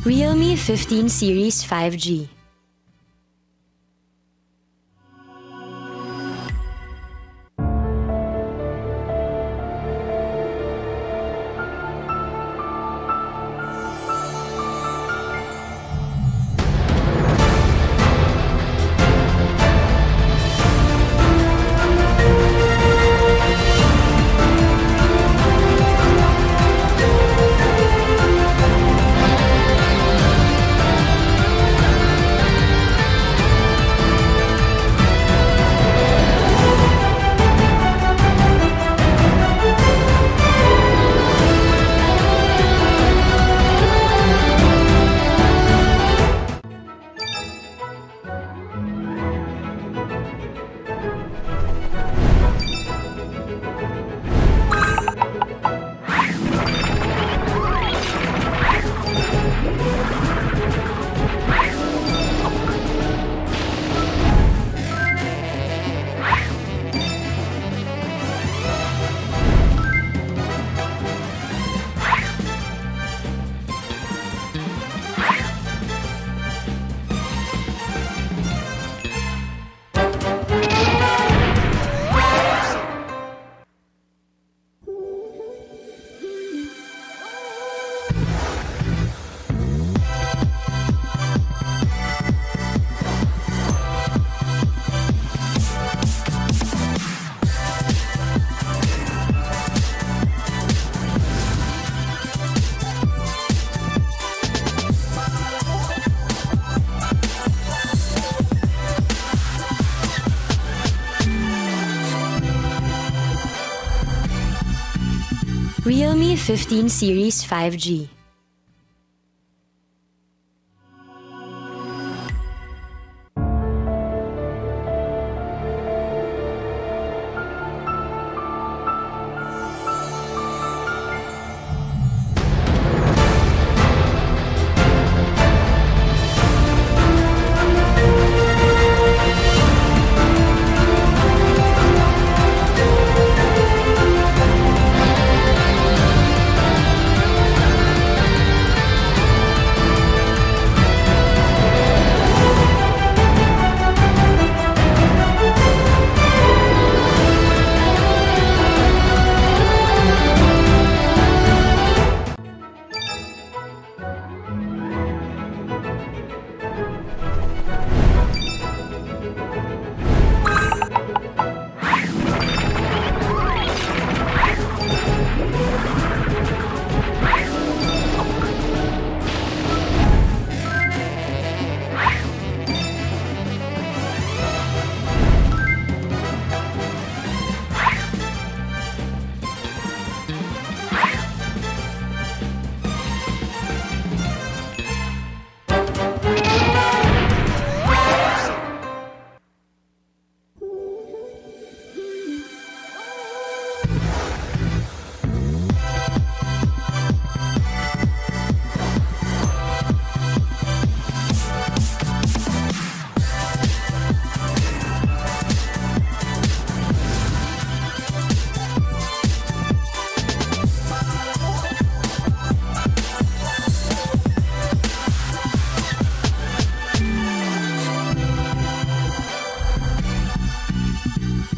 Realme 15 Series 5G. Realme 15 Series 5G.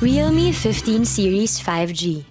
Realme 15 Series 5G.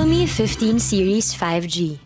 Realme 15 Series 5G.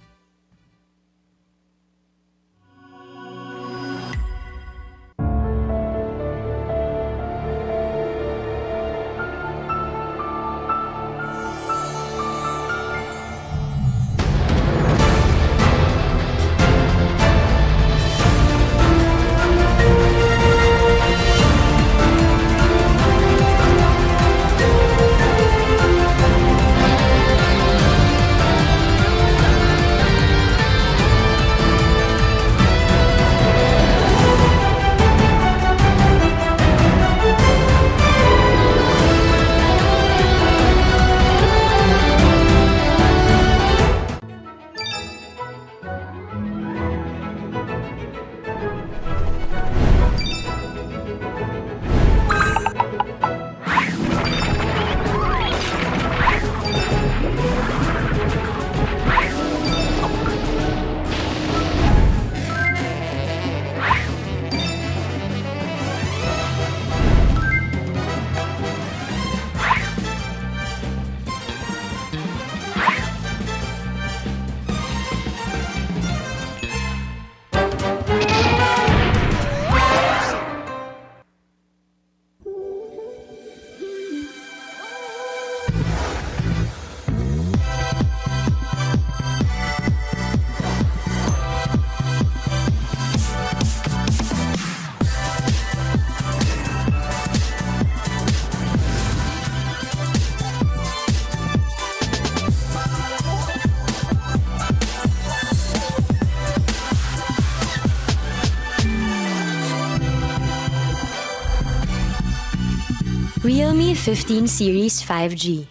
Realme 15 Series 5G.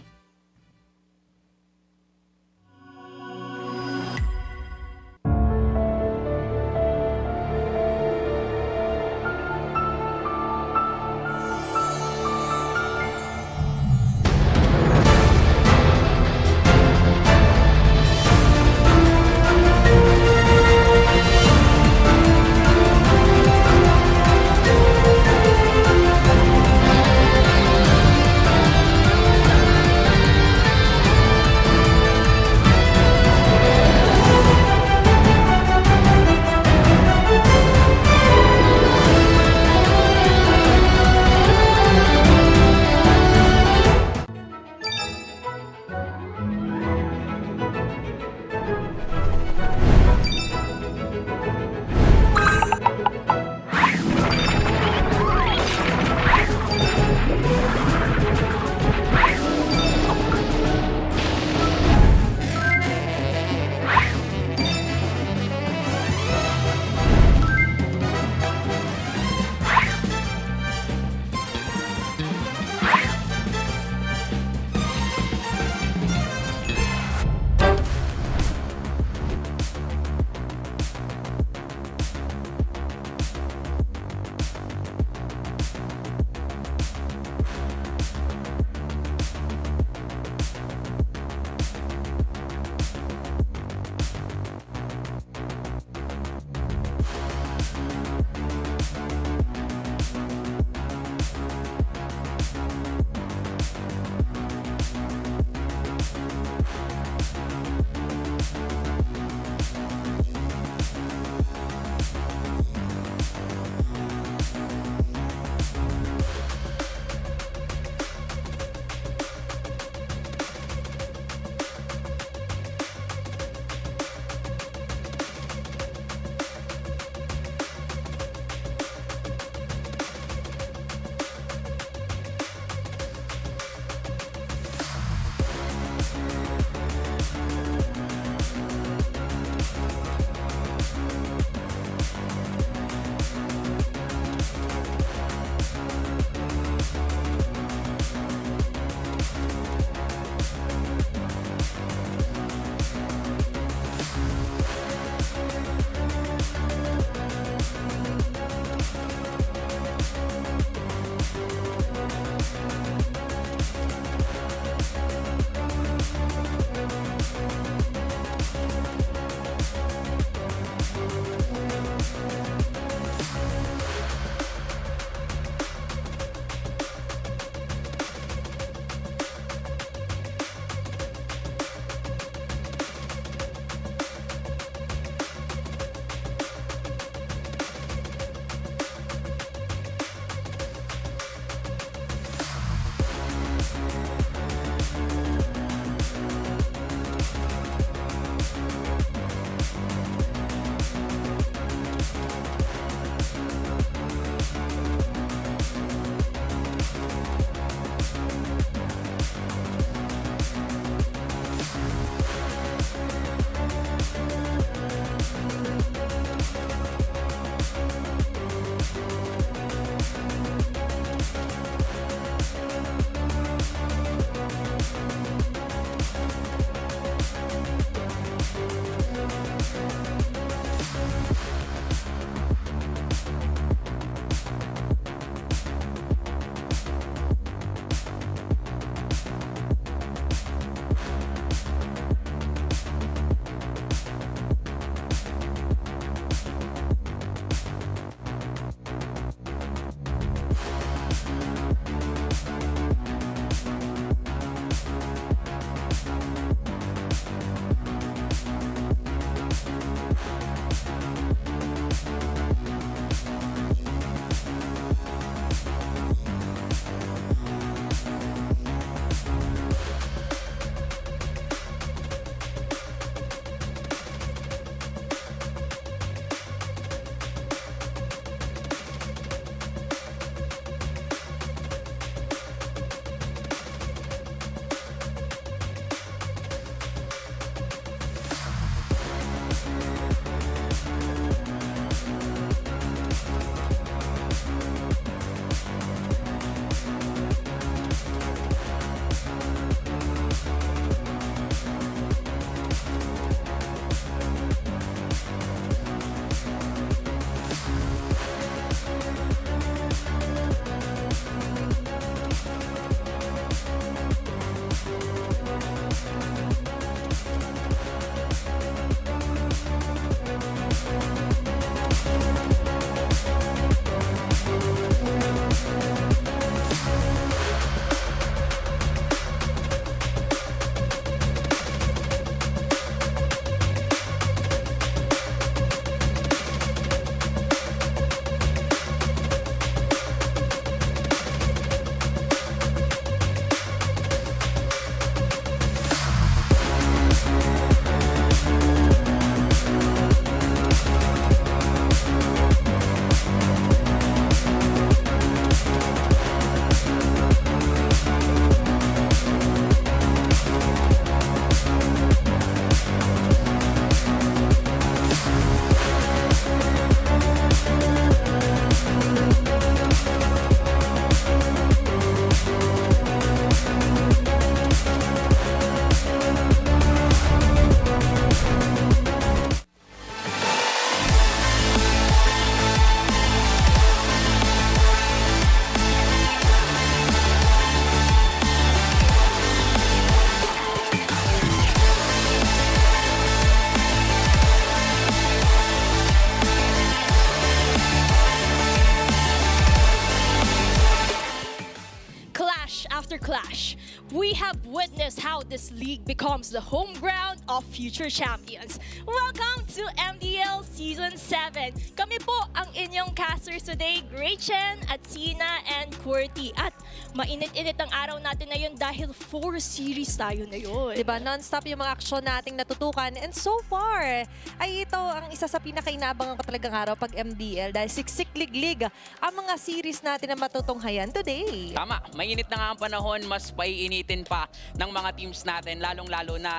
we have witnessed how this league becomes the home ground of future champions. Welcome to MDL Season 7. Kami po ang inyong casters today, Gretchen, Atsina, and Qwerty. At mainit-init ang araw natin ngayon dahil 4 series tayo na yun. Diba, non-stop yung mga aksyon nating natutukan. And so far, ay ito ang isa sa pinakainabangan ko talagang araw pag MDL dahil siksik lig-lig ang mga series natin na matutunghayan today. Tama, mainit na nga ang panahon, mas paiinitin pa ng mga teams natin, lalong-lalo na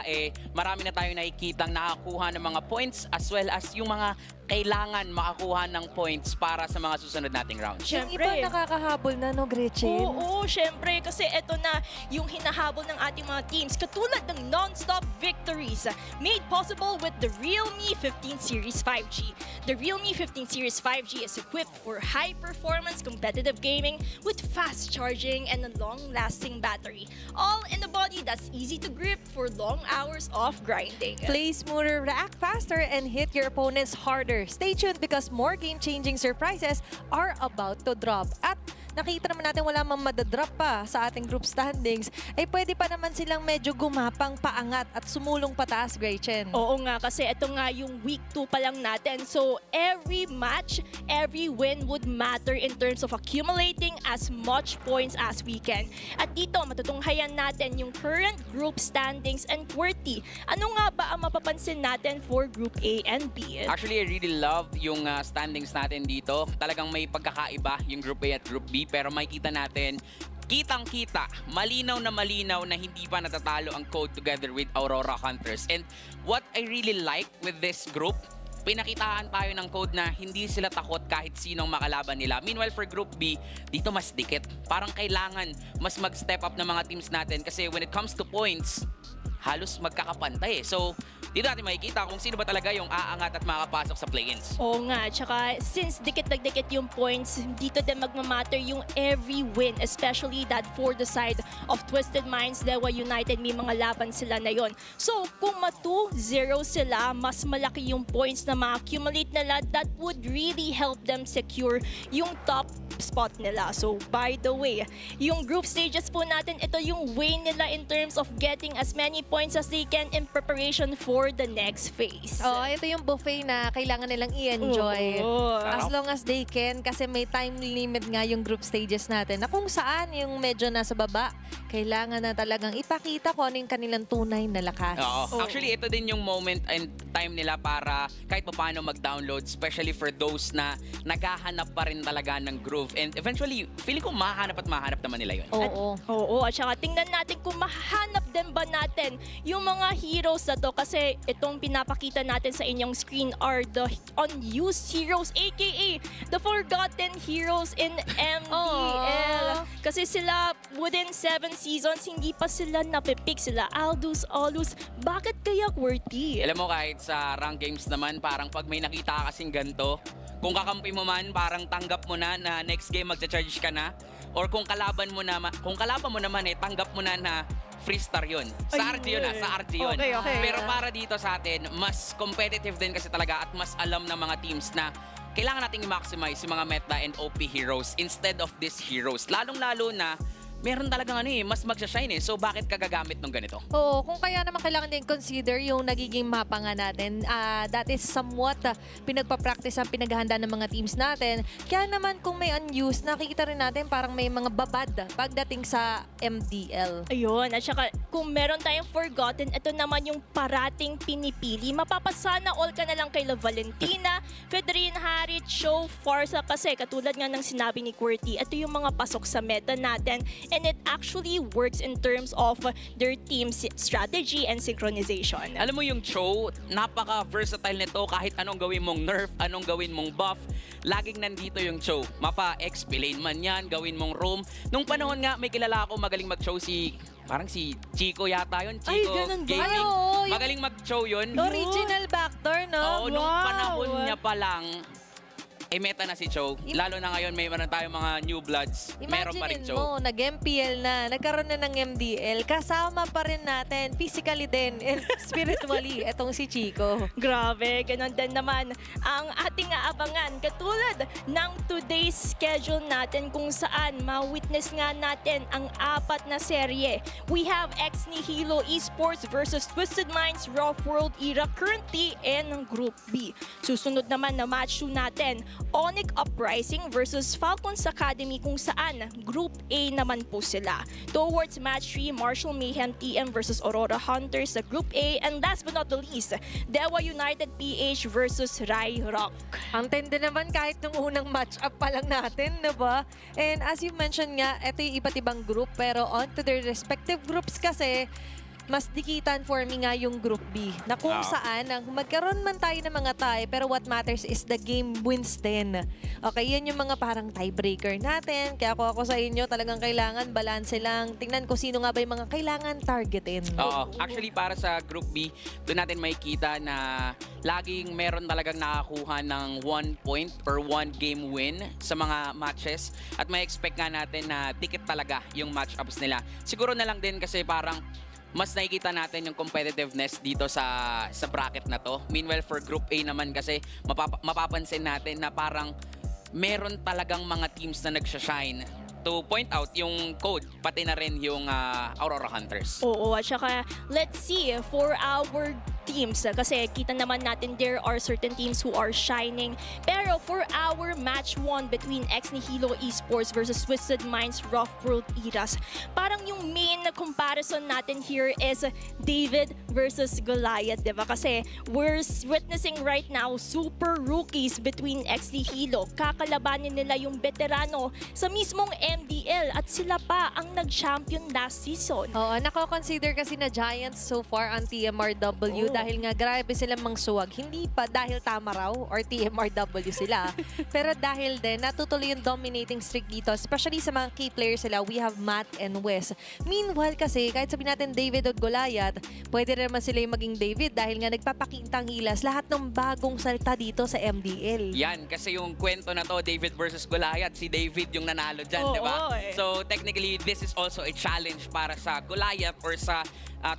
marami na tayong nakikitang nakakuha ng mga points as well as yung mga kailangan makakuha ng points para sa mga susunod nating rounds. Yung iba nakakahabol na, no, Gretchen? Oo, syempre. Kasi ito na yung hinahabol ng ating mga teams. Katulad ng non-stop victories made possible with the Realme 15 Series 5G. The Realme 15 Series 5G is equipped for high-performance competitive gaming with fast charging and a long-lasting battery. All in a body that's easy to grip for long hours of grinding. Play smoother, react faster, and hit your opponents harder. Stay tuned because more game-changing surprises are about to drop. At nakita naman natin wala mang madadrop pa sa ating group standings, ay pwede pa naman silang medyo gumapang paangat at sumulong pataas, Gretchen. Oo nga, kasi ito nga yung week 2 pa lang natin. So every match, every win would matter in terms of accumulating as much points as we can. At dito, matutunghayan natin yung current group standings and Qwerty. Ano nga ba ang mapapansin natin for Group A and B? Actually, I really love yung standings natin dito. Talagang may pagkakaiba yung Group A at Group B, pero makikita natin kitang-kita, malinaw na hindi pa natatalo ang code together with Aurora Hunters. And what I really like with this group, pinakitaan tayo ng code na hindi sila takot kahit sinong makalaban nila. Meanwhile, for Group B, dito mas dikit. Parang kailangan mas mag-step up ng mga teams natin kasi when it comes to points, halos magkakapantay. So, dito natin makikita kung sino ba talaga yung aangat at makapasok sa play-ins. Oo nga, tsaka since dikit yung points, dito din magmamatter yung every win, especially that for the side of Twisted Minds, Dewa United, may mga laban sila na yon. So, kung ma-2-0 sila, mas malaki yung points na ma-accumulate nila, that would really help them secure yung top spot nila. So, by the way, yung group stages po natin, ito yung way nila in terms of getting as many points as they can in preparation for the next phase. Oh, ito yung buffet na kailangan nilang i-enjoy. As long as they can, kasi may time limit nga yung group stages natin na kung saan yung medyo nasa baba, kailangan na talagang ipakita kung ano yung kanilang tunay na lakas. Oo. Actually, ito din yung moment and time nila para kahit paano mag-download, especially for those na naghahanap pa rin talaga ng groove. And eventually, feeling ko mahanap naman nila yun. Oo. At saka tingnan natin kung mahanap din ba natin yung mga heroes na to, kasi itong pinapakita natin sa inyong screen are the unused heroes, aka the forgotten heroes in MDL. Kasi sila within 7 seasons, hindi pa sila napipick. Sila Aldous, Olus. Bakit kaya Qwerty? Alam mo, kahit sa rank games naman, parang pag may nakita kasing ganito, kung kakampi mo man, parang tanggap mo na next game magcha-charge ka na. Or kung kalaban mo naman, tanggap mo na free star yun. Sa RG yun sa RG yun. Okay. Pero para dito sa atin, mas competitive din kasi talaga at mas alam ng mga teams na kailangan nating i-maximize yung mga meta and OP heroes instead of these heroes. Lalong-lalo na meron talagang mas magsashine So, bakit ka gagamit ng ganito? Oo, kung kaya naman kailangan din consider yung nagiging mapa nga natin. That is somewhat pinagpa-practice ang pinaghahanda ng mga teams natin. Kaya naman kung may unused, nakikita rin natin parang may mga babad pagdating sa MDL. Ayun, at saka kung meron tayong forgotten, ito naman yung parating pinipili. Mapapasana all ka na lang kay La Valentina, Federin Harit, Show, Farsa, kasi katulad nga ng sinabi ni Qwerty, ito yung mga pasok sa meta natin. And it actually works in terms of their team's strategy and synchronization. Alam mo yung Cho, napaka-versatile nito kahit anong gawin mong nerf, anong gawin mong buff. Laging nandito yung Cho. Mapa-XP lane man yan, gawin mong roam. Nung panahon nga, may kilala ako magaling mag-Cho parang si Chico yata yun. Chico ganun ba? Gaming. Yung Magaling mag-Cho yun. original backdoor, no? Oo, nung panahon niya pa lang, meta na si Cho. Lalo na ngayon, may meron tayong mga new bloods. Meron pa rin Imaginein Cho. mo, nag-MPL na, nagkaroon na ng MDL, kasama pa rin natin, physically din, and spiritually, etong si Chico. Grabe, ganun din naman ang ating aabangan. Katulad ng today's schedule natin kung saan ma-witness nga natin ang 4 na serye. We have Nihilo Esports versus Twisted Minds Rough World Era currently in Group B. Susunod naman na match 2 natin, Onyx Uprising versus Falcons Academy kung saan Group A naman po sila. Towards match 3, Martial Mayhem TM versus Aurora Hunters sa Group A. And last but not the least, Dewa United PH versus Ryrock. Ang tende naman kahit nung unang match-up pa lang natin, diba? And as you mentioned nga, ito yung iba't ibang group, pero on to their respective groups kasi, mas dikitan for me nga yung Group B. Na kung saan, magkaroon man tayo ng mga tie, pero what matters is the game wins din. Okay, yan yung mga parang tiebreaker natin. Kaya ako sa inyo, talagang kailangan balance lang. Tingnan ko sino nga ba yung mga kailangan targetin. Oo. Actually, para sa Group B, doon natin makikita na laging meron talagang nakakuha ng 1 point or 1 game win sa mga matches. At may expect nga natin na ticket talaga yung matchups nila. Siguro na lang din kasi parang mas nakikita natin yung competitiveness dito sa bracket na to. Meanwhile, for Group A naman kasi mapapansin natin na parang meron talagang mga teams na nagsashine. To point out yung code, pati na rin yung Aurora Hunters. Oo, at saka let's see for our teams kasi kita naman natin there are certain teams who are shining. Pero for our match 1 between Nihilo Esports versus Twisted Minds Rough World Eras, parang yung main comparison natin here is David versus Goliath, diba? Kasi we're witnessing right now super rookies between Nihilo. Kakalabanin nila yung veterano sa mismong MDL at sila pa ang nag-champion last season. Oo, nako-consider kasi na Giants so far ang TMRW dahil nga grabe silang mangsuwag. Hindi pa dahil tama raw or TMRW sila, pero dahil din natutuloy yung dominating streak dito, especially sa mga key players sila. We have Matt and Wes. Meanwhile kasi, kahit sabihin natin David o Goliath, pwede rin naman sila yung maging David dahil nga nagpapakitang hilas lahat ng bagong salita dito sa MDL. Yan, kasi yung kwento na to, David versus Goliath, si David yung nanalo dyan, di ba? So technically, this is also a challenge para sa Goliath or sa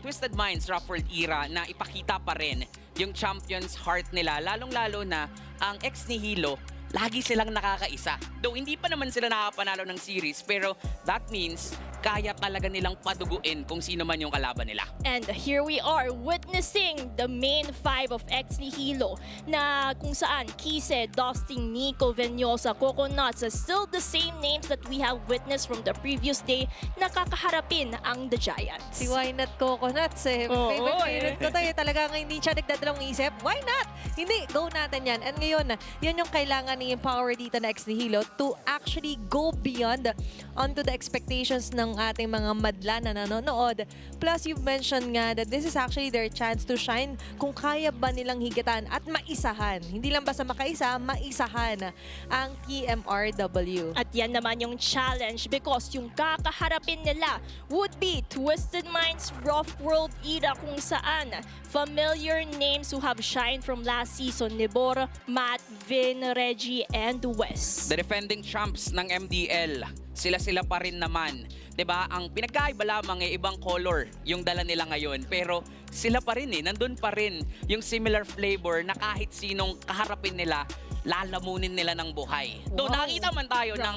Twisted Minds Rough World Era na ipakita pa rin yung champion's heart nila, lalong-lalo na ang Nihilo, lagi silang nakakaisa. Though hindi pa naman sila nakapanalo ng series, pero that means kaya talaga nilang paduguin kung sino man yung kalaban nila. And here we are witnessing the main 5 of Nihilo na kung saan Kise, Dustin, Nico, Venyosa, Coconuts are still the same names that we have witnessed from the previous day na kakaharapin ang The Giants. Si Why Not Coconuts eh. Favorite ko tayo. Talagang hindi siya nagdadalawang isip. Why not? Hindi, go natin yan. And ngayon, yun yung kailangan i-empower dito na Nihilo to actually go beyond onto the expectations ng ating mga madla na nanonood. Plus, you've mentioned nga that this is actually their chance to shine kung kaya ba nilang higitan at maisahan. Hindi lang basta makaisa, maisahan ang TMRW. At yan naman yung challenge because yung kakaharapin nila would be Twisted Minds Rough World Era kung saan familiar names who have shined from last season, Nibor, Matt, Vin, Reggie, and Wes. The defending champs ng MDL, sila-sila pa rin naman. 'Di ba? Ang pinagkaiba lamang ay ibang color yung dala nila ngayon, pero sila pa rin nandun pa rin yung similar flavor na kahit sinong kaharapin nila, lalamunin nila ng buhay. Though nakita man tayo ng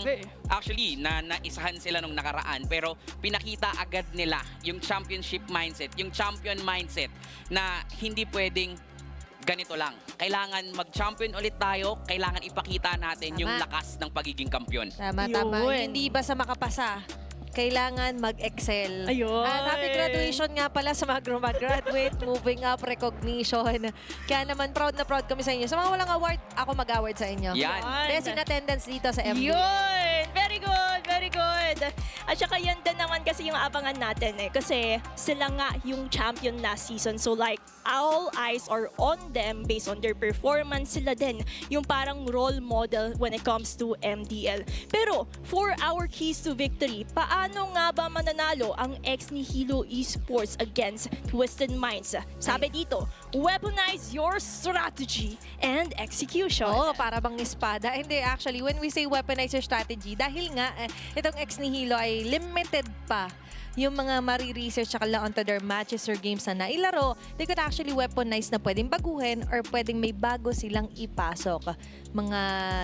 actually na naisahan sila nung nakaraan, pero pinakita agad nila yung championship mindset, yung champion mindset na hindi pwedeng ganito lang. Kailangan mag-champion ulit tayo, kailangan ipakita natin yung lakas ng pagiging kampiyon. Tama. Hindi basta makapasa, kailangan mag-excel. Ayun. At happy graduation nga pala sa mga graduate, moving up, recognition. Kaya naman, proud na proud kami sa inyo. Sa mga walang award, ako mag-award sa inyo. Yan. Best in attendance dito sa MD. Yun! Very good! Very good! At saka yan din naman kasi yung abangan natin eh. Kasi sila nga yung champion last season. So like, all eyes are on them based on their performance. Sila din yung parang role model when it comes to MDL. Pero for our keys to victory, paano nga ba mananalo ang Nihilo Esports against Twisted Minds? Sabi dito, weaponize your strategy and execution. Oo, para bang espada. Hindi, actually, when we say weaponize your strategy, dahil nga, itong ex Nihilo ay limited pa yung mga mariresearch tsaka lang onto their matches or games na nailaro, they could actually weaponize na pwedeng baguhin or pwedeng may bago silang ipasok. Mga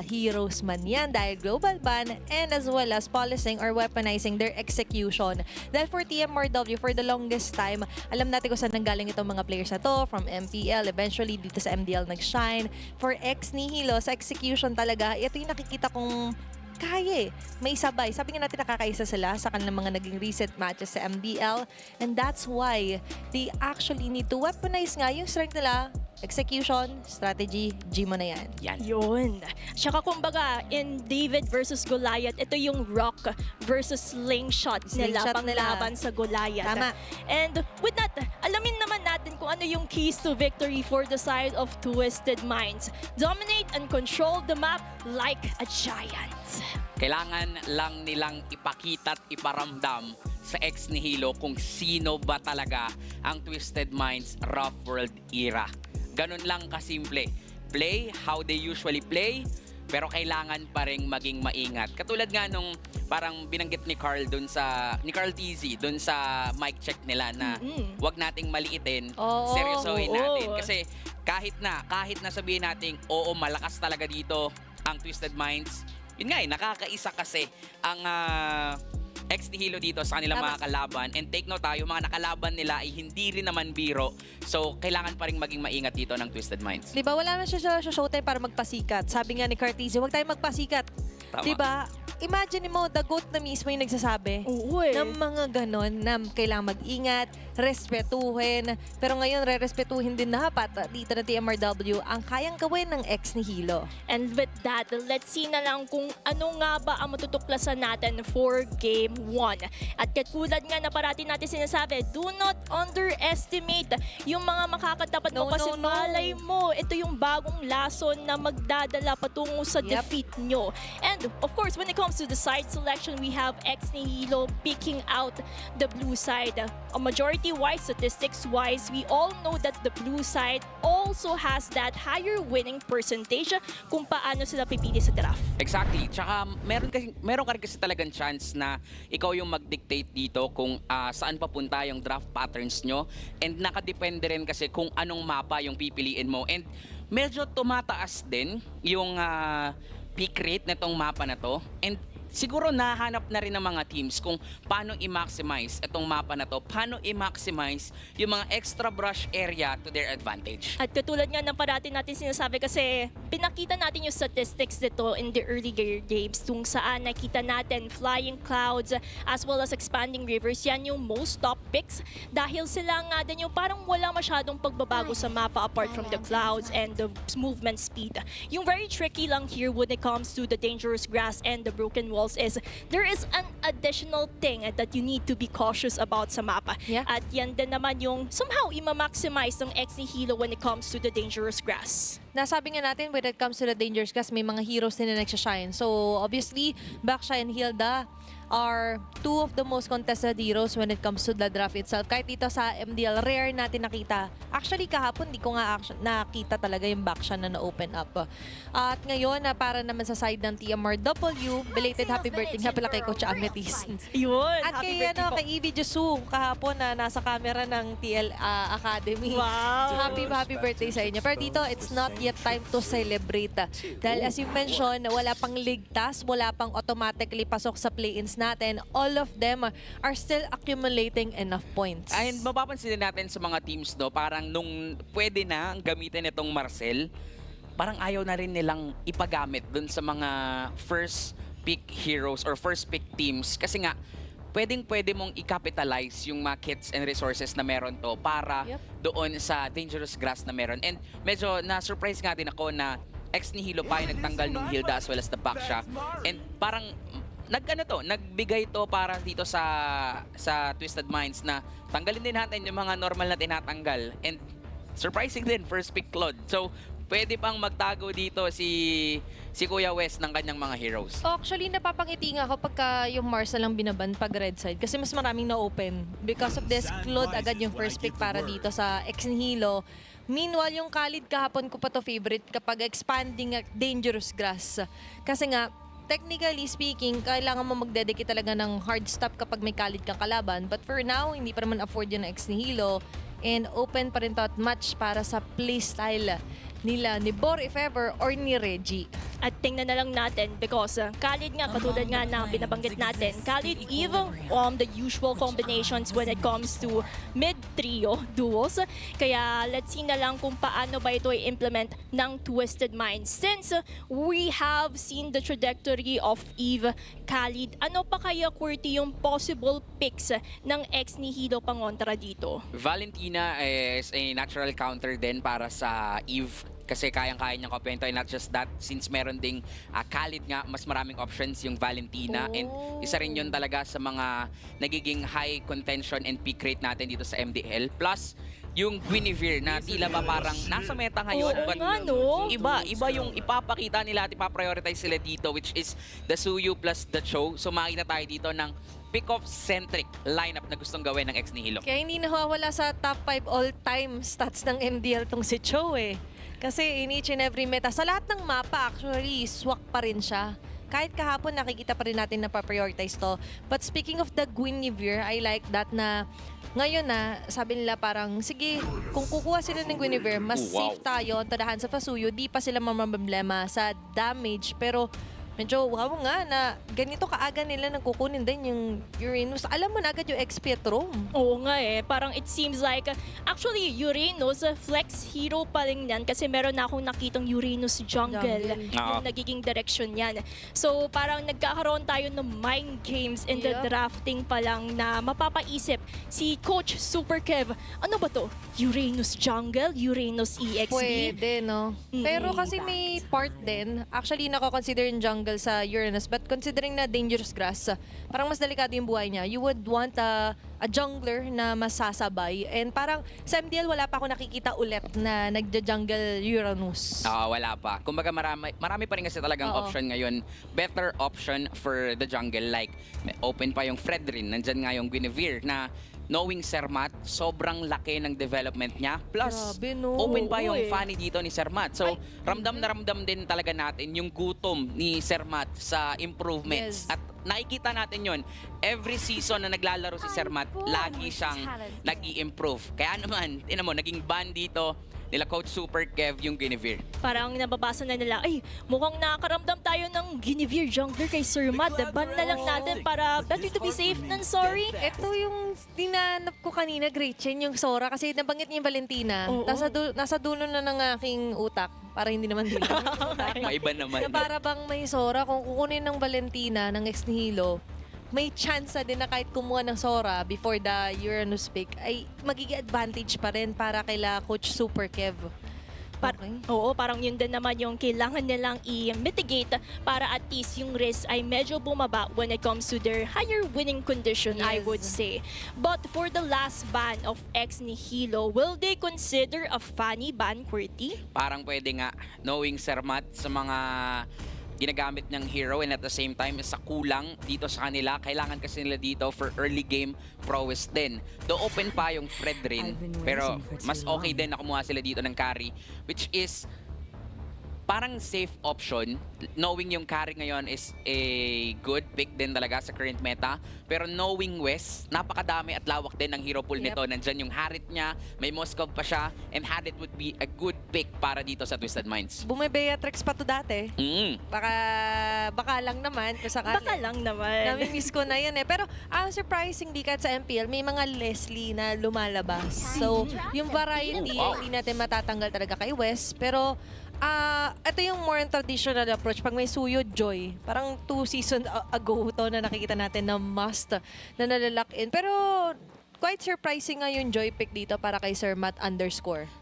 heroes man yan dahil global ban and as well as policing or weaponizing their execution. Dahil for TMRW, for the longest time, alam natin kung saan nanggaling itong mga players na to, from MPL, eventually dito sa MDL nag-shine. For ex Nihilo, sa execution talaga, ito yung nakikita kong kaya may sabay. Sabi nga natin nakakaisa sila sa kanilang mga naging recent matches sa MDL. And that's why they actually need to weaponize nga yung strength nila. Execution, strategy, G mo na yan. Yun. Tsaka kumbaga, in David versus Goliath, ito yung rock versus slingshot nila Slingshot panglaban sa Goliath. Tama. And with that, alamin naman natin kung ano yung keys to victory for the side of Twisted Minds. Dominate and control the map like a giant. Kailangan lang nilang ipakita at iparamdam sa ex Nihilo kung sino ba talaga ang Twisted Minds Rough World era. Ganun lang kasimple. Play how they usually play, pero kailangan pa rin maging maingat. Katulad nga nung parang binanggit ni Carl TZ dun sa mic check nila na wag nating maliitin, Oo, seryosohin oo. natin. Kasi kahit na sabihin natin, oo, malakas talaga dito ang Twisted Minds, yun nga nakakaisa kasi ang ex Nihilo dito sa kanilang Tama. mga kalaban. And take note tayo, mga nakalaban nila ay hindi rin naman biro. So, kailangan pa rin maging maingat dito ng Twisted Minds. Diba, wala na siya sa showtime para magpasikat. Sabi nga ni Cartesian, huwag tayo magpasikat. Tama. Diba? Imagine mo, the GOAT na mismo yung nagsasabi Oo eh. ng mga ganon na kailangan mag-ingat, respetuhin. Pero ngayon, re-respetuhin din na dapat dito na TMRW ang kayang gawin ng ex Nihilo. And with that, let's see na lang kung ano nga ba ang matutuklasan natin for Game 1. At katulad nga na parati natin sinasabi, do not underestimate yung mga makakatapat mo kasi malay mo, ito yung bagong lason na magdadala patungo sa defeat nyo. And of course, when it comes to the side selection, we have ex Nihilo picking out the blue side. Majority-wise, statistics-wise, we all know that the blue side also has that higher winning percentage kung paano sila pipili sa draft. Exactly. Tsaka meron ka rin kasi talagang chance na ikaw yung mag-dictate dito kung saan papunta yung draft patterns nyo. And nakadepende rin kasi kung anong mapa yung pipiliin mo. And medyo tumataas din yung peak rate nitong mapa na to. And siguro nahanap na rin ng mga teams kung paano i-maximize itong mapa na to, paano i-maximize yung mga extra brush area to their advantage. At katulad nga ng parati natin sinasabi kasi pinakita natin yung statistics dito in the earlier games kung saan nakita natin flying clouds as well as expanding rivers. Yan yung most top picks dahil sila nga din yung parang wala masyadong pagbabago sa mapa apart from the clouds and the movement speed. Yung very tricky lang here when it comes to the dangerous grass and the broken walls is there is an additional thing that you need to be cautious about sa mapa. Yeah. At yan din naman yung somehow ima-maximize ng ex Nihilo when it comes to the dangerous grass. Nasabi nga natin when it comes to the dangers kasi may mga heroes din na nagsashine. So obviously, Baksha and Hilda are two of the most contested heroes when it comes to the draft itself. Kahit dito sa MDL, rare natin nakita. Actually, kahapon, di ko nga nakita talaga yung Baksha na na-open up. At ngayon, para naman sa side ng TMRW, belated happy birthday nga pala kay Coach Amethyst. Yun, At happy kay, birthday po. kay Evie Jusu, kahapon na nasa camera ng TL Academy. Wow. Happy birthday sa inyo. Pero dito, it's not yet time to celebrate. Dahil as you mentioned, wala pang ligtas, wala pang automatically pasok sa play-ins natin. All of them are still accumulating enough points. And mapapansin din natin sa mga teams, no, parang nung pwede na ang gamitin itong Marcel, parang ayaw na rin nilang ipagamit dun sa mga first pick heroes or first pick teams. Kasi nga, pwede mong i-capitalize yung mga kits and resources na meron to para doon sa dangerous grass na meron. And medyo na-surprise nga din ako na ex Nihilo pa yung nagtanggal nung Hilda as well as the Baksha. And parang nagbigay to para dito sa Twisted Minds na tanggalin din natin yung mga normal na tinatanggal. And surprising din, first pick Claude. So, pwede pang magtago dito si si Kuya Wes ng kanyang mga heroes. Actually, napapangiti nga ako pagka yung Mars na lang binaban pag red side kasi mas maraming na-open. Because of this, Claude agad yung first pick para dito sa Nihilo. Meanwhile, yung Khalid kahapon ko pa to favorite kapag expanding at dangerous grass. Kasi nga, technically speaking, kailangan mo magdedicate talaga ng hard stop kapag may Khalid kang kalaban. But for now, hindi pa naman afford yun ng Nihilo. And open pa rin to at match para sa playstyle nila ni Bor if ever or ni Reggie. At tingnan na lang natin because Khalid nga, katulad nga na binabanggit natin, Khalid even the usual combinations when it comes to mid-trio duos. Kaya let's see na lang kung paano ba ito i-implement ng Twisted Minds. Since we have seen the trajectory of Eve, Khalid, ano pa kaya, Qwerty, yung possible picks ng Nihilo pangontra dito? Valentina is a natural counter din para sa Eve kasi kayang-kaya niyang kopento, and not just that, since meron ding Khalid nga, mas maraming options yung Valentina, and isa rin yun talaga sa mga nagiging high contention and pick rate natin dito sa MDL. Plus, yung Guinevere na tila ba parang nasa meta ngayon, Oo but nga, no? iba yung ipapakita nila at ipaprioritize sila dito, which is the Suyu plus the Cho. So makita tayo dito ng pick-off-centric lineup na gustong gawin ng Nihilo. Kaya hindi nawawala sa top 5 all-time stats ng MDL tong si Cho eh. Kasi in each and every meta, sa lahat ng mapa actually, swak pa rin siya. Kahit kahapon nakikita pa rin natin na pa-prioritize to. But speaking of the Guinevere, I like that na ngayon na sabi nila parang, sige, kung kukuha sila ng Guinevere, mas safe tayo to the hands of Asuyo. Di pa sila mamamblema sa damage. Pero medyo wow nga na ganito kaaga nila nang kukunin din yung Uranus. Alam mo na agad yung XP at Rome. Oo nga eh. Parang it seems like, actually, Uranus, flex hero pa rin yan kasi meron na akong nakitang Uranus jungle. Yung nagiging direction yan. So parang nagkakaroon tayo ng mind games in the drafting pa lang na mapapaisip si Coach Super Kev. Ano ba to? Uranus jungle? Uranus EXP? Pwede, no? Pero kasi may part din, actually nako-consider yung jungle sa Uranus, but considering na dangerous grass, parang mas delikado yung buhay niya, you would want a jungler na masasabay. And parang sa MDL, wala pa ako nakikita ulit na nagja-jungle Uranus. Wala pa. Kumbaga marami pa rin kasi talagang option ngayon. Better option for the jungle. Like, open pa yung Fredrin. Nandyan nga yung Guinevere na knowing Sermat, sobrang laki ng development niya. Plus, Grabe, no? open pa yung Oo, Fanny dito ni Sermat. So, ramdam na ramdam din talaga natin yung gutom ni Sermat sa improvements. Yes. At nakikita natin yun. Every season na naglalaro si Sermat, lagi siyang nag-i-improve. Kaya naman, tinan mo, naging ban dito nila Coach Super Kev yung Guinevere. Parang nababasa na nila, ay, mukhang nakakaramdam tayo ng Guinevere jungler kay Sir Matt. Ban na lang natin para better to be safe than sorry. Ito yung dinanap ko kanina, Gretchen, yung Sora, kasi nabanggit niya yung Valentina. Nasa dulo na ng aking utak, para hindi naman dito. Maiba naman. Na para bang may Sora, kung kukunin ng Valentina, ng Nihilo, may chance din na kahit kumuha ng Sora before the Uranus pick, ay magiging advantage pa rin para kaila Coach Super Kev. Oo, parang yun din naman yung kailangan nilang i-mitigate para at least yung risk ay medyo bumaba when it comes to their higher winning condition, I would say. But for the last ban of Nihilo, will they consider a funny ban, Qwerty? Parang pwede nga, knowing Sermat sa mga ginagamit ng hero, and at the same time sa kulang dito sa kanila, kailangan kasi nila dito for early game prowess din. Do open pa yung Fredrin, pero mas okay din na kumuha sila dito ng carry, which is parang safe option, knowing yung carry ngayon is a good pick din talaga sa current meta. Pero knowing West, napakadami at lawak din ng hero pool nito. Nandyan yung Harit niya, may Moskov pa siya, and Harit would be a good pick para dito sa Twisted Minds. Bumibeatrix pa to dati. Baka lang naman. Baka lang naman. Nami-miss ko na yan eh. Pero surprisingly, kahit sa MPL, may mga Leslie na lumalabas. So, yung variety, hindi natin matatanggal talaga kay West. Pero, ito yung more traditional approach. Pag may Suyo, Joy. Parang 2 seasons ago to na nakikita natin na must na nalalock in. Pero quite surprising nga yung joy pick dito para kay Sir Matt _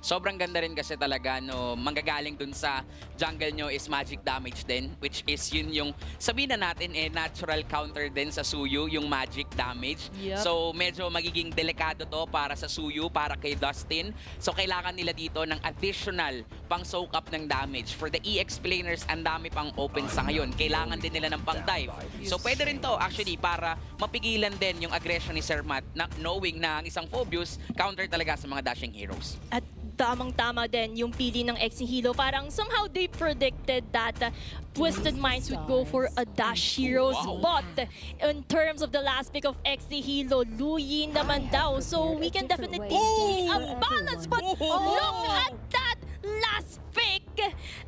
Sobrang ganda rin kasi talaga, no, manggagaling dun sa jungle nyo is magic damage din, which is yun yung, sabihin na natin, natural counter din sa Suyu, yung magic damage. Yep. So, medyo magiging delikado to para sa Suyu, para kay Dustin. So, kailangan nila dito ng additional pang soak up ng damage. For the EX planers, ang dami pang open sa ngayon. Kailangan din nila ng pang dive. So, pwede rin to actually para mapigilan din yung aggression ni Sir Matt, na knowing na ang isang Phobius counter talaga sa mga dashing heroes. At tamang-tama din yung pili ng Nihilo. Parang somehow they predicted that Twisted Minds would go for a dash heroes. Wow. But in terms of the last pick of Nihilo, Luyi naman daw. So we can definitely see a balance. But look at that last pick.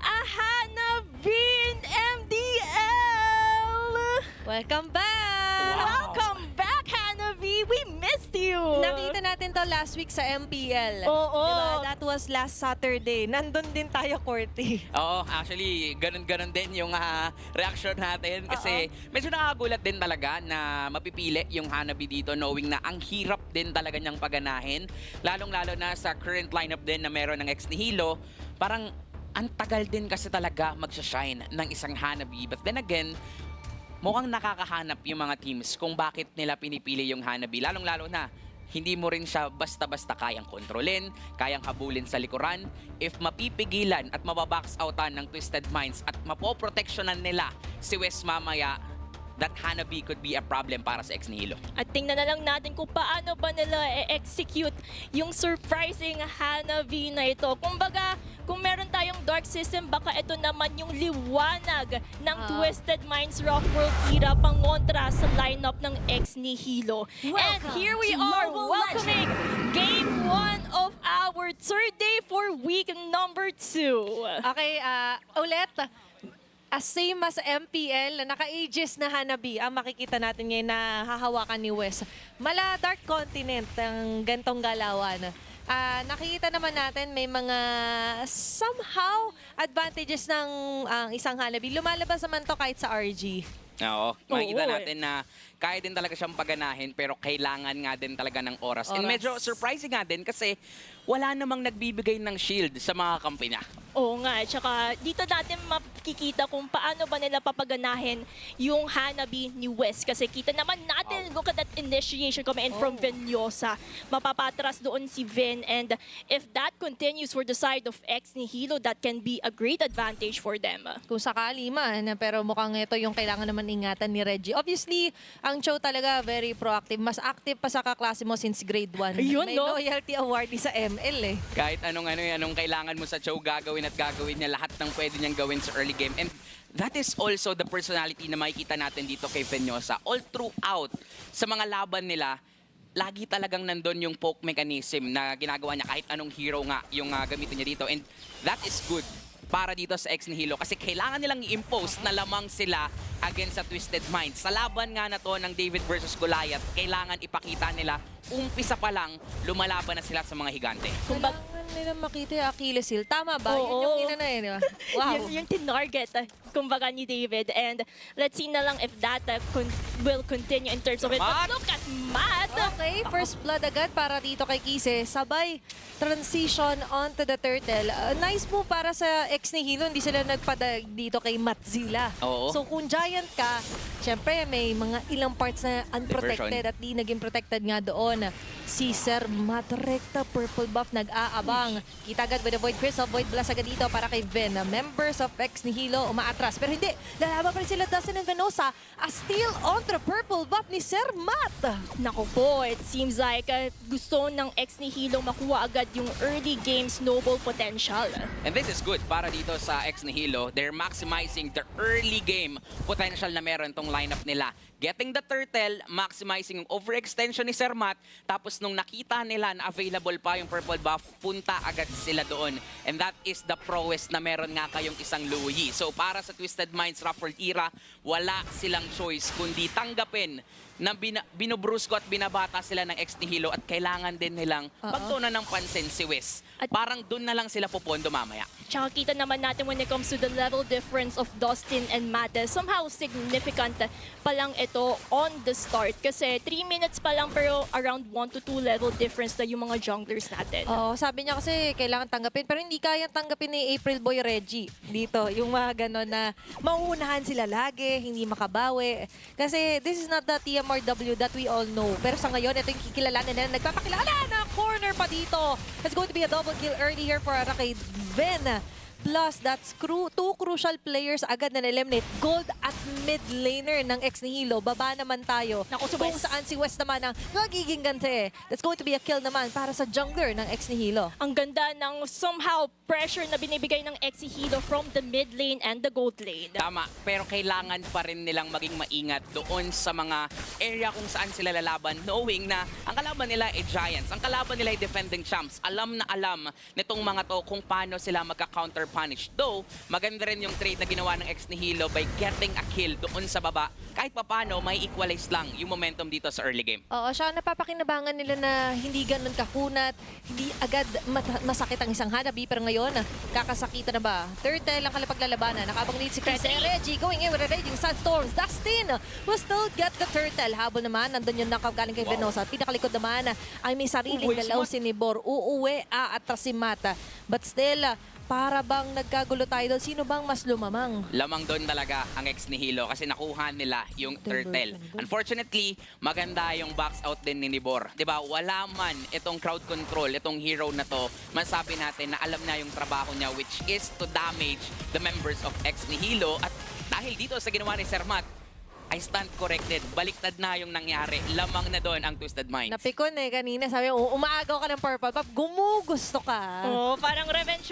A Hanabin MDL. Welcome back! Welcome back, Hanabi. We missed you. Nakita natin to last week sa MPL. Oo. Diba? That was last Saturday. Nandun din tayo, Courtney. Oo, actually, ganun-ganun din yung reaction natin kasi medyo nakakagulat din talaga na mapipili yung Hanabi dito knowing na ang hirap din talaga niyang paganahin. Lalong-lalo na sa current lineup din na meron ng Nihilo, parang ang tagal din kasi talaga magsashine ng isang Hanabi. But then again, mukhang nakakahanap yung mga teams kung bakit nila pinipili yung Hanabi. Lalong-lalo na, hindi mo rin siya basta-basta kayang kontrolin, kayang habulin sa likuran. If mapipigilan at mababox outan ng Twisted Minds at mapoproteksyonan nila si Wes mamaya, that Hanabi could be a problem para sa Nihilo. At tingnan na lang natin kung paano ba nila i-execute yung surprising Hanabi na ito. Kumbaga, kung meron tayong dark system, baka ito naman yung liwanag ng Twisted Minds Rock World era pangontra sa lineup ng Nihilo. And here we are welcoming Game 1 of our third day for week number 2. Okay, ulit, same as MPL, naka-ages na Hanabi ang makikita natin ngayon na hahawakan ni Wes. Mala Dark Continent ang gantong galawan. Nakikita naman natin may mga somehow advantages ng isang Hanabi. Lumalabas naman to kahit sa RG. Oo, makikita natin na kaya din talaga siyang paganahin pero kailangan nga din talaga ng oras. And medyo surprising nga din kasi wala namang nagbibigay ng shield sa mga kampi niya. Oo nga, tsaka dito natin makikita kung paano ba nila papaganahin yung Hanabi ni Wes. Kasi kita naman natin, look at that initiation coming in from Venyosa. Mapapatras doon si Vin. And if that continues for the side of Nihilo, that can be a great advantage for them. Kung sakali man, pero mukhang ito yung kailangan naman ingatan ni Reggie. Obviously, ang Cho talaga very proactive. Mas active pa sa kaklase mo since grade 1. Ayun, May no? loyalty awardee sa ML eh. Kahit anong kailangan mo sa Cho, gagawin at gagawin niya lahat ng pwede niyang gawin sa early game. And that is also the personality na makikita natin dito kay Venyosa. All throughout sa mga laban nila, lagi talagang nandun yung poke mechanism na ginagawa niya kahit anong hero nga yung gamitin niya dito. And that is good para dito sa Nihilo kasi kailangan nilang i-impose na lamang sila against sa Twisted Minds. Sa laban nga na to ng David versus Goliath, kailangan ipakita nila umpisa pa lang lumalaban na sila sa mga higante. Kailangan nila makita yung Achilles heel. Tama ba? Yun Oo. yung ina na yun, di ba? Wow. Yung tinarget, kumbaga ni David. And let's see na lang if that will continue in terms of it. Matt! But look at Matt! Okay, first blood agad para dito kay Kise. Sabay transition onto the turtle. Nice mo para sa Nihilo, hindi sila nagpadag dito kay Matzilla. Oo. So kung giant ka, syempre may mga ilang parts na unprotected at di naging protected nga doon. Si Sir Matt Recta, purple buff, nag-aabang. Kita agad with the Void Crystal, Void Blast agad dito para kay Ven. Members of Nihilo umaatras. Pero hindi, lalaban pa rin sila Dustin and Venosa. Still on the purple buff ni Sir Matt. Naku po, it seems like gusto ng Nihilo makuha agad yung early game snowball potential. And this is good para dito sa Nihilo. They're maximizing the early game potential na meron tong lineup nila. Getting the turtle, maximizing yung overextension ni Sir Matt, tapos nung nakita nila na available pa yung purple buff, punta agad sila doon. And that is the prowess na meron nga kayong isang Luyi. So para sa Twisted Minds Rock World era, wala silang choice kundi tanggapin na binubrusko at binabata sila ng ex Nihilo at kailangan din nilang pagtuunan ng pansin si Wes. Parang doon na lang sila pupondo mamaya. Tsaka kita naman natin when it comes to the level difference of Dustin and Mate, somehow significant pa lang ito on the start. Kasi 3 minutes pa lang pero around 1 to 2 level difference na yung mga junglers natin. Oo, sabi niya kasi kailangan tanggapin pero hindi kayang tanggapin ni April Boy Reggie dito. Yung mga gano'n na mauunahan sila lagi, hindi makabawi. Kasi this is not the TMRW that we all know. Pero sa ngayon, ito yung kikilalanin nila. Nagpapakilala na corner pa dito. It's going to be a double kill early here for kay Ben. Plus, that's two crucial players agad na eliminate. Gold at mid laner ng ex Nihilo. Baba naman tayo. Naku, si Kung Wes. saan si West naman ang magiging gante. That's going to be a kill naman para sa jungler ng ex Nihilo. Ang ganda ng somehow pressure na binibigay ng ex Nihilo from the mid lane and the gold lane. Tama, pero kailangan pa rin nilang maging maingat doon sa mga area kung saan sila lalaban, knowing na ang kalaban nila ay Giants, ang kalaban nila ay defending champs. Alam na alam nitong mga to kung paano sila magka-counter punish. Though, maganda rin yung trade na ginawa ng ex Nihilo by getting a kill doon sa baba. Kahit papano, may equalize lang yung momentum dito sa early game. Oo, siya napapakinabangan nila na hindi ganun kakunat, hindi agad masakit ang isang hanabi, pero ngayon, kakasakita na ba? Third tayo lang kalapaglalabanan. Nakabang lead si Chris and Reggie going in with a raging sandstorms. Dustin will still get the turtle. Habol naman, nandun yung knockout galing kay Venosa. At pinakalikod naman ay may sariling galaw si Nibor. Uuwi, aatras si Mata. But still, para bang nagkagulo tayo doon? Sino bang mas lumamang? Lamang doon talaga ang ex Nihilo kasi nakuha nila yung turtle. Unfortunately, maganda yung box out din ni Nibor. 'Di ba? Wala man itong crowd control, itong hero na to. Masabi natin na alam na yung trabaho niya, which is to damage the members of ex Nihilo. At dahil dito sa ginawa ni Sir Matt, I stand corrected. Baliktad na yung nangyari. Lamang na doon ang Twisted Minds. Napikon kanina. Sabi, umaagaw ka ng purple pop. Gumugusto ka. Oh, parang revenge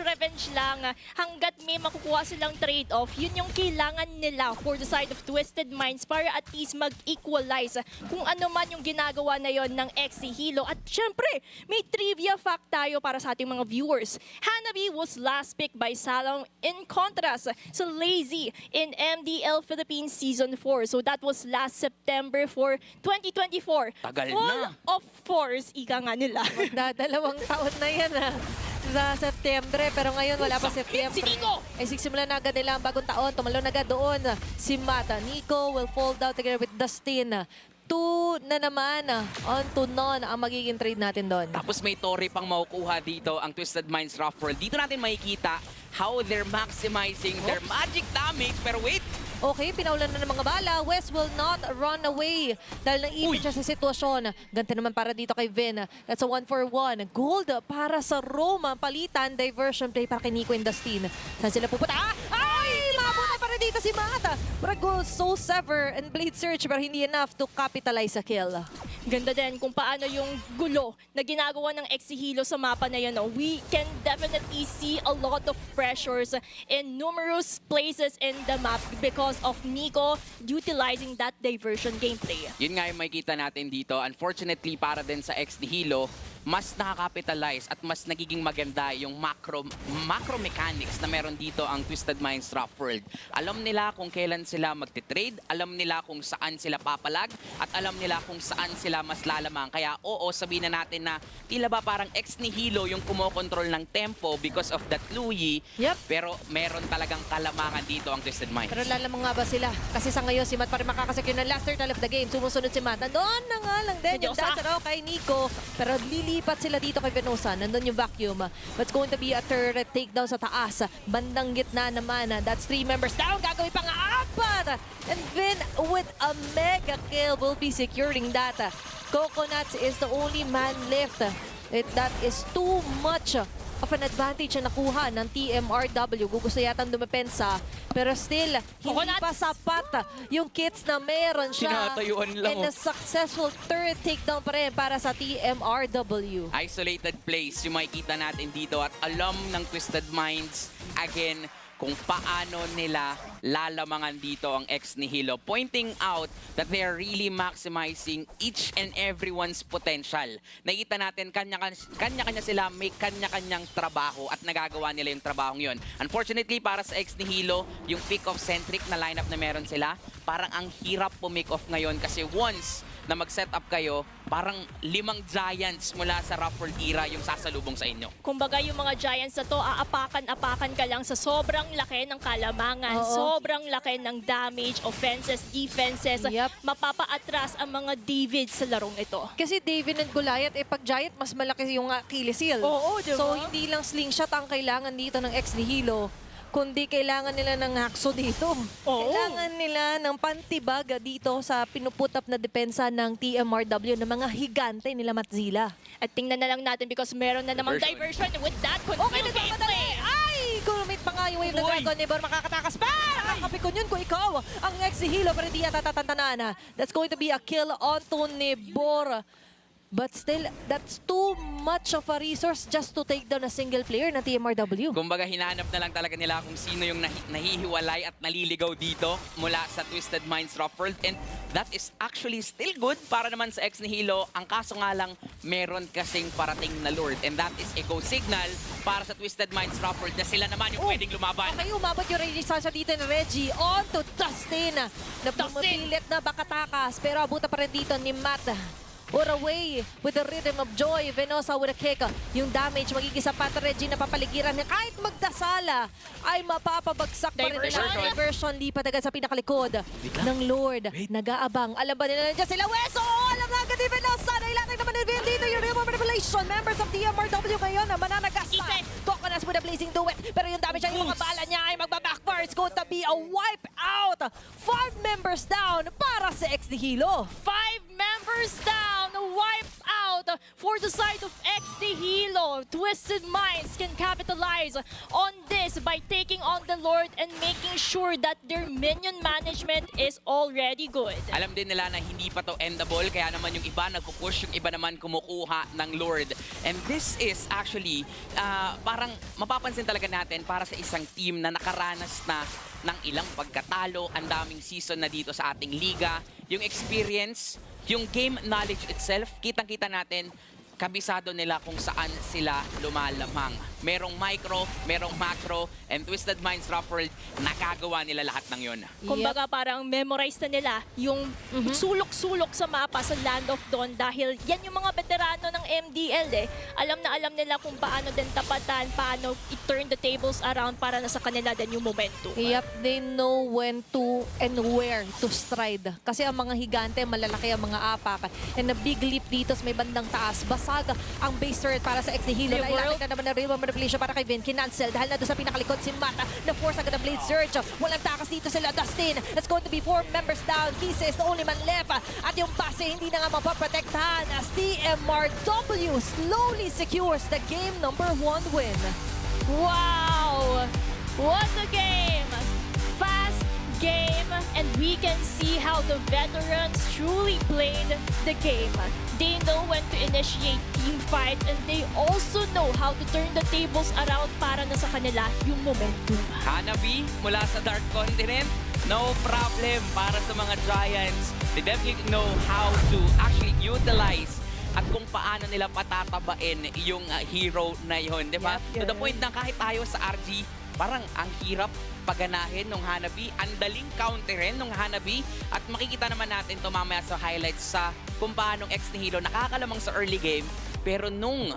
lang. Hanggat may makukuha silang trade-off, yun yung kailangan nila for the side of Twisted Minds para at least mag-equalize kung ano man yung ginagawa na yon ng ex Nihilo. At syempre, may trivia fact tayo para sa ating mga viewers. Hanabi was last picked by Salom in contrast sa Lazy in MDL Philippines Season 4. So that was last September for 2024. Tagal Full na. of force, ika nga nila. Dalawang taon na yan sa September, pero ngayon wala pa September. Si Nico! Ay sigsimula na agad nila ang bagong taon. Tumalon na agad doon si Mata. Nico will fall down together with Dustin. 2 na naman on to none ang magiging trade natin doon. Tapos may Tori pang makukuha dito ang Twisted Minds Rough World. Dito natin makikita how they're maximizing their magic damage. Pero wait! Okay, pinaulan na ng mga bala. West will not run away dahil naipit siya sa sitwasyon. Ganda naman para dito kay Vin. That's a 1-for-1. Gold para sa Roma. Palitan, diversion play para kay Nico and Dustin. Saan sila pupunta? Ay! Mapunta para dito si Mata. Para gold, Soul Sever and Blade Search pero hindi enough to capitalize sa kill. Ganda din kung paano yung gulo na ginagawa ng ex Nihilo sa mapa na yun. No? We can definitely see a lot of pressures in numerous places in the map because of Nico utilizing that diversion gameplay. Yun nga yung makikita natin dito. Unfortunately, para din sa ex Nihilo, mas nakakapitalize at mas nagiging maganda yung macro mechanics na meron dito ang Twisted Minds Rough World. Alam nila kung kailan sila magtitrade, alam nila kung saan sila papalag, at alam nila kung saan sila mas lalamang. Kaya oo, sabihin na natin na tila ba parang ex Nihilo yung kumokontrol ng tempo because of that Louie. Yep. Pero meron talagang kalamangan dito ang Twisted Minds. Pero lalamang nga ba sila? Kasi sa ngayon, si Matt pa rin makakasecure ng last turtle of the game. Sumusunod si Matt. Nandun na nga lang din yung dash araw kay Nico. Pero lilipat sila dito kay Venosa. Nandun yung vacuum. But it's going to be a turret takedown sa taas. Bandang gitna naman. That's 3 members down. Gagawin pa nga 4. And Vin with a mega kill will be securing that. Coconuts is the only man left. That is too much of an advantage na nakuha ng TMRW. Gusto yatang dumepensa. Pero still, hindi pa sapat yung kits na meron siya. Tinatayuan lang. And a successful third takedown pa rin para sa TMRW. Isolated plays yung makikita natin dito at alam ng Twisted Minds again kung paano nila lalamangan dito ang ex-Nihilo, pointing out that they are really maximizing each and everyone's potential. Nakita natin, kanya-kanya sila, may kanya-kanyang trabaho at nagagawa nila yung trabahong yun. Unfortunately, para sa ex-Nihilo, yung pick-off-centric na lineup na meron sila, parang ang hirap po-make off ngayon kasi once na mag-set up kayo, parang 5 giants mula sa Ruffled era yung sasalubong sa inyo. Kumbaga yung mga Giants na to, aapakan-apakan ka lang sa sobrang laki ng kalamangan, Oo. sobrang laki ng damage, offenses, defenses, Yep. mapapaatras ang mga David sa larong ito. Kasi David and Goliath, pag Giant, mas malaki yung Achilles heel. Oo, diba? So, hindi lang slingshot ang kailangan dito ng ex-Nihilo, kundi kailangan nila ng hakso dito. Oo. Kailangan nila ng pantibaga dito sa pinuputap na depensa ng TMRW ng mga higante nila Matzila. At tingnan na lang natin because meron na namang diversion with that Okay, continue nagmamadali! gameplay. Ay! Kumit pa nga yung wave ng Uy! Dragon, never makakatakas pa! Nakakapikon yun kung ikaw ang ex-Nihilo, pero hindi yata tatantanan. That's going to be a kill onto Nibor. But still, that's too much of a resource just to take down a single player na TMRW. Kumbaga, hinahanap na lang talaga nila kung sino yung nahihiwalay at naliligaw dito mula sa Twisted Minds Ruffled. And that is actually still good para naman sa ex-Nihilo. Ang kaso nga lang, meron kasing parating na Lord. And that is a go signal para sa Twisted Minds Ruffled na sila naman yung pwedeng lumaban. Okay, umabot yung resistance dito ni Reggie on to Dustin na pumilit na bakatakas. Pero abuta pa rin dito ni Matt. Or away with the rhythm of joy. Venosa with a kick. Yung damage magigisa pa to Reggie na papaligiran niya. Kahit magdasala ay mapapabagsak pa rin nila. Diversion lipat agad sa pinakalikod ng Lord. Nag-aabang. Alam ba nila nandiyan sila? Weso! Alam na agad ni Venosa. Nailatag naman ni Vin dito yung real manipulation. Members of TMRW ngayon na mananagasta. Coconuts with a blazing duet. Pero yung damage ang mga bala niya ay magbabackfire. It's going to be a wipe out. 5 members down para sa ex-Nihilo. 5 members down, wiped out for the side of ex-Nihilo. Twisted Minds can capitalize on this by taking on the Lord and making sure that their minion management is already good. Alam din nila na hindi pa to endable, kaya naman yung iba nagpupush, yung iba naman kumukuha ng Lord. And this is actually, parang mapapansin talaga natin para sa isang team na nakaranas na ng ilang pagkatalo, ang daming season na dito sa ating liga, yung experience, yung game knowledge itself, kitang-kita natin, kabisado nila kung saan sila lumalamang. Merong micro, merong macro, and Twisted Minds Ruffled, nakagawa nila lahat ng yun. Kumbaga parang memorize na nila yung sulok-sulok sa mapa sa Land of Dawn dahil yan yung mga veterano ng MDL eh. Alam na alam nila kung paano din tapatan, paano i-turn the tables around para nasa kanila din yung momentum. Yep, they know when to and where to stride. Kasi ang mga higante, malalaki ang mga apak. And a big leap dito sa may bandang taas. Basag ang base turret para sa ex-Nihilo. Nailatag na naman na real manipulation para kay Vin. Kinancel dahil na doon sa pinakalikod si Mata. Na-force agad ang blade surge. Walang takas dito sila. Dustin. It's going to be 4 members down. Kisa is the only man left. At yung base hindi na nga mapaprotektahan as TMRW slowly secures the game number 1 win. Wow! What a game! Fast game, and we can see how the veterans truly played the game. They know when to initiate team fight, and they also know how to turn the tables around para na sa kanila yung momentum. Hanabi mula sa Dark Continent, no problem para sa mga Giants. They definitely know how to actually utilize at kung paano nila patatabain yung hero na yun, di ba? Yep, To the point na kahit tayo sa RG, parang ang hirap paganahin ng Hanabi, ang daling counterin ng Hanabi, at makikita naman natin to mamaya sa highlights sa kung paano ex-Nihilo nakakalamang sa early game, pero nung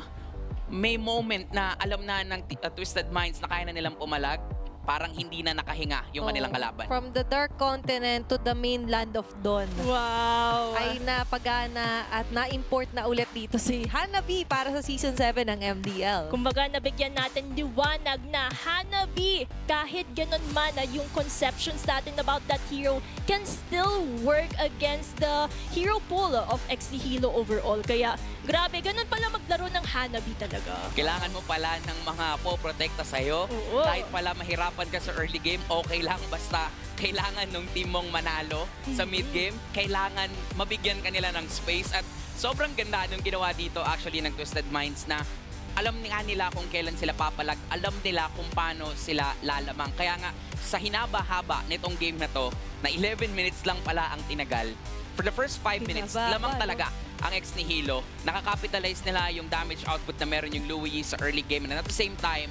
may moment na alam na ng Twisted Minds na kaya na nilang pumalag, parang hindi na nakahinga yung kanilang kalaban. From the Dark Continent to the mainland of Dawn. Wow! Ay napagana at na-import na ulit dito si Hanabi para sa Season 7 ng MDL. Kumbaga, nabigyan natin liwanag na Hanabi, kahit ganun man na yung conceptions natin about that hero can still work against the hero pool of ex-Nihilo overall. Kaya, grabe, ganun pala maglaro ng Hanabi talaga. Kailangan mo pala ng mga po-protekta sa'yo. Oo. Kahit pala mahirapan ka sa early game, okay lang. Basta kailangan nung team mong manalo sa mid-game. Kailangan mabigyan kanila ng space. At sobrang ganda nung ginawa dito actually ng Twisted Minds na alam nga nila kung kailan sila papalag, alam nila kung paano sila lalamang. Kaya nga, sa hinaba-haba nitong game na to, na 11 minutes lang pala ang tinagal, for the first 5 minutes, lamang talaga ang ex Nihilo. Nakakapitalize nila yung damage output na meron yung Louis sa early game. And at the same time,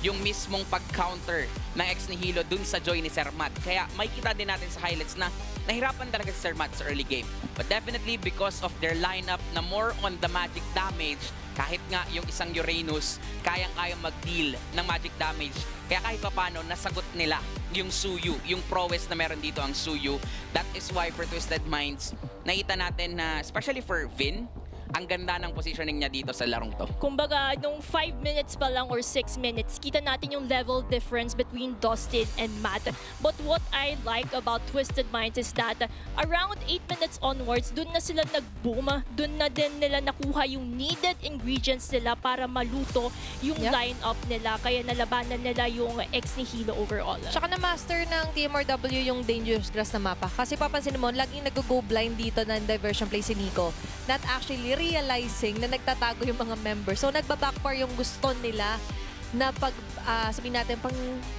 yung mismong pag-counter ng ex Nihilo dun sa joy ni Sir Matt. Kaya may kita din natin sa highlights na nahirapan talaga si Sir Matt sa early game. But definitely because of their lineup na more on the magic damage, kahit nga yung isang Uranus, kayang-kayang mag-deal ng magic damage. Kaya kahit paano, nasagot nila yung Suyu, yung prowess na meron dito ang Suyu. That is why for Twisted Minds, nakita natin na, especially for Vin, ang ganda ng positioning niya dito sa larong to. Kumbaga, nung 5 minutes pa lang or 6 minutes, kita natin yung level difference between Dustin and Matt. But what I like about Twisted Minds is that around 8 minutes onwards, dun na sila nag-boom. Dun na din nila nakuha yung needed ingredients nila para maluto yung lineup nila. Kaya nalabanan nila yung ex Nihilo overall. Tsaka na-master ng TMRW yung dangerous grass na mapa. Kasi papansin mo, laging nag-go blind dito ng diversion play si Nico. Not actually realizing na nagtatago yung mga members. So, nagbabackfire yung gusto nila na pag, sabihin natin,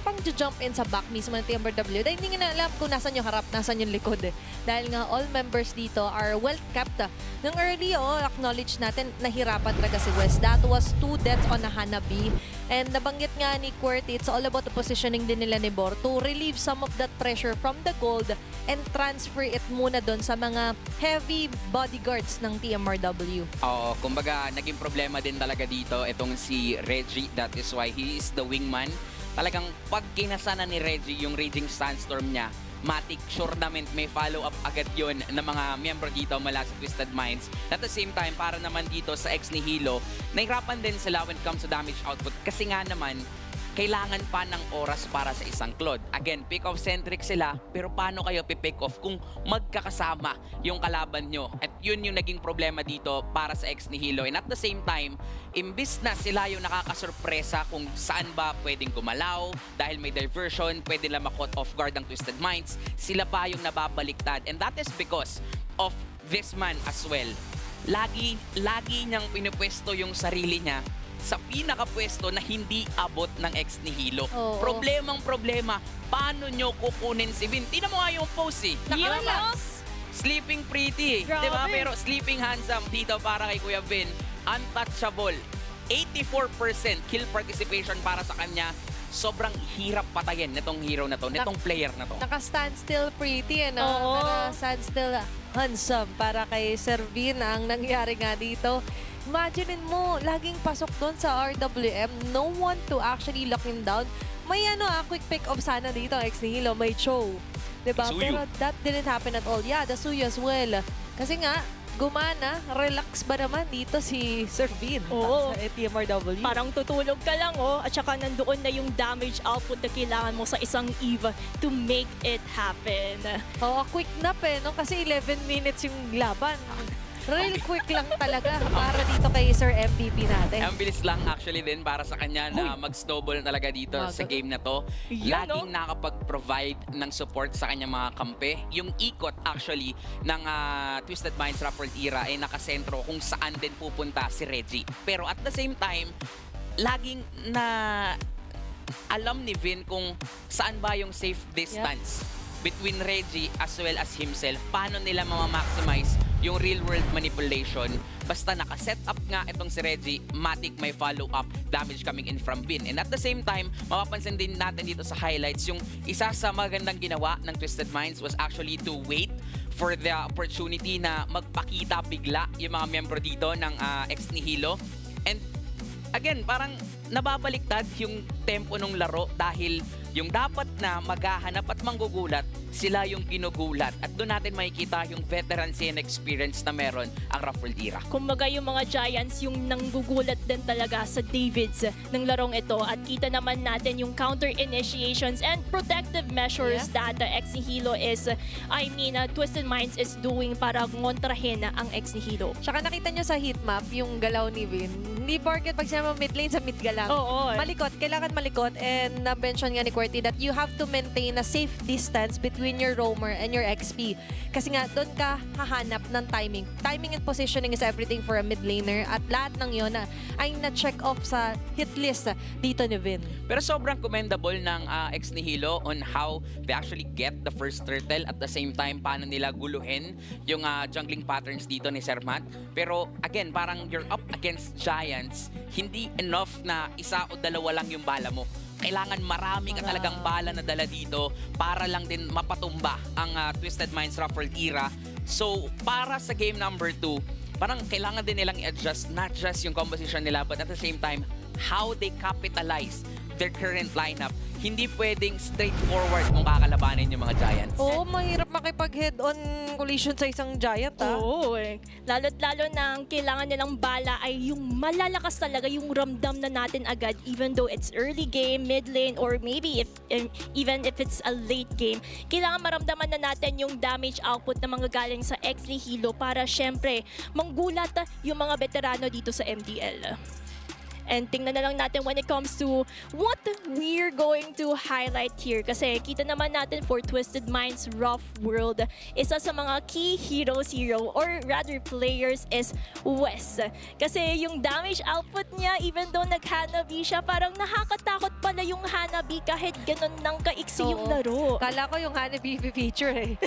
pang-jump in sa back mismo ng TMRW. Dahil hindi nga na alam kung nasan yung harap, nasan yung likod. Dahil nga, all members dito are well-kept. Nung early, acknowledge natin, nahirapan talaga si West. That was 2 deaths on a Hanabi. And nabanggit nga ni QWERTY, it's all about the positioning din nila ni Bor to relieve some of that pressure from the gold and transfer it muna doon sa mga heavy bodyguards ng TMRW. Oo, kumbaga naging problema din talaga dito itong si Reggie. That is why he is the wingman. Talagang pag kinasana ni Reggie yung Raging Sandstorm niya, matik, sure naman may follow-up agad yon ng mga miyembro dito mula sa Twisted Minds. At the same time, para naman dito sa ex Nihilo, nahirapan din sila when it comes to damage output kasi nga naman, kailangan pa ng oras para sa isang Claude. Again, pick-off centric sila, pero paano kayo pick off kung magkakasama yung kalaban nyo? At yun yung naging problema dito para sa ex Nihilo. And at the same time, imbis na sila yung nakakasurpresa kung saan ba pwedeng gumalaw, dahil may diversion, pwede lang makot off guard ang Twisted Minds, sila pa yung nababaliktad. And that is because of this man as well. Lagi niyang pinupwesto yung sarili niya sa pinakapwesto na hindi abot ng ex Nihilo. Problema, paano nyo kukunin si Vin? Tingnan mo nga yung pose eh. Yes! Sleeping pretty, di ba? Pero sleeping handsome dito para kay Kuya Vin. Untouchable. 84% kill participation para sa kanya. Sobrang hirap patayin nitong hero na to, nitong player na to. Naka-standstill pretty, ano? Oo. Naka-standstill handsome para kay Sir Vin ang nangyari nga dito. Imagine mo, laging pasok doon sa RWM, no one to actually lock him down. May quick pick-off sana dito, ex Nihilo, may show. Diba? Pero that didn't happen at all. Yeah, the Suyu as well. Kasi nga, gumana, relax ba naman dito si Sir Vin sa TMRW? Parang tutulog ka lang, at saka nandoon na yung damage output na kailangan mo sa isang EVE to make it happen. Quick nap no? Kasi 11 minutes yung laban. Real quick lang talaga para dito kay Sir MVP natin. Ang bilis lang actually din para sa kanya na mag-snowball talaga dito sa game na to. Laging nakapag-provide ng support sa kanyang mga kampe. Yung ikot actually ng Twisted Minds Raffle era ay nakasentro kung saan din pupunta si Reggie. Pero at the same time, laging na alam ni Vin kung saan ba yung safe distance between Reggie as well as himself. Paano nila maximize yung real-world manipulation. Basta nakaset up nga itong si Reggie, matik may follow-up damage coming in from Vin. And at the same time, mapapansin din natin dito sa highlights, yung isa sa magandang ginawa ng Twisted Minds was actually to wait for the opportunity na magpakita bigla yung mga miyembro dito ng ex Nihilo. And again, parang nababaliktad yung tempo ng laro dahil yung dapat na maghahanap at manggugulat, sila yung ginugulat. At doon natin makikita yung veterancy and experience na meron ang Raffle era. Kumbaga yung mga Giants yung nanggugulat din talaga sa Davids ng larong ito. At kita naman natin yung counter initiations and protective measures that ex Nihilo is, Twisted Minds is doing para ngontrahin ang ex Nihilo. Tsaka nakita nyo sa heatmap, yung galaw ni Vin, Hindi porket pag sinabi mo mid lane sa mid ka lang. Oo. Malikot, kailangan malikot. And na-mention nga ni QWERTY that you have to maintain a safe distance between your roamer and your XP. Kasi nga, doon ka hahanap ng timing. Timing and positioning is everything for a mid laner. At lahat ng yun ay na-check off sa hit list dito ni Vin. Pero sobrang commendable ng ex-Nihilo on how they actually get the first turtle at the same time paano nila guluhin yung jungling patterns dito ni Sir Matt. Pero again, parang you're up against giants, hindi enough na isa o dalawa lang yung bala mo. Kailangan marami ka talagang bala na dala dito para lang din mapatumba ang Twisted Minds Ruffled era. So, para sa game number 2, parang kailangan din nilang i-adjust not just yung composition nila but at the same time, how they capitalize their current lineup. Hindi pwedeng straightforward kung kakalabanin yung mga giants. Oo, mahirap makipag-head-on collision sa isang giant, Oo, lalo't-lalo na ang kailangan nilang bala ay yung malalakas talaga, yung ramdam na natin agad even though it's early game, mid lane, or maybe even if it's a late game. Kailangan maramdaman na natin yung damage output na mga galing sa ex-Nihilo para syempre manggulat yung mga veterano dito sa MDL. And tingnan na lang natin when it comes to what we're going to highlight here. Kasi kita naman natin for Twisted Minds Rough World, isa sa mga key heroes or rather players is Wes. Kasi yung damage output niya, even though nag-Hanabi siya, parang nakakatakot pala yung Hanabi kahit ganun nang kaiksi yung laro. Kala ko yung Hanabi feature eh.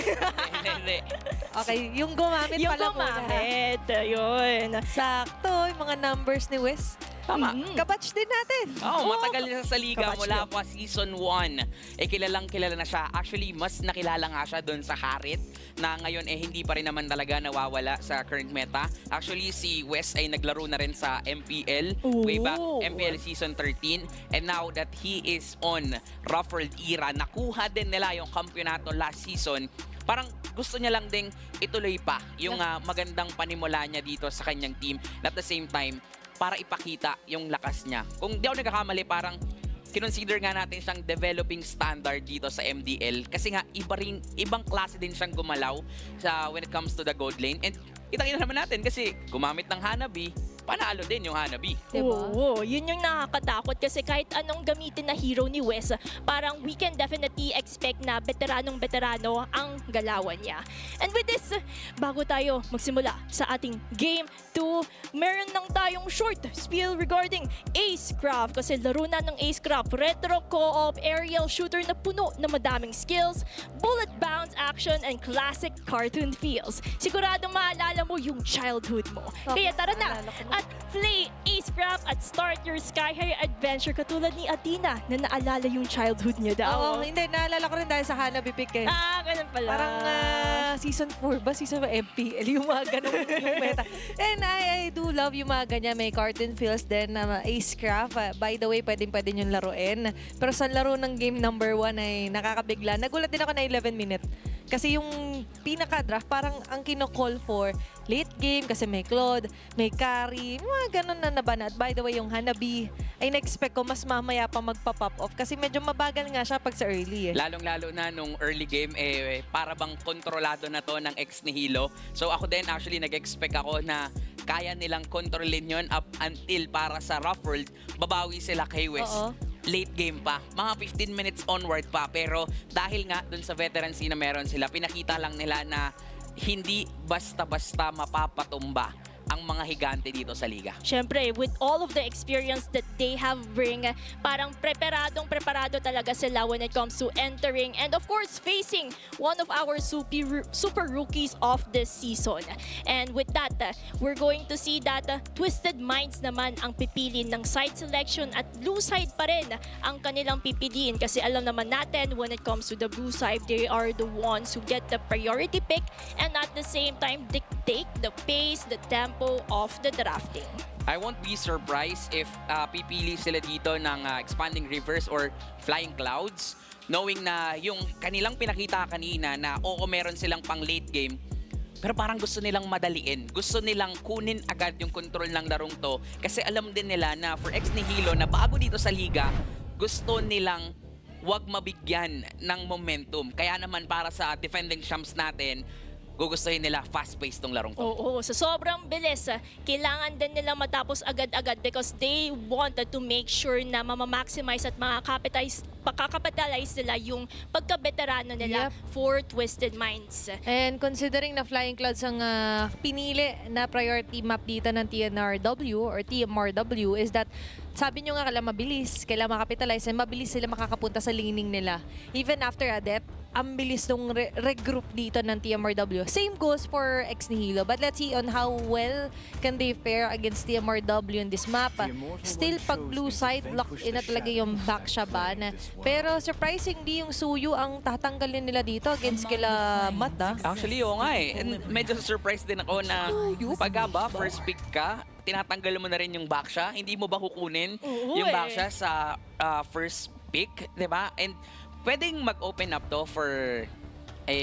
Hindi. Okay, yung gumamit Yung pala muna. gumamit, yun. Sakto, yung mga numbers ni Wes. Tama. Kabatch din natin. Matagal na sa liga Kabatch mula din. pa season 1. Kilala na siya. Actually, mas nakilala nga siya doon sa Harit na ngayon hindi pa rin naman talaga nawawala sa current meta. Actually, si Wes ay naglaro na rin sa MPL way back MPL season 13. And now that he is on Ruffled era, nakuha din nila yung kampyonato last season. Parang gusto niya lang ding ituloy pa yung magandang panimula niya dito sa kanyang team. At the same time, para ipakita yung lakas niya. Kung di ako nagkakamali, parang kinonsider nga natin siyang developing standard dito sa MDL kasi nga ibang klase din siyang gumalaw when it comes to the gold lane. And kita-kita naman natin kasi gumamit ng Hanabi, panalo din yung Hanabi. Diba? Oo, yun yung nakakatakot kasi kahit anong gamitin na hero ni Wes, parang we can definitely expect na veteranong-veterano ang galawan niya. And with this, bago tayo magsimula sa ating Game 2, meron lang tayong short spiel regarding Acecraft kasi laro na ng Acecraft, retro co-op aerial shooter na puno na madaming skills, bullet bounce action, and classic cartoon feels. Siguradong maalala mo yung childhood mo. Kaya tara na! Naalala ko na. At play Acecraft at start your sky high adventure katulad ni Athena na naalala yung childhood niya daw. Oo, hindi. Naalala ko rin dahil sa Hanabi pick eh. Ganun pala. Parang season 4 ba? Season 5 MPL, yung mga ganun yung meta. And I do love yung mga ganyan. May cartoon feels din na Acecraft. By the way, pwedeng yung laruin. Pero sa laro ng game number 1 ay nakakabigla. Nagulat din ako na 11 minute. Kasi yung pinaka-draft, parang ang kino-call for late game kasi may Claude, may Carry, mga ganun na nabanat. By the way, yung Hanabi, ay na-expect ko mas mamaya pa magpa-pop off kasi medyo mabagal nga siya pag sa early eh. Lalong-lalo na nung early game, para bang kontrolado na to ng ex-Nihilo. So ako din, actually, nag-expect ako na kaya nilang kontrolin yon up until para sa Rough World, babawi sila kay Wes. Oo. Late game pa, mga 15 minutes onward pa. Pero dahil nga dun sa veterancy na meron sila, pinakita lang nila na hindi basta-basta mapapatumba ang mga higante dito sa liga. Siyempre, with all of the experience that they have bring, parang preparado talaga sila when it comes to entering and of course facing one of our super rookies of this season. And with that, we're going to see that Twisted Minds naman ang pipiliin ng side selection at blue side pa rin ang kanilang pipiliin kasi alam naman natin when it comes to the blue side, they are the ones who get the priority pick and at the same time dictate the pace, the tempo of the drafting. I won't be surprised if pipili sila dito ng Expanding Rivers or Flying Clouds, knowing na yung kanilang pinakita kanina na meron silang pang late game, pero parang gusto nilang madaliin. Gusto nilang kunin agad yung control ng larong to kasi alam din nila na for ex-Nihilo na bago dito sa liga, gusto nilang wag mabigyan ng momentum. Kaya naman para sa defending champs natin, gugustuhin nila fast-paced tong larong to. Oo, sa sobrang bilis, kailangan din nila matapos agad-agad because they wanted to make sure na mamamaximize at makakapitalize nila yung pagka-veterano nila for Twisted Minds. And considering na Flying Clouds ang pinili na priority map dito ng TMRW is that sabi nyo nga kailangan makapitalize and mabilis sila makakapunta sa laning nila. Even after a death, ang bilis nung regroup dito ng TMRW. Same goes for Nihilo. But let's see on how well can they fare against TMRW in this map. Still, pag blue side, locked in na talaga yung back shaban. Pero surprisingly, yung Suyu ang tatanggalin nila dito against kila Mata. Actually, oo nga eh. And medyo surprised din ako na pagka ba first pick ka, tinatanggal mo na rin yung backsha. Hindi mo ba kukunin yung backsha sa first pick, di ba? And pwedeng mag-open up to for a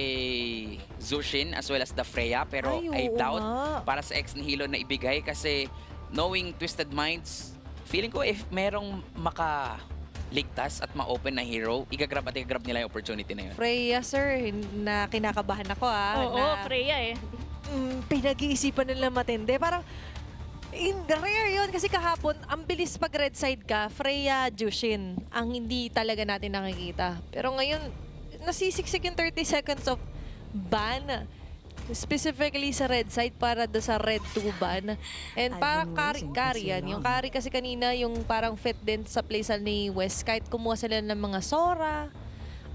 Zushin as well as the Freya. Pero I doubt para sa Nihilo na ibigay kasi knowing Twisted Minds, feeling ko if merong makaligtas at ma-open na hero, igagrab nila yung opportunity na yun. Freya, sir, na kinakabahan ako Oo, Freya eh. Pinag-iisipan nila matindi. Parang rare yun kasi kahapon, ang bilis pag red side ka, Freya, Jushin, ang hindi talaga natin nakikita. Pero ngayon, nasisiksik yung 30 seconds of ban. Specifically sa red side para do sa red 2 ban. And parang carry yan. Yung carry kasi kanina, yung parang fit din sa playstyle ni West. Kahit kumuha sila ng mga Sora,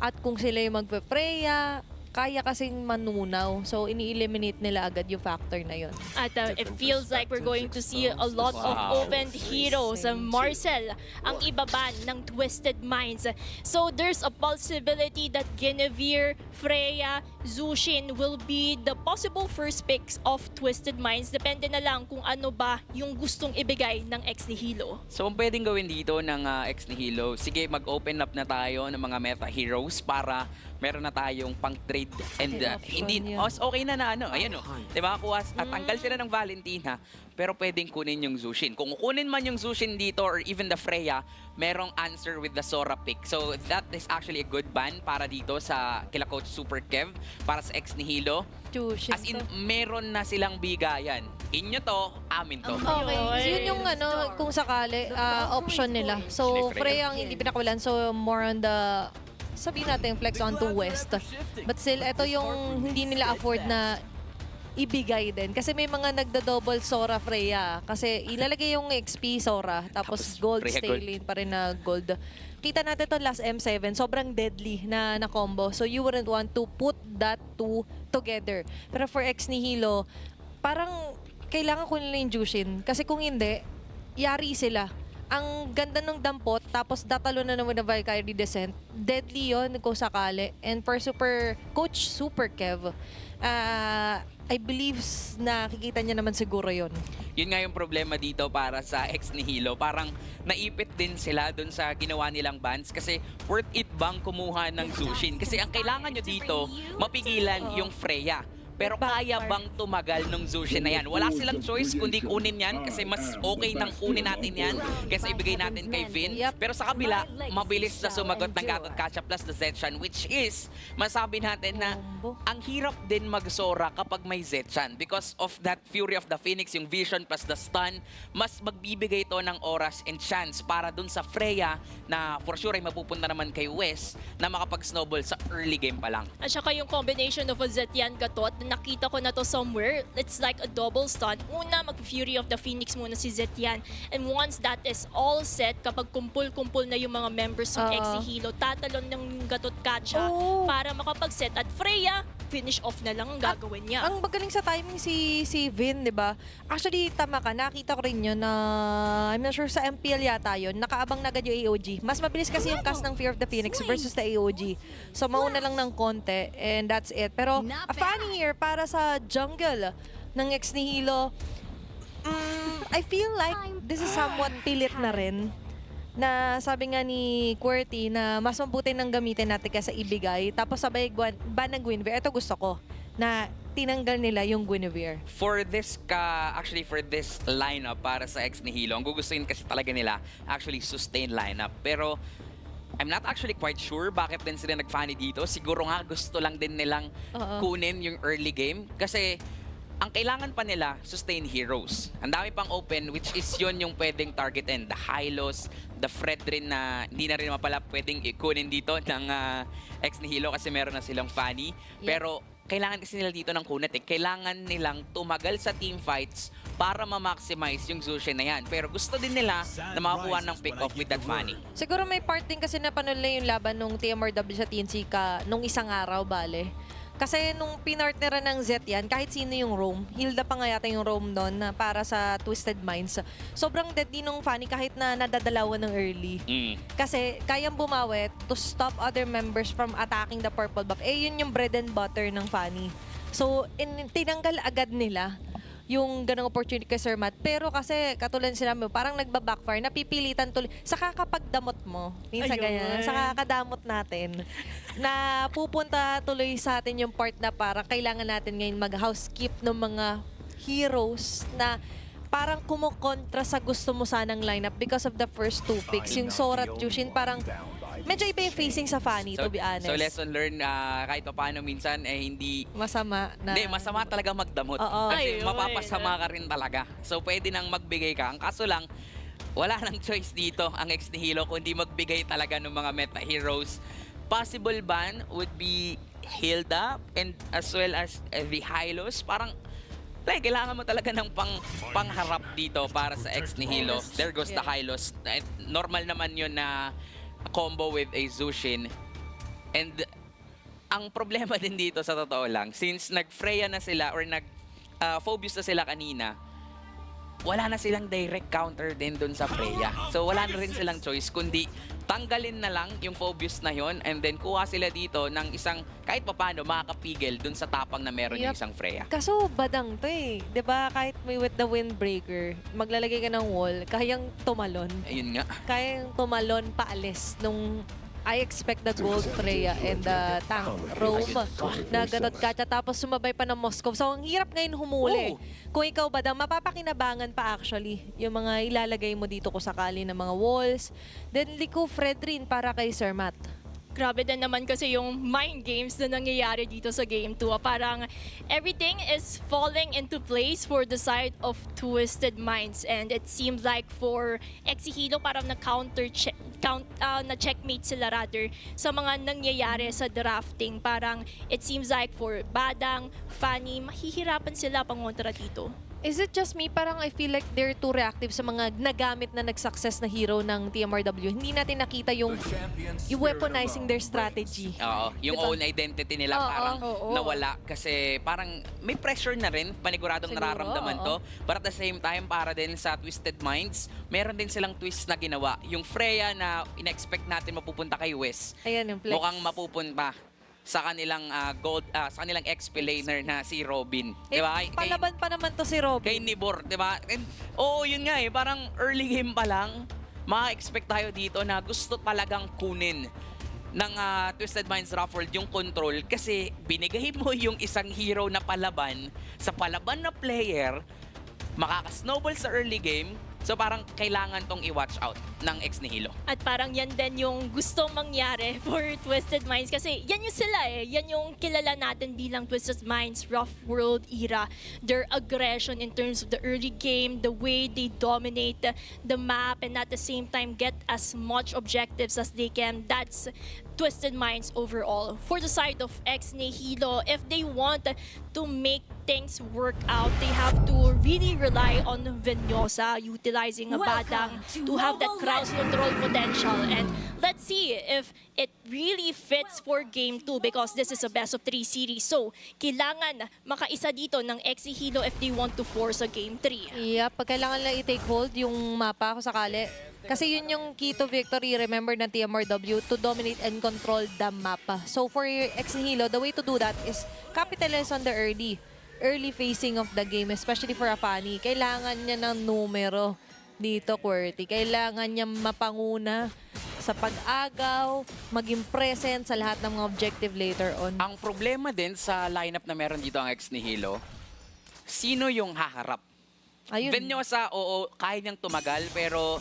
at kung sila yung magpe-Freya, kaya kasing manunaw. So, ini-eliminate nila agad yung factor na yun. At it feels like we're going to see a lot of opened heroes. Marcel ang ibaban ng Twisted Minds. So, there's a possibility that Guinevere, Freya, Zushin will be the possible first picks of Twisted Minds. Depende na lang kung ano ba yung gustong ibigay ng Nihilo. So, ang pwedeng gawin dito ng Nihilo, sige, mag-open up na tayo ng mga meta heroes para meron na tayong pang-trade and hindi okay na ano, ayan oh. 'Di ba? Tanggal sila ng Valentina, pero pwedeng kunin yung Zushin. Kung kunin man yung Zushin dito or even the Freya, merong answer with the Sora pick. So that is actually a good ban para dito sa kila Coach Super Kev para sa Nihilo. As in, meron na silang bigayan. Inyo to, amin to. Okay, so yun yung kung sakali, option nila. So, Freya ang hindi pinakawalan. So, more on the sabihin natin flex onto West. But still, ito yung hindi nila afford na ibigay din. Kasi may mga nagda-double Sora Freya. Kasi ilalagay yung XP Sora, tapos gold stay lane pa rin na gold. Kita natin to last M7, sobrang deadly na combo. So you wouldn't want to put that two together. Pero for Nihilo, parang kailangan ko nila yung Jushin. Kasi kung hindi, yari sila. Ang ganda ng dampot, tapos datalo na naman na Valkyrie Descent. Deadly yon kung sakali. And for Coach Super Kev, I believe nakikita niya naman siguro yon. Yun nga yung problema dito para sa Nihilo. Parang naipit din sila dun sa ginawa nilang bans kasi worth it bang kumuha ng Zushin? Kasi ang kailangan nyo dito, mapigilan yung Freya. Pero kaya bang tumagal ng Zushin na yan? Wala silang choice kundi kunin yan kasi mas okay nang kunin natin yan kaysa ibigay natin kay Vin. Pero sa kabila, mabilis na sumagot ng Gatot Kacha plus the Zetchan, which is, masabi natin na ang hirap din mag-Sora kapag may Zetchan because of that Fury of the Phoenix, yung vision plus the stun, mas magbibigay to ng oras and chance para dun sa Freya na for sure ay mapupunta naman kay West na makapag-snowball sa early game pa lang. At saka yung combination of Zetyan Gatot, nakita ko na to somewhere. It's like a double stun. Una, mag-Fury of the Phoenix muna si Zetyan. And once that is all set, kapag kumpul-kumpul na yung mga members ng Nihilo, tatalon ng Gatot Kacha para makapag-set. At Freya, finish off na lang ang gagawin niya. Ang magaling sa timing si Vin, di ba? Actually, tama ka. Nakita ko rin yun na, I'm not sure sa MPL yata yun, nakaabang na agad yung AOG. Mas mabilis kasi yung cast ng Fear of the Phoenix versus the AOG. So, mauna lang ng konti and that's it. Pero, a funny here para sa jungle ng Nihilo, I feel like this is somewhat pilit na rin. Na sabi nga ni QWERTY na mas mabuti nang gamitin natin kaysa ibigay. Tapos sabay ban ng Guinevere. Ito gusto ko na tinanggal nila yung Guinevere. For this lineup para sa Nihilo, ang gugustuhin kasi talaga nila actually sustain lineup. Pero I'm not actually quite sure bakit din sila nag-funny dito. Siguro nga gusto lang din nilang kunin yung early game. Kasi ang kailangan pa nila, sustain heroes. Ang dami pang open, which is yun yung pwedeng targetin. The Hylos, the Fred rin na hindi na rin pala pwedeng ikunin dito ng ex-Nihilo kasi meron na silang funny. Pero kailangan kasi nila dito ng kunat eh. Kailangan nilang tumagal sa team fights para ma-maximize yung Zushin na yan. Pero gusto din nila na makakuha ng pick-off with that funny. Siguro may part din kasi na panula yung laban nung TMRW sa TNC nung isang araw, bale. Kasi nung pinartneran ng Z yan, kahit sino yung roam, Hilda pa nga yata yung roam doon para sa Twisted Minds. Sobrang deadly nung Fanny kahit na nadadalawan ng early. Kasi kayang bumawi to stop other members from attacking the purple buff. Eh yun yung bread and butter ng Fanny. So tinanggal agad nila yung ganong opportunity kay Sir Matt. Pero kasi katulad sinabi mo, parang nagba-backfire, napipilitan tuloy. Sa kakapagdamot mo, minsan ganyan, sa kakadamot natin, na pupunta tuloy sa atin yung part na parang kailangan natin ngayon mag-housekeep ng mga heroes na parang kumukontra sa gusto mo sanang lineup because of the first two picks. Yung Sora at Jushin, parang medyo iba yung facing sa Fanny, to be honest. So lesson learned, kahit pa paano minsan, hindi... Masama na... Hindi, masama talaga magdamot. Kasi mapapasama ka rin talaga. So pwede nang magbigay ka. Ang kaso lang, wala nang choice dito ang ex-Nihilo kundi magbigay talaga ng mga meta heroes. Possible ban would be Hilda and as well as the Hylos. Parang kailangan mo talaga ng pangharap dito para sa ex-Nihilo. There goes the Hylos. Normal naman yun na combo with a Zushin. And ang problema din dito sa totoo lang, since nag-Freya na sila or nag-Phobius na sila kanina, wala na silang direct counter din dun sa Freya. So wala na rin silang choice kundi tanggalin na lang yung Phobius na yon and then kuha sila dito ng isang kahit papano makakapigil dun sa tapang na meron yung isang Freya. Kaso badang to eh. 'Di ba kahit may with the windbreaker, maglalagay ka ng wall, kayang tumalon. Ayun nga. Kayang tumalon paalis nung I expect the Gold Freya and the Tank Rome na ganot katsa tapos sumabay pa ng Moscow. So ang hirap ngayon humuli. Kung ikaw ba daw, mapapakinabangan pa actually yung mga ilalagay mo dito kung sakali ng mga walls. Then liko Fred rin para kay Sir Matt. Grabe din naman kasi yung mind games na nangyayari dito sa Game 2. Parang everything is falling into place for the side of Twisted Minds. And it seems like for Exihilo parang na-checkmate sila rather sa mga nangyayari sa drafting. Parang it seems like for Badang, Fanny, mahihirapan sila pangontra dito. Is it just me? Parang I feel like they're too reactive sa mga nagamit na nag-success na hero ng TMRW. Hindi natin nakita yung weaponizing their strategy. Oo, yung diba? own identity nila parang nawala kasi parang may pressure na rin, paniguradong nararamdaman to. But at the same time, para din sa Twisted Minds, meron din silang twist na ginawa. Yung Freya na ina-expect natin mapupunta kay Wes, ayan yung flex. mukhang mapupunta sa kanilang sa kanilang XP laner na si Robin. Diba? Palaban pa naman to si Robin. Kay Nibor, diba? And, yun nga parang early game pa lang, ma-expect tayo dito na gusto talagang kunin ng Twisted Minds Ruffled yung control kasi binigay mo yung isang hero na palaban sa palaban na player, makaka-snowball sa early game. So parang kailangan tong i-watch out ng ex-Nihilo. At parang yan din yung gusto mangyari for Twisted Minds kasi yan yung sila eh. Yan yung kilala natin bilang Twisted Minds Rough World era. Their aggression in terms of the early game, the way they dominate the map and at the same time get as much objectives as they can. That's Twisted Minds overall. For the side of ex-Nihilo, if they want to make things work out, they have to really rely on Venyosa, utilizing a Badang to have that crowd control potential. And let's see if it really fits for Game 2 because this is a best of 3 series. So, kailangan makaisa dito ng ex-Nihilo if they want to force a Game 3. Pag kailangan lang i-take hold yung mapa kung sakali. Kasi yun yung key to victory, remember, ng TMRW, to dominate and control the mapa. So for ex-Nihilo, the way to do that is capitalize on the early phasing of the game, especially for a Fanny. Kailangan niya ng numero dito, QWERTY. Kailangan niya mapanguna sa pag-agaw, maging present sa lahat ng mga objective later on. Ang problema din sa lineup na meron dito ang ex-Nihilo, sino yung haharap? Ayun. Venyosa, oo, kaya niyang tumagal, pero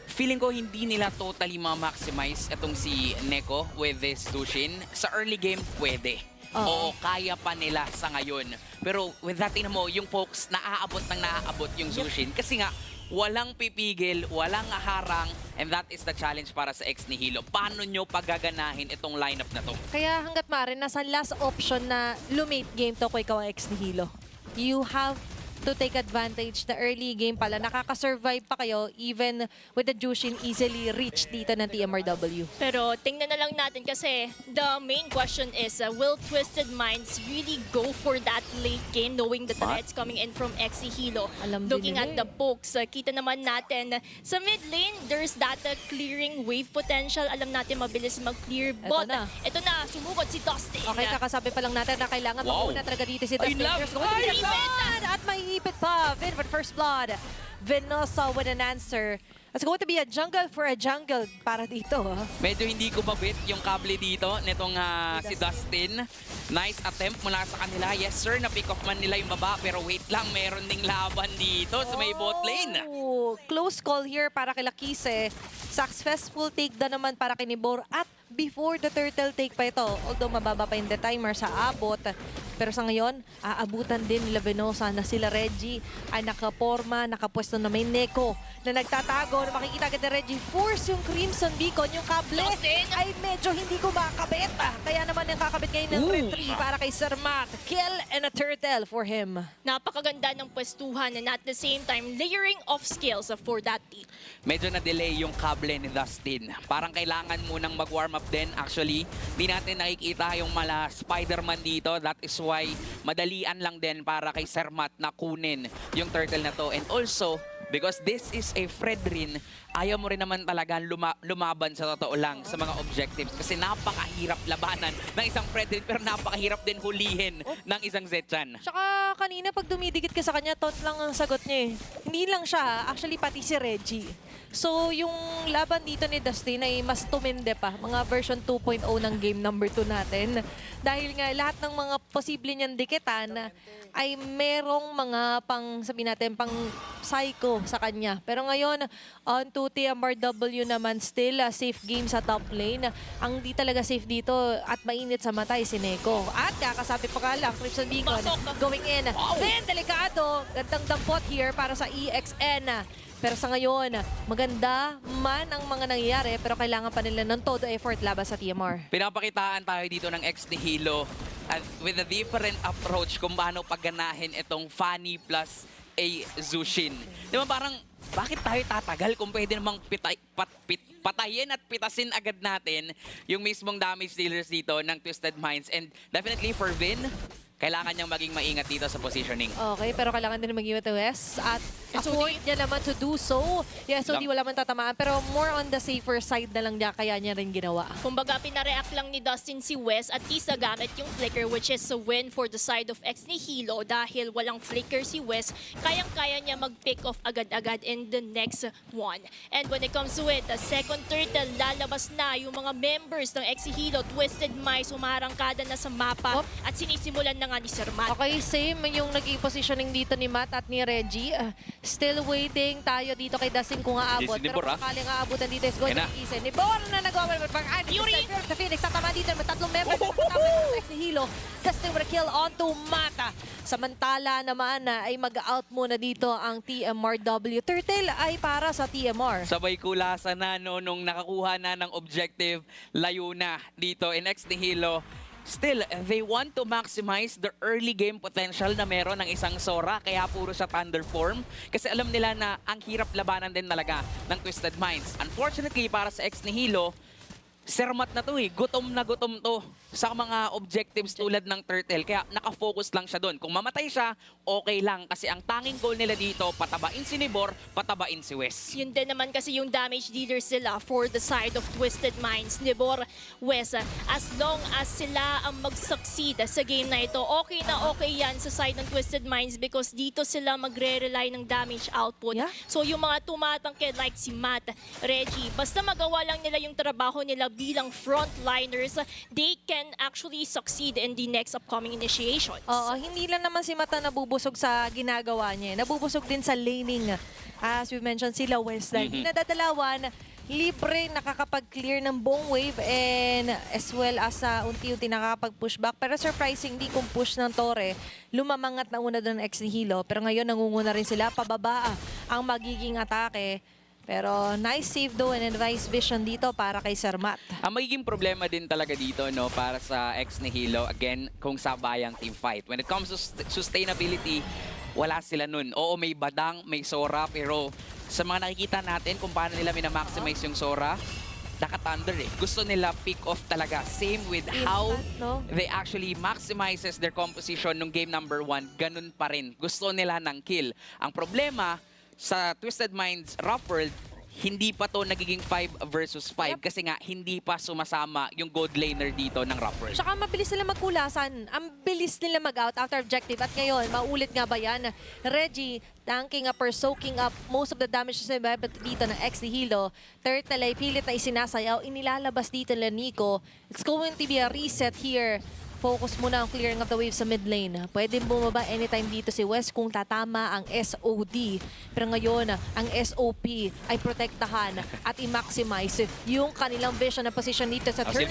feeling ko hindi nila totally ma-maximize itong si Neko with this Tushin. Sa early game, pwede. Oo, kaya pa nila sa ngayon. Pero with that, tingnan mo, yung folks, naaabot yung Zushin. Kasi nga, walang pipigil, walang harang, and that is the challenge para sa ex-Nihilo. Paano nyo pagaganahin itong lineup na to? Kaya hanggat maaari, nasa last option na lumate game to kung ikaw ang ex-Nihilo. You have to take advantage na early game pala. Nakaka-survive pa kayo even with the Jushin easily reach dito ng TMRW. Pero tingnan na lang natin kasi the main question is, will Twisted Minds really go for that late game knowing the threats coming in from Nihilo? Alam din Looking nila at the pokes, kita naman natin sa mid lane, there's that clearing wave potential. Alam natin mabilis mag-clear. But ito na, sumugod si Dustin. Okay, kakasabi pa lang natin na kailangan mauna talaga dito si Dustin. There's going to be a blood! At maiipit pa. Vin with first blood. Vinosa with an answer. It's going to be a jungle for a jungle para dito. Medyo hindi ko mabit yung kable dito nitong si Dustin. Nice attempt mula sa kanila. Yes sir, na-pick off man nila yung baba. Pero wait lang, meron ding laban dito sa may bot lane. Close call here para kay Lakise. Successful takedown naman para kay Nibor. At before the turtle take pa ito. Although mababa pa yung the timer sa abot. Pero sa ngayon, aabutan din nila Venosa na sila Reggie ay nakaporma, nakapwesto na may Neko na nagtatago na makikita agad na Reggie force yung Crimson Beacon, yung kable ay medyo hindi ko makakabit. Kaya naman yung kakabit ngayon ng retry para kay Sir Matt. Kill and a turtle for him. Napakaganda ng pwestuhan and at the same time, layering of skills for that team. Medyo na-delay yung kable ni Dustin. Parang kailangan munang mag-warm up din. Actually, di natin nakikita yung mala Spider-Man dito. That is why madalian lang din para kay Sir Matt na kunin yung turtle na to. And also, because this is a Fredrin, ayaw mo rin naman talaga lumaban sa totoo lang sa mga objectives kasi napakahirap labanan ng isang Fredrin pero napakahirap din hulihin ng isang Zetchan. Tsaka kanina pag dumidikit ka sa kanya, taunt lang ang sagot niya eh. Hindi lang siya, actually pati si Reggie. So yung laban dito ni Dustin ay mas tuminde pa, mga version 2.0 ng game number 2 natin. Dahil nga lahat ng mga posible niyang dikitan ay merong mga sabihin natin, pang psycho sa kanya. Pero ngayon, on to TMRW naman still, safe game sa top lane. Ang di talaga safe dito at mainit sa mata si Neko. At kakasabi pa ka lang, Crimson Beacon going in. Then, delikado, gandang dampot here para sa EXN. Pero sa ngayon, maganda man ang mga nangyayari pero kailangan pa nila ng todo effort laban sa TMR. Pinapakitaan tayo dito ng ex-Nihilo at with a different approach kung paano pagganahin itong Fanny plus a Zushin. Di ba parang, bakit tayo tatagal kung pwede namang patayin at pitasin agad natin yung mismong damage dealers dito ng Twisted Minds. And definitely for Vin, kailangan niyang maging maingat dito sa positioning. Okay, pero kailangan din mag-iwat to West at afford niya naman to do so. Yes, so di wala man tatamaan, pero more on the safer side na lang niya, kaya niya rin ginawa. Kumbaga, pinareact lang ni Dustin si West at least nagamit yung flicker which is a win for the side of ex-Nihilo dahil walang flicker si West, kayang-kaya niya mag-pick off agad-agad in the next one. And when it comes to it, the second turtle, lalabas na yung mga members ng ex-Nihilo, Twisted Minds, umarangkada na sa mapa at sinisimulan na nga ni Sir Matt. Okay, same yung naging positioning dito ni Matt at ni Reggie. Still waiting tayo dito kay Dustin kung aabot. Pero kung sakaling aabutan dito is going to be easy. Nibor na nagawa. Yuri! Sa Phoenix, tatama dito. May tatlong members. Sa Nihilo. Dustin with a kill onto Mata. Samantala naman ay mag-out muna dito ang TMRW. Turtle ay para sa TMR. Sabay kulasa na nung nakakuha na ng objective, layo na dito in ex-Nihilo. Still, they want to maximize the early game potential na meron ng isang Sora, kaya puro sa Thunder form. Kasi alam nila na ang hirap labanan din talaga ng Twisted Minds. Unfortunately, para sa ex-Nihilo, Sir Matt na to gutom na gutom to sa mga objectives tulad ng Turtle. Kaya nakafocus lang siya doon. Kung mamatay siya, okay lang. Kasi ang tanging goal nila dito, patabain si Nibor, patabain si Wes. Yun din naman kasi yung damage dealers sila for the side of Twisted Minds, Nibor, Wes. As long as sila ang mag-succeed sa game na ito, okay na okay yan sa side ng Twisted Minds because dito sila magre-rely ng damage output. So yung mga tumatangkid like si Matt, Reggie, basta magawa lang nila yung trabaho nila bilang frontliners, they can actually succeed in the next upcoming initiations. Oo, hindi lang naman si Mata nabubusog sa ginagawa niya. Nabubusog din sa laning. As we mentioned, sila West. Dahil nadadalawan, libre nakakapag-clear ng buong wave and as well as unti-unti nakakapag-pushback. Pero surprisingly, kung push ng Torre, lumamangat na una doon ng ex Nihilo. Pero ngayon, nangunguna rin sila. Pababa ang magiging atake. Pero nice save though and advice vision dito para kay Sir Matt. Ang magiging problema din talaga dito, no, para sa ex Nihilo, again, kung sabayang team fight. When it comes to sustainability, wala sila nun. Oo, may badang, may Sora, pero sa mga nakikita natin kung paano nila minamaximize yung Sora, naka-thunder eh. Gusto nila pick off talaga. Same with how they actually maximizes their composition nung game number 1. Ganun pa rin. Gusto nila ng kill. Ang problema, sa Twisted Minds Rough World, hindi pa to nagiging 5 versus 5 kasi nga hindi pa sumasama yung gold laner dito ng Rough World. Tsaka mabilis nila magkulasan. Ang bilis nila mag-out after objective. At ngayon, maulit nga ba yan? Reggie, tanking up or soaking up most of the damage na dito ng ex Nihilo. Turtle ay pilit na isinasayaw. Inilalabas dito nila Nico. It's going to be a reset here. Focus muna ang clearing of the wave sa mid lane. Pwede bumaba anytime dito si West kung tatama ang SOD. Pero ngayon, ang SOP ay protektahan at i-maximize yung kanilang vision na position dito sa Turtle.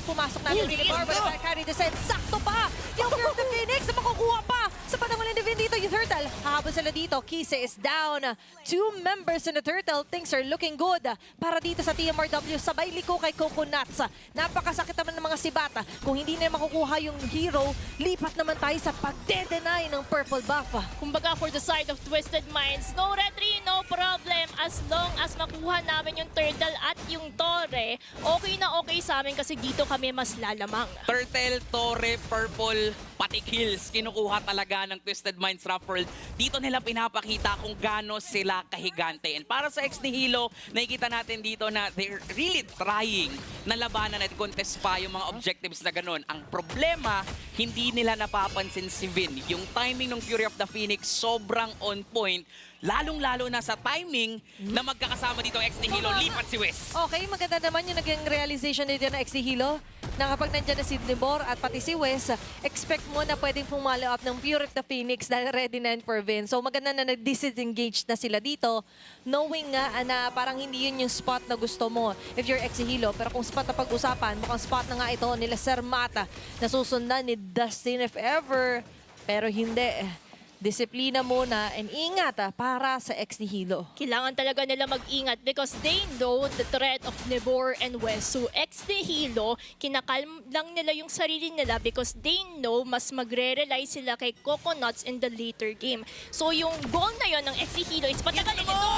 Pumasok natin si Dewa, but if carry descent, sakto pa! Yung Fear of the Phoenix, makukuha pa! Sa panahon ng Divine dito, yung Turtle. Hahabol sila dito. Kise is down. 2 members in the Turtle. Things are looking good. Para dito sa TMRW, sabay liko kay Coconuts. Napakasakit naman ng mga sibata. Kung hindi na makukuha yung hero, lipat naman tayo sa pagde-deny ng purple buff. Kumbaga, for the side of Twisted Minds, no retry, no problem. As long as makuha namin yung Turtle at yung Torre, okay na okay sa amin kasi dito kami mas lalamang. Turtle, Torre, Purple, pati kills, kinukuha talaga ng Twisted Minds Rough World. Dito nila pinapakita kung gaano sila kahigante. And para sa ex Nihilo, nakikita natin dito na they're really trying na labanan at contest pa yung mga objectives na ganun. Ang problema, hindi nila napapansin si Vin. Yung timing ng Fury of the Phoenix sobrang on point. Lalong-lalo na sa timing na magkakasama dito ang ex Nihilo, lipat si Wes. Okay, maganda naman yung naging realization nito ng ex Nihilo na kapag nandyan na si Libor at pati si Wes, expect mo na pwedeng pumalo up ng Fury of the Phoenix dahil ready na yun for Vin. So maganda na na-disengage na sila dito, knowing nga na parang hindi yun yung spot na gusto mo if you're ex Nihilo. Pero kung spot na pag-usapan, mukhang spot na nga ito nila Sir Mata na susundan ni Dustin if ever. Pero hindi. Disiplina muna and ingat para sa ex Nihilo. Kailangan talaga nila mag-ingat because they know the threat of Nebor and West. So ex Nihilo, kinakalm lang nila yung sarili nila because they know mas magre-rely sila kay Coconuts in the later game. So yung goal na yon ng ex Nihilo is patagalin ito.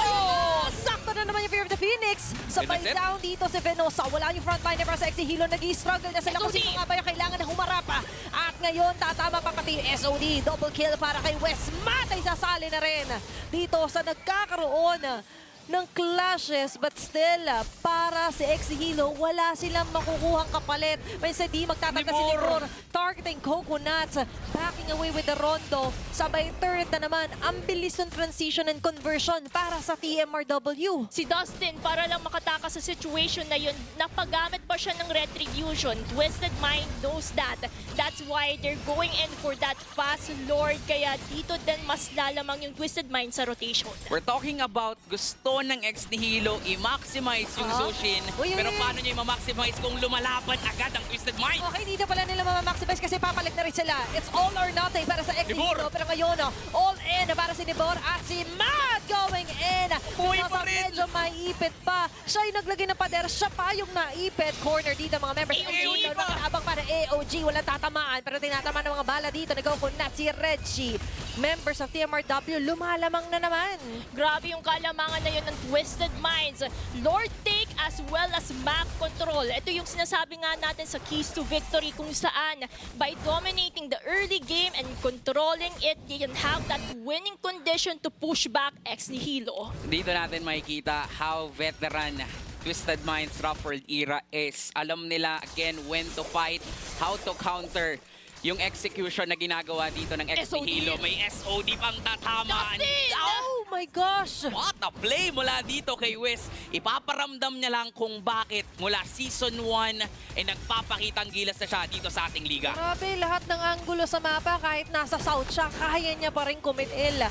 Sakto na naman yung Fear of the Phoenix. Sabay down dito si Venosa. Wala yung frontliner para sa ex Nihilo. Nag-i-struggle na sila kung sino nga ba yung kailangan na humarap. At ngayon, tatama pa pati yung SOD. Double kill para kay West. Matay sasali na rin dito sa nagkakaroon ng clashes, but still, para si ex Nihilo, wala silang makukuhang kapalit. May sa di magtatanda si Libor, targeting Coconuts, backing away with the Rondo, sabay turret na naman, ang bilis ng transition and conversion para sa TMRW. Si Dustin, para lang makatakas sa situation na yun, napagamit pa siya ng retribution. Twisted Mind knows that. That's why they're going in for that fast Lord. Kaya dito din mas lalamang yung Twisted Mind sa rotation. We're talking about gusto ng ex Nihilo i-maximize yung Zushin. Pero paano niya i-maximize kung lumalaban agad ang Twisted Mind? Okay, dito pala nila ma-maximize kasi papalit na rin sila. It's all or nothing para sa ex Nihilo. Pero ngayon, all in para si Nebor at si Mad going in. Uy pa rin! Medyo maiipit pa. Siya yung naglagay ng pader. Siya pa yung naipit. Corner dito mga members. AOG pa! Nakakabang para AOG. Walang tatamaan. Pero tinatamaan ng mga bala dito. Nag-coconut si Reggie. Members of TMRW, lumalamang na naman. Grabe yung kalamangan na yun ng Twisted Minds. Lord take as well as map control. Ito yung sinasabi nga natin sa keys to victory kung saan by dominating the early game and controlling it, you can have that winning condition to push back ex Nihilo. Dito natin makikita how veteran Twisted Minds Rough World era is. Alam nila again when to fight, how to counter. yung execution na ginagawa dito ng ex SOD. Nihilo. May SOD pang tatamaan. Dustin! Oh my gosh! What a play mula dito kay Wes. Ipaparamdam niya lang kung bakit mula Season 1 nagpapakitang gilas na siya dito sa ating liga. Grabe, lahat ng anggulo sa mapa, kahit nasa south siya, kaya niya pa rin kumitil.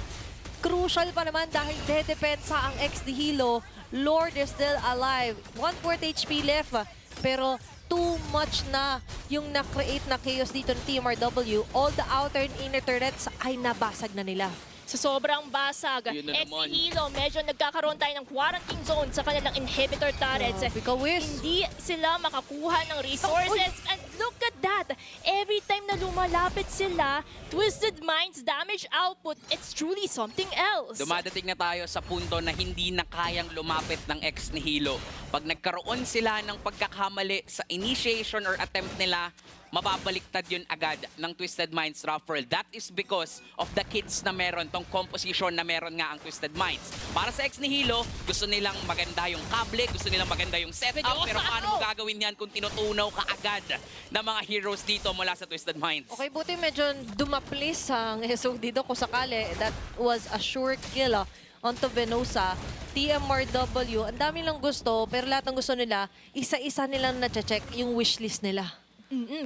Crucial pa naman dahil dedepensa ang ex-Nihilo. Lord is still alive. 1/4 HP left. Pero too much na yung na-create na chaos dito ng TMRW. All the outer and inner turrets ay nabasag na nila. Sa sobrang basag, Yun na naman. ex-Nihilo, medyo nagkakaroon tayo ng quarantine zone sa kanilang inhibitor turrets. Because Hindi sila makakuha ng resources. And look at that! Every time na lumalapit sila, Twisted Minds damage output, it's truly something else. Dumadating na tayo sa punto na hindi na kayang lumapit ng ex Nihilo. Pag nagkaroon sila ng pagkakamali sa initiation or attempt nila, mababaliktad yun agad ng Twisted Minds Ruffle. That is because of the kids na meron, tong composition na meron nga ang Twisted Minds. Para sa ex Nihilo, gusto nilang maganda yung kable, gusto nilang maganda yung setup, Medyo pero sa paano mo gagawin yan kung tinutunaw ka agad ng mga heroes dito mula sa Twisted Minds? okay, buti medyo dumaplis ang SOD dito kung sakali. That was a sure kill onto Venosa. TMRW, ang dami lang gusto, pero lahat ng gusto nila, isa-isa nilang na-check yung wishlist nila.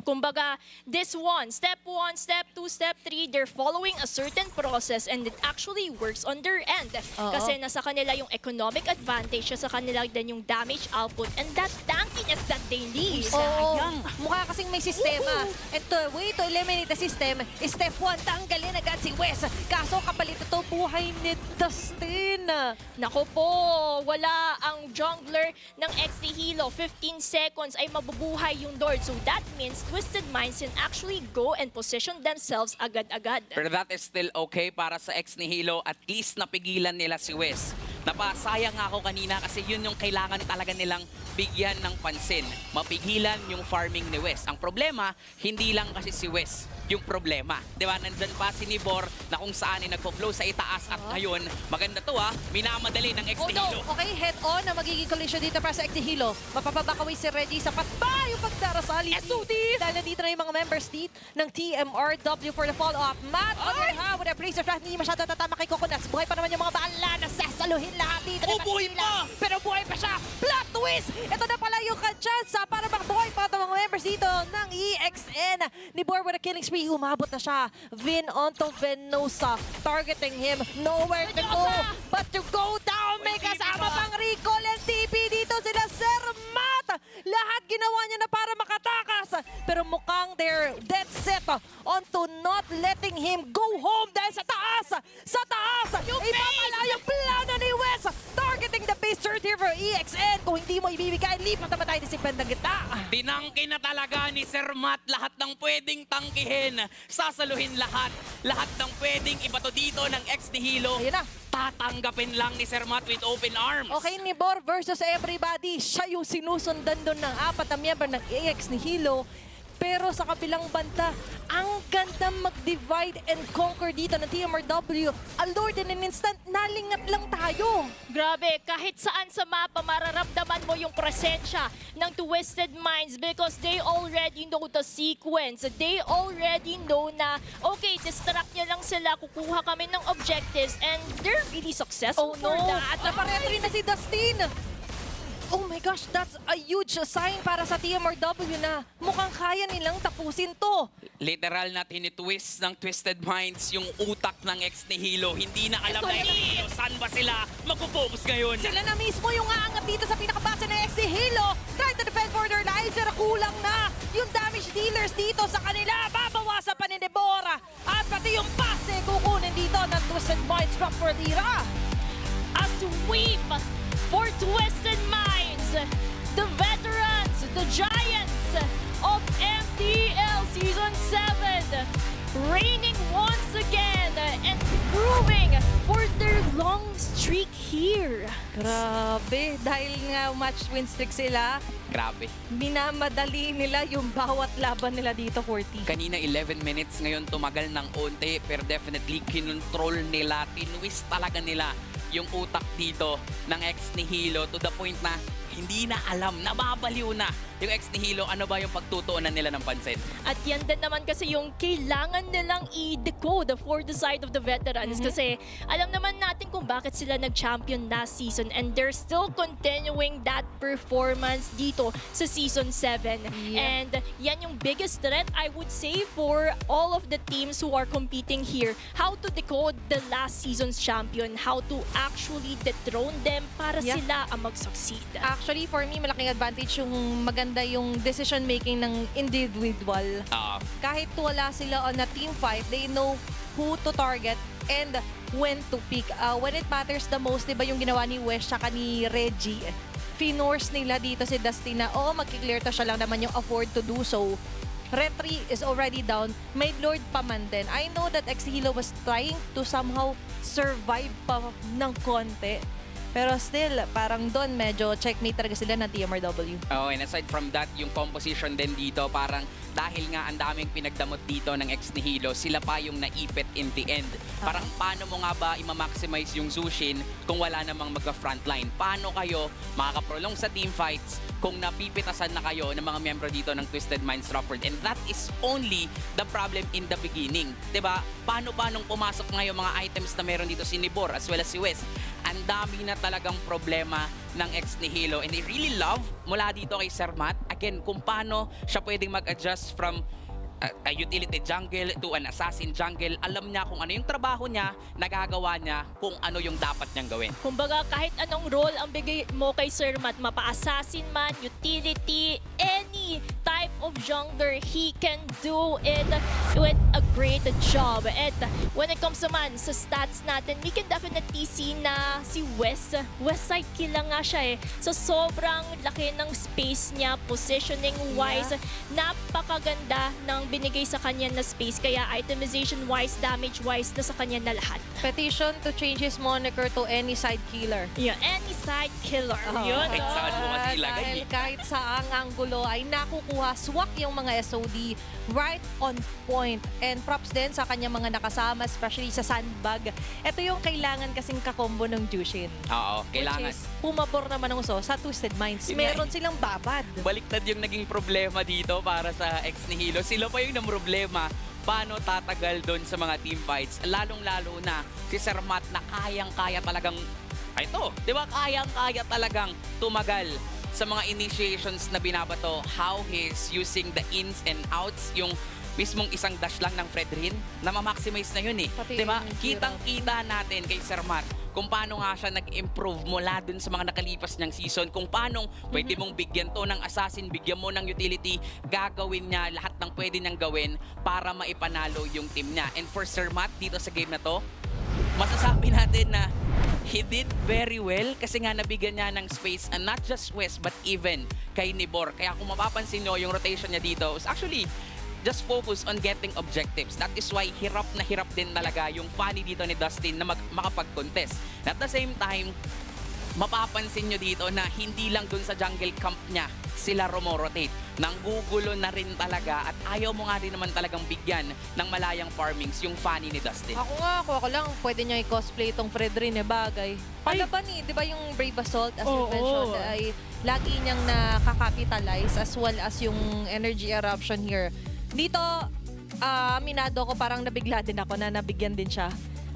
Kumbaga, this one, step 1, step 2, step 3, they're following a certain process and it actually works on their end. Oo. Kasi nasa kanila yung economic advantage, sa kanila din yung damage output and that tankiness that they need. Oo, mukha kasing may sistema. And the way to eliminate the system is step 1, tanggalin agad si Wes. Kaso kapalit ito, buhay ni Dustin. Nako po, wala ang jungler ng ex-Nihilo. 15 seconds ay mabubuhay yung Lord. So that means Twisted Minds can actually go and position themselves agad-agad. Pero that is still okay para sa ex Nihilo. At least napigilan nila si Wes. Napasayang nga ako kanina kasi yun yung kailangan talaga nilang bigyan ng pansin. Mapigilan yung farming ni Wes. Ang problema, hindi lang kasi si Wes yung problema. Di ba? Nandyan pa si Nibor na kung saan ay nagpo-flow sa itaas at ngayon, maganda to minamadali ng ex Oh no, Nihilo. okay, head-on na magiging collision dito para sa ex-Nihilo. Mapapabakaway si Reggie sa patba yung pagdarasali. SOD! Dahil nandito na yung mga members ng TMRW for the follow-up. Matt, on your hand with a bracer flat, hindi masyado tatama kay Coconuts. Buhay pa naman yung mga bala na sasaluhin lahat dito. Buhay pa! Pero buhay pa siya! Plot twist! Ito na pala yung chance para makabuhay pa itong mga members dito ng EXN. Ni Bor with a killing spree, umabot na siya. Vin onto Venosa, targeting him. Nowhere to go but to go down. May kasama pang recall and TP dito sila Sir Matt. Lahat ginawa niya na para makatakas. Pero mukhang they're dead set onto not letting him go home dahil sa taas. Sa taas! Ipapala yung plano ni Wes. Targeting the base third here for EXN. Kung hindi mo ibibigay, lipat naman tayo sa bandang gitna. Tinangki na talaga ni Sir Matt lahat ng pwedeng tangkihin. Sasaluhin lahat. Lahat ng pwedeng ibato dito ng ex Nihilo. Ayun na. Tatanggapin lang ni Sir Matt with open arms. Okay, Nibor versus everybody. Siya yung sinusundan doon ng 4 na miyembro ng EX Nihilo. Pero sa kabilang banda, ang ganda mag-divide and conquer dito ng TMRW. Allured in an instant, nalingat lang tayo. Grabe, kahit saan sa mapa, mararamdaman mo yung presensya ng Twisted Minds because they already know the sequence. They already know na, okay, distract niya lang sila, kukuha kami ng objectives, and they're really successful Oh no, for that. at napareferee na si Dustin. Oh my gosh, that's a huge sign para sa TMRW na mukhang kaya nilang tapusin to. Literal na tinitwist ng Twisted Minds yung utak ng ex Nihilo. Hindi na alam na ex Nihilo saan ba sila magpo-focus ngayon. Sila na mismo yung aangat dito sa pinakabase ng ex-Nihilo. Try to defend for their lives, pero kulang na. Yung damage dealers dito sa kanila, babawasan pa ni Dewa. At pati yung pase kukunin dito ng Twisted Minds drop for Lira. A sweep for Twisted Minds. The veterans, the giants of MDL Season 7, reigning once again and proving for their long streak here. Grabe, dahil nga match win streak sila, Grabe. minamadali nila yung bawat laban nila dito, 40. Kanina 11 minutes, ngayon tumagal ng onte, pero definitely kinontrol nila, tinwist talaga nila yung utak dito ng ex Nihilo to the point na hindi na alam, nababaliw na yung ex Nihilo, ano ba yung pagtutuunan nila ng pansin? At yan din naman kasi yung kailangan nilang i-decode for the side of the veterans. Kasi alam naman natin kung bakit sila nag-champion last season and they're still continuing that performance dito sa Season 7. Yeah. And yan yung biggest threat, I would say, for all of the teams who are competing here. How to decode the last season's champion, how to actually dethrone them para Yeah. sila ang mag-succeed. Actually, for me, malaking advantage yung maganda yung decision-making ng individual. Kahit wala sila on a team fight, they know who to target and when to pick. When it matters the most, di ba yung ginawa ni Wes tsaka ni Reggie, finorce nila dito si Dustin na, magki-clear to siya lang naman yung afford to do so. Retry is already down. May Lord pa man din. I know that Nihilo was trying to somehow survive pa ng konti. Pero still, parang doon medyo checkmate talaga sila ng TMRW. Oh, and aside from that, yung composition din dito, parang dahil nga ang daming pinagdamot dito ng ex Nihilo, sila pa yung naipit in the end. Parang paano mo nga ba i-maximize yung Zushin kung wala namang magka-frontline? Paano kayo makakaprolong sa team fights kung napipitasan na kayo ng mga miyembro dito ng Twisted Minds Rockford? And that is only the problem in the beginning. Diba? Paano nung pumasok ngayon mga items na meron dito si Nibor as well as si Wes? Ang dami na talagang problema ng ex Nihilo. And I really love mula dito kay Sir Matt, again, kung paano siya pwedeng mag-adjust from a utility jungle to an assassin jungle. Alam niya kung ano yung trabaho niya, nagagawa niya kung ano yung dapat niyang gawin. Kumbaga, kahit anong role ang bigay mo kay Sir Matt, mapa-assassin man, utility, any type of jungler, he can do it with a great job. And when it comes naman sa stats natin, we can definitely see na si West side kill lang nga siya eh. So sobrang laki ng space niya, positioning-wise, napakaganda ng binigay sa kanya na space. Kaya itemization-wise, damage-wise, na sa kanya na lahat. Petition to change his moniker to any side killer. Yeah, any side killer. Yun. Kahit saan mo kasi ilagay. Dahil kahit saang anggulo ay nakukuha, swak yung mga SOD right on point. And props din sa kanya mga nakasama, especially sa sandbag. Ito yung kailangan kasing kakombo ng Jushin. Oo, kailangan. Which is, pumabor naman ng uso sa Twisted Minds. Yun nga Meron silang babad. Baliktad yung naging problema dito para sa ex Nihilo. Sila pa yung problema paano tatagal doon sa mga team fights. Lalong-lalo na si Sir Matt na kayang-kaya talagang, ito, di ba kayang-kaya talagang tumagal sa mga initiations na binabato. How he's using the ins and outs, yung mismong isang dash lang ng Fredrin, na ma-maximize na yun eh. Pati Di ba? yung Kitang-kita natin kay Sir Matt kung paano nga siya nag-improve mula dun sa mga nakalipas niyang season, kung paano pwede mong bigyan to ng assassin, bigyan mo ng utility, gagawin niya lahat ng pwede niyang gawin para maipanalo yung team niya. And for Sir Matt, dito sa game na to, masasabi natin na he did very well kasi nga nabigyan niya ng space, and not just West but even kay Nibor. Kaya kung mapapansin nyo, yung rotation niya dito is actually just focus on getting objectives. That is why hirap din talaga yung funny dito ni Dustin na makapag-contest. At the same time, mapapansin nyo dito na hindi lang dun sa jungle camp niya sila rumorotate. Nanggugulo na rin talaga at ayaw mo nga rin naman talagang bigyan ng malayang farmings yung funny ni Dustin. Ako lang, pwede niya i-cosplay itong Fredrin bagay. Palaban di ba yung Brave Assault, as you mentioned, ay lagi niyang nakakapitalize as well as yung energy eruption here. Dito, aminado ko, parang nabigla din ako na nabigyan din siya.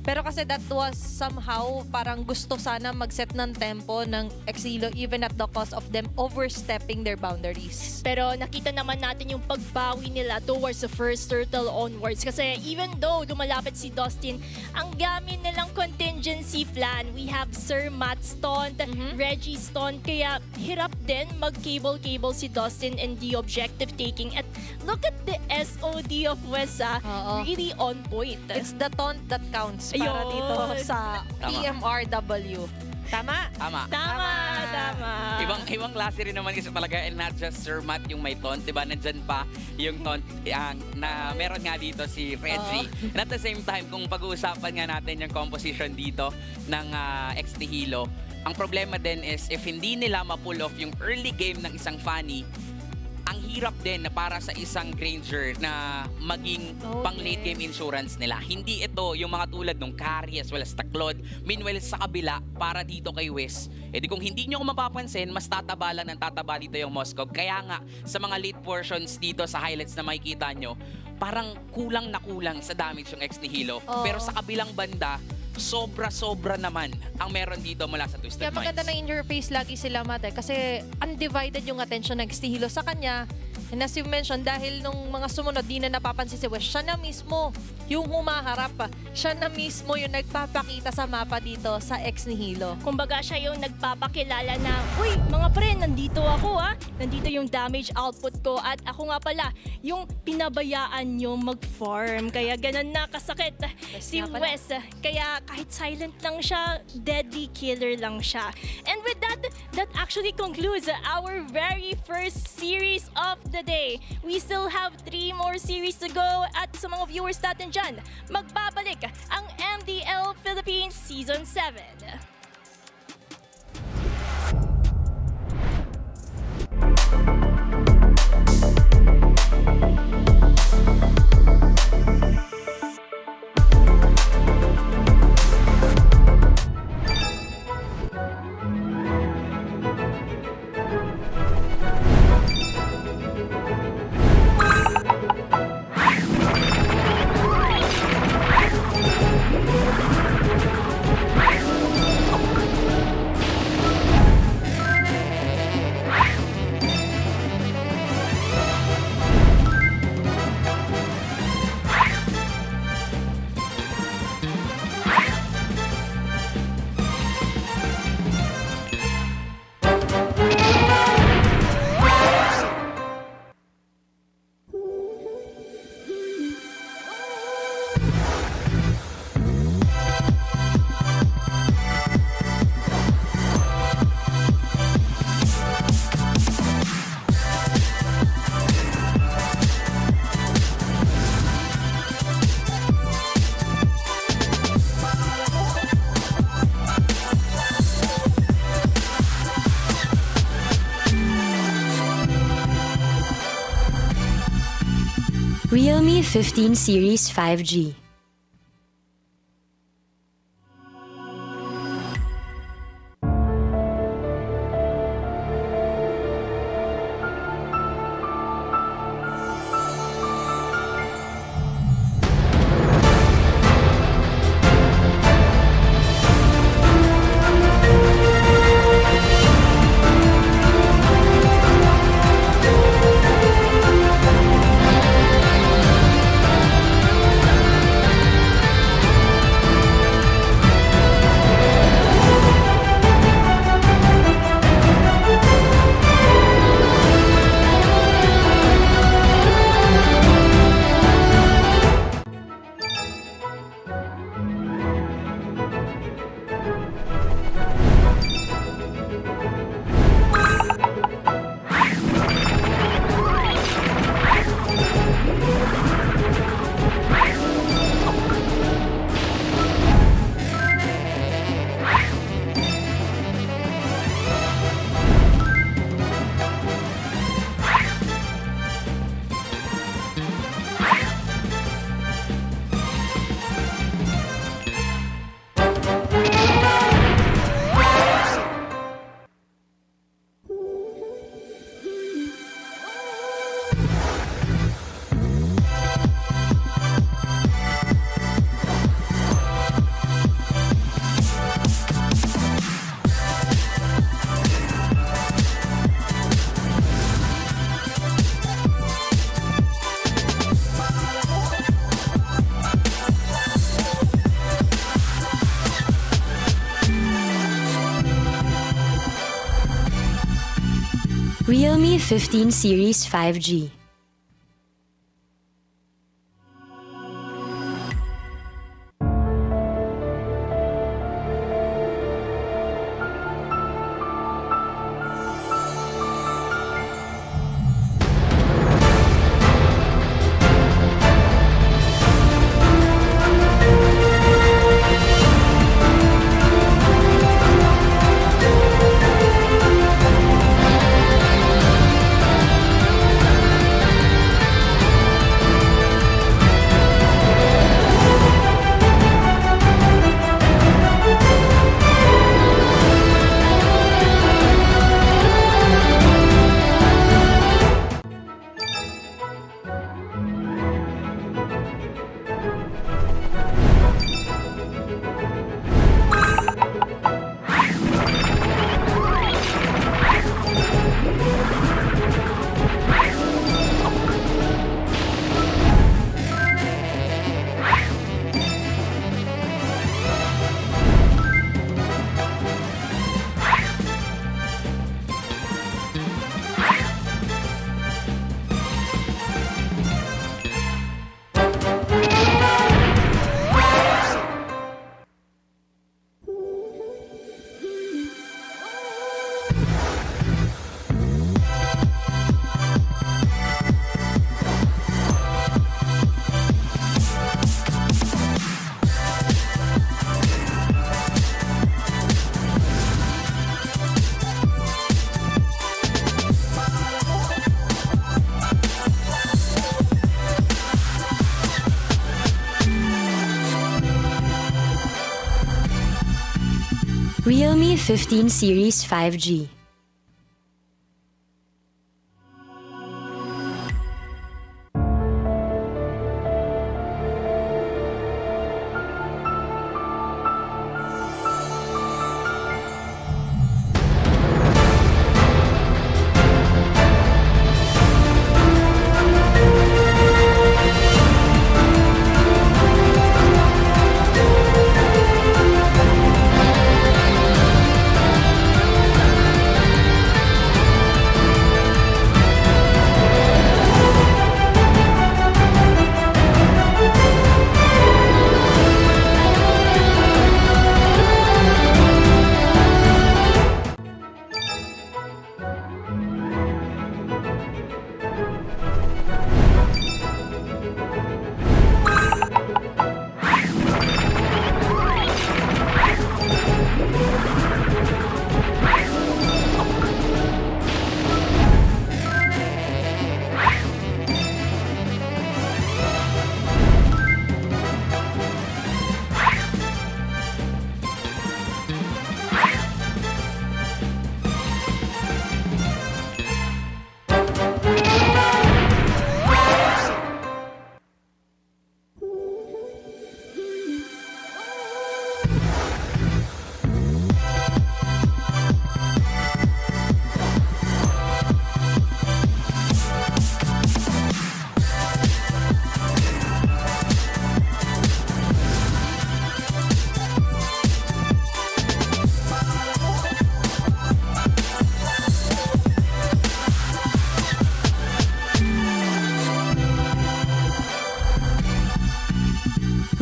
Pero kasi that was somehow parang gusto sana mag-set ng tempo ng Nihilo even at the cost of them overstepping their boundaries. Pero nakita naman natin yung pagbawi nila towards the first turtle onwards. Kasi even though lumalapit si Dustin, ang gamit nilang contingency plan, we have Sir Matt stunned, Reggie stunned, kaya hirap din mag-cable-cable si Dustin in the objective taking. At look at the SOD of Wesa, really on point. It's the taunt that counts para Ayun. dito sa TMRW. Tama? Tama. Ibang klase rin naman kasi talaga, and not just Sir Matt yung may taunt, diba? Nandyan pa yung taunt na meron nga dito si Reggie. And at the same time, kung pag-uusapan nga natin yung composition dito ng ex Nihilo, ang problema din is if hindi nila ma-pull off yung early game ng isang funny, ang mahirap din na para sa isang Granger na maging pang late game insurance nila. Hindi ito yung mga tulad ng Carry as well as Taclod. Meanwhile, sa kabila, para dito kay Wiz, di kung hindi nyo ko mapapansin, mas tataba lang ng tataba dito yung Moscow. Kaya nga, sa mga late portions dito sa highlights na makikita nyo, parang kulang na kulang sa damage yung Nihilo. Pero sa kabilang banda, sobra-sobra naman ang meron dito mula sa Twisted Kaya Minds. maganda na in your face lagi sila, Mate, kasi undivided yung attention ng Nihilo sa kanya. And as you mentioned, dahil nung mga sumunod, di na napapansin si Wes, siya na mismo yung humaharap. Siya na mismo yung nagpapakita sa mapa dito sa Nihilo. Kumbaga siya yung nagpapakilala na, uy, mga pre, nandito ako Nandito yung damage output ko at ako nga pala, yung pinabayaan nyo mag-farm. Kaya ganun na kasakit si Wes. Kaya kahit silent lang siya, deadly killer lang siya. And with that, that actually concludes our very first series of the day. We still have 3 more series to go at sa mga viewers natin dyan, magbabalik ang MDL Philippines Season 7. Realme 15 Series 5G. Realme 15 Series 5G. Realme 15 Series 5G.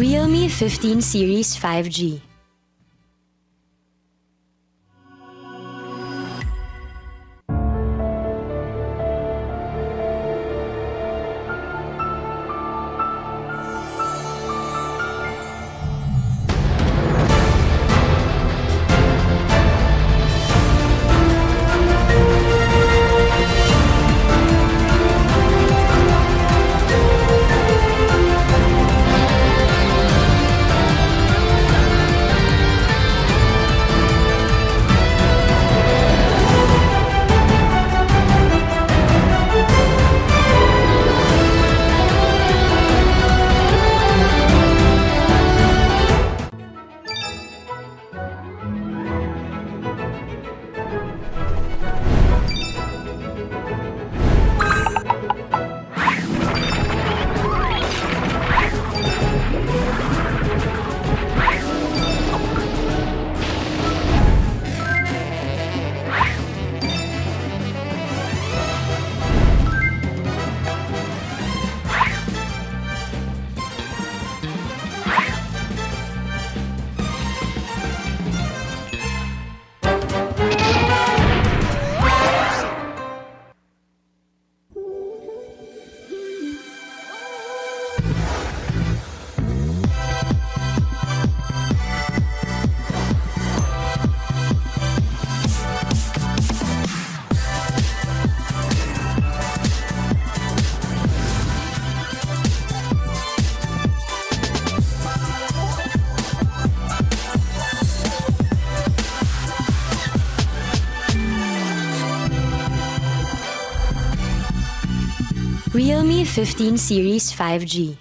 Realme 15 Series 5G. Realme 15 Series 5G.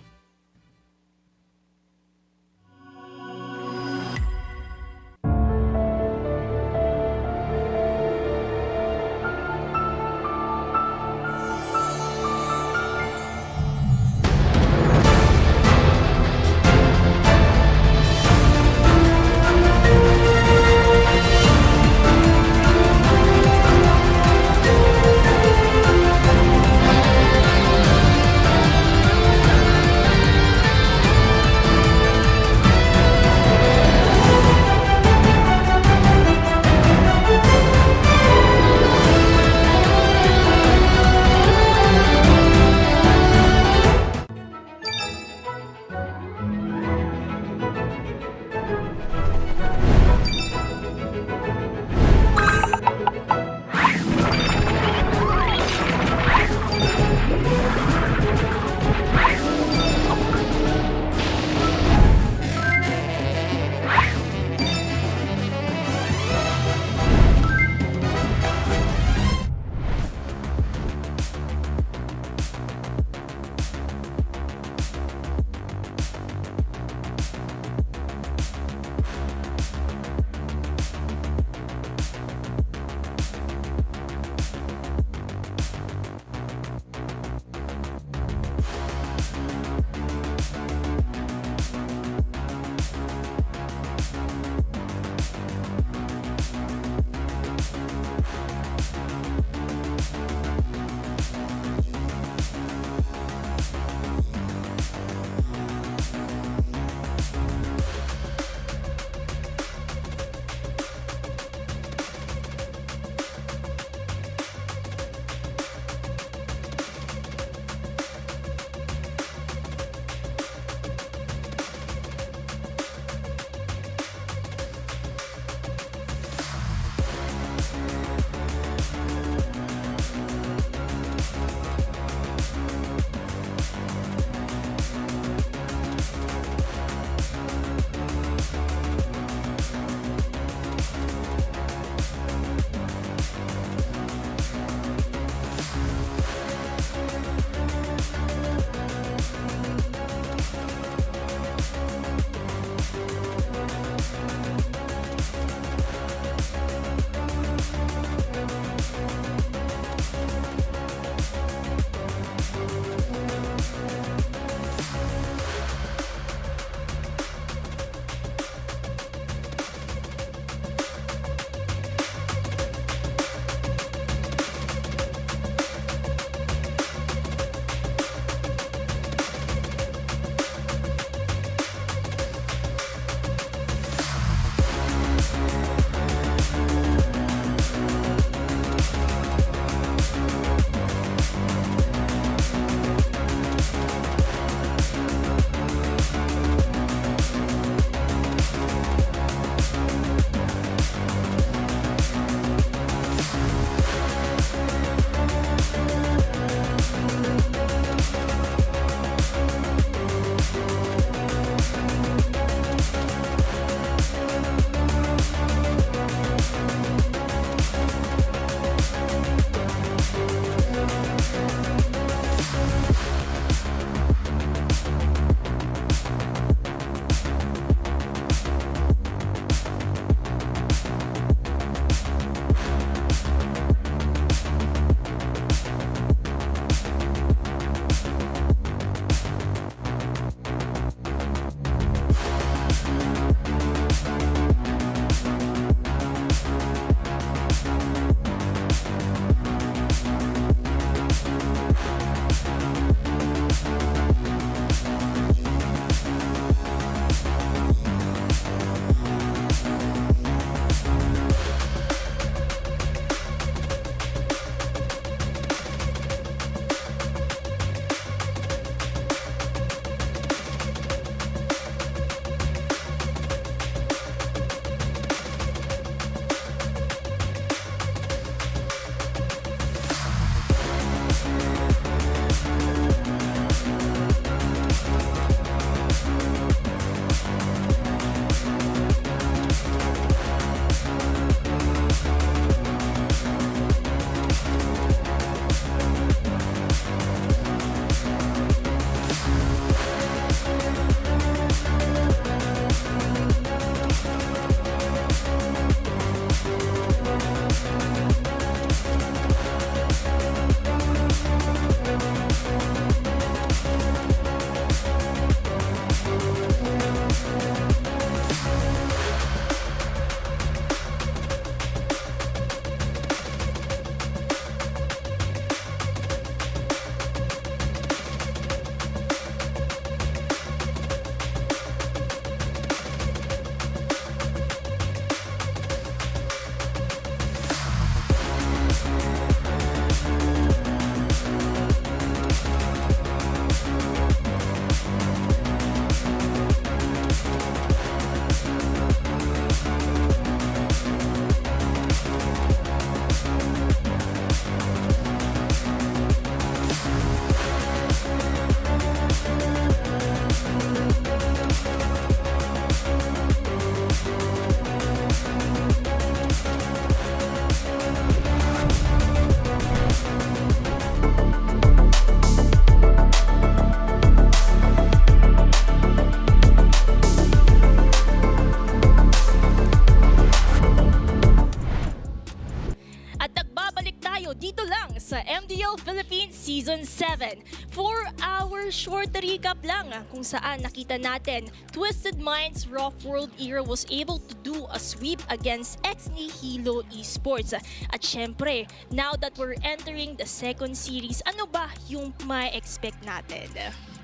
Season 7. For our short recap lang kung saan nakita natin Twisted Minds Rough World Era was able to do a sweep against ex-Nihilo Esports. At syempre, now that we're entering the second series, ano ba yung ma-expect natin?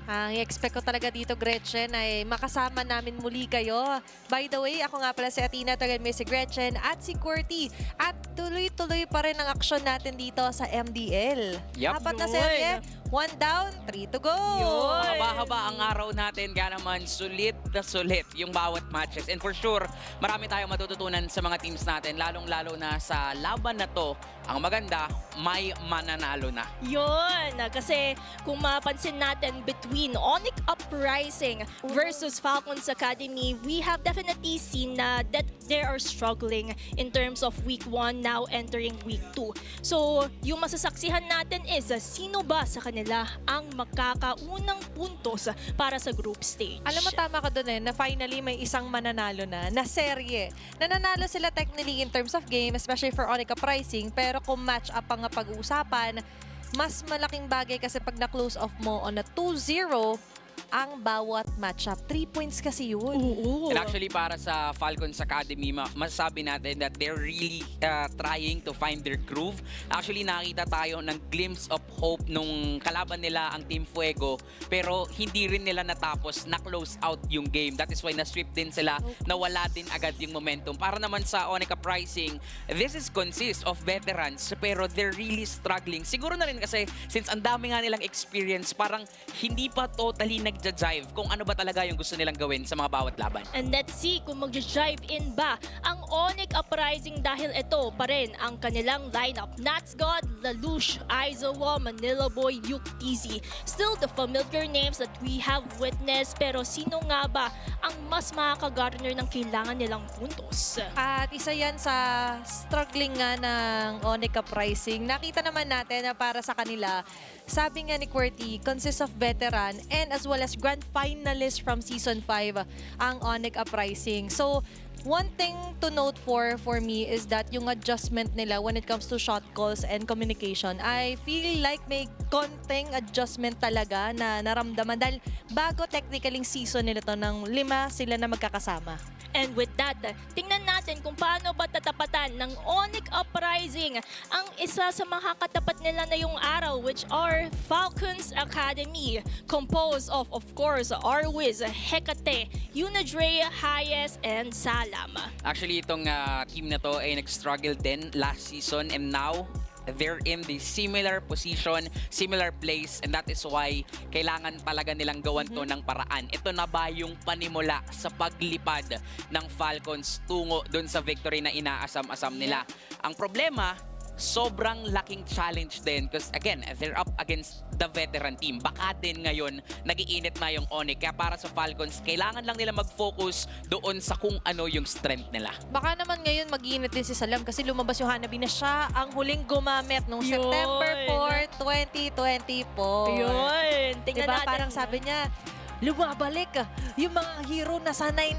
Ang i-expect ko talaga dito, Gretchen, ay makasama namin muli kayo. By the way, ako nga pala si Athena, tagal may si Gretchen at si Courtney. At tuloy-tuloy pa rin ang aksyon natin dito sa MDL. Yup. Apat na Yun. serye, 1 down, 3 to go. Yun. Mahaba-haba ang araw natin, kaya naman sulit na sulit yung bawat matches. And for sure, marami tayong matututunan sa mga teams natin, lalong-lalo na sa laban na to. Ang maganda, may mananalo na. Yun! Kasi kung mapansin natin between Onyx Uprising versus Falcons Academy, we have definitely seen na that they are struggling in terms of week 1 now entering week 2. So, yung masasaksihan natin is sino ba sa kanila ang makakaunang puntos para sa group stage. Alam mo, tama ka dun na finally may isang mananalo na serye. Nananalo sila technically in terms of game, especially for Onyx Uprising, pero kung match up ang pag-uusapan, mas malaking bagay kasi pag na-close off mo on a 2-0, ang bawat matchup. 3 points kasi yun. Oo. And actually, para sa Falcons Academy, masasabi natin that they're really trying to find their groove. Actually, nakita tayo ng glimpse of hope nung kalaban nila ang Team Fuego, pero hindi rin nila natapos na close out yung game. That is why na-sweep din sila, nawala din agad yung momentum. Para naman sa Onyx Uprising, this is consists of veterans, pero they're really struggling. Siguro na rin kasi, since ang dami nga nilang experience, parang hindi pa totally nagja-jive kung ano ba talaga yung gusto nilang gawin sa mga bawat laban. And let's see kung mag-jive in ba ang Onyx Uprising dahil ito pa rin ang kanilang lineup. Nats God, Lelouch, Aizawa, Manila Boy, Yuke TZ. Still the familiar names that we have witnessed, pero sino nga ba ang mas makakagarner ng kailangan nilang puntos? At isa yan sa struggling nga ng Onyx Uprising. Nakita naman natin na para sa kanila, sabi nga ni QWERTY, consists of veteran and as well as grand finalists from Season 5 ang Onyx Uprising. So, one thing to note for me is that yung adjustment nila when it comes to shot calls and communication, I feel like may konting adjustment talaga na naramdaman dahil bago technically season nila to ng 5 sila na magkakasama. And with that, tingnan natin kung paano ba tatapatan ng Onyx Uprising ang isa sa mga katapat nila na yung araw, which are Falcons Academy, composed of course, Arwiz, Hecate, Unadre, Hayes, and Salam. Actually, itong team na to ay nag-struggle din last season, and now they're in the similar position, similar place, and that is why kailangan talaga nilang gawan to ng paraan. Ito na ba yung panimula sa paglipad ng Falcons tungo dun sa victory na inaasam-asam nila? Ang problema, sobrang laking challenge din because again, they're up against the veteran team. Baka din ngayon, nagiinit na yung Onyx. Kaya para sa Falcons, kailangan lang nila mag-focus doon sa kung ano yung strength nila. Baka naman ngayon mag-iinit din si Salam kasi lumabas yung Hanabi na siya ang huling gumamit noong Yun. September 4, 2024. Ayun, tingnan Diba? natin. Parang sabi niya, lumabalik yung mga hero na sanay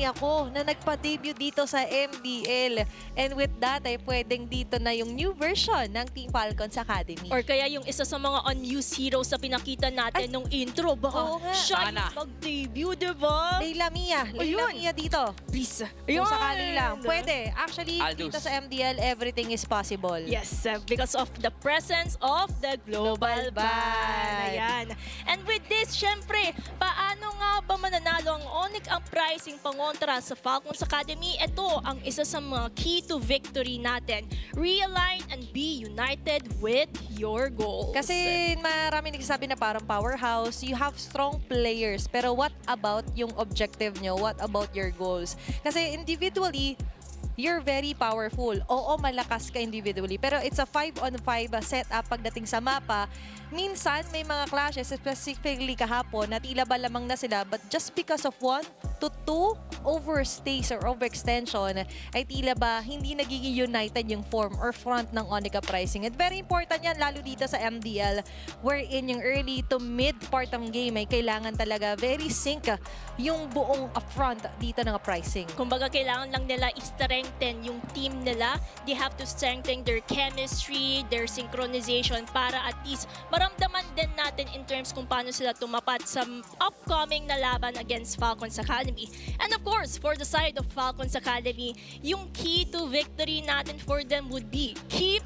ako na nagpa-debut dito sa MDL. And with that, ay pwedeng dito na yung new version ng Team Falcons Academy. Or kaya yung isa sa mga unused heroes sa pinakita natin nung intro. Baka Oo nga. siya Sana. yung mag-debut, diba? Leila Ayun. Mia dito. Please. Kung sakali lang. Pwede. Actually, Aldous. dito sa MDL, everything is possible. Yes, because of the presence of the Global Global Ban. Ban. Ayan. And with this, syempre, paano nga ba mananalo ang Onyx Uprising pangontra sa Falcons Academy? Ito ang isa sa mga key to victory natin. Realign and be united with your goals. Kasi marami nagsasabi na parang powerhouse, you have strong players, pero what about yung objective nyo? What about your goals? Kasi individually, you're very powerful. Oo, malakas ka individually. Pero it's a 5-on-5 setup pagdating sa mapa. Minsan, may mga clashes, specifically kahapon, na tila ba lamang na sila. But just because of one to 2 overstays or overextension ay tila ba hindi nagiging united yung form or front ng Onyx Uprising. At very important yan lalo dito sa MDL wherein yung early to mid part ng game ay kailangan talaga very sync yung buong upfront dito ng Uprising. Kumbaga, kailangan lang nila i-strengthen yung team nila. They have to strengthen their chemistry, their synchronization para at least maramdaman din natin in terms kung paano sila tumapat sa upcoming na laban against Falcons Academy. And of course, for the side of Falcons Academy, yung key to victory natin for them would be keep,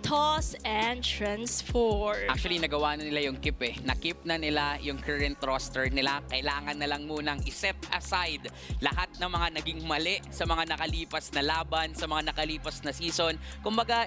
toss, and transform. Actually, nagawa na nila yung keep eh. Na-keep na nila yung current roster nila. Kailangan na lang munang i-set aside lahat ng mga naging mali sa mga nakalipas na laban, sa mga nakalipas na season. Kumbaga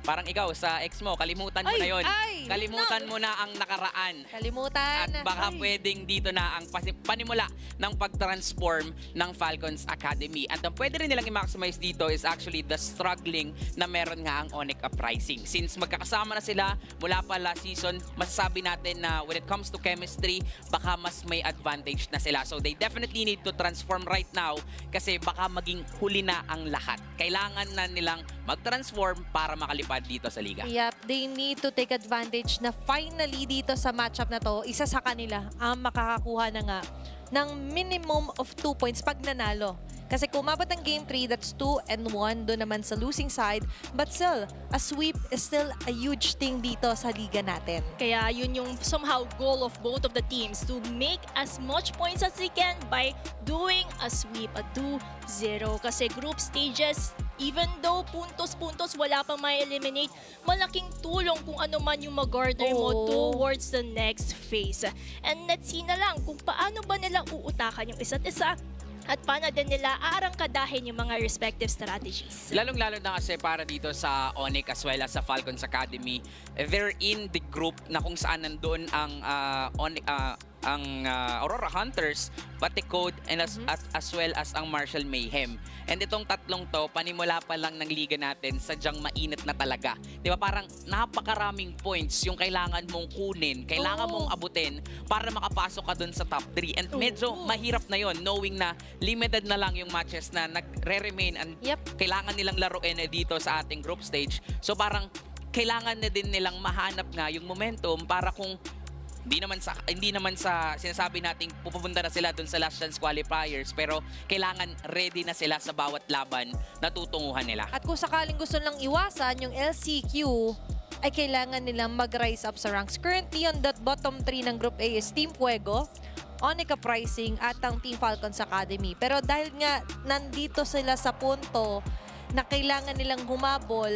parang ikaw sa ex mo, kalimutan mo na yon. Kalimutan mo na ang nakaraan. Kalimutan. At baka pwedeng dito na ang panimula ng pag-transform ng Falcons Academy. At ang pwede rin nilang i-maximize dito is actually the struggling na meron nga ang Onyx Uprising. Since magkakasama na sila mula pa last season, masasabi natin na when it comes to chemistry, baka mas may advantage na sila. So they definitely need to transform right now kasi baka maging huli na ang lahat. Kailangan na nilang mag-transform para makalipad dito sa liga. Yep, they need to take advantage na finally dito sa matchup na to, isa sa kanila ang makakakuha na nga ng minimum of 2 points pag nanalo. Kasi kung umabot ng Game 3, that's 2-1 doon naman sa losing side. But still, a sweep is still a huge thing dito sa liga natin. Kaya yun yung somehow goal of both of the teams to make as much points as they can by doing a sweep, a 2-0. Kasi group stages, even though puntos-puntos wala pang may eliminate, malaking tulong kung ano man yung mag-garner mo towards the next phase. And let's see na lang kung paano ba nila uutakan yung isa't isa at paano din nila aarangkadahin yung mga respective strategies. Lalong-lalo na kasi para dito sa Onyx as well as sa Falcons Academy, they're in the group na kung saan nandoon ang Aurora Hunters, pati Code, and as well as ang Martial Mayhem. And itong tatlong to, panimula pa lang ng liga natin, sadyang mainit na talaga. Di ba parang napakaraming points yung kailangan mong kunin, kailangan mong abutin para makapasok ka dun sa top 3. And medyo mahirap na yon knowing na limited na lang yung matches na nagre-remain and kailangan nilang laruin dito sa ating group stage. So parang kailangan na din nilang mahanap nga yung momentum para kung hindi naman sa sinasabi nating pupunta na sila dun sa last chance qualifiers, pero kailangan ready na sila sa bawat laban na tutunguhan nila. At kung sakaling gusto lang iwasan yung LCQ, ay kailangan nilang mag-rise up sa ranks. Currently on that bottom 3 ng Group A is Team Fuego, Onyx Uprising at ang Team Falcons Academy. Pero dahil nga nandito sila sa punto na kailangan nilang humabol,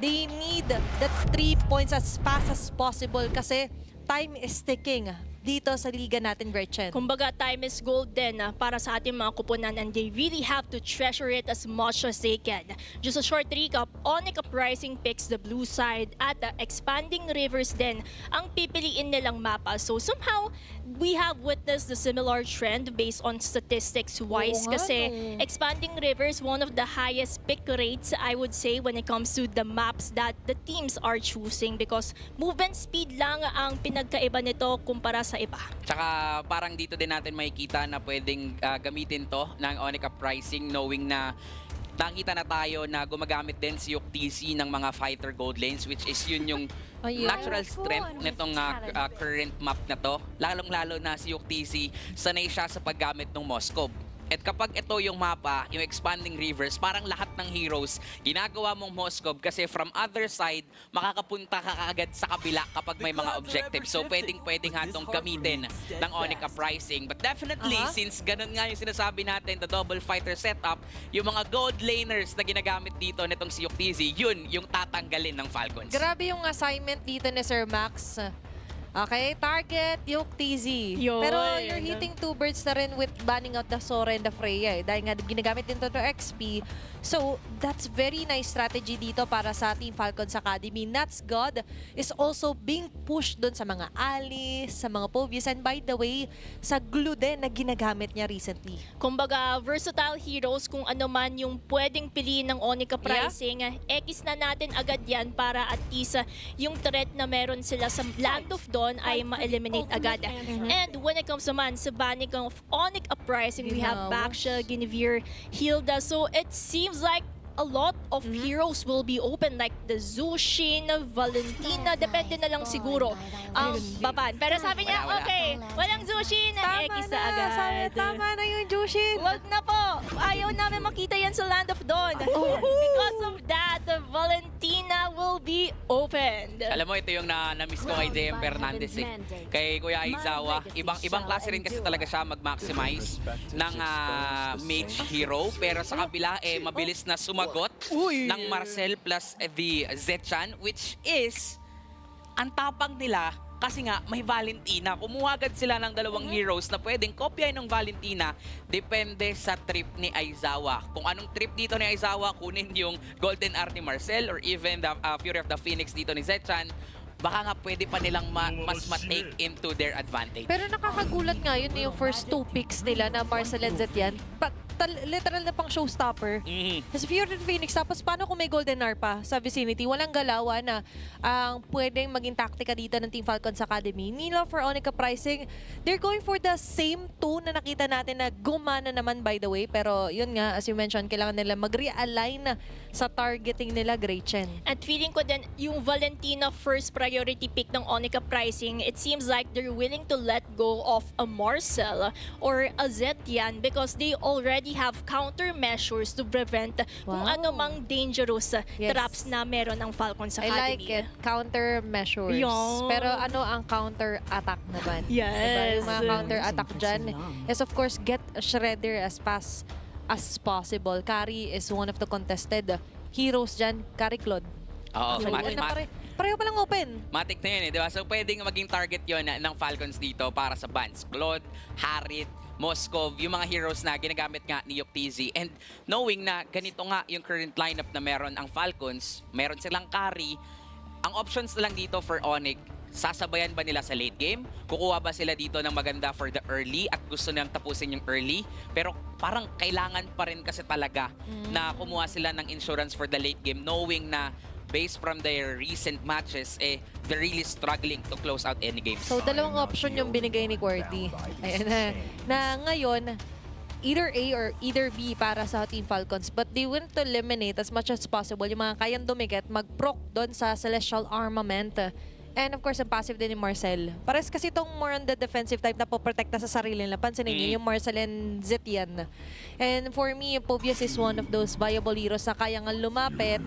they need that 3 points as fast as possible kasi time is ticking dito sa liga natin, Gretchen. Kumbaga, time is gold din para sa ating mga kupunan and they really have to treasure it as much as they can. Just a short recap, Onyx Uprising picks the blue side at the Expanding Rivers din ang pipiliin nilang mapa. So somehow, we have witnessed the similar trend based on statistics-wise kasi Expanding Rivers, one of the highest pick rates, I would say, when it comes to the maps that the teams are choosing because movement speed lang ang pinagkaiba nito kumpara sa iba. Tsaka parang dito din natin makikita na pwedeng gamitin to ng Onyx Uprising knowing na nakita na tayo na gumagamit din si UTC ng mga fighter gold lanes which is yun yung natural strength nitong current map na to. Lalong-lalo na si UTC sanay siya sa paggamit ng Moscow. At kapag ito yung mapa, yung Expanding Rivers, parang lahat ng heroes, ginagawa mong Moscow kasi from other side, makakapunta ka kaagad sa kabila kapag may mga objectives. So pwedeng hatong gamitin ng Onyx Uprising. But definitely, since ganun nga yung sinasabi natin, the double fighter setup, yung mga gold laners na ginagamit dito nitong si UTZ, yun yung tatanggalin ng Falcons. Grabe yung assignment dito ni Sir Max. Okay, target, Yoke TZ. Pero you're hitting 2 birds na rin with banning out the Sora and the Freya. Dahil nga ginagamit din to XP. So, that's very nice strategy dito para sa Team Falcons Academy. Nuts God is also being pushed dun sa mga Ali, sa mga Povius. And by the way, sa glue din na ginagamit niya recently. Kumbaga, versatile heroes kung ano man yung pwedeng piliin ng Onyx Uprising. X na natin agad yan para at least yung threat na meron sila sa Land of Dawn doon ay ma-eliminate agad. And when it comes naman sa banning of Onyx Uprising, we have Baksha, Guinevere, Hilda. So it seems like a lot of heroes will be open like the Zushin, Valentina, depende na lang siguro ang baban. Pero sabi niya, Wala. okay, walang Zushin, X na agad. Tama na yung Jushin. Wag na po. Ayaw namin makita yan sa Land of Dawn. Because of that, the Valentina will be opened. Alam mo, ito yung na-miss ko kay JM Fernandez eh. Kay Kuya Aizawa. Ibang klase rin kasi talaga siya mag-maximize ng mage hero. Pero sa kabila, mabilis na sumagot ng Marcel plus the Zetchan, which is ang tapang nila kasi nga may Valentina. Kumuha agad sila ng dalawang heroes na pwedeng kopyahin ng Valentina depende sa trip ni Aizawa. Kung anong trip dito ni Aizawa, kunin yung Golden Art ni Marcel or even the Fury of the Phoenix dito ni Zetchan, baka nga pwede pa nilang mas ma-take into their advantage. Pero nakakagulat nga yun yung first 2 picks nila na Marcel and Zetian. Literal na pang showstopper. Kasi Fury of Phoenix, tapos paano kung may Golden Hour pa sa vicinity? Walang galawa na ang pwedeng maging taktika dito ng Team Falcons Academy. Nila for Onyx Uprising, they're going for the same two na nakita natin na gumana naman by the way. Pero yun nga, as you mentioned, kailangan nila mag-realign sa targeting nila, Gretchen. At feeling ko din, yung Valentina first priority pick ng Onyx Uprising, it seems like they're willing to let go of a Marcel or a Zetian because they already have countermeasures to prevent kung ano mang dangerous traps na meron ng Falcons I Academy. like it. Countermeasures. Yun. Pero ano ang counter-attack naman? Yes. Diba? Yung mga counter-attack dyan is of course get a Shredder as fast as possible. Carry is one of the contested heroes dyan. Carry Claude. Oo, Pareho palang open. matik na yun eh, di ba? So pwedeng maging target yun ng Falcons dito para sa bans. Claude, Harit, Moskov, yung mga heroes na ginagamit nga ni Yuktz. And knowing na ganito nga yung current lineup na meron ang Falcons, meron silang carry, ang options na lang dito for Onyx, sasabayan ba nila sa late game? Kukuha ba sila dito ng maganda for the early at gusto nilang tapusin yung early? Pero parang kailangan pa rin kasi talaga na kumuha sila ng insurance for the late game knowing na based from their recent matches, they're really struggling to close out any game. So, dalawang option yung binigay ni QWERTY. Ayan na ngayon, either A or either B para sa Team Falcons. But they want to eliminate as much as possible yung mga kayang dumikit, mag-proc doon sa Celestial Armament. And of course, ang passive din ni Marcel. Pares kasi itong more on the defensive type na poprotekta sa sarili nila. Pansinin niyo yung Marcel and Zetian. And for me, Povius is one of those viable heroes na kaya nga lumapit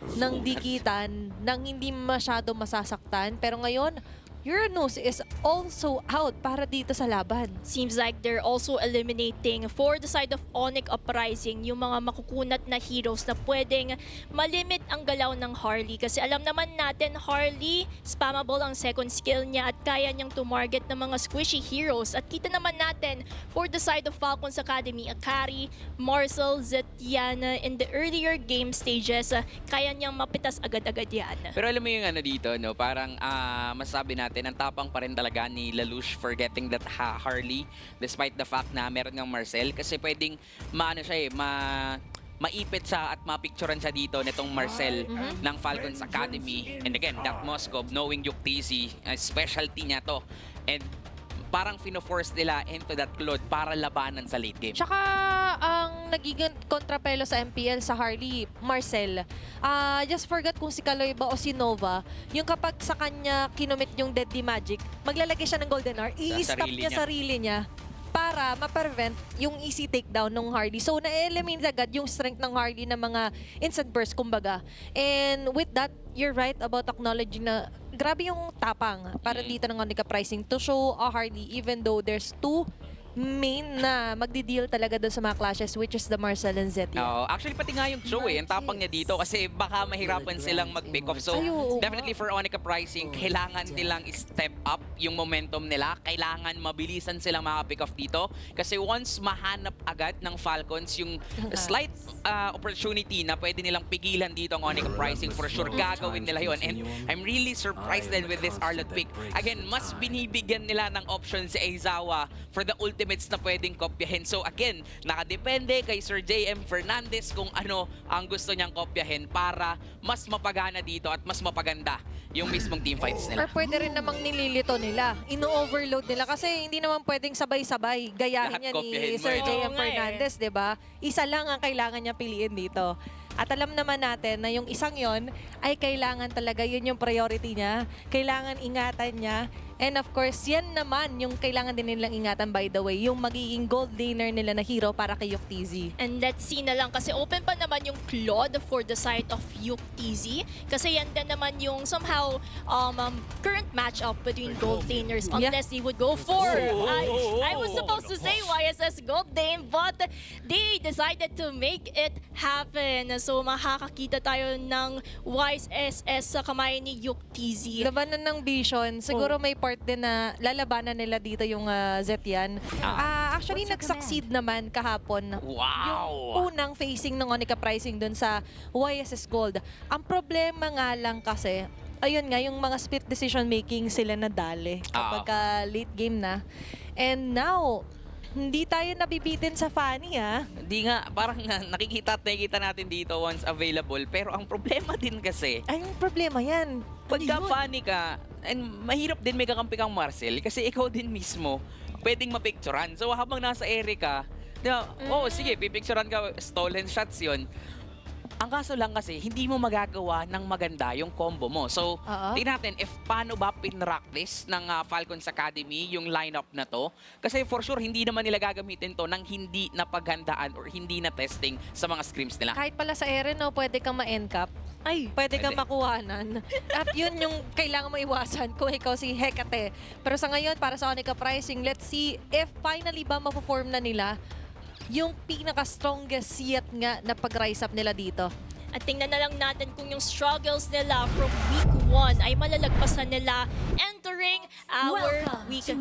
ng dikitan, nang hindi masyado masasaktan. Pero ngayon, Uranus is also out para dito sa laban. Seems like they're also eliminating for the side of Onyx Uprising yung mga makukunat na heroes na pwedeng malimit ang galaw ng Harley. Kasi alam naman natin, Harley, spammable ang second skill niya at kaya niyang tumarget ng mga squishy heroes. At kita naman natin, for the side of Falcons Academy, Akari, Marcel, Zetiana, in the earlier game stages, kaya niyang mapitas agad-agad yan. Pero alam mo yung ano dito, no? Parang masabi natin, ang tapang pa rin talaga ni Lelouch for getting that Harley despite the fact na meron ng Marcel kasi pwedeng maipit siya at mapicturean siya dito nitong Marcel ng Falcons Academy. And again, that Moskov, knowing Yuktz, specialty niya to. And parang fino-force nila into that Claude para labanan sa late game. Tsaka ang nagiging kontrapelo sa MPL sa Harley, Marcel. Just forgot kung si Kaloy ba o si Nova, yung kapag sa kanya kinumit yung Deadly Magic, maglalagay siya ng Golden Hour, i-stop niya sarili niya para ma-prevent yung easy takedown ng Harley. So, na-eliminate agad yung strength ng Harley na mga instant burst, kumbaga. And with that, you're right about acknowledging na grabe yung tapang para dito ng Onyx Uprising to show a Harley even though there's two main na magdi-deal talaga doon sa mga clashes which is the Marcel and Zetian. Actually, pati nga yung Joe ang tapang niya dito kasi baka mahirapan silang mag-pick off. So, definitely for Onyx Uprising, kailangan nilang step up yung momentum nila. Kailangan mabilisan silang maka-pick off dito. Kasi once mahanap agad ng Falcons yung slight opportunity na pwede nilang pigilan dito ang Onyx pricing, for sure gagawin nila yon. And I'm really surprised then with this Arlot pick. Again, mas binibigyan nila ng option si Aizawa for the ultimates na pwedeng kopyahin. So again, nakadepende kay Sir J.M. Fernandez kung ano ang gusto niyang kopyahin para mas mapagana dito at mas mapaganda yung mismong team fights nila. Or pwede rin namang nililito nila. Ino-overload nila kasi hindi naman pwedeng sabay-sabay gayahin Lahat niya kopyahin ni mo, Sir eh. J.M. Oo nga, Fernandez, di ba? Isa lang ang kailangan niya piliin dito. At alam naman natin na yung isang yon ay kailangan talaga, yun yung priority niya. Kailangan ingatan niya. And of course, yan naman yung kailangan din nilang ingatan, by the way, yung magiging gold laner nila na hero para kay Yuktz. And let's see na lang kasi open pa naman yung Claude for the side of Yuktz. Kasi yan din naman yung somehow current matchup between gold laners unless he would go for I was supposed to say YSS gold lane but they decided to make it happen. So makakakita tayo ng YSS sa kamay ni Yuktz. Labanan ng Vision, siguro may part din na lalabanan nila dito yung Zetian. Actually, nag-succeed naman kahapon. Wow! Yung unang facing ng Onyx pricing dun sa YSS Gold. Ang problema nga lang kasi, ayun nga, yung mga split decision making sila nadali kapag late game na. And now, hindi tayo nabibitin sa Fanny, ha? Hindi nga, parang nakikita natin dito once available. Pero ang problema din kasi, Ay, yung problema yan. pagka funny ka, and mahirap din may kakampi kang Marcel kasi ikaw din mismo pwedeng mapicturan. So habang nasa area ka, sige, pipicturan ka, stolen shots yun. Ang kaso lang kasi, hindi mo magagawa ng maganda yung combo mo. So, tingnan natin if paano ba pinractice ng Falcons Academy yung lineup na to. Kasi for sure, hindi naman nila gagamitin to ng hindi napaghandaan or hindi na testing sa mga scrims nila. Kahit pala sa area, no, pwede kang ma-encap. Ay, Pwede kang Pwede. makuhanan. At yun yung kailangan mo iwasan kung ikaw si Hecate. Pero sa ngayon, para sa Onyx Pricing, let's see if finally ba maperform na nila yung pinaka-strongest yet nga na pag-rise up nila dito. at tingnan na lang natin kung yung struggles nila from week 1 ay malalagpasan nila entering our week 2.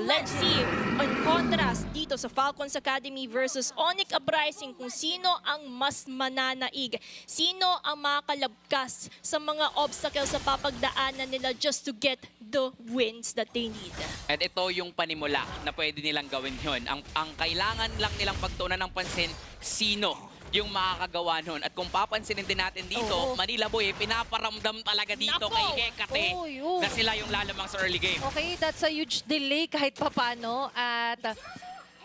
Let's see, on contrast dito sa Falcons Academy versus Onyx Uprising, kung sino ang mas mananaig, sino ang makakalabkas sa mga obstacles sa papagdaanan nila just to get the wins that they need. At ito yung panimula na pwede nilang gawin yun. Ang kailangan lang nilang pagtuunan ng pansin, sino yung makakagawa nun. At kung papansinin din natin dito, Manila Boy, pinaparamdam talaga dito Nako! kay Hecate Yun. na sila yung lalamang sa early game. Okay, that's a huge delay kahit papano. At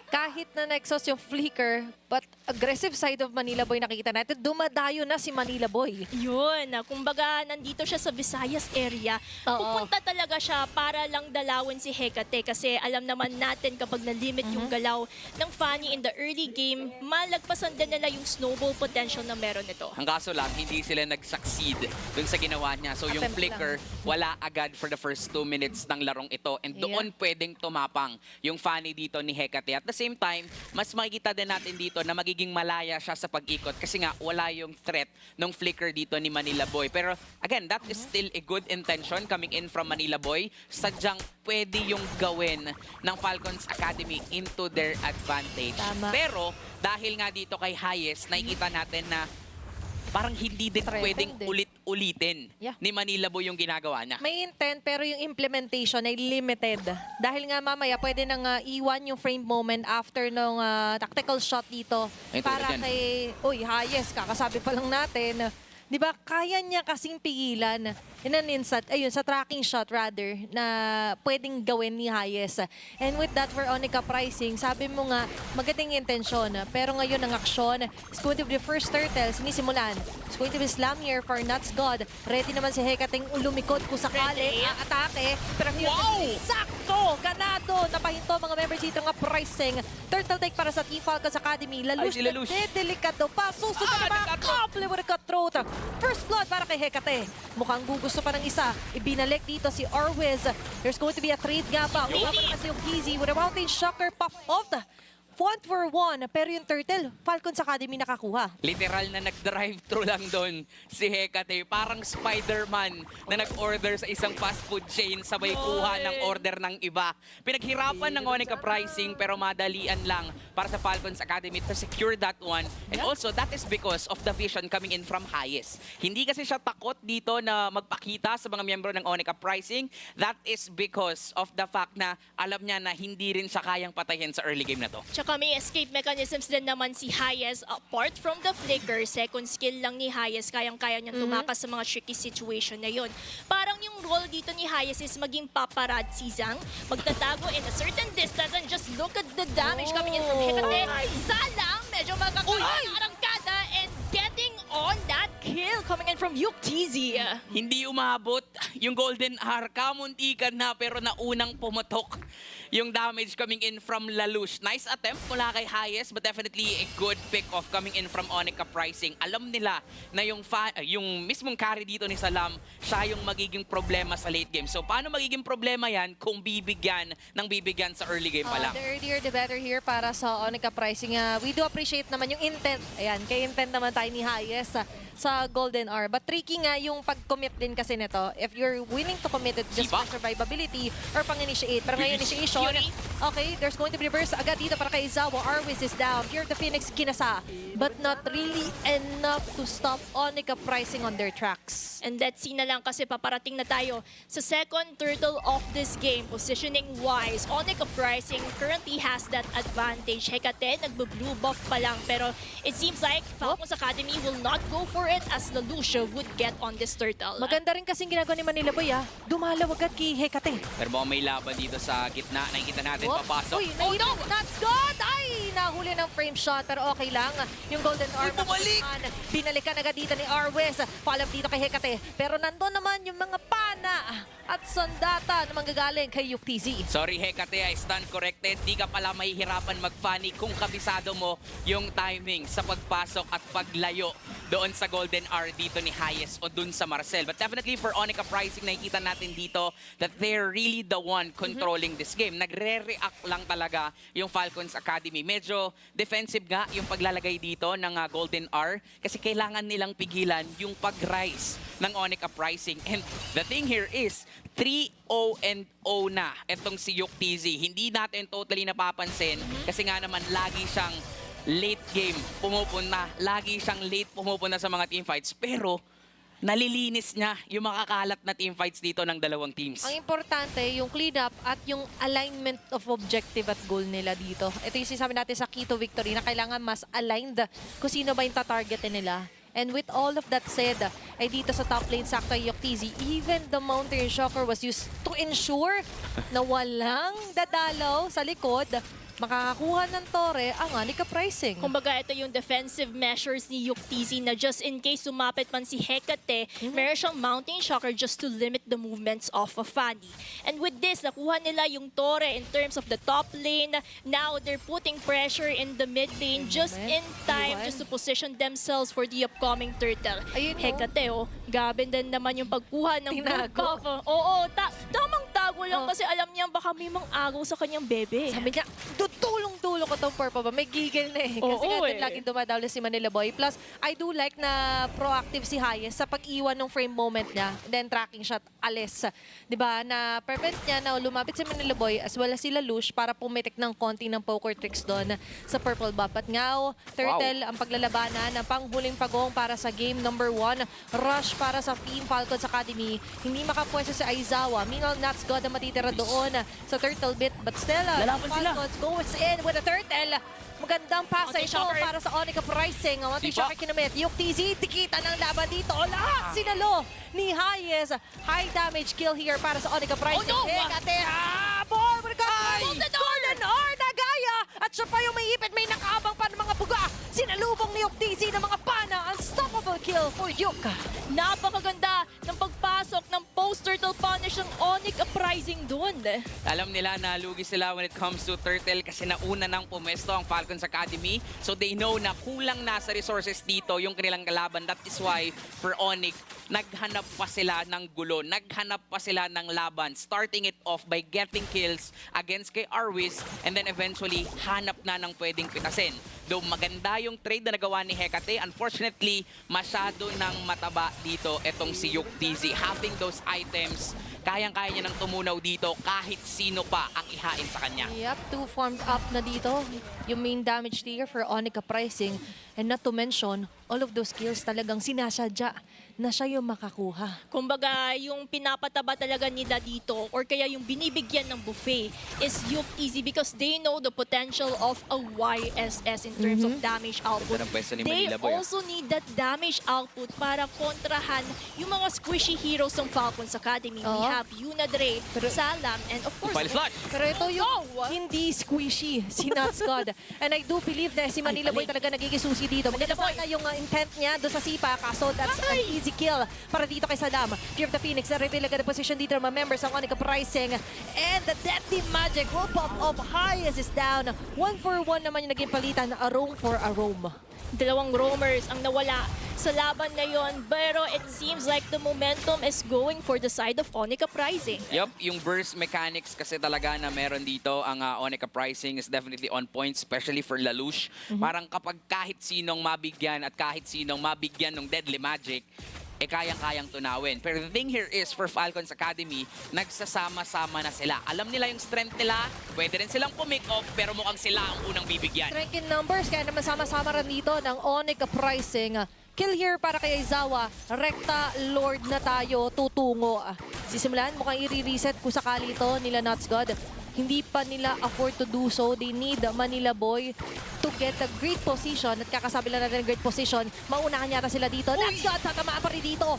kahit na na-exhaust yung flicker, but aggressive side of Manila Boy nakikita natin, dumadayo na si Manila Boy. Yun, kumbaga nandito siya sa Visayas area. Pupunta talaga siya para lang dalawin si Hecate kasi alam naman natin kapag na-limit yung galaw ng Fanny in the early game, malagpasan din nila yung snowball potential na meron nito. Ang kaso lang, hindi sila nag-succeed dun sa ginawa niya. So yung Attempt flicker, wala agad for the first 2 minutes ng larong ito. And doon pwedeng tumapang yung Fanny dito ni Hecate. At the same time, mas makikita din natin dito na magiging malaya siya sa pag-ikot kasi nga wala yung threat ng flicker dito ni Manila Boy. Pero again, that is still a good intention coming in from Manila Boy. Sadyang pwede yung gawin ng Falcons Academy into their advantage. Tama. Pero dahil nga dito kay Hayes, nakikita natin na parang hindi din Threatened pwedeng eh. ulit-ulitin ni Manila Boy yung ginagawa niya. May intent pero yung implementation ay limited. Dahil nga mamaya pwede nang iwan yung frame moment after nung tactical shot dito. Ay, tulad Para yan. kay, Hayes, kakasabi pa lang natin. Di ba, kaya niya kasing pigilan in an instant, sa tracking shot rather, na pwedeng gawin ni Hayes. And with that, for Onyx Pricing, sabi mo nga, magandang intensyon. Pero ngayon ang aksyon, it's going to be the first turtle, sinisimulan. It's going to be slam here for Nuts God. Ready naman si Hecate lumikod kung sakali, atake. Pero here, sakto, ganado, napahinto mga members dito ng Pricing. Turtle take para sa Team Falcons Academy. Lalush si na Lalush. delikado pa. Susunod na mga couple with a cutthroat. First blood para kay Hecate. Mukhang gugusto pa ng isa. Ibinalik dito si Orwiz. There's going to be a trade nga ba? Umabot na si Yuktz with a mountain shocker pop off. 1 for 1. Pero yung turtle, Falcons Academy nakakuha. Literal na nag-drive-thru lang doon si Hecate. Parang Spider-Man na nag-order sa isang fast food chain sabay kuha ng order ng iba. Pinaghirapan ng Onyx pricing pero madalian lang para sa Falcons Academy to secure that one. And also, that is because of the vision coming in from highest. Hindi kasi siya takot dito na magpakita sa mga miyembro ng Onyx pricing. That is because of the fact na alam niya na hindi rin siya kayang patayin sa early game na to. Tsaka may escape mechanisms din naman si Hayes. Apart from the flicker, second skill lang ni Hayes, kayang-kaya niyang tumakas sa mga tricky situation na yun. Parang yung role dito ni Hayes is maging paparad si Zhang, magtatago in a certain distance and just look at the damage coming in from Hecate. Salang, medyo magkakaarangkada and getting on that kill coming in from Yuktz. Hindi umabot yung Golden R. Kamuntikan na pero naunang pumatok yung damage coming in from Lalush. Nice attempt mula kay Hayes but definitely a good pick-off coming in from Onyx pricing. Alam nila na yung mismong carry dito ni Salam, siya yung magiging problema sa late game. So paano magiging problema yan kung bibigyan sa early game pa lang? The earlier the better here para sa Onyx pricing. We do appreciate naman yung intent. Ayan, kay intent naman tayo ni Hayes sa Golden R. But tricky nga yung pag-commit din kasi nito. If you're willing to commit it just for survivability or pang-initiate. Pero ngayon initiation, okay, there's going to be reverse agad dito para kay Zawa. Arwiz is down. Here the Phoenix kinasa. But not really enough to stop Onyx pricing on their tracks. And let's see na lang kasi paparating na tayo sa second turtle of this game. Positioning wise, Onyx pricing currently has that advantage. Hecate, nagbo-blue buff pa lang. Pero it seems like Falcons Academy will not go for it as Lelouch would get on this turtle. Maganda rin kasing ginagawa ni Manila Boy, dumalaw agad kay Hecate. Pero mukhang may laban dito sa gitna. Nakikita natin papasok. Uy, that's good! Ay, nahuli ng frame shot pero okay lang. Yung Golden Arm. Bumalik! Binalikan agad dito ni Arwiz. Follow dito kay Hecate. Pero nandun naman yung mga pana at sandata na manggagaling kay Yuktz. Sorry Hecate, I stand corrected. Di ka pala mahihirapan mag-funny kung kabisado mo yung timing sa pagpasok at paglayo doon sa Golden R dito ni Hayes o dun sa Marcel. But definitely for Onyx pricing, nakikita natin dito that they're really the one controlling this game. Nagre-react lang talaga yung Falcons Academy. Medyo defensive nga yung paglalagay dito ng Golden R kasi kailangan nilang pigilan yung pag-rise ng Onyx pricing. And the thing here is 3-0-0 na itong si Yuktz. Hindi natin totally napapansin kasi nga naman lagi siyang late game pumupunta. Lagi siyang late pumupunta sa mga teamfights. Pero nalilinis niya yung makakalat na teamfights dito ng dalawang teams. Ang importante, yung clean up at yung alignment of objective at goal nila dito. Ito yung sinasabi natin sa key to victory na kailangan mas aligned kung sino ba yung tatargetin nila. And with all of that said, ay dito sa top lane sakto ay Yuktz, even the Mountain Shocker was used to ensure na walang dadalaw sa likod, makakakuha ng tore ang Onyx pricing. Kumbaga, ito yung defensive measures ni Yuktz na just in case sumapit man si Hecate, meron siyang Mountain Shocker just to limit the movements of Fanny. And with this, nakuha nila yung tore in terms of the top lane. Now, they're putting pressure in the mid lane just in time just to position themselves for the upcoming turtle. Ayun, Hecate, gabi din naman yung pagkuha ng blue Tinago. buff. Oo, tamang tago lang kasi alam niya baka may mang-agaw sa kanyang bebe. Sabi niya, tutulong-tulong ko tong purple ba? May gigil na eh. Kasi nga din laging dumadawli si Manila Boy. Plus, I do like na proactive si Hayes sa pag-iwan ng frame moment niya. Then tracking shot, alis. Diba? Na prevent niya na lumapit si Manila Boy as well as si Lelouch para pumitik ng konti ng poker tricks doon sa purple buff. At ngaw, turtle ang paglalabanan ng panghuling pagong para sa game number 1. Rush para sa Team Falcons Academy. Hindi makapwesto si Aizawa. Meanwhile, Nuts God ang matitira doon sa turtle bit. But still, Falcons goes in with a turtle. Magandang pasa ito para sa Onyx pricing. Mountain Shocker kinamit. Yuktz, tikita ng laban dito. Lahat sinalo ni Hayes. High damage kill here para sa Onyx pricing. Hecate, Golden R na gaya. At siya pa yung may ipit, may nakaabang pa ng mga buga. Sinalubong ni Yuktz ng mga pana. Unstoppable kill for Yuk. Napakaganda ng pagpasok ng post-turtle punish ng Onyx Uprising dun. Alam nila na lugi sila when it comes to Turtle kasi nauna nang pumesto ang Falcons Academy. So they know na kulang na sa resources dito yung kanilang kalaban. That is why for Onyx, naghanap pa sila ng gulo. Naghanap pa sila ng laban. Starting it off by getting kills against kay Arwis and then eventually hanap na ng pwedeng pitasin. Though maganda yung trade na nagawa ni Hecate, unfortunately, masyado nang mataba dito itong si Yuktz. Having those items, kayang-kaya niya nang tumunaw dito kahit sino pa ang ihain sa kanya. Yep, 2 formed up na dito. Yung main damage tier for Onyx Pricing. And not to mention, all of those kills talagang sinasadya na siya yung makakuha. Kumbaga, yung pinapataba talaga nila dito or kaya yung binibigyan ng buffet is Yuktz because they know the potential of a YSS in terms of damage output. Ganda ng pwesto ni They Manila Boy, also need that damage output para kontrahan yung mga squishy heroes ng Falcons Academy. We have Yunadre, Salam, and of course... Pile slot! Pero ito yung hindi squishy, si Nuts God. And I do believe na si Manila Boy talaga nagigisusi dito. Maganda sana yung intent niya doon sa sipa, kaso that's an easy kill para dito kay Salam. Fear of the Phoenix, na-reveal agad ang position dito ng mga members ng Onyx Pricing. And the Deadly Magic will pop up high as is down. 1-for-1 naman yung naging palitan, a roam for a roam. Dalawang roamers ang nawala sa laban na yon, pero it seems like the momentum is going for the side of Onyx Pricing. Yup, yung burst mechanics kasi talaga na meron dito ang Onyx Pricing is definitely on point, especially for Lelouch. Parang kapag kahit sinong mabigyan at kahit sinong mabigyan ng Deadly Magic, eh kayang-kayang tunawin. Pero the thing here is, for Falcons Academy, nagsasama-sama na sila. Alam nila yung strength nila, pwede rin silang pumick off, pero mukhang sila ang unang bibigyan. Strength in numbers, kaya naman sama-sama rin dito ng Onyx Pricing. Kill here para kay Aizawa. Rekta Lord na tayo tutungo. Sisimulan, mukhang i-reset kung sakali ito nila Nuts God. Hindi pa nila afford to do so. They need Manila Boy to get a great position. At kakasabi lang natin ng great position, maunahan yata sila dito. Nuts God, tatamaan pa rin dito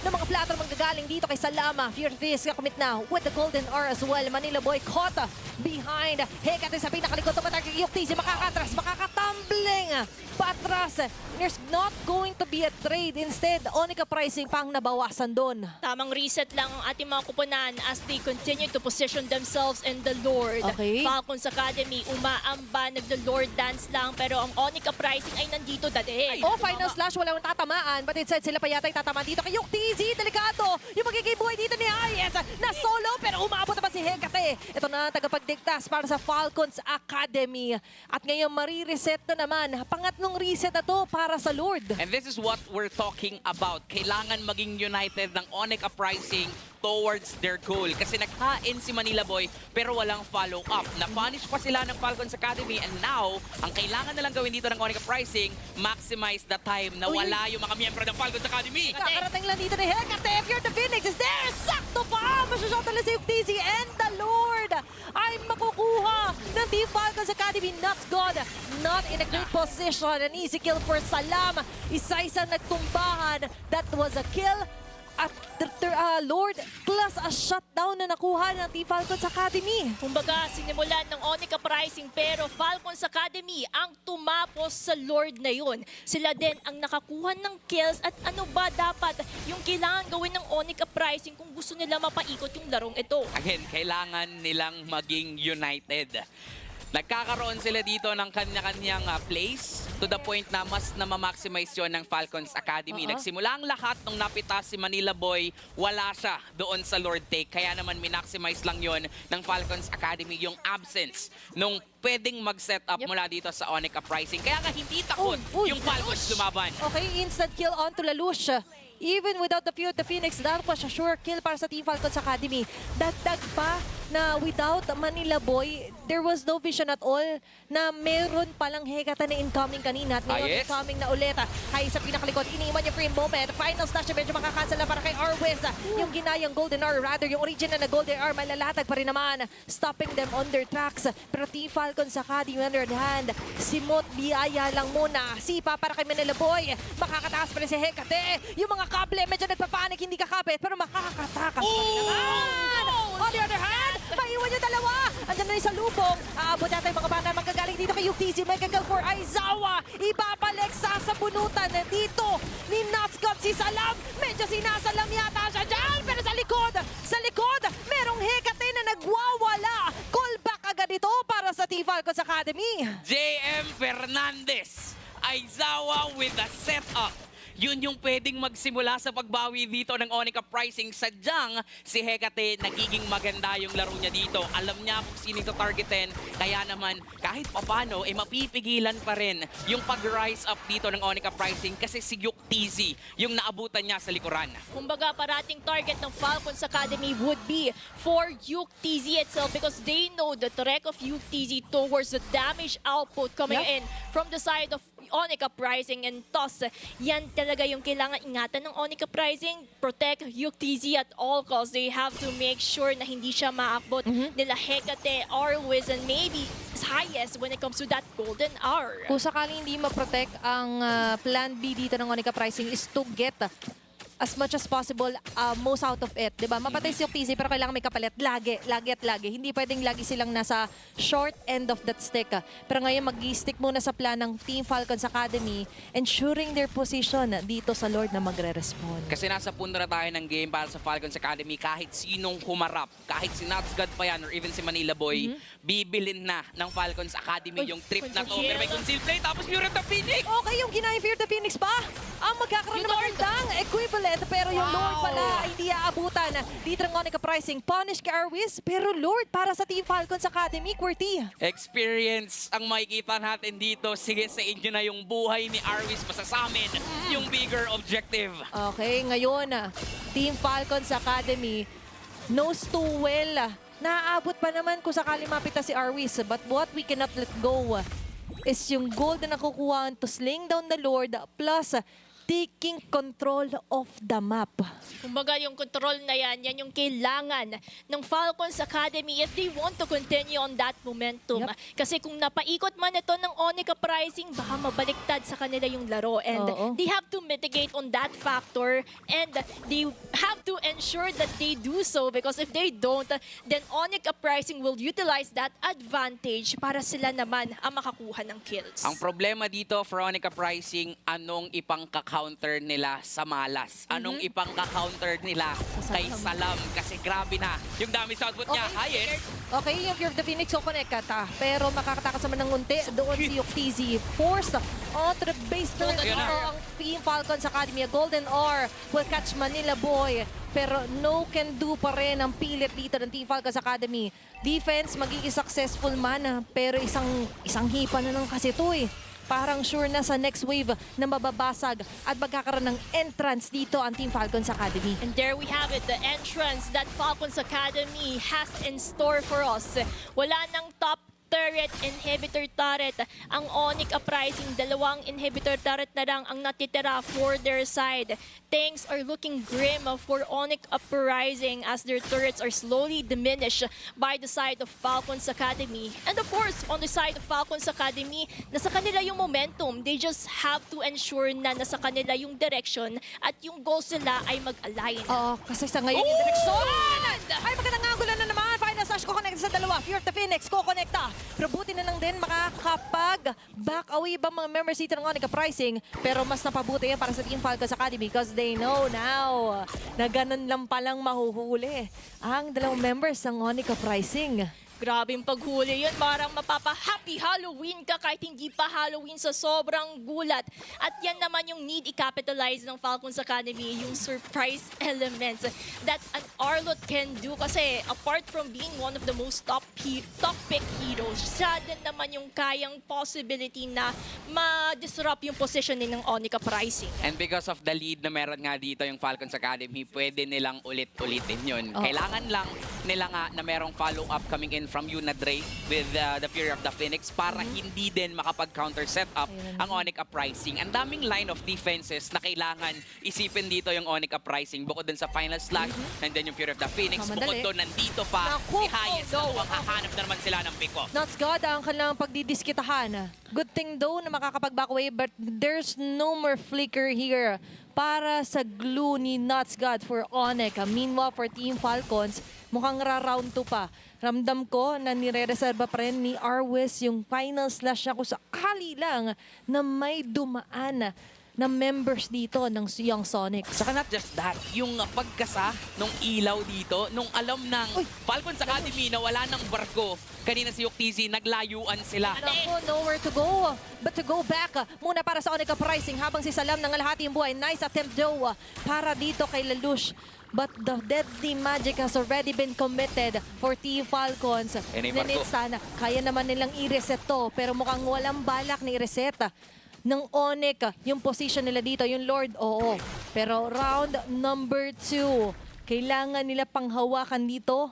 ng mga platter manggagaling dito kay Salama. Fear this, kakamit na with the Golden R as well. Manila Boy caught behind. Hecate sa pinakalikot. Tumatag yung Yuktz, makakatras, makakatumbling patras. There's not going to be a trade. Instead, Onyx Pricing pang nabawasan doon. Tamang reset lang ang ating mga koponan as they continue to position themselves in the Lord. Okay. Falcons Academy, umaamba, nagdo-Lord dance lang, pero ang Onyx Pricing ay nandito dati. Oh, final slash, walang tatamaan. But instead, sila pa yata tatamaan dito kay Yuktz. Delikado. Yung magiging buhay dito ni Hayes. Na solo, pero umabot naman si Hecate. Ito na tagapagdigtas para sa Falcons Academy. At ngayon, marireset na naman. Pangatlong reset na to para sa Lord. And this is what we're talking about. Kailangan maging united ng Onyx Pricing towards their goal. Kasi naghain si Manila Boy pero walang follow-up. Na-punish pa sila ng Falcons Academy and now, ang kailangan na lang gawin dito ng Onyx Pricing, maximize the time na wala yung mga miyembro ng Falcons Academy. Kakarating lang dito ni Hecate. Fear the Phoenix is there. Sakto pa. Masyashot na si Yuktz and the Lord ay makukuha ng Team Falcons Academy. Nuts God not in a great position. An easy kill for Salam. Isa-isa nagtumbahan. That was a kill. At Lord plus a shutdown na nakuha ng Team Falcons Academy. Kumbaga, sinimulan ng Onyx Pricing pero Falcons Academy ang tumapos sa Lord na yun. Sila din ang nakakuha ng kills at ano ba dapat yung kailangan gawin ng Onyx Pricing kung gusto nila mapaikot yung larong ito. Again, kailangan nilang maging united. Nagkakaroon sila dito ng kanya-kanyang place to the point na mas na-maximize yun ng Falcons Academy. Nagsimula ang lahat nung napitas si Manila Boy, wala siya doon sa Lord Take. Kaya naman minmaximize lang yon ng Falcons Academy yung absence nung pwedeng mag-set up mula dito sa Onyx Pricing. Kaya nga hindi takot yung Falcons lumaban. Okay, instant kill on to Lelouch. Even without the Fear of the Phoenix, that was a sure kill para sa Team Falcons Academy. Dagdag pa na without Manila Boy, there was no vision at all na meron palang Hecate na incoming kanina at meron incoming na ulit. Hay sa pinakalikod, iniiwan yung frame moment. Final slash na medyo makakansel na para kay Arwis. Yung ginayang Golden R, rather yung original na Golden R, malalatag pa rin naman. Stopping them on their tracks. Pero Team Falcons Academy on their hand. Simot, biyaya lang muna. Sipa para kay Manila Boy. Makakataas pa rin si Hecate. Yung mga kable, medyo nagpapanik, hindi kakapit, pero makakatakas pa rin naman. On the other hand, maiwan yung dalawa. Andiyan na yung sa lubong. Aabot natin yung mga bata magagaling dito kay Yuktz. Megagal for Aizawa. Ibabalik sa sabunutan dito ni Nuts God si Salam. Medyo sinasalam yata siya dyan. Pero sa likod, merong Hecate Falcons Academy. JM Fernandez, Aizawa with the setup. Yun yung pwedeng magsimula sa pagbawi dito ng Onyx pricing. Sadyang si Hecate nagiging maganda yung laro niya dito. Alam niya kung sino ito targetin. Kaya naman kahit papano, mapipigilan pa rin yung pag-rise up dito ng Onyx pricing kasi si Yuk TZ yung naabutan niya sa likuran. Kumbaga, parating target ng Falcons Academy would be for Yuk TZ itself because they know the threat of Yuk TZ towards the damage output coming in from the side of Onyx Uprising and Toss. Yan talaga yung kailangan ingatan ng Onyx Uprising. Protect Yuk TZ at all costs. They have to make sure na hindi siya maakbot nila Hecate, Arwiz, and maybe as highest when it comes to that golden hour. Kung sakaling hindi ma-protect, ang plan B dito ng Onyx Pricing is to get as much as possible most out of it. Diba? Mapatay si TZ pero kailangan may kapalit. Lagi at lagi. Hindi pwedeng lagi silang nasa short end of that stick. Pero ngayon mag-stick muna sa plan ng Team Falcons Academy, ensuring their position dito sa Lord na magre-respond. Kasi nasa punto na tayo ng game para sa Falcons Academy. Kahit sinong humarap, kahit si Nutsgod pa yan or even si Manila Boy, bibilin na ng Falcons Academy yung trip na to. Pero may conceal play tapos Fury of the Phoenix! Okay, yung ginaya Fear the Phoenix pa. Ang magkakaroon Yung ng Lord. magandang equivalent. Pero yung Lord pala ay hindi aabutan. Dito ng Onyx Pricing. Punish kay Arwiz. Pero Lord para sa Team Falcons Academy, QWERTY. Experience ang makikita natin dito. Sige, sa inyo na yung buhay ni Arwiz. Basta sa amin, yung bigger objective. Okay, ngayon, Team Falcons Academy knows too well. Naaabot pa naman kung sakali mapita si Arwiz. But what we cannot let go is yung gold na nakukuha to sling down the Lord plus taking control of the map. Kumbaga, yung control na yan yung kailangan ng Falcons Academy if they want to continue on that momentum. Yep. Kasi kung napaikot man ito ng Onyx Uprising, baka mabaliktad sa kanila yung laro. And they have to mitigate on that factor. And they have to ensure that they do so because if they don't, then Onyx Uprising will utilize that advantage para sila naman ang makakuha ng kills. Ang problema dito for Onyx Uprising, anong ipangka-counter nila sa malas? Anong ipangka-counter nila kay Salam? Kasi grabe na yung dami sa output niya. Highest. Okay, yung Fear of the Phoenix, so connect ka ta. Pero makakatakas naman ng unti. Doon si Yuk TZ. Forced onto the base turn. Golden Ito Hour. ang Team Falcons Academy. A Golden Hour will catch Manila Boy. Pero no can do pa rin ang pilit dito ng Team Falcons Academy. Defense, magiging successful man. Pero isang hipa na lang kasi ito eh. Parang sure na sa next wave na mababasag at magkakaroon ng entrance dito ang Team Falcons Academy. And there we have it, the entrance that Falcons Academy has in store for us. Wala nang top turret, inhibitor turret. Ang Onyx Uprising, 2 inhibitor turret na lang ang natitira for their side. Things are looking grim for Onyx Uprising as their turrets are slowly diminished by the side of Falcons Academy. And of course, on the side of Falcons Academy, nasa kanila yung momentum. They just have to ensure na nasa kanila yung direction at yung goals nila ay mag-align. Oo, kasi sa ngayon yung direksyon ay magandang angulo na naman. Final Sash ko-connect sa dalawa. Fear of the Phoenix, ko-connecta. Pero buti na lang din makakapag-back away ba mga members dito ng Onyx Pricing. Pero mas napabuti yan para sa Team Falcons Academy because they know now na ganun lang palang mahuhuli ang 2 members ng Onyx Pricing. Grabe yung paghuli yun. Parang mapapa-happy Halloween ka kahit hindi pa Halloween sa sobrang gulat. At yan naman yung need i-capitalize ng Falcons Academy, yung surprise elements that an Arlot can do. Kasi apart from being one of the most top pick heroes, siya din naman yung kayang possibility na ma-disrupt yung positioning ng Onyx Uprising. And because of the lead na meron nga dito yung Falcons Academy, pwede nilang ulit-ulitin yun. Oh. Kailangan lang nila nga na merong follow-up coming in from you na Dre with the Fury of the Phoenix para hindi din makapag-counter setup ang Onyx Uprising. Ang daming line of defenses na kailangan isipin dito yung Onyx Uprising. Bukod dun sa final slash, and then yung Fury of the Phoenix. Bukod dun, nandito pa Naku, si Hayes na makakahanap na naman sila ng pick-off. Nutsgod ang kanilang pagdidiskitahan. Good thing though na makakapag-back away but there's no more flicker here para sa glue ni Nutsgod for Onyx. Meanwhile, for Team Falcons, mukhang round 2 pa. Ramdam ko na nire-reserva pa rin ni Arwiz yung final slash niya kung sakali lang na may dumaan na members dito ng Young Sonics. Saka not just that, yung pagkasa nung ilaw dito, nung alam ng Falcons Academy na wala ng barko, kanina si Yuktisi, naglayuan sila. Naku, nowhere to go but to go back muna para sa Onyx Uprising habang si Salam ng alahati yung buhay. Nice attempt Dewa para dito kay Lelouch. But the deadly magic has already been committed for Team Falcons. Sana, kaya naman nilang i-reset to, pero mukhang walang balak na i-reset ng Onyx yung position nila dito, yung Lord, oo. Pero round number 2, kailangan nila panghawakan dito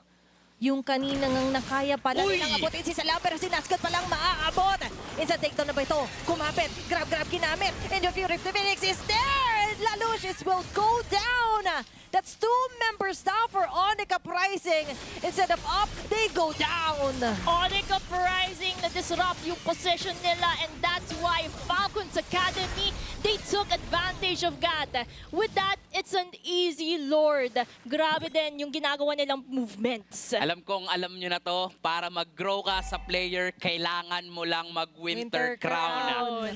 yung kanina ngang nakaya pala nilang abutin si Salam, pero si Nascot palang maaabot. Instant takedown na ba ito? Kumapit, grab kinamit, and the Fury of the Phoenix is there! Lalucius will go down! That's 2 members down for Onyx Uprising. Instead of up, they go down. Onyx Uprising na disrupt yung position nila, and that's why Falcons Academy, they took advantage of that. With that, it's an easy Lord. Grabe din yung ginagawa nilang movements. Alam kong alam nyo na to, para mag-grow ka sa player, kailangan mo lang mag-Winter Crown.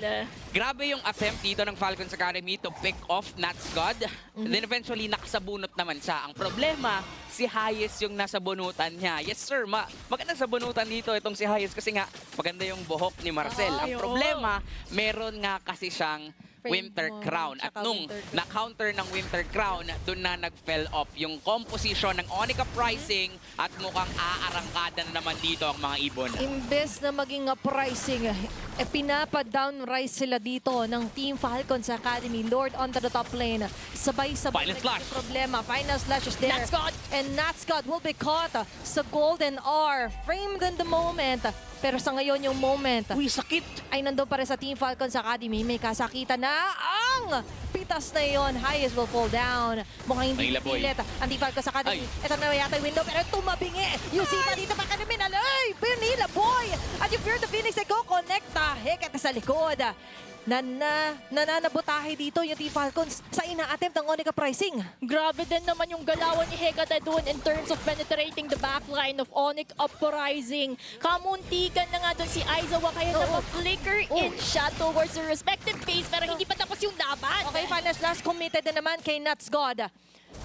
Grabe yung attempt dito ng Falcons Academy to pick off Nats God. Then eventually, nakasabunot naman siya. Ang problema, si Hayes yung nasa bunutan niya. Yes sir, maganda sa bunutan dito itong si Hayes kasi nga maganda yung buhok ni Marcel. Ang problema, meron nga kasi siyang Winter Crown. At nung na-counter ng Winter Crown, doon na nag-fell off yung composition ng Onyx Uprising at mukhang aarangkada na naman dito ang mga ibon. Imbes na maging uprising, pinapa-downrise sila dito ng Team Falcons Academy. Lord onto the top lane. Sabay-sabay Final slash. Problema. Final slash is there. Natscott. And Natscott will be caught sa golden R. Framed in the moment. Pero sa ngayon yung moment Uy, sakit! ay nandun pa rin sa Team Falcons Academy. May kasakitan na ang pitas na yon. Highest will fall down. Mukhang hindi Nila, boy. pilit ang Team Falcons Academy. Ito na yata yung window pero tumabingi. Yung Sipa dito pa kanamin. Ay, Nila, boy! At yung Fear the Phoenix ay ko-connecta. Heket sa likod. Nananabotahe dito yung Team Falcons sa ina-attempt ng Onyx Uprising. Grabe din naman yung galawan ni Hecate doon in terms of penetrating the backline of Onyx Uprising. Kamuntikan na nga doon si Aizawa kaya naman flicker in siya towards the respective base pero hindi pa tapos yung laban. Okay, final last committed na naman kay Nuts God.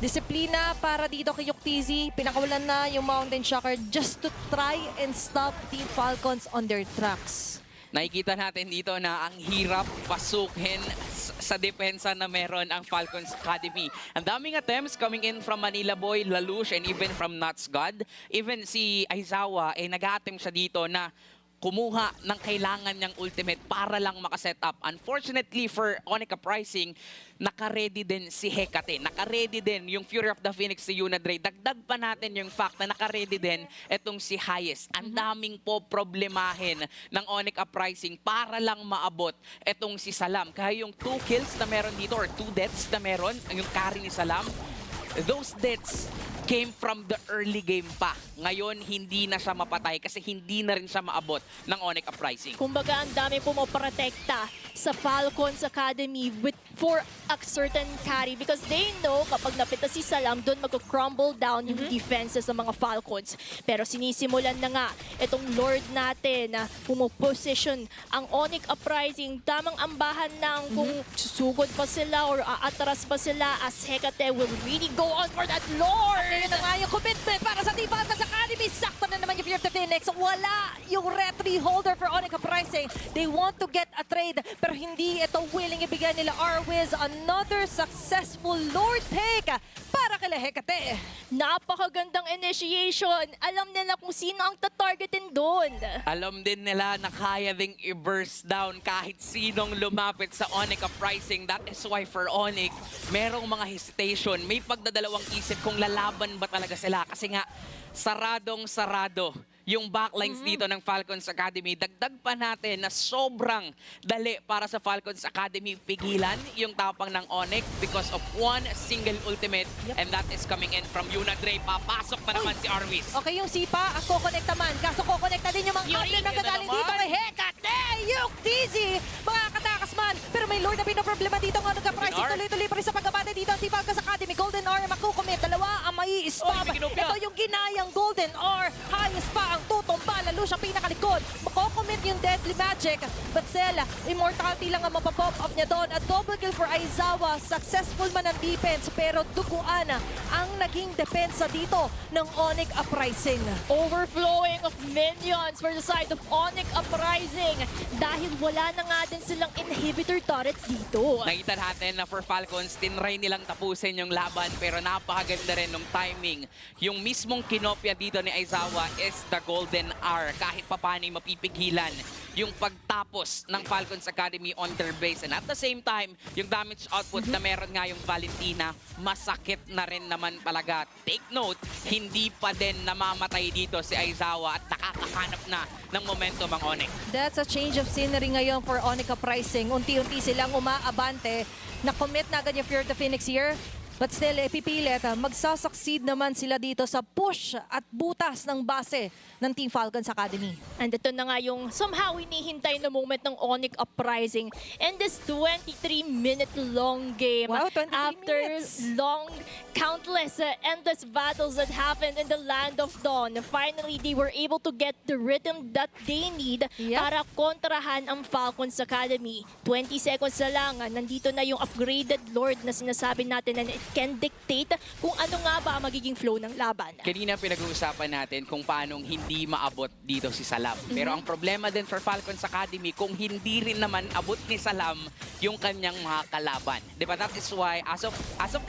Disiplina para dito kay Yuktisi. Pinakawalan na yung Mountain Shocker just to try and stop Team Falcons on their tracks. Nakikita natin dito na ang hirap pasukin sa depensa na meron ang Falcons Academy. Ang daming attempts coming in from Manila Boy, Lelouch, and even from Nuts God. Even si Aizawa, nag-attempt siya dito na kumuha ng kailangan niyang ultimate para lang makaset up. Unfortunately for Onyx Uprising, naka-ready din si Hecate. Naka-ready din yung Fury of the Phoenix si Unadre. Dagdag pa natin yung fact na naka-ready din itong si Hayes. Ang daming po problemahin ng Onyx Uprising para lang maabot itong si Salam. Kaya yung 2 kills na meron dito or 2 deaths na meron, yung carry ni Salam, those deaths came from the early game pa. Ngayon, hindi na siya mapatay kasi hindi na rin siya maabot ng Onyx Uprising. Kumbaga, ang dami pumoprotekta sa Falcons Academy for a certain carry because they know kapag napita si Salam, doon mag-crumble down yung defenses ng mga Falcons. Pero sinisimulan na nga itong Lord natin na pumoposition ang Onyx Uprising. Tamang ambahan ng kung susugod pa sila or aatras pa sila as Hecate will really go on for that Lord! Yun na nga yung commitment para sa Team Falcons Academy. Sakto na naman yung Fear of the Phoenix. Wala yung retry holder for Onyx Uprising. They want to get a trade pero hindi ito willing ibigay nila Arwiz. Another successful Lord take para kay Hecate. Napakagandang initiation. Alam nila kung sino ang tatargetin doon. Alam din nila na kaya ding i-burst down kahit sinong lumapit sa Onyx Uprising. That is why for Onyx, merong mga hesitation. May pagdadalawang isip kung lalaban ba talaga sila. Kasi nga, saradong-sarado yung backlines dito ng Falcons Academy. Dagdag pa natin na sobrang dali para sa Falcons Academy pigilan yung tapang ng Onyx because of one single ultimate and that is coming in from Unadre. Papasok pa naman si Arwiz. Okay, yung Sipa, ang kukonekta man. Kaso kukonekta din yung mga Yuri, outlet na yun na gagaling naman. dito kay Hecate. Yung Tizi, mga katakas man. Pero may Lord na pinoproblema dito ng nagka-pricing. Golden R. Tuloy-tuloy pa rin sa pagkabate dito ang Team Falcons Academy. Golden R makukumit. Dalawa ang mai-stop. may kinopya. Ito yung ginayang Golden R. Highest pa ang tutumba. Lalo siya pinakalikod. Makukumit yung Deadly Magic. But still, immortality lang ang mapapop off niya doon. At double kill for Aizawa. Successful man ang defense. Pero duguan ang naging depensa dito ng Onyx Uprising. Overflowing of minions for the side of Onyx Uprising dahil wala na nga din silang inhibitor turrets dito. Nakita natin na for Falcons, tinry nilang tapusin yung laban pero napakaganda rin ng timing. Yung mismong kinopya dito ni Aizawa is the Golden R. Kahit papaano mapipigilan yung pagtapos ng Falcons Academy on their base. And at the same time, yung damage output na meron nga yung Valentina, masakit na rin naman talaga. Take note, hindi pa din namamatay dito si Aizawa at nakakahanap na ng momentum ang Onyx. That's a change of scenery ngayon for Onyx Uprising. Unti-unti silang umaabante. Na-commit na agad yung Fear of the Phoenix here. But still, pipilit, magsasucceed naman sila dito sa push at butas ng base ng Team Falcons Academy. And ito na nga yung somehow hinihintay na moment ng Onyx Uprising in this 23-minute long game. Wow, 23 After minutes. long, countless endless battles that happened in the Land of Dawn, finally they were able to get the rhythm that they need Yep. para kontrahan ang Falcons Academy. 20 seconds na lang, nandito na yung upgraded Lord na sinasabi natin, and it can dictate kung ano nga ba ang magiging flow ng laban. Kanina pinag-uusapan natin kung paanong hindi maabot dito si Salam. Pero ang problema din for Falcons Academy, kung hindi rin naman abot ni Salam yung kanyang mga kalaban. Diba? That is why, as of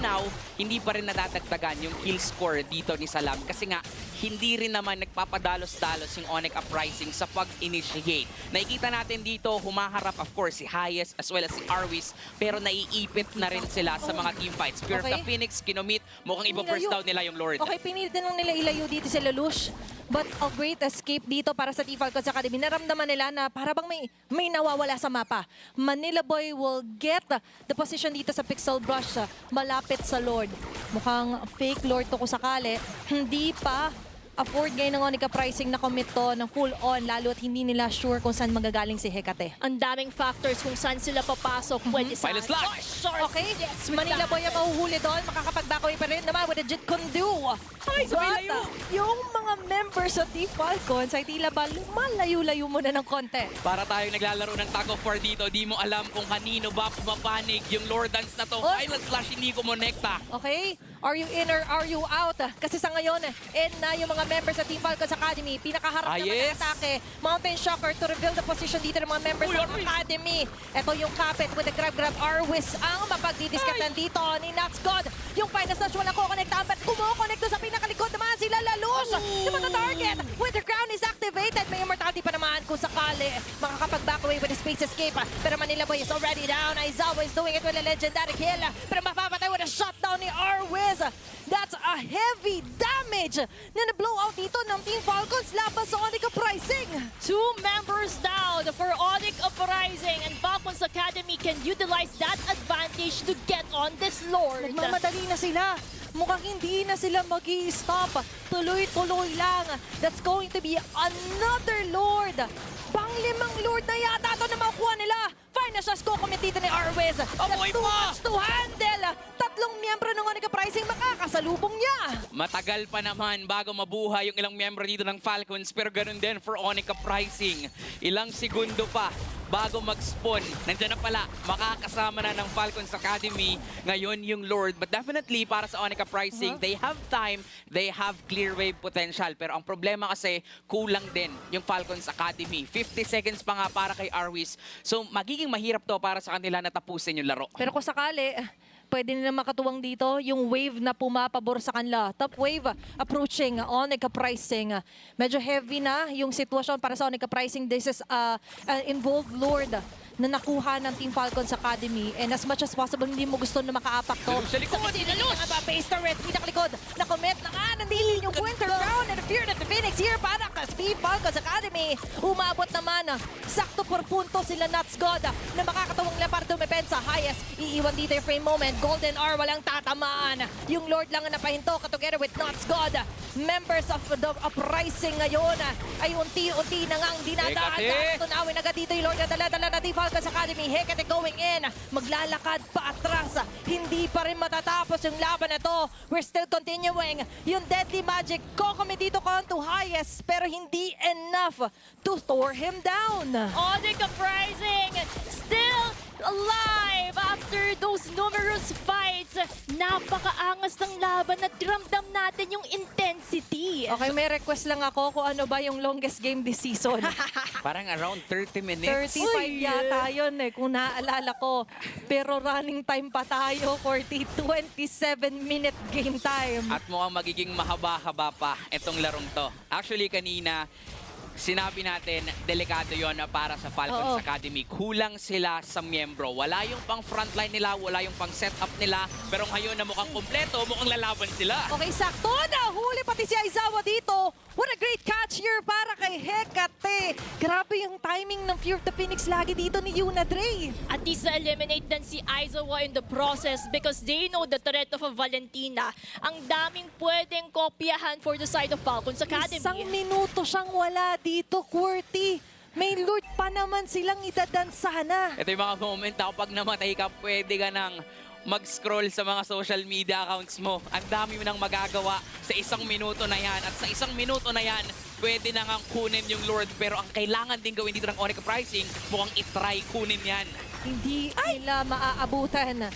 now, hindi pa rin nadadagdagan yung kill score dito ni Salam. Kasi nga, hindi rin naman nagpapadalos-dalos yung Onyx Uprising sa pag-initiate. Nakikita natin dito, humaharap of course si Hayes as well as si Arwis, pero naiipit na rin sila sa mga teamfights. Fear of the Okay. Phoenix, kinomit, mukhang iba-burst down nila yung Lord. Okay, pinitin lang nila ilayo dito si Lelouch. But a great escape dito para sa Team Falcons Academy. Naramdaman nila na para bang may nawawala sa mapa. Manila Boy will get the position dito sa Pixel Brush, malapit sa Lord. Mukhang fake Lord to kung sakali. Hindi pa afford ngayon ng Onyx Uprising na commit to ng full on, lalo at hindi nila sure kung saan magagaling si Hecate. Ang daming factors kung saan sila papasok. Pwede sa Pilot slash! Okay, Manila Boy ang mahuhuli doon. Makakapagbakoy pa rin naman with a Jit Kundu. Ay, But, sumilayo. yung mga members of Team Falcons ay tila ba lumalayo-layo muna ng konti. Para tayong naglalaro ng tag of war dito, di mo alam kung kanino ba pumapanig yung Lord Dance na to. Oh. Pilot slash hindi kumonekta. Okay? Are you in or are you out? Kasi sa ngayon, na yung mga members sa Team Falcons Academy. Pinakaharap naman yes. ng atake. Mountain Shocker to reveal the position dito ng mga members Uy, ng Arwis! Academy. Ito yung kapit with the grab. Arwis ang mapagdidiskatan dito ni Nuts God. Yung final slash walang kukonektahan, but kumukonekto sa pinakalikod naman sila Lalus. Yung mga target with the crown is activated. May immortality pa naman kung sakali makakapag-back away with the space escape. Pero Manila Boy is already down. Aizawa is doing it with a legendary kill. Pero mapapatay with a shutdown ni Arwis. That's a heavy damage na na-blow out dito ng Team Falcons laban sa Onyx Uprising. 2 members down for Onyx Uprising, and Falcons Academy can utilize that advantage to get on this Lord. Nagmamadali na sila. Mukhang hindi na sila mag-i-stop. Tuloy-tuloy lang. That's going to be another Lord. Pang-limang Lord na yata ito na makuha nila. Final shots ko dito ni Arwis. That's Amoy too pa! much to handle. Tatlong miyembro ng Onyx Uprising makakasalubong niya. Matagal pa naman bago mabuhay yung ilang miyembro dito ng Falcons, pero ganun din for Onyx Uprising. Ilang segundo pa bago mag-spawn. Nandiyan na pala, makakasama na ng Falcons Academy ngayon yung Lord. But definitely para sa Onyx Uprising, they have time, they have clear wave potential. Pero ang problema kasi, kulang din yung Falcons Academy. 50 seconds pa nga para kay Arwis. So magiging mahirap to para sa kanila na tapusin yung laro. Pero kung sakali, pwede nila makatuwang dito yung wave na pumapabor sa kanila. Top wave approaching Onyx Uprising. Medyo heavy na yung sitwasyon para sa Onyx Uprising. This is involved Lord na nakuha ng Team Falcons Academy. And as much as possible, hindi mo gusto na makaapak to. Sa likod! Base turret, pinakalikod. Na-commit na nga, nandili yung Winter Crown and the Fear of the Phoenix here para ka Team Falcons Academy. Umabot naman, sakto por punto sila Nuts God na makakatawang lang para dumepensa. Highest, iiwan dito yung frame moment. Golden R, walang tatamaan. Yung Lord lang ang napahinto together with Nuts God. members of the uprising ngayon ay unti-unti na ngang dinadaan. Hekate! Tunawin agad dito yung Lord na dala-dala na Team Falcons Academy. Hekate going in. Maglalakad pa atras. Hindi pa rin matatapos yung laban na to. We're still continuing. Yung Deadly Magic, Kokome dito on to highest, pero hindi enough to throw him down. Onyx Uprising still alive after those numerous fights. Napakaangas ng laban at ramdam natin yung intensity. Okay, may request lang ako kung ano ba yung longest game this season. Parang around 30 minutes. 35 yata yun kung naaalala ko. Pero running time pa tayo, 27-minute game time. At mukhang magiging mahaba-haba pa itong larong to. Actually, kanina, sinabi natin, delikado yon para sa Falcons Oo. Academy. Kulang sila sa miyembro. Wala yung pang frontline nila, wala yung pang setup nila. Pero ngayon na mukhang kompleto, mukhang lalaban sila. Okay, sakto na. Huli pati si Aizawa dito. What a great catch here para kay Hekate. Grabe yung timing ng Fear of the Phoenix lagi dito ni Yuna Dre. At least na-eliminate din si Aizawa in the process because they know the threat of a Valentina. Ang daming pwedeng kopyahan for the side of Falcons Academy. Isang minuto siyang wala dito, QWERTY. May Lord pa naman silang idadansana. Ito yung mga moment na kapag namatay ka, pwede ka nang mag-scroll sa mga social media accounts mo. Ang dami mo nang magagawa sa isang minuto na yan. At sa isang minuto na yan, pwede na ngang kunin yung Lord. Pero ang kailangan din gawin dito ng Onyx Uprising, mukhang itry kunin yan. Hindi nila maaabutan.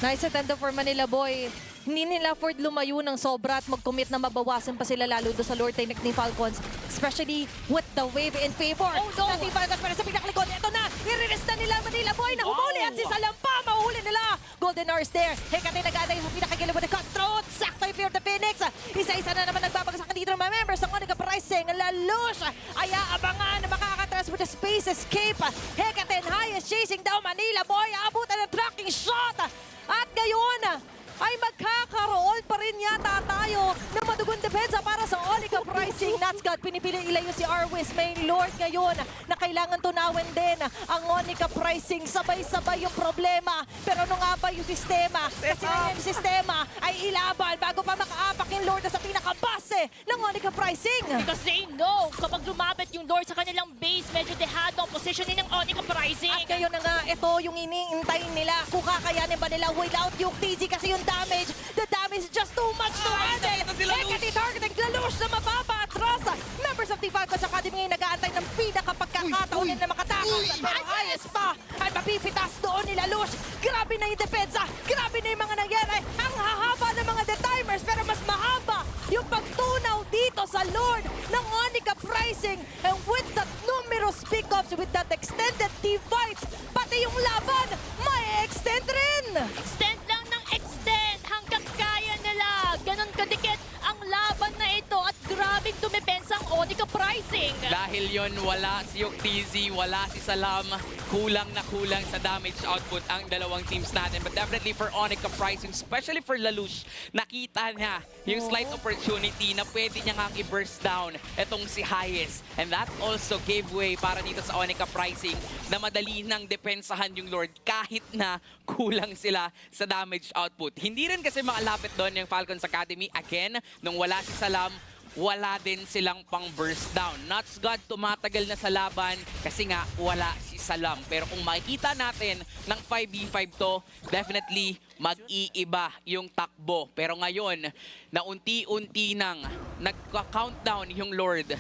Nice attempt for Manila Boy. Hindi nila afford lumayo ng sobra at mag-commit na mabawasan pa sila lalo doon sa Lord technique ni Falcons. Especially with the wave in favor. Oh no! Nating Falcons para sa pinakalikod. Ito na! Irirest na nila Manila Boy na humuli at si Salampa mahuhuli nila. Golden Hours there. Hekate nag-aday sa pinakagilid with the cutthroat. Sakto yung Fear of the Phoenix. Isa-isa na naman nagbabagsak dito ng mga members ng Onyx Uprising. Lalush ay aabangan na makakatras with the space escape. Hekate and highest chasing down Manila Boy. Aabutan ng tracking shot. At ngayon, ay magkakaroon pa rin yata tayo ng madugong depensa para sa Onyx Uprising. Natsgad, pinipili ilayo si Arwis. May Lord ngayon na kailangan tunawin din ang Onyx Uprising. Sabay-sabay yung problema. Pero ano nga ba yung sistema? Kasi na yung sistema ay ilaban bago pa makaapak yung Lord na sa pinakabase ng Onyx Uprising. Because they know kapag lumapit yung Lord sa kanilang base, medyo dehado ang positioning ng Onyx Uprising. At ngayon na nga, ito yung iniintay nila. Kung kakayanin ba nila without yung TZ kasi yung damage, the damage is just too much to handle. Hekate targeting Lalush na mababa atras. Members of the Falcons Academy ay nag-aantay ng pinakapagkakataon nila na makatakas. Pero highest pa ay mapipitas doon ni Lalush. Grabe na yung depensa. Grabe na yung mga nangyari. Ang hahaba ng mga detimers pero mas mahaba yung pagtunaw dito sa Lord ng Onyx Uprising. And with that numerous pickups, with that extended team fights, pati yung laban, may extend rin. Extend lang ng extend hanggang kaya nila. Ganon kadikit ang laban na ito at grabing dumepensa ang Onyx Uprising. Dahil yon wala si TZ, wala si Salam. Kulang na kulang sa damage output ang dalawang teams natin. But definitely for Onyx Uprising, especially for Lalush, nakita niya yung slight opportunity na pwede niya nga i-burst down itong si Hayes. And that also gave way para dito sa Onyx Uprising na madali nang depensahan yung Lord kahit na kulang sila sa damage output. Hindi rin kasi makalapit doon yung Falcons Academy. Again, nung wala si Salam, wala din silang pang burst down. Natsgad tumatagal na sa laban kasi nga wala si Salam. Pero kung makikita natin ng 5v5 to, definitely mag-iiba yung takbo. Pero ngayon, na unti-unti nang nagka-countdown yung Lord,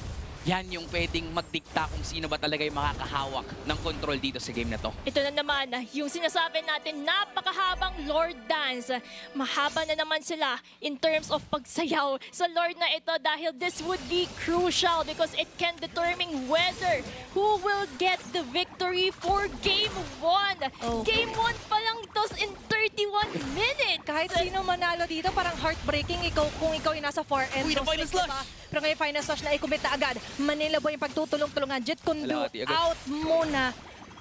yan yung pwedeng magdikta kung sino ba talaga yung makakahawak ng control dito sa game na to. Ito na naman, yung sinasabi natin, napakahabang Lord Dance. Mahaba na naman sila in terms of pagsayaw sa Lord na ito dahil this would be crucial because it can determine whether who will get the victory for Game 1. Oh. Game 1 pa lang ito in 31 minutes. Kahit sino manalo dito, parang heartbreaking kung ikaw yung nasa far end. Uy, na final slash! Diba? Pero ngayon, final slash na i-commit na agad. Manila Boy yung pagtutulong-tulungan. Jet Kundo Alati agad. out muna.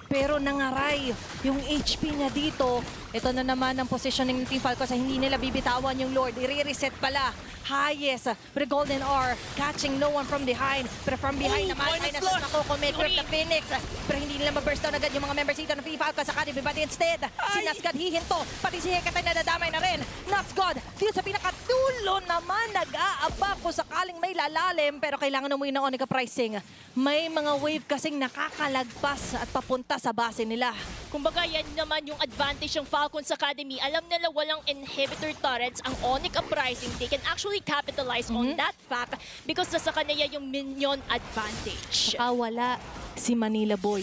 Pero nangaray yung HP niya dito. Ito na naman ang positioning ng Team Falcons. Hindi nila bibitawan yung Lord. I-reset pala. Highest with the Golden R. Catching no one from behind. Pero from behind naman ay nasa nakocommit with the Phoenix. Pero hindi nila ma-burst down agad yung mga members dito ng Falcons Academy. But instead, si Natsgad hihinto. Pati si Hekate na nadamay na rin. Natsgad, dito sa pinakadulo dulo naman, nag-aabang kung sakaling may lalalim, pero kailangan umuwi ng Onyx pricing. May mga wave kasing nakakalagpas at papunta sa base nila. Kumbaga, yan naman yung advantage ng Falcons Academy. Alam nila walang inhibitor turrets ang Onyx Uprising. They can actually capitalize on that fact because nasa kanila yung minion advantage. Wala si Manila Boy.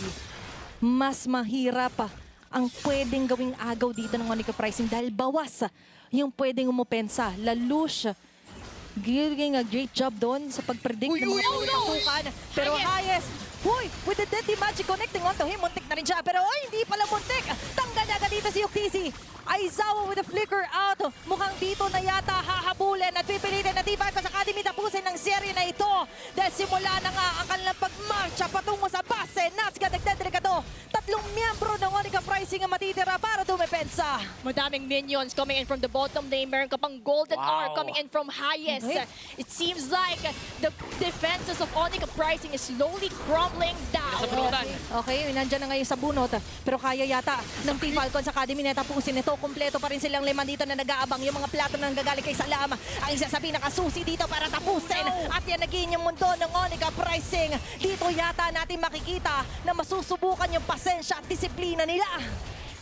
Mas mahirap ang pwedeng gawing agaw dito ng Onyx pricing dahil bawas yung pwedeng umupensa. Lalush, giving a great job doon sa pagpredict ng mga pasukan. Pero highest, with the deadly magic connecting onto him, muntik na rin siya. Pero hindi pala muntik. Tanggal agad dito si Yuktisi. Aizawa with a flicker out. Mukhang dito na yata hahabulin at pipilitin na DUPH Academy tapusin ng serye na ito. Dahil simula na nga ang kanilang pagmarcha patungo sa base. Natska nagdedelikado. 3 miyembro ng Onyx Pricing ang matitira para dumepensa. Madaming minions coming in from the bottom lane. Meron ka pang golden R coming in from highest. It seems like the defenses of Onyx Pricing is slowly crumbling down. Okay, nandyan na ngayon sa bunot. Pero kaya yata ng Team Falcons Academy na tapusin ito. Kompleto pa rin silang 5 dito na nag-aabang. Yung mga plato na nanggagaling kay Salam. Ang isa sa pinakasusi dito para tapusin. At yan naging yung mundo ng Onyx Pricing. Dito yata natin makikita na masusubukan yung pasensya at disiplina nila.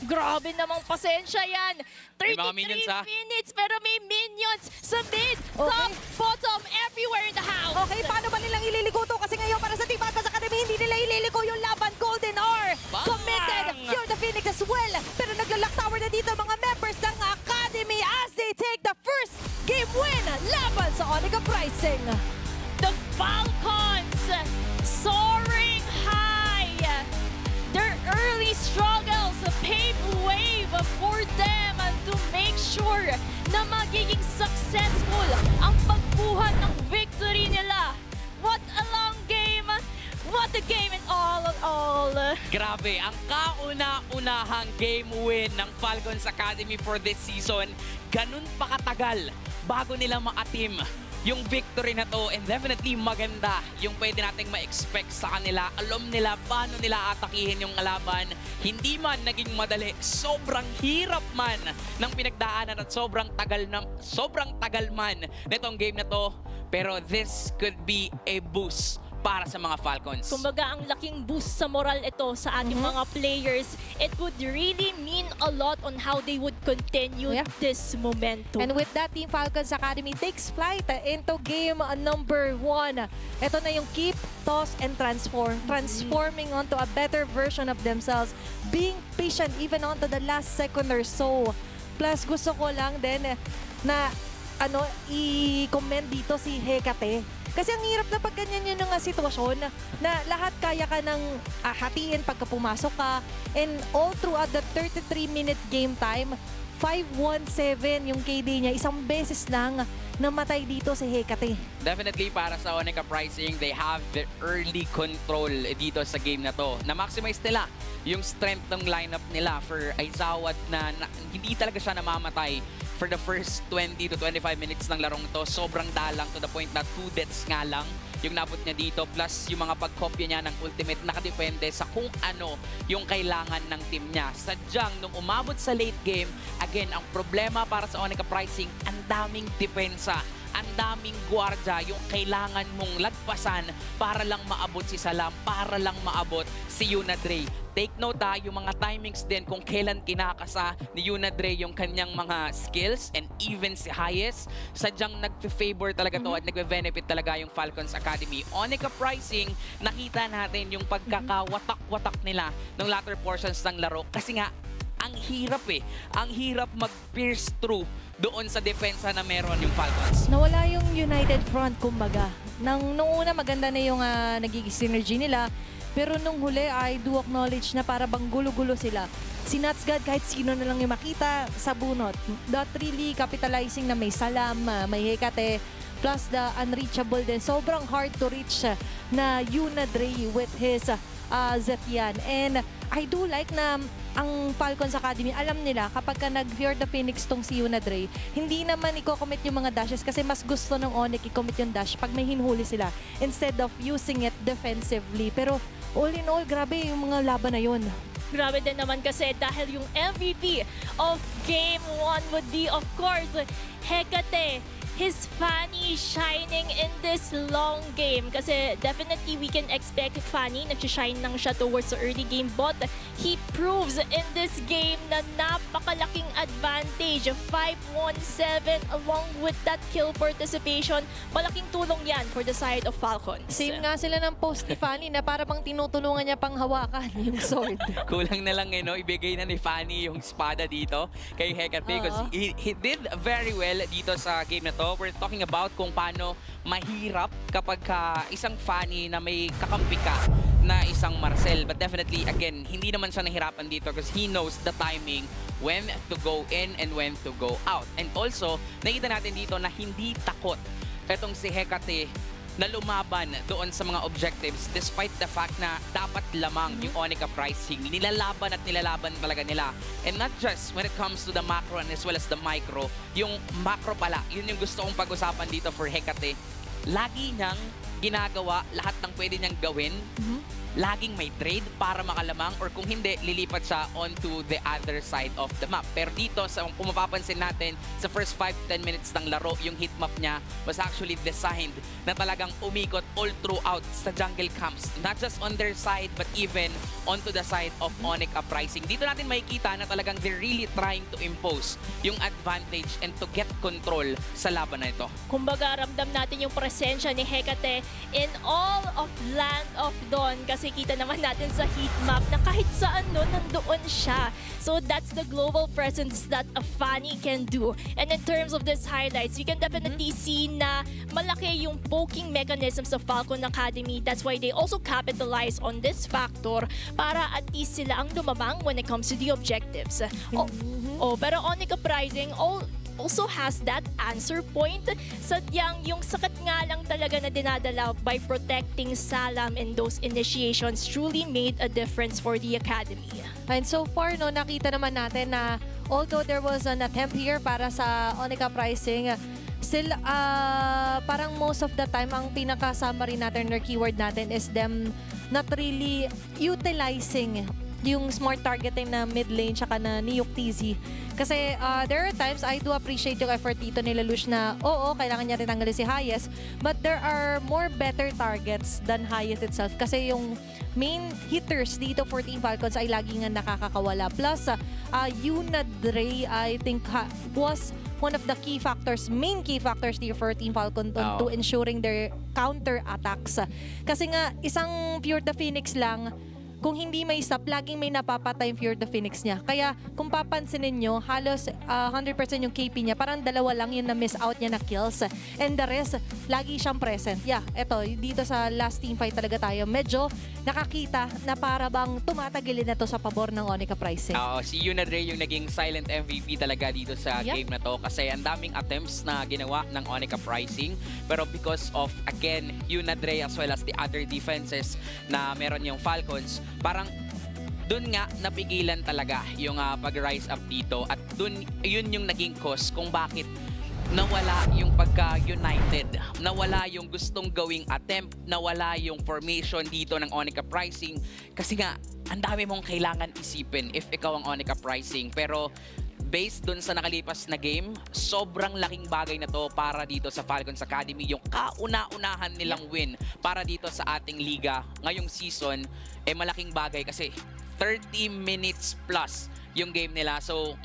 Grabe namang pasensya yan. 33 minions, minutes pero may minions sa mid, top, bottom, everywhere in the house. Okay, paano ba nilang ililiko to? Kasi ngayon para sa Team Falcons Academy, hindi nila ililiko yung laban. Golden R, committed. You're the Phoenix as well. Pero naglalak tower na dito mga members ng Academy as they take the first game win laban sa Onyx Pricing. The Falcons soaring high. Their early struggles paved way for them to make sure na magiging successful ang pagbuhat ng victory nila. What a long game! What a game in all. Grabe, ang kauna-unahang game win ng Falcons Academy for this season, ganun pa katagal bago nila maatim yung victory na to, and definitely maganda yung pwede nating ma-expect sa kanila. Alam nila paano nila atakihin yung kalaban. Hindi man naging madali, sobrang hirap man ng pinagdaanan at sobrang tagal man nitong game na to. Pero this could be a boost para sa mga Falcons. Kumbaga, ang laking boost sa moral ito sa ating mga players. It would really mean a lot on how they would continue this momentum. And with that, Team Falcons Academy takes flight into game number 1. Ito na yung keep, toss, and transform. Transforming onto a better version of themselves. Being patient even onto the last second or so. Plus, gusto ko lang din na i-comment dito si Hecate. Kasi ang hirap na pag ganyan yun nga sitwasyon na lahat kaya ka ng hatiin pagka pumasok ka. And all throughout the 33-minute game time, 5-1-7 yung KD niya. Isang beses lang namatay dito si Hecate. Definitely para sa Onyx Pricing, they have the early control dito sa game na to. Na-maximize nila yung strength ng lineup nila for Aizawa na hindi talaga siya namamatay for the first 20 to 25 minutes ng larong ito. Sobrang dalang to the point na 2 deaths nga lang yung nabot niya dito. Plus yung mga pagkopya niya ng ultimate nakadepende sa kung ano yung kailangan ng team niya. Sadyang nung umabot sa late game, again, ang problema para sa Onyx Pricing, ang daming depensa. Ang daming gwardya yung kailangan mong lagpasan para lang maabot si Salam, para lang maabot si Yunadre. Take note yung mga timings din kung kailan kinakasa ni Yunadre yung kanyang mga skills and even si Highest. Sadyang nag-favor talaga to at nagbe-benefit talaga yung Falcons Academy. Onyx Pricing, nakita natin yung pagkakawatak-watak nila ng latter portions ng laro kasi nga ang hirap Ang hirap mag-pierce through doon sa depensa na meron yung Falcons. Nawala yung United Front, kumbaga. Nung una, maganda na yung nagiging synergy nila. Pero nung huli, I do acknowledge na para bang gulo-gulo sila. Si Natsgad, kahit sino na lang yung makita sa bunot. Not really capitalizing na may Salam, may Hecate, plus the unreachable din. Sobrang hard to reach na Yunadre with his Zetian. And I do like na ang Falcons Academy, alam nila kapag ka nag-Fear the Phoenix tong si Yunadre, hindi naman i-commit yung mga dashes kasi mas gusto ng Onyx i-commit yung dash pag may hinhuli sila instead of using it defensively. Pero all in all, grabe yung mga laban na yun. Grabe din naman kasi dahil yung MVP of Game 1 would be, of course, Hecate. his Fanny shining in this long game. Kasi definitely we can expect Fanny nag-shine lang siya towards the early game, but he proves in this game na napakalaking advantage. 5-1-7 along with that kill participation. Malaking tulong yan for the side of Falcons. Same nga sila ng post ni Fanny na para bang tinutulungan niya pang hawakan yung sword. Kulang na lang no, ibigay na ni Fanny yung espada dito kay Hecate because he did very well dito sa game na to. We're talking about kung paano mahirap kapag isang Fanny na may kakampi ka na isang Marcel. But definitely, again, hindi naman siya nahirapan dito because he knows the timing when to go in and when to go out. And also, nakita natin dito na hindi takot etong si Hecate na lumaban doon sa mga objectives despite the fact na dapat lamang yung Onyx pricing. Nilalaban at nilalaban talaga nila. And not just when it comes to the macro and as well as the micro. Yung macro pala, yun yung gusto kong pag-usapan dito for Hecate. Lagi niyang ginagawa lahat ng pwede niyang gawin. Laging may trade para makalamang or kung hindi, lilipat siya onto the other side of the map. Pero dito, kung mapapansin natin, sa first 5-10 minutes ng laro, yung heat map niya was actually designed na talagang umikot all throughout sa jungle camps. Not just on their side, but even onto the side of Onyx Uprising. Dito natin makikita na talagang they're really trying to impose yung advantage and to get control sa laban na ito. Kumbaga, ramdam natin yung presensya ni Hecate in all of Land of Dawn kasi kita naman natin sa heat map na kahit saan nandoon siya. So that's the global presence that a Fanny can do. And in terms of this highlights, we can definitely see na malaki yung poking mechanisms of Falcon Academy. That's why they also capitalize on this factor para at least sila ang lumamang when it comes to the objectives. Pero Onyx Uprising also has that answer point. Sadyang yung sakit nga lang talaga na dinadala by protecting Salam in those initiations truly made a difference for the Academy. And so far, nakita naman natin na although there was an attempt here para sa Onyx Uprising, still, parang most of the time, ang pinaka-summary natin or keyword natin is them not really utilizing yung smart targeting na mid lane tsaka na Niyok TZ. Kasi there are times I do appreciate yung effort dito nila Lush na kailangan niya rin tanggalin si Hayes, but there are more better targets than Hayes itself kasi yung main hitters dito for Team Falcons ay lagi nga nakakakawala. Plus, Yuna Dre I think was one of the main key factors here for Team Falcon to ensuring their counter attacks. Kasi nga, isang Pure the Phoenix lang, kung hindi may stop, laging may napapatay yung Fear the Phoenix niya. Kaya kung papansinin nyo, halos 100% yung KP niya. Parang dalawa lang yung na-miss out niya na kills. And the rest, lagi siyang present. Yeah, eto, dito sa last team fight talaga tayo. Medyo nakakita na para bang tumatagilin na to sa pabor ng Onyx Uprising. Si Yuna Dre yung naging silent MVP talaga dito sa game na to. Kasi ang daming attempts na ginawa ng Onyx Uprising. Pero because of, again, Yuna Dre as well as the other defenses na meron yung Falcons, parang dun nga napigilan talaga yung pag-rise up dito at dun yun yung naging cause kung bakit nawala yung pagka-united, nawala yung gustong gawing attempt, nawala yung formation dito ng Onyx Uprising kasi nga ang dami mong kailangan isipin if ikaw ang Onyx Uprising. Pero based dun sa nakalipas na game, sobrang laking bagay na to para dito sa Falcons Academy. Yung kauna-unahan nilang win para dito sa ating liga ngayong season, malaking bagay kasi 30 minutes plus yung game nila. So,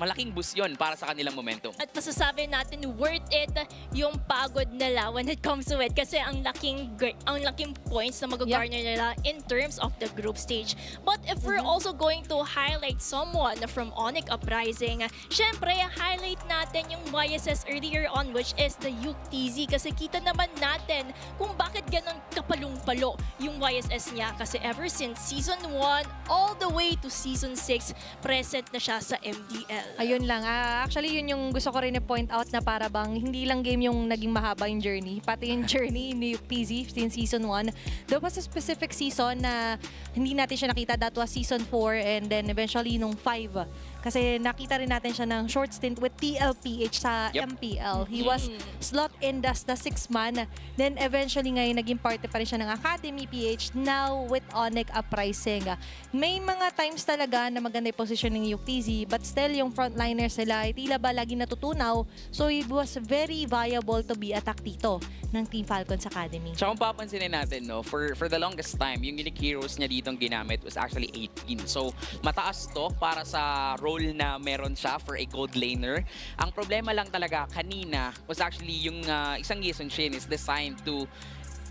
malaking boost yun para sa kanilang momentum. At masasabi natin, worth it yung pagod nila when it comes to it. Kasi ang laking points na mag-garner nila in terms of the group stage. But if we're also going to highlight someone from Onyx Uprising, syempre, highlight natin yung YSS earlier on, which is the Yuk TZ. Kasi kita naman natin kung bakit ganun kapalong-palo yung YSS niya. Kasi ever since Season 1 all the way to Season 6, present na siya sa MDL. Ayun lang. Actually, yun yung gusto ko rin i-point out na para bang hindi lang game yung naging mahaba yung journey. Pati yung journey ni PZ since Season 1. There was a specific season na hindi natin siya nakita. That was Season 4 and then eventually nung 5. Kasi nakita rin natin siya ng short stint with TLPH sa MPL. He was slot in as the 6-man. Then eventually ngayon naging parte pa rin siya ng Academy PH. Now with Onyx Uprising. May mga times talaga na maganda yung position positioning yung PZ, but still yung frontliners nila ay tila ba lagi natutunaw. So it was very viable to be attacked dito ng Team Falcons Academy. Tsaka kung papansinin natin, no, for the longest time, yung unique heroes niya ditong ginamit was actually 18. So, mataas to para sa role na meron siya for a gold laner. Ang problema lang talaga kanina was actually yung isang Yison Shin is designed to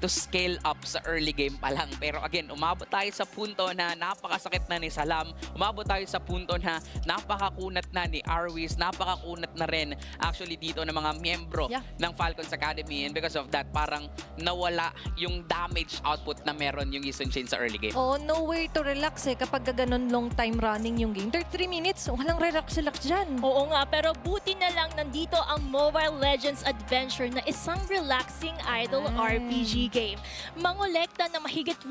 scale up sa early game pa lang. Pero again, umabot tayo sa punto na napakasakit na ni Salam. Umabot tayo sa punto na napakakunat na ni Arwis. Napakakunat na rin actually dito ng mga miyembro ng Falcons Academy. And because of that, parang nawala yung damage output na meron yung Yison Shin sa early game. Oh, nowhere to relax kapag ganun long time running yung game. 33 minutes, walang relax-relax dyan. Oo nga, pero buti na lang nandito ang Mobile Legends Adventure na isang relaxing idle RPG game. Mangolekta na mahigit 100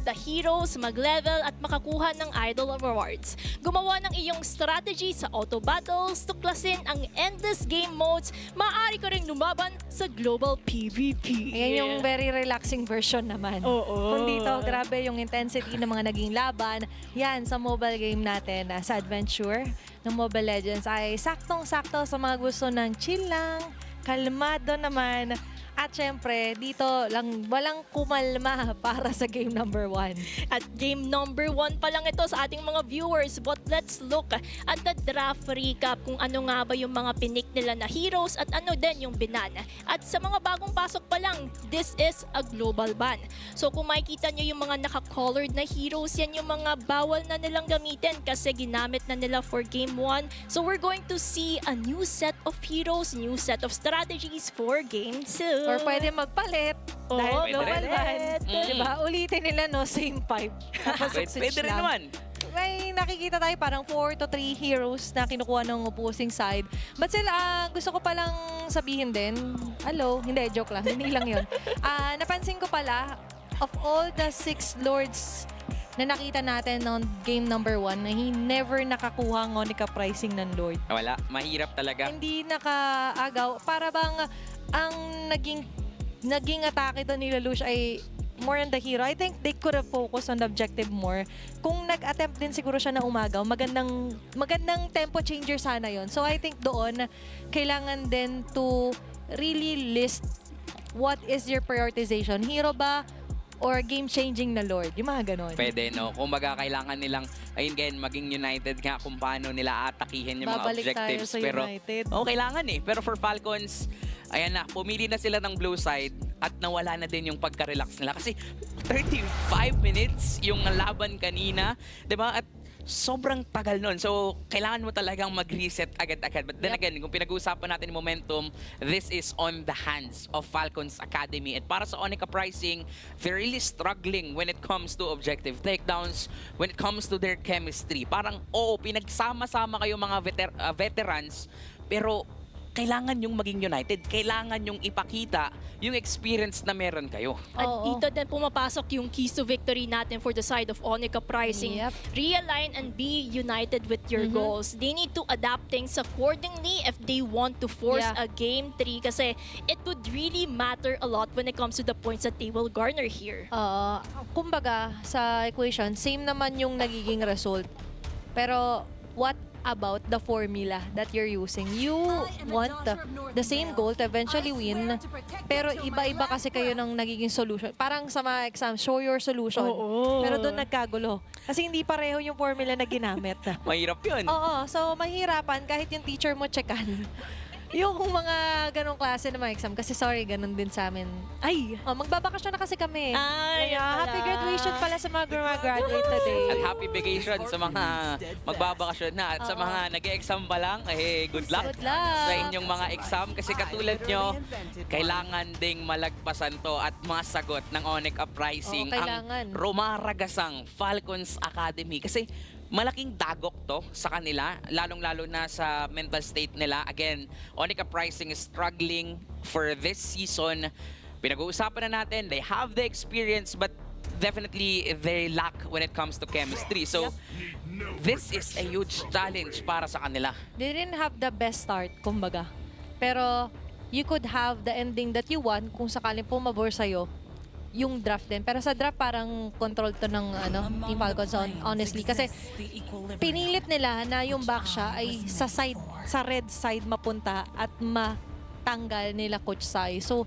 na heroes, mag-level at makakuha ng idol rewards. Gumawa ng iyong strategy sa auto battles, tuklasin ang endless game modes, maaari ka ring lumaban sa global PvP. Ayan yung very relaxing version naman. Oo. Kung dito, grabe yung intensity ng mga naging laban. Yan, sa mobile game natin, sa adventure ng Mobile Legends ay saktong-sakto sa mga gusto ng chill lang, kalmado naman. At syempre, dito lang walang kumalma para sa game number 1. At game number 1 pa lang ito sa ating mga viewers. But let's look at the draft recap kung ano nga ba yung mga pinik nila na heroes at ano din yung binan. At sa mga bagong pasok pa lang, this is a global ban. So kung makikita nyo yung mga naka-colored na heroes, yan yung mga bawal na nilang gamitin kasi ginamit na nila for game 1. So we're going to see a new set of heroes, new set of strategies for game 2. Or pwede magpalit. Oo, Dahil global pwede ban. rin. Diba? Ulitin nila, no? Same 5. Tapos switch Pwede rin lang. naman. May nakikita tayo parang 4 to 3 heroes na kinukuha ng opposing side. But still, gusto ko palang sabihin din, hello, hindi, joke lang, hindi lang yun. Napansin ko pala, of all the 6 lords na nakita natin noong game number 1, na he never nakakuha ng Onica pricing ng lord. Wala, mahirap talaga. Hindi nakaagaw. Para bang ang naging atake doon ni Lelouch ay more on the hero. I think they could have focused on the objective more. Kung nag-attempt din siguro siya na umagaw, magandang tempo changer sana yon. So I think doon, kailangan din to really list what is your prioritization. Hero ba or game-changing na Lord? Yung mga ganon. Pwede, no? Kung baga kailangan nilang, ayun again, maging united nga kung paano nila atakihin yung Babalik mga objectives. tayo sa Pero, United. kailangan eh. Pero for Falcons, ayan na, pumili na sila ng blue side at nawala na din yung pagka-relax nila. Kasi 35 minutes yung laban kanina, di ba? At sobrang tagal nun. So, kailangan mo talagang mag-reset agad-agad. But then again, kung pinag-uusapan natin yung momentum, this is on the hands of Falcons Academy. At para sa Onica pricing, they're really struggling when it comes to objective takedowns, when it comes to their chemistry. Parang, pinagsama-sama kayo mga veterans, pero kailangan yung maging united. Kailangan yung ipakita yung experience na meron kayo. At Oo. dito din pumapasok yung keys to victory natin for the side of Onica pricing. Yep. Realign and be united with your goals. They need to adapt things accordingly if they want to force a game 3 kasi it would really matter a lot when it comes to the points that they will garner here. Kumbaga, sa equation, same naman yung nagiging result. Pero, what about the formula that you're using? You want the same goal to eventually win, pero iba-iba kasi kayo ng nagiging solution. Parang sa mga exam, show your solution. Oo. Pero doon nagkagulo. Kasi hindi pareho yung formula na ginamit. Mahirap yun. Oo, so mahirapan kahit yung teacher mo checkan. Yung mga ganong klase na mga exam. Kasi sorry, ganon din sa amin. Ay! Magbabakasyon na kasi kami. Ay, Kaya, happy graduation pala sa mga graduate today. At happy vacation sa mga magbabakasyon na. At sa mga nag-exam pa lang, good luck, Good luck. sa inyong mga exam. Kasi katulad nyo, kailangan ding malagpasan to at masagot ng Onica pricing Oo, kailangan. ang rumaragasang Falcons Academy. Kasi malaking dagok to sa kanila, lalong-lalo na sa mental state nila. Again, Onica pricing is struggling for this season. Pinag-uusapan na natin, they have the experience but definitely they lack when it comes to chemistry. So, this is a huge challenge para sa kanila. They didn't have the best start, kumbaga. Pero, you could have the ending that you want kung sakaling pumabor sa'yo yung draft din. Pero sa draft parang control to ng Team Falcons honestly. Kasi pinilit nila na yung back siya ay sa red side mapunta at matanggal nila Coach Sai. So,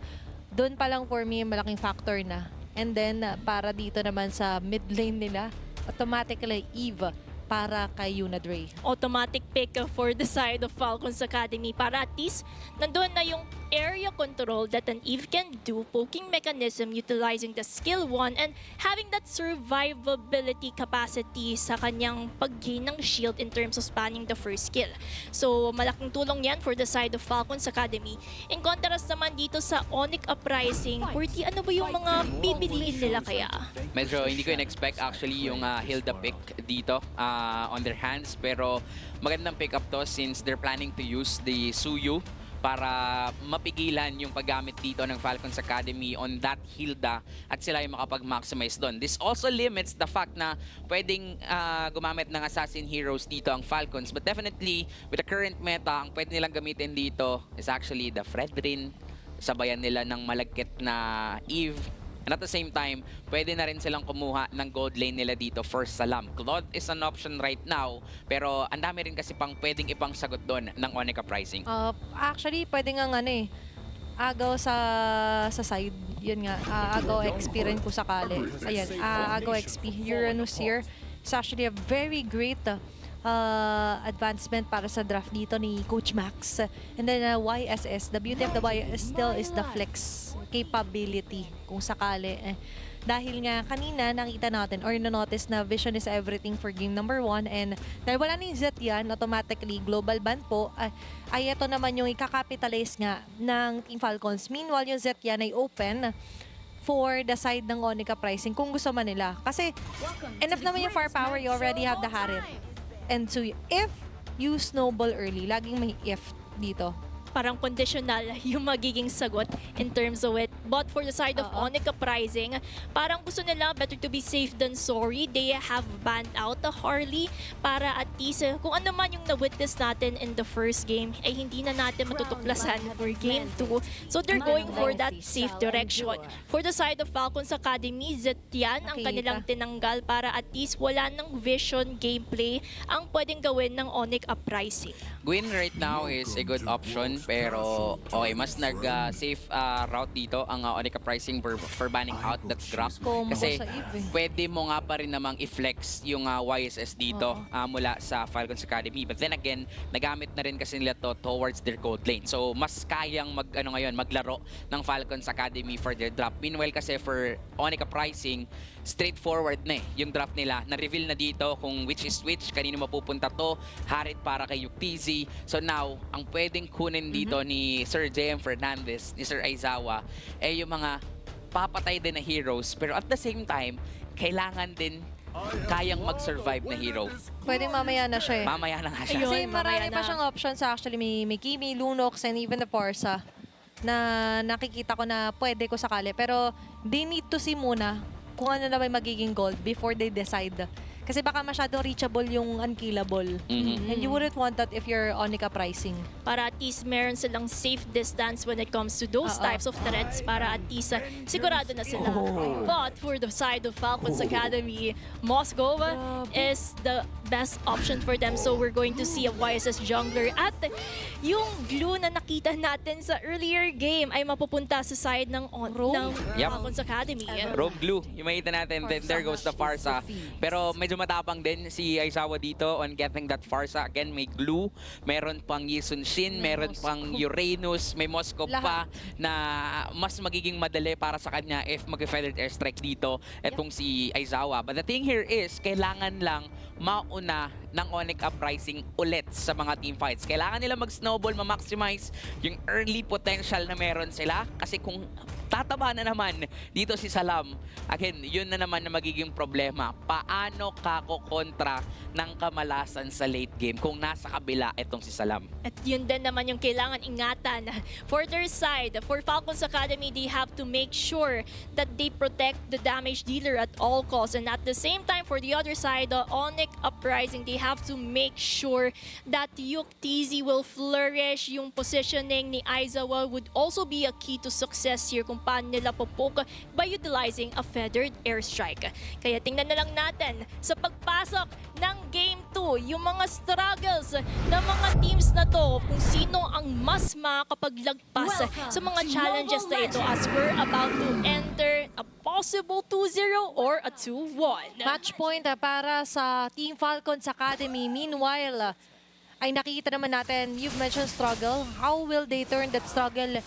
doon pa lang for me malaking factor na. And then, para dito naman sa mid lane nila, automatically Eve para kay Yuna Dre. Automatic pick for the side of Falcons Academy para at least nandun na yung area control that an Eve can do, poking mechanism, utilizing the skill 1 and having that survivability capacity sa kanyang pag-gain ng shield in terms of spanning the first skill. So malaking tulong yan for the side of Falcons Academy. In contrast naman dito sa Onyx Uprising, Porty, ano ba yung mga pipiliin nila kaya? Medyo hindi ko in-expect actually yung Hilda pick dito on their hands. Pero magandang pick up to since they're planning to use the Suyu para mapigilan yung paggamit dito ng Falcons Academy on that Hilda at sila yung makapag-maximize doon. This also limits the fact na pwedeng gumamit ng assassin heroes dito ang Falcons. But definitely, with the current meta, ang pwede nilang gamitin dito is actually the Fredrin. Sabayan nila ng malagkit na Eve. And at the same time, pwede na rin silang kumuha ng gold lane nila dito for Salam. Claude is an option right now, pero ang dami rin kasi pang pwedeng ipang sagot doon ng Onyx Uprising. Actually, pwede nga agaw sa side. Yun nga, agaw XP rin kung sakali. Ayan, agaw XP. Uranus here. It's actually a very great advancement para sa draft dito ni Coach Max. And then YSS, the beauty of the YSS still is the flex capability kung sakali. Dahil nga kanina nakita natin or na-notice na vision is everything for game number 1 and dahil wala ni Zet yan, automatically global ban po, ay ito naman yung ikakapitalize nga ng Team Falcons. Meanwhile, yung Zet yan ay open for the side ng Onyx Uprising kung gusto man nila. Kasi enough naman yung firepower, you already have the Harit. And so, if you snowball early, laging may if dito. Parang conditional yung magiging sagot in terms of it. But for the side of Onyx Uprising, parang gusto nila better to be safe than sorry. They have banned out the Harley para at least kung ano man yung na-witness natin in the first game ay hindi na natin matutuklasan for game 2. So they're going for that safe direction. For the side of Falcons Academy, Zetian ang kanilang tinanggal para at least wala ng vision gameplay ang pwedeng gawin ng Onyx Uprising. Gwyn right now is a good option. Pero okay, mas nag-safe route dito ang Onyx Uprising for banning out that drop. Kasi pwede mo nga pa rin namang i-flex yung YSS dito mula sa Falcons Academy. But then again, nagamit na rin kasi nila to towards their gold lane. So mas kayang maglaro ng Falcons Academy for their drop. Meanwhile kasi for Onyx Uprising, straightforward na yung draft nila. Na-reveal na dito kung which is which, kanino mapupunta to, Harit para kay Yuktizzy. So now, ang pwedeng kunin dito ni Sir JM Fernandez, ni Sir Aizawa, yung mga papatay din na heroes. Pero at the same time, kailangan din kayang mag-survive na hero. Pwede mamaya na siya Mamaya na nga siya. Kasi marami pa siyang options actually. May Kimi, Lunox, and even the Forza na nakikita ko na pwede ko sakali. Pero they need to see muna kung ano na may magiging gold before they decide. Kasi baka masyadong reachable yung unkillable. And you wouldn't want that if you're Onyx Uprising. Para at least meron silang safe distance when it comes to those types of threats para at least sigurado na sila. But for the side of Falcons Academy, Moscow is the best option for them. So we're going to see a YSS jungler at yung glue na nakita natin sa earlier game ay mapupunta sa side ng Falcons Academy. Rogue glue, yung makita natin, then there goes the Farsa. Pero medyo matapang din si Aizawa dito on getting that Farsa. Again, may glue, meron pang Yisun Shin, meron pang Uranus, may Moscow pa na mas magiging madali para sa kanya if mag-feathered airstrike dito etong si Aizawa. But the thing here is, kailangan lang mauna ng Onyx Uprising ulit sa mga team fights. Kailangan nila mag-snowball, ma-maximize yung early potential na meron sila. Kasi kung tataba na naman dito si Salam, again, yun na naman na magiging problema. Paano ka kontra ng kamalasan sa late game kung nasa kabila itong si Salam? At yun din naman yung kailangan ingatan. For their side, for Falcons Academy, they have to make sure that they protect the damage dealer at all costs. And at the same time, for the other side, the Onyx Uprising, they have to make sure that Yuktizzy will flourish. Yung positioning ni Aizawa would also be a key to success here kung pa nila popoke by utilizing a feathered airstrike. Kaya tingnan na lang natin sa pagpasok ng Game 2, yung mga struggles ng mga teams na to, kung sino ang mas makapaglagpas sa mga challenges na ito as we're about to enter a possible 2-0 or a 2-1. Match point para sa Team Falcons Academy. Meanwhile, ay nakikita naman natin, you've mentioned struggle. How will they turn that struggle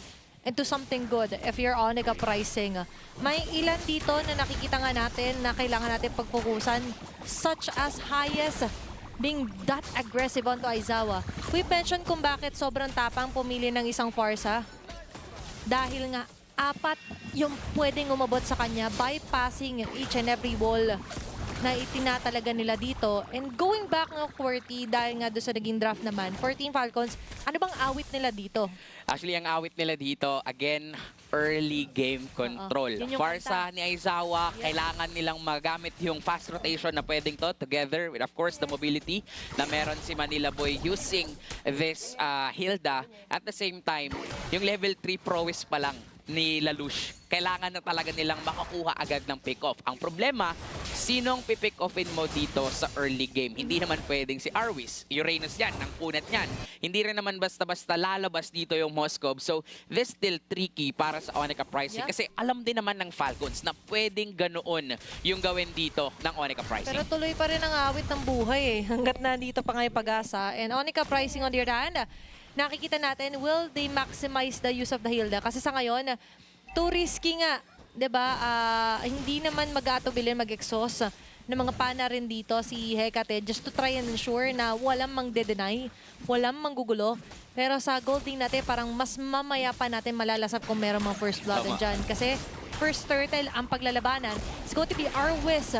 into something good if you're Onyx pricing? May ilan dito na nakikita nga natin na kailangan natin pagfokusan, such as Highest being that aggressive onto Aizawa. We mentioned kung bakit sobrang tapang pumili ng isang Farsa. Dahil nga, 4 yung pwedeng umabot sa kanya, bypassing each and every wall na itinatalaga nila dito. And going back ng QWERTY, dahil nga doon sa naging draft naman, for Team Falcons, ano bang awit nila dito? Actually, ang awit nila dito, again, early game control. Yun yung Farsa ni Aizawa, kailangan nilang magamit yung fast rotation na pwedeng to, together with, of course, the mobility na meron si Manila Boy using this Hilda. At the same time, yung level 3 prowess pa lang ni Lalush, kailangan na talaga nilang makakuha agad ng pick-off. Ang problema, sinong pipick offin mo dito sa early game? Hindi naman pwedeng si Arwis. Uranus yan, ang punat yan. Hindi rin naman basta-basta lalabas dito yung Moskov. So, this still tricky para sa Onyx Pricing. Kasi alam din naman ng Falcons na pwedeng ganoon yung gawin dito ng Onyx Pricing. Pero tuloy pa rin ang awit ng buhay hanggat nandito pa nga yung pag-asa. And Onyx Pricing on the other hand, nakikita natin, will they maximize the use of the Hilda? Kasi sa ngayon, too risky nga. 'Di ba? Hindi naman mag-atubilin, mag-exhaust ng mga pana rin dito si Hecate just to try and ensure na walang mang-deny, walang manggugulo. Pero sa golding natin, parang mas mamaya pa natin malalasap kung meron mga first blood dyan. Kasi first turtle ang paglalabanan. It's going to be Arwis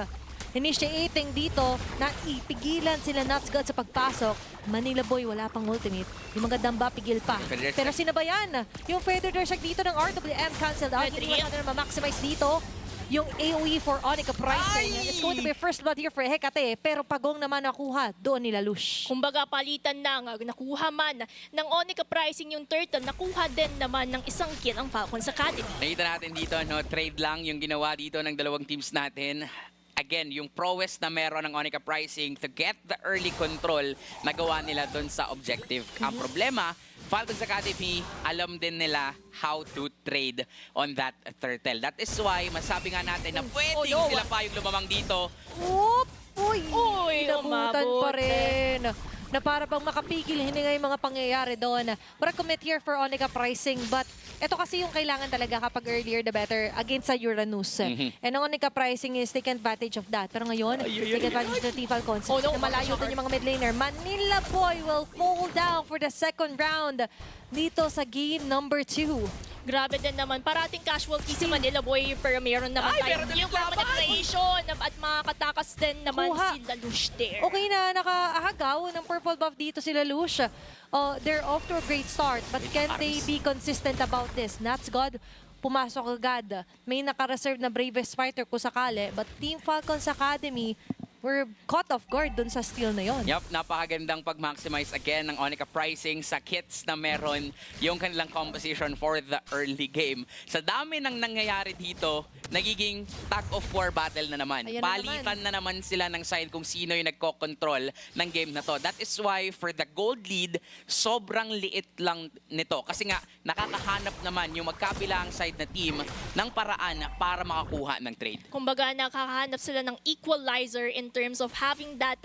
initiating dito na ipigilan sila Nutsgod sa pagpasok. Manila Boy, wala pang ultimate. Yung mga damba, pigil pa. Pero sinabayan yung Feather Dershak dito ng RWM cancelled out. Hindi naman na ma-maximize dito yung AoE for Onyx Pricing. It's going to be first blood here for Hecate. Pero pagong naman nakuha doon nila Lush. Kumbaga palitan na nakuha man ng Onyx Pricing yung turtle, nakuha din naman ng isang kill ang Falcons Academy. Nakita natin dito, no, trade lang yung ginawa dito ng dalawang teams natin. Again, yung prowess na meron ng Onyx Pricing to get the early control, nagawa nila doon sa objective. Ang problema, Falcons Academy, alam din nila how to trade on that turtle. That is why, masabi nga natin na pwedeng sila pa yung lumamang dito. Oop! Uy! Inabutan umabot. pa rin. Na para bang makapigil, hindi nga yung mga pangyayari doon. Recommit here for Onyx Pricing, but ito kasi yung kailangan talaga kapag earlier the better against sa Uranus. And ang Onyx Pricing is take advantage of that. Pero ngayon, take advantage ng Team Falcons. Na malayo din yung mga mid laner. Manila Boy will fall down for the second round dito sa game number 2. Grabe din naman. Parating casualty si Manila Boy, pero meron naman tayo yung creation at makakatakas din naman si Lalush there. Okay na, nakaahagaw ng purple buff dito si Lalush. They're off to a great start, but can they be consistent about this? Nutsgod, pumasok agad. May naka-reserve na bravest fighter kung sakali, but Team Falcons Academy were caught off guard dun sa steal na yon. Yup, napakagandang pag-maximize again ng Onyx Pricing sa kits na meron yung kanilang composition for the early game. Sa dami ng nangyayari dito, nagiging tug of war battle na naman. Ayan Palitan na naman sila ng side kung sino yung nagko-control ng game na to. That is why for the gold lead, sobrang liit lang nito. Kasi nga, nakakahanap naman yung magkabilang side na team ng paraan para makakuha ng trade. Kumbaga, nakakahanap sila ng equalizer in terms of having that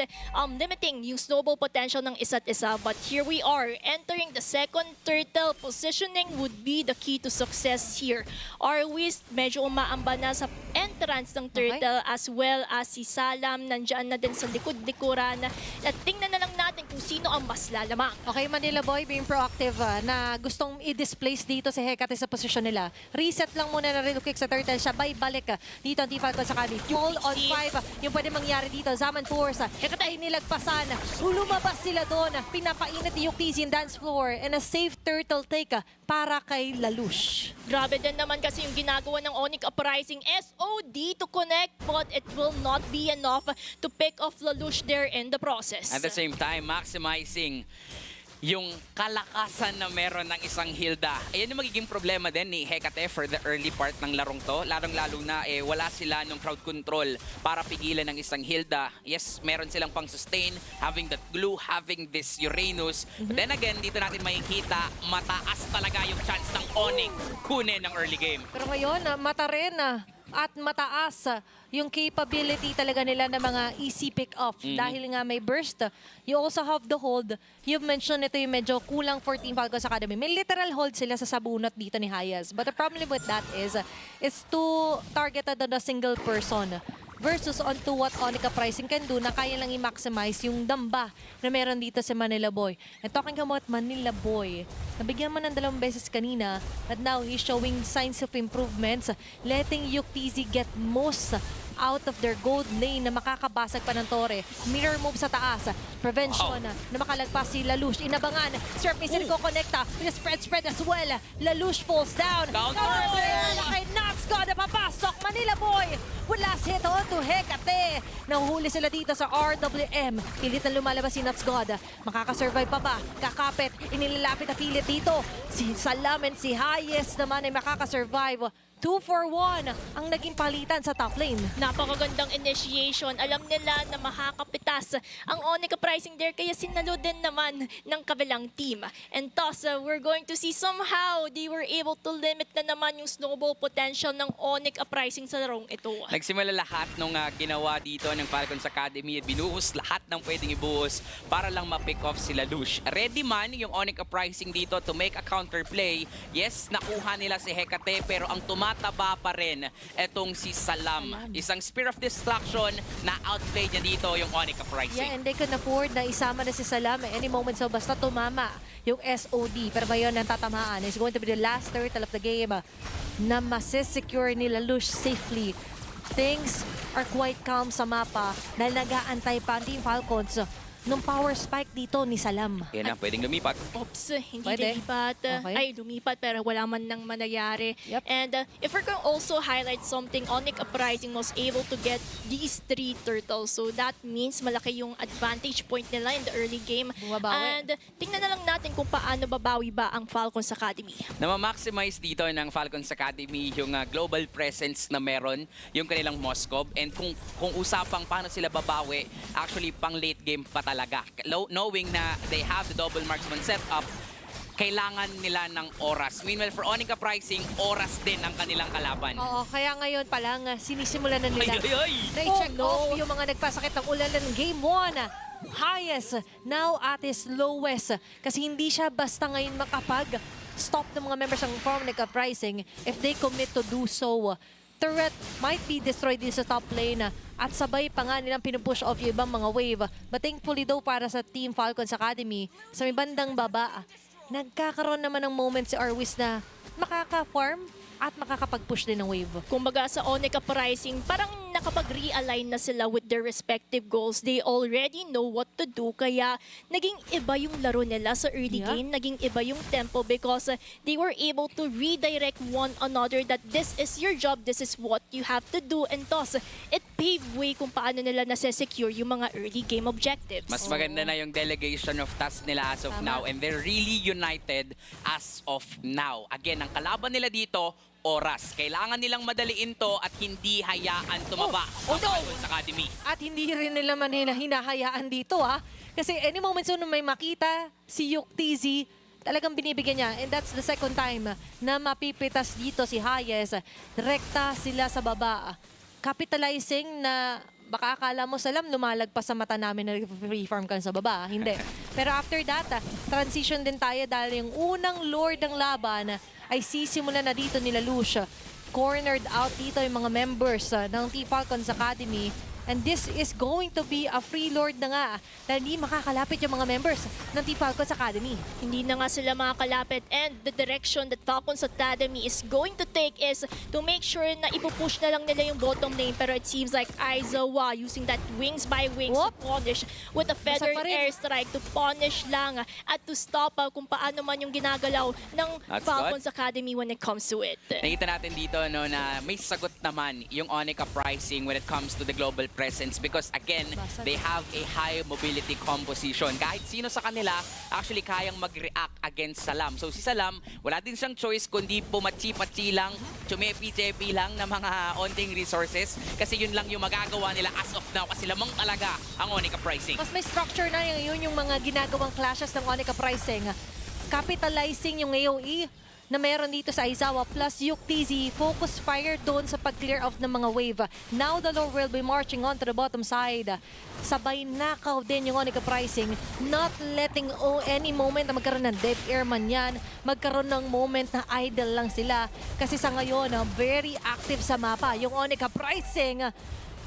limiting yung snowball potential ng isa't isa. But here we are, entering the second turtle. Positioning would be the key to success here. Arwis, medyo umaamba na sa entrance ng turtle as well as si Salam. Nandyan na din sa likod-likuran. At tingnan na lang natin kung sino ang mas lalamang. Okay, Manila Boy being proactive na gustong i-displace dito si Hecate sa posisyon nila. Reset lang muna na real quick sa turtle. Siya balik dito ang Team Falcons Academy. Fall on 5 yung pwede mangyari dito. Zaman Force, Hecate ay nilagpasan. Lumabas sila doon. Pinapainit yung TC in dance floor and a safe turtle take para kay Lalush. Grabe din naman kasi yung ginagawa ng Onyx Uprising SOD to connect, but it will not be enough to pick off Lalush there in the process. At the same time, maximizing yung kalakasan na meron ng isang Hilda. Ayan yung magiging problema din ni Hecate for the early part ng larong to. Lalong-lalo na wala sila nung crowd control para pigilan ng isang Hilda. Yes, meron silang pang sustain, having that glue, having this Uranus. But then again, dito natin makikita, mataas talaga yung chance ng Onyx kunin ng early game. Pero ngayon, mata rin at mataas yung capability talaga nila ng mga easy pick-off. Dahil nga may burst, you also have the hold. You've mentioned ito yung medyo kulang for Team Falcons Academy. May literal hold sila sa sabunot dito ni Hayes. But the problem with that is too targeted on a single person versus onto what Onyx pricing can do na kaya lang i-maximize yung damba na meron dito si Manila Boy. And talking about Manila Boy, nabigyan mo ng 2 beses kanina, but now he's showing signs of improvements, letting Yuktz get most out of their gold lane na makakabasag pa ng Torre. Mirror move sa taas. Prevention na makalagpas si Lalush. Inabangan. Surf missile ko connecta. Spread as well. Lalush falls down. Counter na kay Nuts God. Papasok. Manila Boy. With last hit on to Hecate. Nahuhuli sila dito sa RWM. Pilit na lumalabas si Nuts God. Makakasurvive pa ba? Kakapit. Inilalapit na pilit dito. Si Salam and si Hayes naman ay makakasurvive. 2 for 1 ang naging palitan sa top lane. Napakagandang initiation. Alam nila na makakapitas ang Onyx pricing there, kaya sinalo din naman ng kabilang team. And thus, we're going to see somehow they were able to limit na naman yung snowball potential ng Onyx pricing sa larong ito. Nagsimula lahat nung ginawa dito ng Falcons Academy at binuhos lahat ng pwedeng ibuhos para lang ma-pick off sila Lush. Ready man yung Onyx pricing dito to make a counterplay. Yes, nakuha nila si Hecate pero ang tumataba pa rin etong si Salam. Isang Spear of Destruction na outplay niya dito yung Onyx pricing. Yeah, and they can afford na isama na si Salam at any moment, so basta tumama yung SOD. Pero ngayon ang tatamaan is going to be the last turtle of the game na masisecure nila Lush safely. Things are quite calm sa mapa dahil nag-aantay pa ang Team Falcons nung power spike dito ni Salam. Yan na, pwedeng lumipat. Oops, hindi Pwede. lumipat. Okay. Ay, lumipat pero wala man nang manayari. Yep. And if we're going to also highlight something, Onyx Uprising was able to get these 3 turtles. So that means malaki yung advantage point nila in the early game. Bumabawi. And tingnan na lang natin kung paano babawi ba ang Falcons Academy. Na-maximize dito ng Falcons Academy yung global presence na meron, yung kanilang Moscow. And kung usapang paano sila babawi, actually pang late game pa talaga. Knowing na they have the double marksman setup, kailangan nila ng oras. Meanwhile, for Onyx pricing, oras din ang kanilang kalaban. Oo, kaya ngayon pa lang sinisimulan na nila. Ay! They-check Oh, no. off yung mga nagpasakit ng ulan ng Game 1. Highest, now at his lowest. Kasi hindi siya basta ngayon makapag-stop ng mga members ng Onyx Uprising if they commit to do so. Turret might be destroyed din sa top lane at sabay pa nga nilang pinupush off yung ibang mga wave. But thankfully daw para sa Team Falcons Academy, sa may bandang baba, nagkakaroon naman ng moment si Arwis na makaka-farm at makakapag-push din ng wave. Kumbaga sa Onyx Uprising, parang nakapag-realign na sila with their respective goals. They already know what to do, kaya naging iba yung laro nila sa early game, naging iba yung tempo because they were able to redirect one another that this is your job, this is what you have to do, and thus, it paved way kung paano nila nasa-secure yung mga early game objectives. Mas maganda na yung delegation of tasks nila as of now, and they're really united as of now. Again, ang kalaban nila dito, oras. Kailangan nilang madaliin to at hindi hayaan tumaba ang Falcons Academy. At hindi rin nila hinahayaan dito Kasi any moment soon may makita si Yuktz, talagang binibigyan niya. And that's the second time na mapipitas dito si Hayes. Rekta sila sa baba. Capitalizing na baka akala mo Salam lumalagpas sa mata namin na free farm ka sa baba. Hindi. Pero after that, transition din tayo dahil yung unang lord ng laban ay sisimula na dito nila Lush. Cornered out dito yung mga members ng Team Falcons Academy. And this is going to be a free lord na nga dahil hindi makakalapit yung mga members ng Team Falcons Academy. Hindi na nga sila makakalapit, and the direction that Falcons Academy is going to take is to make sure na ipupush na lang nila yung bottom lane, pero it seems like Aizawa using that wings by wings to punish with a feather pa rin. airstrike to punish lang at to stop kung paano man yung ginagalaw ng That's Falcons Academy when it comes to it. Nakita natin dito no, na may sagot naman yung Onyx Uprising when it comes to the global presence because again, they have a high mobility composition. Kahit sino sa kanila, actually kayang mag-react against Salam. So si Salam, wala din siyang choice kundi pumatsi-patsi lang, chumepi-chepi lang ng mga onting resources kasi yun lang yung magagawa nila as of now kasi lamang talaga ang Onyx pricing. Mas may structure na yun yung mga ginagawang clashes ng Onyx pricing. Capitalizing yung AOE na meron dito sa Aizawa plus yung TZ focus fire doon sa pag-clear off ng mga wave. Now the Lord will be marching on to the bottom side. Sabay nakaw din yung Onyx pricing, not letting any moment na magkaroon ng dead air man yan, magkaroon ng moment na idle lang sila. Kasi sa ngayon, very active sa mapa yung Onyx pricing.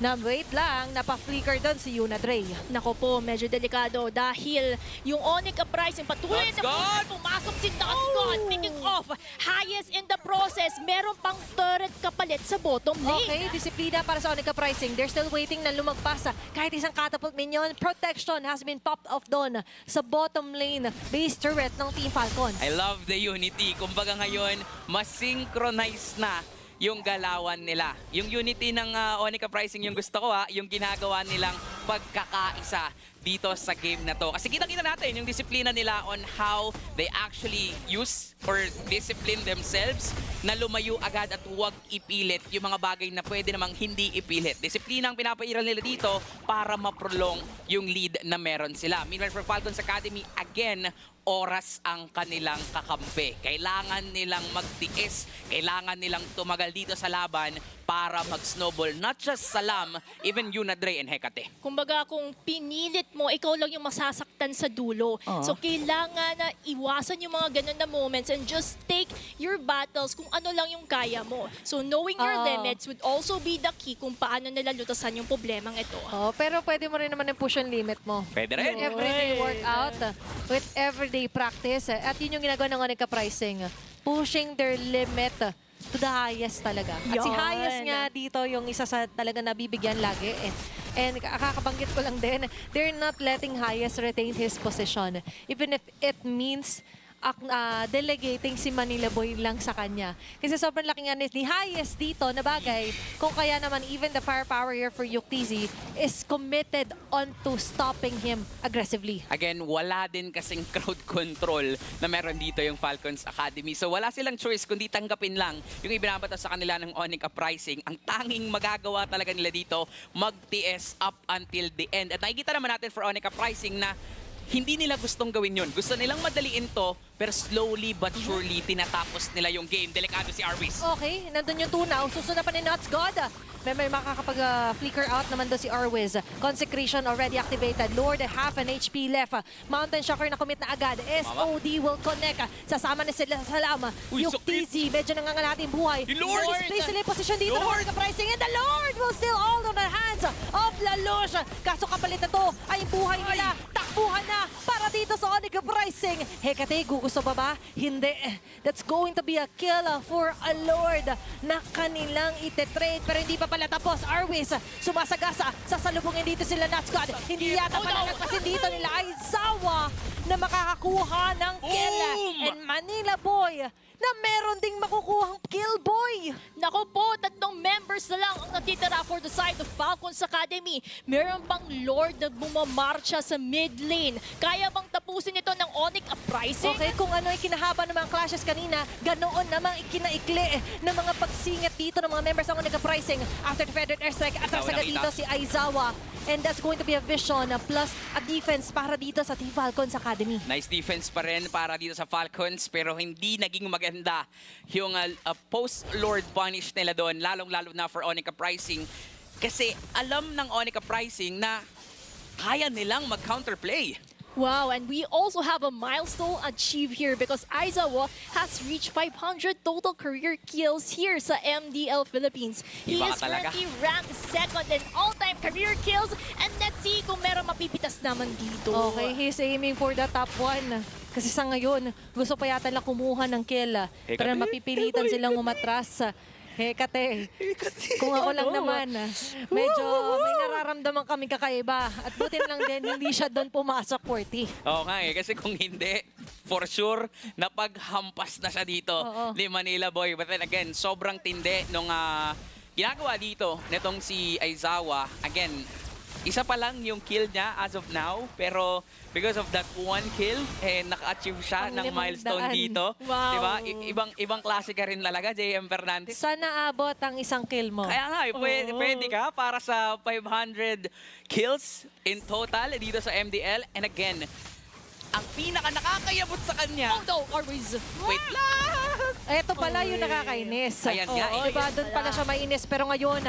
Na wait lang, napaflicker doon si Yuna Dre. Nako po, medyo delikado dahil yung Onyx pricing patuloy Nuts na God! pumasok si Nuts God. Picking off, highest in the process. Meron pang turret kapalit sa bottom lane. Okay, disiplina para sa Onyx pricing. They're still waiting na lumagpas. Kahit isang catapult minion, protection has been popped off doon sa bottom lane base turret ng Team Falcons. I love the unity. Kumbaga ngayon, mas synchronize na yung galawan nila. Yung unity ng Onyx pricing yung gusto ko yung ginagawa nilang pagkakaisa dito sa game na to. Kasi kita-kita natin yung disiplina nila on how they actually use or discipline themselves na lumayo agad at huwag ipilit yung mga bagay na pwede namang hindi ipilit. Disiplina ang pinapairal nila dito para ma-prolong yung lead na meron sila. Meanwhile for Falcons Academy, again, oras ang kanilang kakampi. Kailangan nilang magtiis, kailangan nilang tumagal dito sa laban para mag-snowball. Not just Salam, even Yuna Dre and Hecate. Kumbaga kung pinilit mo, ikaw lang yung masasaktan sa dulo. So kailangan na iwasan yung mga ganun na moments and just take your battles kung ano lang yung kaya mo. So knowing your limits would also be the key kung paano nila lutasan yung problemang ito. Pero pwede mo rin naman i-push yung limit mo. Pwede rin. With everyday workout, with everyday practice. At yun yung ginagawa ng Onyx pricing. Pushing their limit to the highest talaga. At si Yan. highest nga dito yung isa sa talaga nabibigyan lagi. And kakabanggit ko lang din, they're not letting highest retain his position. Even if it means delegating si Manila Boy lang sa kanya. Kasi sobrang laking ni highest dito na bagay. Kung kaya naman, even the firepower here for Yuktz is committed on to stopping him aggressively. Again, wala din kasing crowd control na meron dito yung Falcons Academy. So wala silang choice kundi tanggapin lang yung ibinabato sa kanila ng Onyx pricing. Ang tanging magagawa talaga nila dito, mag-TS up until the end. At nakikita naman natin for Onyx pricing na hindi nila gustong gawin yun. Gusto nilang madaliin to, pero slowly but surely tinatapos nila yung game. Delikado si Arvis. Okay, nandun yung tunaw. Susunod pa ni Nuts God. May makakapag-flicker out naman doon si Arwiz. Consecration already activated. Lord, half an HP left. Mountain Shocker na commit na agad. SOD will connect. Sasama na sila sa Salam. Uy, Yung sakit. TZ, medyo nangangalati yung buhay. Yung Lord! Display sila yung posisyon dito ng Lord! Onyx pricing. And the Lord will still all on the hands of Lalush. Kaso kapalit na to ay buhay nila. Takbuhan na para dito sa Onyx pricing. Hecate, gugusto pa ba? Hindi. That's going to be a kill for a Lord na kanilang itetrade. Pero hindi pa pala tapos. Arwiz, sumasagasa. Sasalubungin dito sila Nuts God. Hindi yata palalagpasin dito nila Aizawa na makakakuha ng kill. Boom! And Manila Boy na meron ding makukuhang kill, boy. Nako po, 3 members na lang ang natitira for the side of Falcons Academy. Meron pang Lord na bumamarcha sa mid lane. Kaya bang tapusin ito ng Onyx pricing? Okay, kung ano ay kinahaba ng mga clashes kanina, ganoon namang ikinaikli ng mga pagsingit dito ng mga members ng Onyx pricing. After the Federal Airstrike, atras agad dito si Aizawa. And that's going to be a vision plus a defense para dito sa Team Falcons Academy. Nice defense pa rin para dito sa Falcons pero hindi naging maganda yung post-Lord punish nila doon, lalong-lalo na for Onyx pricing. Kasi alam ng Onyx pricing na kaya nilang mag-counterplay. Wow, and we also have a milestone achieved here because Aizawa has reached 500 total career kills here sa MDL Philippines. He Iba is ka talaga. currently ranked second in all-time career kills, and let's see kung meron mapipitas naman dito. Okay, he's aiming for the top 1. Kasi sa ngayon, gusto pa yata lang kumuha ng kill. Pero mapipilitan silang umatras. Hecate. Kung ako lang naman, medyo may nararamdaman kami kakaiba. At buti lang din, hindi siya doon pumasok, 40. Oo nga kasi kung hindi, for sure, napaghampas na siya dito ni Manila Boy. But then again, sobrang tindi nung ginagawa dito nitong si Aizawa, again, isa pa lang yung kill niya as of now, pero because of that one kill, naka-achieve siya ng milestone dito. Wow. Diba? Ibang klase ka rin talaga, JM Fernandez. Sana abot ang isang kill mo. Kaya nga, pwede ka para sa 500 kills in total dito sa MDL. And again, ang pinaka-nakakayabot sa kanya. Oh no, always. Wait lang! Ito pala yung nakakainis. Ayan nga, Diba, doon pala siya mainis. Pero ngayon,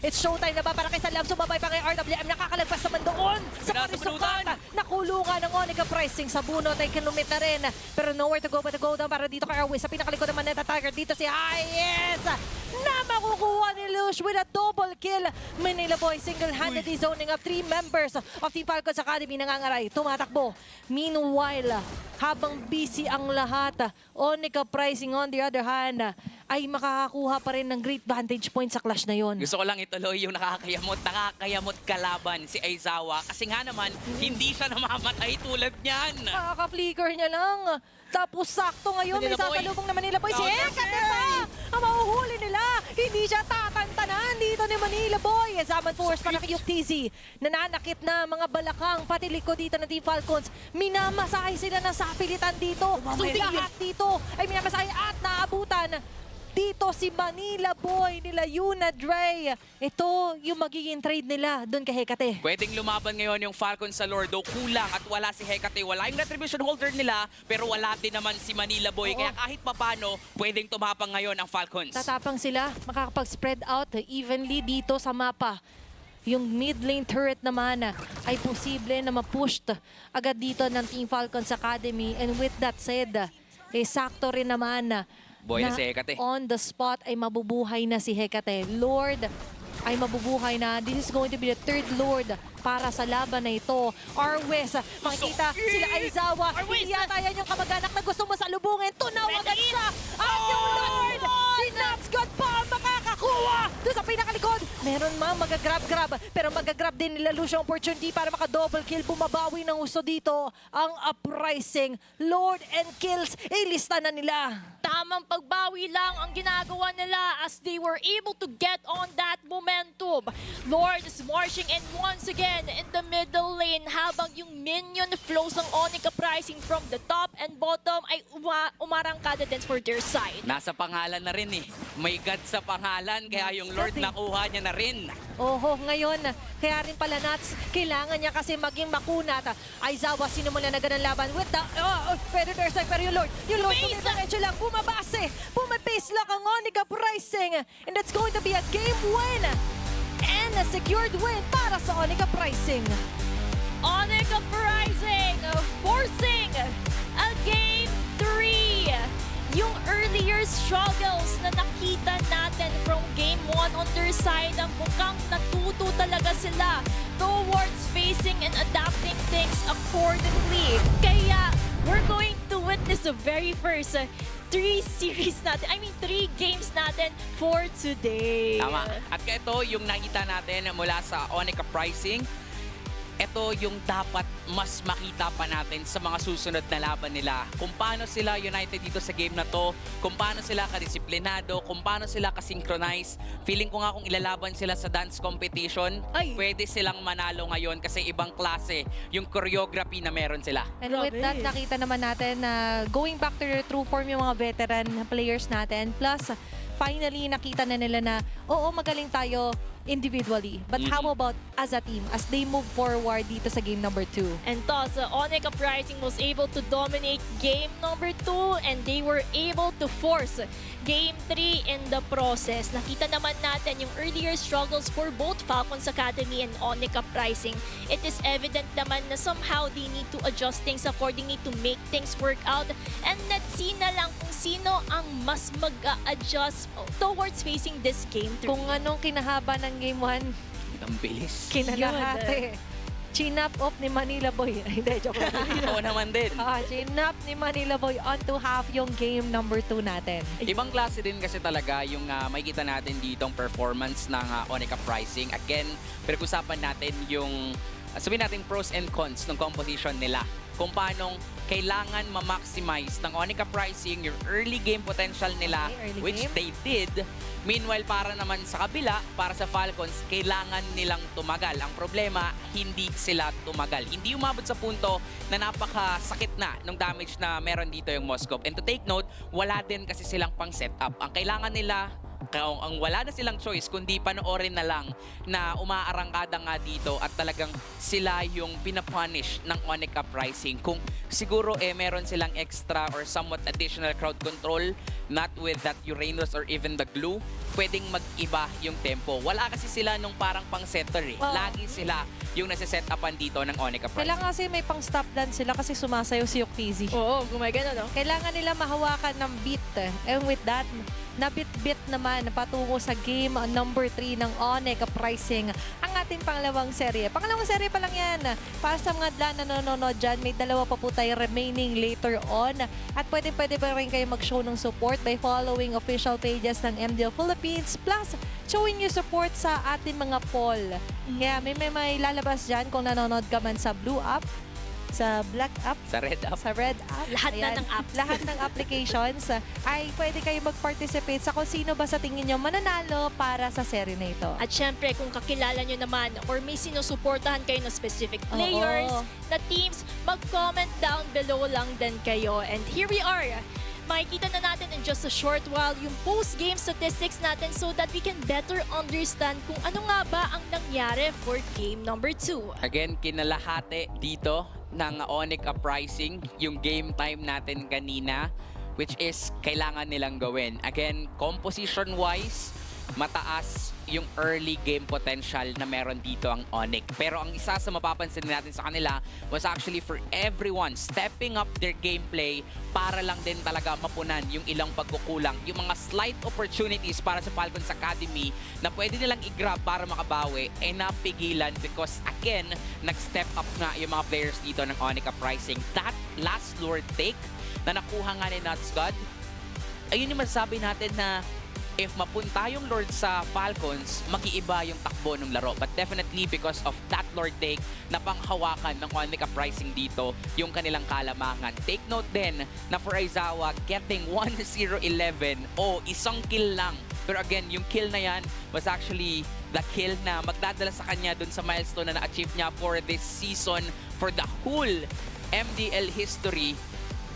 it's showtime na ba para kay Salam? Sumabay pa kay RWM. Nakakalagpas naman doon sa Parisukat. Nakulungan ng Onyx pricing sa bunot ay kinumit na rin. Pero nowhere to go but to go down para dito kay Arwin. Sa pinakalikod naman na Tiger dito si Hayes na makukuha ni Lush with a double kill. Manila Boy single-handedly zoning up 3 members of Team Falcons Academy nangangaray. Tumatakbo. Meanwhile, habang busy ang lahat, Onyx pricing on the other hand ay makakakuha pa rin ng great vantage point sa clash na yon. Gusto ko lang ituloy yung nakakayamot kalaban si Aizawa. Kasi nga naman, hindi siya namamatay tulad niyan. Makaka-flicker niya lang. Tapos sakto ngayon, may Manila Boy. sasalubong naman nila Boy. Si Oh, Hecate pa! Ang mahuhuli nila! Hindi siya tatantanan dito ni Manila Boy. Zaman force para kay TZ. Nananakit na mga balakang pati likod dito ng Team Falcons. Minamasahe sila ng sapilitan dito. So lahat dito ay minamasahe at naabutan. Dito si Manila Boy nila Yuna Dre. Ito yung magiging trade nila doon kay Hecate. Pwedeng lumaban ngayon yung Falcons sa Lordo. Kulang at wala si Hecate. Wala yung retribution holder nila, pero wala din naman si Manila Boy. Oo. Kaya kahit papano, pwedeng tumapang ngayon ang Falcons. Tatapang sila, makakapag-spread out evenly dito sa mapa. Yung mid lane turret naman ay posible na ma-pushed agad dito ng Team Falcons Academy. And with that said, sakto rin naman Boy na si Hecate. on the spot ay mabubuhay na si Hecate. Lord ay mabubuhay na. This is going to be the third Lord para sa laban na ito. Arwes, makikita sila Aizawa. Hindi yata yan yung kamag-anak na gusto mo salubungin. Tunaw agad siya. At yung Lord, si Natsgod pa ang makakakuha. Doon sa pinakalikod, meron magagrab-grab. Pero magagrab din nila Lucio opportunity para maka-double kill. Bumabawi ng gusto dito ang uprising. Lord and kills, ilista na nila. Tamang pagbawi lang ang ginagawa nila as they were able to get on that momentum. Lord is marching in once again in the middle lane habang yung minion flows ng Onyx pricing from the top and bottom ay umarangkada din for their side. Nasa pangalan na rin eh. May God sa pangalan, kaya yung Lord nakuha niya na rin. Oho, ngayon, kaya rin pala Nats, kailangan niya kasi maging makunat. Aizawa, sinimula na ganang laban with the, Predator side, pero yung Lord tumidiretso lang, bumabase, pumapace lang ang Onyx Pricing, and that's going to be a game win, and a secured win para sa Onyx Pricing. Onyx Uprising forcing a game 3. Yung earlier struggles na nakita natin from game 1 on their side, ang mukhang natuto talaga sila towards facing and adapting things accordingly. Kaya we're going to witness the very first 3 games natin for today. Tama. At ito yung nakita natin mula sa Onyx Pricing. Ito yung dapat mas makita pa natin sa mga susunod na laban nila. Kung paano sila united dito sa game na to, kung paano sila kadisiplinado, kung paano sila kasynchronize. Feeling ko nga kung ilalaban sila sa dance competition, pwede silang manalo ngayon kasi ibang klase yung choreography na meron sila. And with that, nakita naman natin na going back to their true form yung mga veteran players natin. Plus, finally, nakita na nila na, oo, magaling tayo individually. But how about as a team as they move forward dito sa game number 2? And thus, Onyx Uprising was able to dominate game number 2 and they were able to force game 3 in the process. Nakita naman natin yung earlier struggles for both Falcons Academy and Onyx Uprising. It is evident naman na somehow they need to adjust things accordingly to make things work out. And let's see na lang kung sino ang mas mag-adjust towards facing this game 3. Kung anong kinahaba ng game 1, Ang bilis. kinalahati. Chinap off ni Manila Boy. Hindi, joke lang. Oo naman din. Chinap ni Manila Boy onto half yung game number 2 natin. Ibang klase din kasi talaga yung makikita natin ditong performance ng Onyx Pricing. Again, pinag-usapan natin yung sabihin natin pros and cons ng composition nila. Kung paanong kailangan ma-maximize ng Onyx Uprising yung early game potential nila, Okay, early which game. they did. Meanwhile, para naman sa kabila, para sa Falcons, kailangan nilang tumagal. Ang problema, hindi sila tumagal. Hindi umabot sa punto na napakasakit na ng damage na meron dito yung Moskov. And to take note, wala din kasi silang pang setup. Ang kailangan nila, ang wala na silang choice kundi panoorin na lang na umaarangkada nga dito at talagang sila yung pinapunish ng Onyx Uprising. Kung siguro meron silang extra or somewhat additional crowd control, not with that Uranus or even the glue, pwedeng mag-iba yung tempo. Wala kasi sila nung parang pang setter eh. Oo. Lagi sila yung nasa-set upan dito ng Onyx Uprising. Kailangan kasi may pang stop dance sila kasi sumasayaw si Yuktizi. Oo, gumagano, no? Kailangan nila mahawakan ng beat. And with that, nabit-bit naman patungo sa game number 3 ng Onyx Uprising ang ating pangalawang serye. Pangalawang serye pa lang yan. Para sa mga na nanonood dyan, may dalawa pa po tayo remaining later on. At pwede pa rin kayo mag-show ng support by following official pages ng MDL Philippines plus showing you support sa ating mga poll. Kaya may lalabas dyan kung nanonood ka man sa Blue app, sa Black app, Sa red up. sa Red app. Lahat na Ayan. ng apps. Lahat ng applications ay pwede kayo mag-participate sa kung sino ba sa tingin nyo mananalo para sa serye na ito. At syempre, kung kakilala nyo naman or may sinusuportahan kayo na specific players, Oo. na teams, mag-comment down below lang din kayo. And here we are. Makikita na natin in just a short while yung post-game statistics natin so that we can better understand kung ano nga ba ang nangyari for game number 2. Again, kinalahati dito ng Onyx Uprising yung game time natin kanina, which is kailangan nilang gawin. Again, composition-wise, mataas yung early game potential na meron dito ang Onyx. Pero ang isa sa mapapansin natin sa kanila was actually for everyone stepping up their gameplay para lang din talaga mapunan yung ilang pagkukulang. Yung mga slight opportunities para sa Falcons Academy na pwede nilang i-grab para makabawi ay napigilan because again, nag-step up nga yung mga players dito ng Onyx Uprising. That last Lord take na nakuha nga ni Nuts God, ayun yung masasabi natin na if mapunta yung Lord sa Falcons, mag-iiba yung takbo ng laro. But definitely because of that Lord take na panghawakan ng Onyx Uprising dito, yung kanilang kalamangan. Take note din na for Aizawa, getting 1-0-11, isang kill lang. Pero again, yung kill na yan was actually the kill na magdadala sa kanya dun sa milestone na na-achieve niya for this season, for the whole MDL history.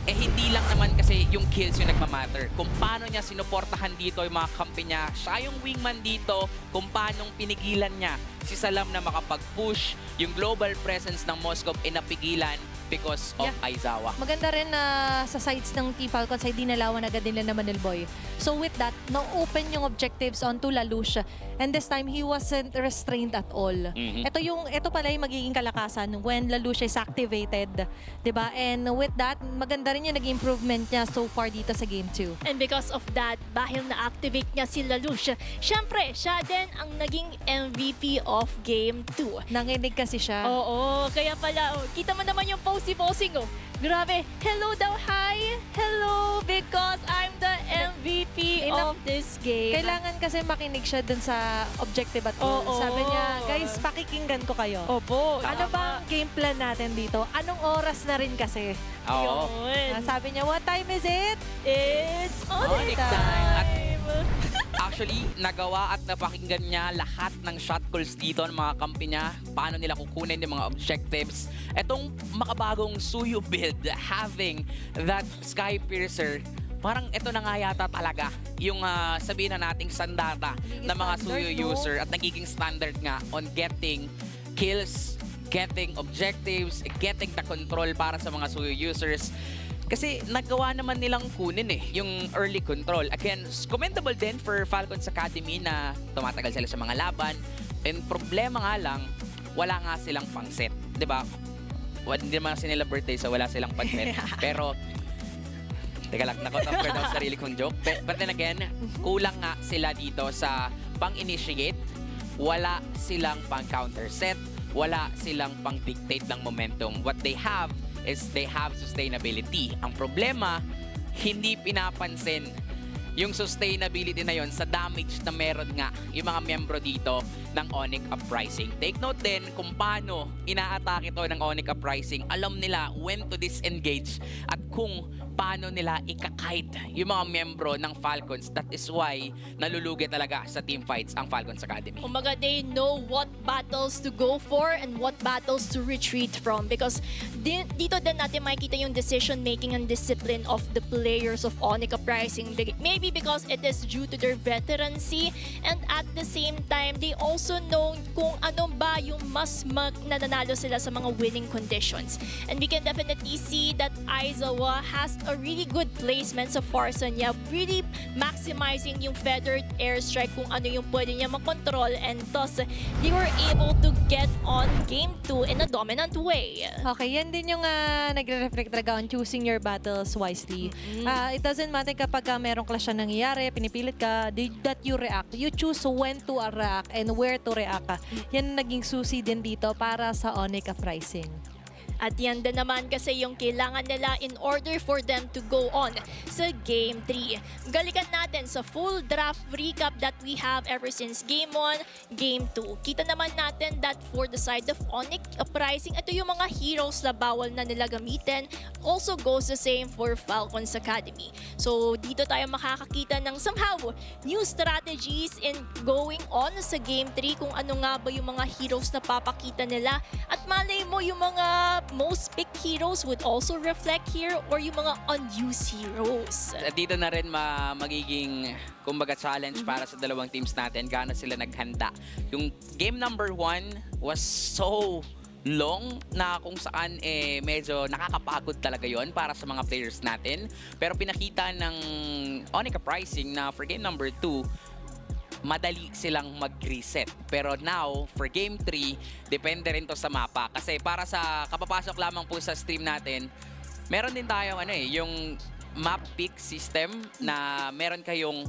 Hindi lang naman kasi yung kills yung nagmamatter. Kung paano niya sinuportahan dito yung mga kampi niya. Siya yung wingman dito kung paano pinigilan niya si Salam na makapag-push. Yung global presence ng Moscow napigilan because of Aizawa. Maganda rin na sa sides ng Team Falcons ay dinalawan agad nila na Manilboy. So with that, na-open yung objectives onto Lalush. And this time, he wasn't restrained at all. Ito pala yung magiging kalakasan when Lalush is activated. 'Di ba? And with that, maganda rin yung naging improvement niya so far dito sa Game 2. And because of that, dahil na-activate niya si Lalush, syempre, siya din ang naging MVP of Game 2. Nanginig kasi siya. Oo, kaya pala, kita mo naman yung posing, oh. Grabe, hello daw, hi! Hello, because I'm the MVP of this game. Kailangan kasi makinig siya dun sa objective at goal. Oo. Sabi niya, guys, pakikinggan ko kayo. Opo. Ano ba ang game plan natin dito? Anong oras na rin kasi? Oo. Yun. Sabi niya, what time is it? It's Onyx Onyx time. At time! actually, nagawa at napakinggan niya lahat ng shot calls dito ng mga kampi niya. Paano nila kukunin yung mga objectives. Etong makabagong Suyu build, having that Sky Piercer, parang ito na nga yata talaga yung sabihin na nating sandata ng mga Suyu user at nagiging standard nga on getting kills, getting objectives, getting the control para sa mga Suyu users. Kasi nagawa naman nilang kunin yung early control. Again, commendable din for Falcons Academy na tumatagal sila sa mga laban. And problema nga lang, wala nga silang pang-set. Diba? Hindi naman kasi nila birthday, so wala silang pang-set. Pero, teka lang, nakot-offer daw sarili kong joke. But then again, kulang nga sila dito sa pang-initiate. Wala silang pang-counter set. Wala silang pang-dictate ng momentum. What they have is they have sustainability. Ang problema, hindi pinapansin yung sustainability na yon sa damage na meron nga yung mga miyembro dito ng Onyx Uprising. Take note din kung paano inaatake ito ng Onyx Uprising. Alam nila when to disengage at kung paano nila ikakite yung mga miyembro ng Falcons. That is why nalulugi talaga sa team fights ang Falcons Academy. Kumbaga, they know what battles to go for and what battles to retreat from because dito din natin makikita yung decision making and discipline of the players of Onyx Uprising. Maybe because it is due to their veterancy and at the same time, they also know kung ano ba yung mas nananalo sila sa mga winning conditions. And we can definitely see that Aizawa has a really good placement sa Farsa niya, really maximizing yung feathered airstrike kung ano yung pwede niya makontrol and thus they were able to get on game 2 in a dominant way. Okay, yan din yung nagre-reflect talaga on choosing your battles wisely. It doesn't matter kapag merong clash na nangyayari, pinipilit ka, that you react. You choose when to react and where to react. Yan naging susi din dito para sa Onyx Uprising. At yan din naman kasi yung kailangan nila in order for them to go on sa Game 3. Galikan natin sa full draft recap that we have ever since Game 1, Game 2. Kita naman natin that for the side of Onyx Uprising, ito yung mga heroes na bawal na nila gamitin. Also goes the same for Falcons Academy. So dito tayo makakakita ng somehow new strategies in going on sa Game 3 kung ano nga ba yung mga heroes na papakita nila. At malay mo yung mga most picked heroes would also reflect here or yung mga unused heroes. At dito na rin magiging kumbaga challenge para sa dalawang teams natin. Gaano sila naghanda. Yung game number 1 was so long na kung saan medyo nakakapagod talaga yon para sa mga players natin. Pero pinakita ng Onyx Uprising na for game number 2, madali silang mag-reset. Pero now, for Game 3, depende rin to sa mapa. Kasi para sa kapapasok lamang po sa stream natin, meron din tayong yung map pick system na meron kayong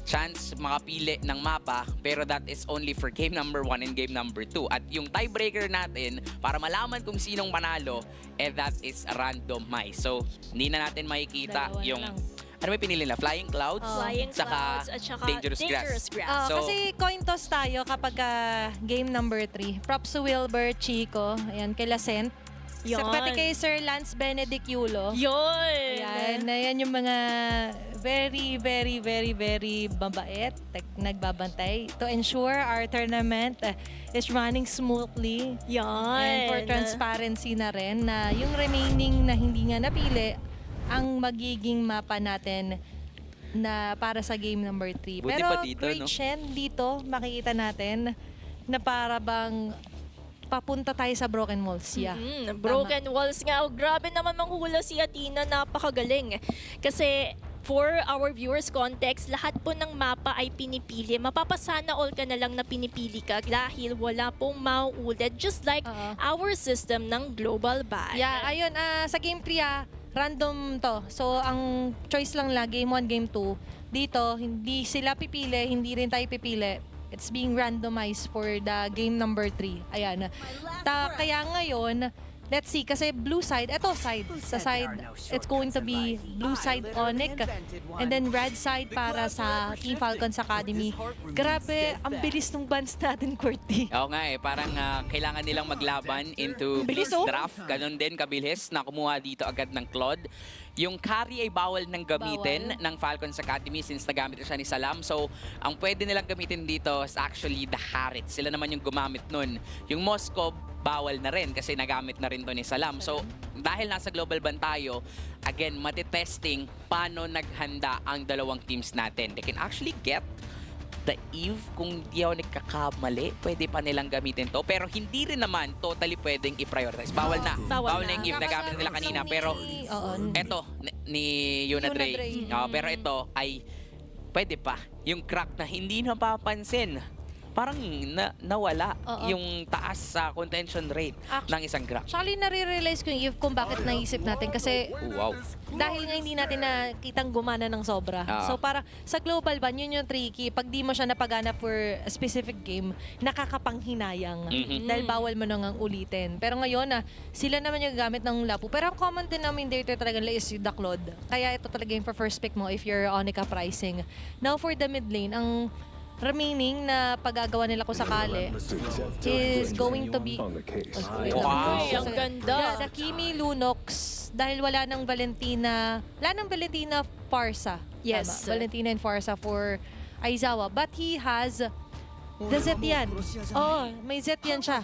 chance makapili ng mapa, pero that is only for game number 1 and game number 2. At yung tiebreaker natin, para malaman kung sinong manalo, that is randomized. So, hindi na natin makikita Dalawa na yung... lang. Ano may pinili nila? Flying Clouds? Flying Clouds at saka Dangerous Grass. So- Kasi coin toss tayo kapag game number 3. Props to Wilbur, Chico, ayan, kay Lacent. Yon. Pati kay Sir Lance Benedict Yulo. Yun! Ayan yung mga very, very, very, very mabait, nagbabantay to ensure our tournament is running smoothly. Yan! And for transparency na rin na yung remaining na hindi nga napili ang magiging mapa natin na para sa game number 3. Buti Pero pa dito, Great no? Shen, dito makikita natin na para bang papunta tayo sa broken walls. Yeah. Broken walls nga. Oh, grabe naman manghula si Athena. Napakagaling. Kasi for our viewers context, lahat po ng mapa ay pinipili. Mapapasana all ka na lang na pinipili ka dahil wala pong mauulit. Just like our system ng global ban. Yeah, ayun. Sa game 3, random to. So, ang choice lang game 1, game 2. Dito, hindi sila pipili, hindi rin tayo pipili. It's being randomized for the game number 3. Ayan. Kaya ngayon, let's see, kasi blue side, eto side, sa side, it's going to be blue side Onyx, and then red side para sa Team Falcons Academy. Grabe, ang bilis ng bans natin, Courtney. Oo nga parang kailangan nilang maglaban into Bilis, draft. Ganon din kabilis na kumuha dito agad ng Claude. Yung carry ay bawal nang gamitin ng Falcons Academy since nagamit siya ni Salam. So, ang pwede nilang gamitin dito is actually the Harriet. Sila naman yung gumamit nun. Yung Moscow, bawal na rin kasi nagamit na rin to ni Salam. So, dahil nasa global ban tayo, again, matitesting paano naghanda ang dalawang teams natin. They can actually get the Eve, kung di ako nagkakamali, pwede pa nilang gamitin to. Pero hindi rin naman totally pwedeng i-prioritize. Bawal na. Bawal na yung Eve na gamit nila kanina. Pero eto, ni Yuna Dre. Pero ito ay pwede pa. Yung crack na hindi napapansin. parang nawala Oo. yung taas sa contention rate ng isang graph. Actually, nare-realize ko yung kung bakit naisip natin kasi Wow. dahil nga hindi natin nakitang gumana ng sobra. So para sa global ban, yun yung tricky. Pag di mo siya napagana for a specific game, nakakapanghinayang. Dahil bawal mo nang ulitin. Pero ngayon, sila naman yung gamit ng Lapu. Pero ang common denominator talaga nila is yung Daklod. Kaya ito talaga yung for first pick mo if you're Onyx pricing. Now for the mid lane, ang remaining na paggagawa nila kung sakali is going to be Wow. Ay, ang ganda. the Kimi Lunox dahil wala nang Valentina Farsa. Yes. Tama, Valentina and Farsa for Aizawa, but he has the Zetian. May Zetian siya.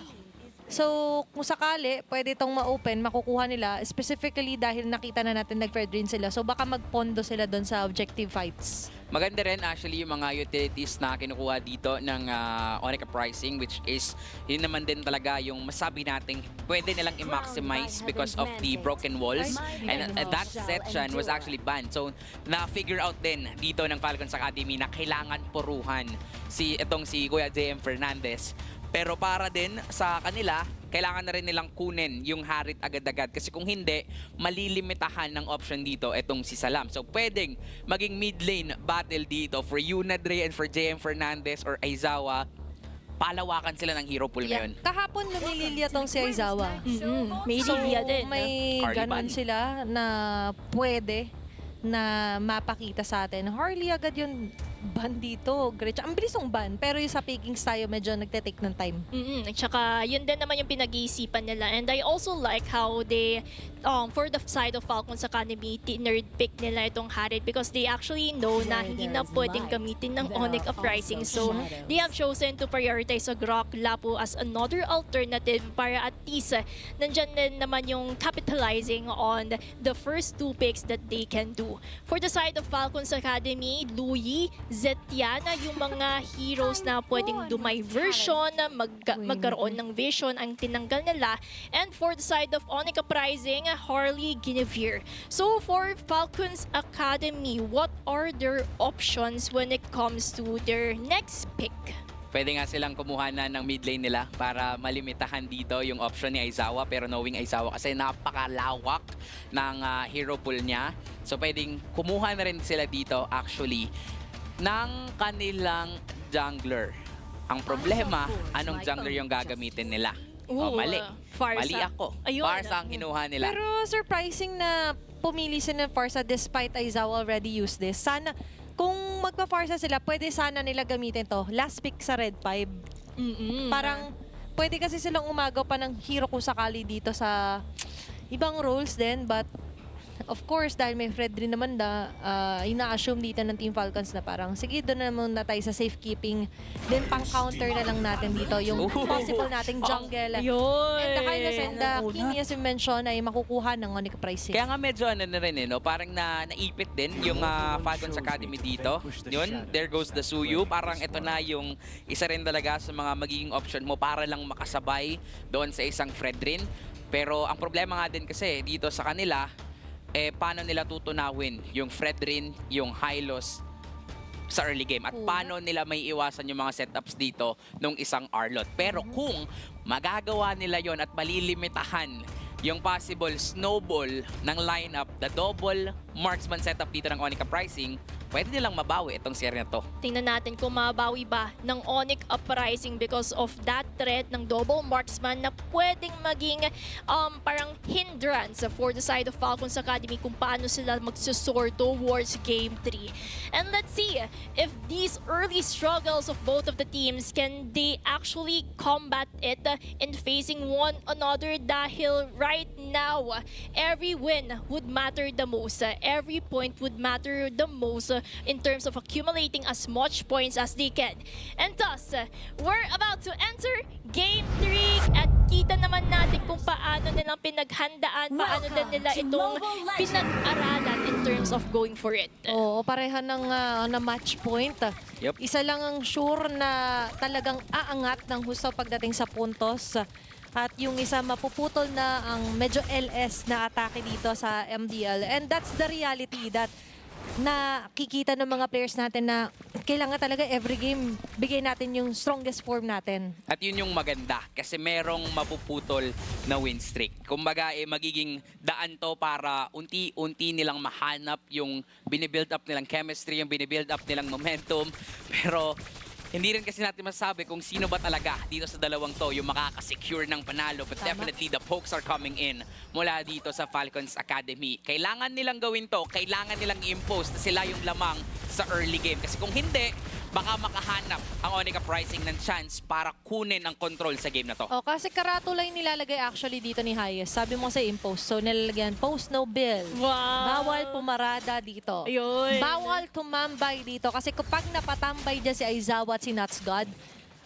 So, kung sakali, pwede itong ma-open, makukuha nila, specifically dahil nakita na natin nag-Fred rin sila. So, baka magpondo sila doon sa objective fights. Maganda rin actually yung mga utilities na kinukuha dito ng Onyx pricing, which is yun naman din talaga yung masabi nating pwede nilang i-maximize because of the broken walls, and that section was actually banned. So na-figure out din dito ng Falcons Academy na kailangan puruhan si Kuya JM Fernandez. Pero para din sa kanila, kailangan na rin nilang kunin yung Harit agad-agad. Kasi kung hindi, malilimitahan ng option dito itong si Salam. So pwedeng maging mid lane battle dito for Unadre and for JM Fernandez or Aizawa. Palawakan sila ng hero pool ngayon. Kahapon lumililya tong si Aizawa. May So, Lilia din. may Harley ganon ban. sila na pwede na mapakita sa atin. Harley agad yung ban dito. Great. Ang bilis ng ban. Pero yung sa pickings tayo, medyo nagte-take ng time. At saka, yun din naman yung pinag-iisipan nila. And I also like how they, for the side of Falcons Academy, nerd pick nila itong Harit because they actually know na hindi na pwedeng gamitin ng Onyx Uprising. So, they have chosen to prioritize Grok Lapu as another alternative para at least nandyan din naman yung capitalizing on the first two picks that they can do. For the side of Falcons Academy, Louis, Zetiana, yung mga heroes na pwedeng dumay version, magkaroon ng vision ang tinanggal nila. And for the side of Onyx Uprising, Harley, Guinevere. So for Falcons Academy, what are their options when it comes to their next pick? Pwede nga silang kumuha na ng mid lane nila para malimitahan dito yung option ni Aizawa. Pero knowing Aizawa kasi napakalawak ng hero pool niya. So pwedeng kumuha na rin sila dito actually ng kanilang jungler. Ang problema, anong jungler yung gagamitin nila? Mali. Farsa. Mali ako. Ayun. Farsa ang kinuha nila. Pero surprising na pumili sila ng Farsa despite Aizawa already used this. Sana, kung magpa-Farsa sila, pwede sana nila gamitin to. Last pick sa Red 5. Parang, pwede kasi silang umagaw pa ng hero kung sakali dito sa ibang roles din. But, of course, dahil may Fred rin naman ina-assume dito ng Team Falcons na parang, sige, doon na muna tayo sa safekeeping. Then, pang-counter na lang natin dito yung possible nating jungle. Yun. And the Highness and the Kimi, as you mentioned, ay makukuha ng Onyx pricing. Kaya nga medyo ano na rin no? Parang naipit din yung Falcons Academy dito. Yun, there goes the Suyu. Parang ito na yung isa rin talaga sa mga magiging option mo para lang makasabay doon sa isang Fred rin. Pero ang problema nga din kasi dito sa kanila, paano nila tutunawin yung Fred rin, yung Hylos sa early game at paano nila may iwasan yung mga setups dito nung isang Arlot. Pero kung magagawa nila yon at malilimitahan yung possible snowball ng lineup, the double marksman setup dito ng Onyx Uprising, pwede nilang mabawi itong series na to. Tingnan natin kung mabawi ba ng Onyx Uprising because of that threat ng double marksman na pwedeng maging parang hindrance for the side of Falcons Academy kung paano sila magsusor towards Game 3. And let's see if these early struggles of both of the teams, can they actually combat it in facing one another dahil right now, every win would matter the most. Every point would matter the most in terms of accumulating as much points as they can. And thus, we're about to enter Game 3 at kita naman natin kung paano nilang pinaghandaan, paano din nila itong pinag-aralan in terms of going for it. Oo, pareha ng na match point. Yep. Isa lang ang sure na talagang aangat ng husto pagdating sa puntos. At yung isa mapuputol na ang medyo LS na atake dito sa MDL. And that's the reality that nakikita ng mga players natin na kailangan talaga every game bigay natin yung strongest form natin. At yun yung maganda kasi merong mapuputol na win streak. Kumbaga, magiging daan to para unti-unti nilang mahanap yung binibuild up nilang chemistry, yung binibuild up nilang momentum. Pero hindi rin kasi natin masasabi kung sino ba talaga dito sa dalawang to yung makakasecure ng panalo. But definitely the pokes are coming in mula dito sa Falcons Academy. Kailangan nilang gawin to, kailangan nilang i-impose na sila yung lamang sa early game. Kasi kung hindi, baka makahanap ang Onyx Uprising ng chance para kunin ang control sa game na to. Oh, kasi karatula yung nilalagay actually dito ni Hayes. Sabi mo sa impose. So nilalagyan, post no bill. Wow! Bawal pumarada dito. Ayun. Bawal tumambay dito. Kasi kapag napatambay dyan si Aizawa at si Nuts God,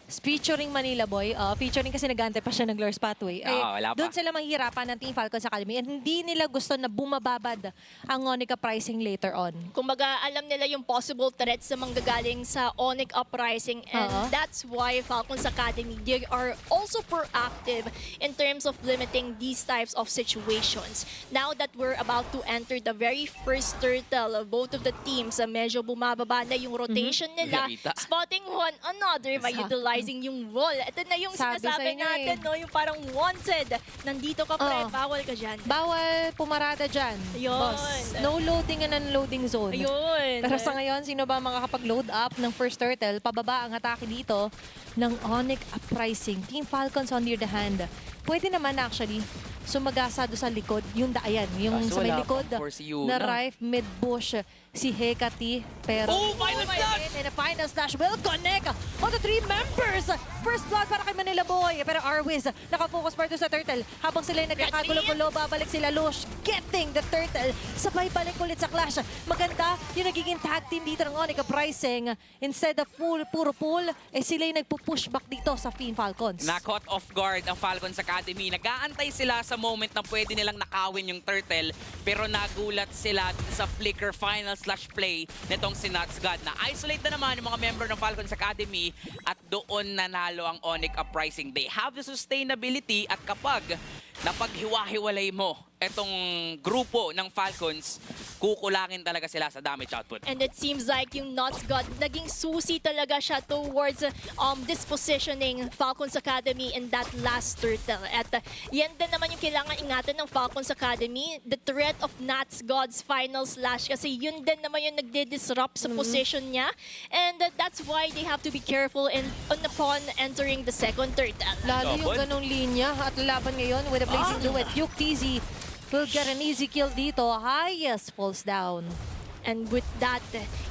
featuring Manila Boy, featuring kasi nag-aantay pa siya ng Glorious Pathway. Wala pa. Doon sila mahihirapan ng Team Falcons Academy and hindi nila gusto na bumababad ang Onyx Uprising later on. Kumbaga, alam nila yung possible threats sa manggagaling sa Onyx Uprising and that's why Falcons Academy, they are also proactive in terms of limiting these types of situations. Now that we're about to enter the very first turtle of both of the teams, medyo bumababa na yung rotation nila, Yarita. spotting one another by utilizing yung wall. Ito na yung Sabi sa sinasabi inyo natin, no? Yung parang wanted. Nandito ka, pre. Bawal ka dyan. Bawal pumarada dyan, Ayun. boss. No loading and unloading zone. Ayun. Pero sa ngayon, sino ba makakapag-load up ng first turtle? Pababa ang atake dito ng Onyx Uprising. Team Falcons on the other hand. Pwede naman actually sumagasa doon sa likod, yung daayan, yung Kaso sa may wala likod pang force yun, na ah. Rife mid-bush si Hecate. Pero Final slash! and a final slash will connect on the three members. First blood para kay Manila Boy. Pero Arwiz, nakafocus pa doon sa turtle. Habang sila yung nagkakagulo-gulo, babalik sila Lush, getting the turtle. Sabay balik ulit sa clash. Maganda yung nagiging tag team dito ng Onyx Uprising. Instead of puro pull, sila yung nagpo-push back dito sa Team Falcons. Na-caught off guard ang Falcons Academy. Nag-aantay sila sa moment na pwede nilang nakawin yung turtle, pero nagulat sila sa flicker final slash play nitong si Nuts God. Na-isolate na naman yung mga member ng Falcons Academy at doon nanalo ang Onyx Uprising. They have the sustainability at kapag napaghiwa-hiwalay mo etong grupo ng Falcons, kukulangin talaga sila sa damage output. And it seems like yung Nuts God, naging susi talaga siya towards this positioning Falcons Academy in that last turtle. At yan din naman yung kailangan ingatan ng Falcons Academy, the threat of Nuts God's final slash kasi yun din naman yung nagde-disrupt sa position niya. And that's why they have to be careful upon entering the second turtle. Lalo yung Double. ganong linya at laban ngayon with a blazing duet. Duke TZ will get an easy kill dito. Highest falls down. And with that,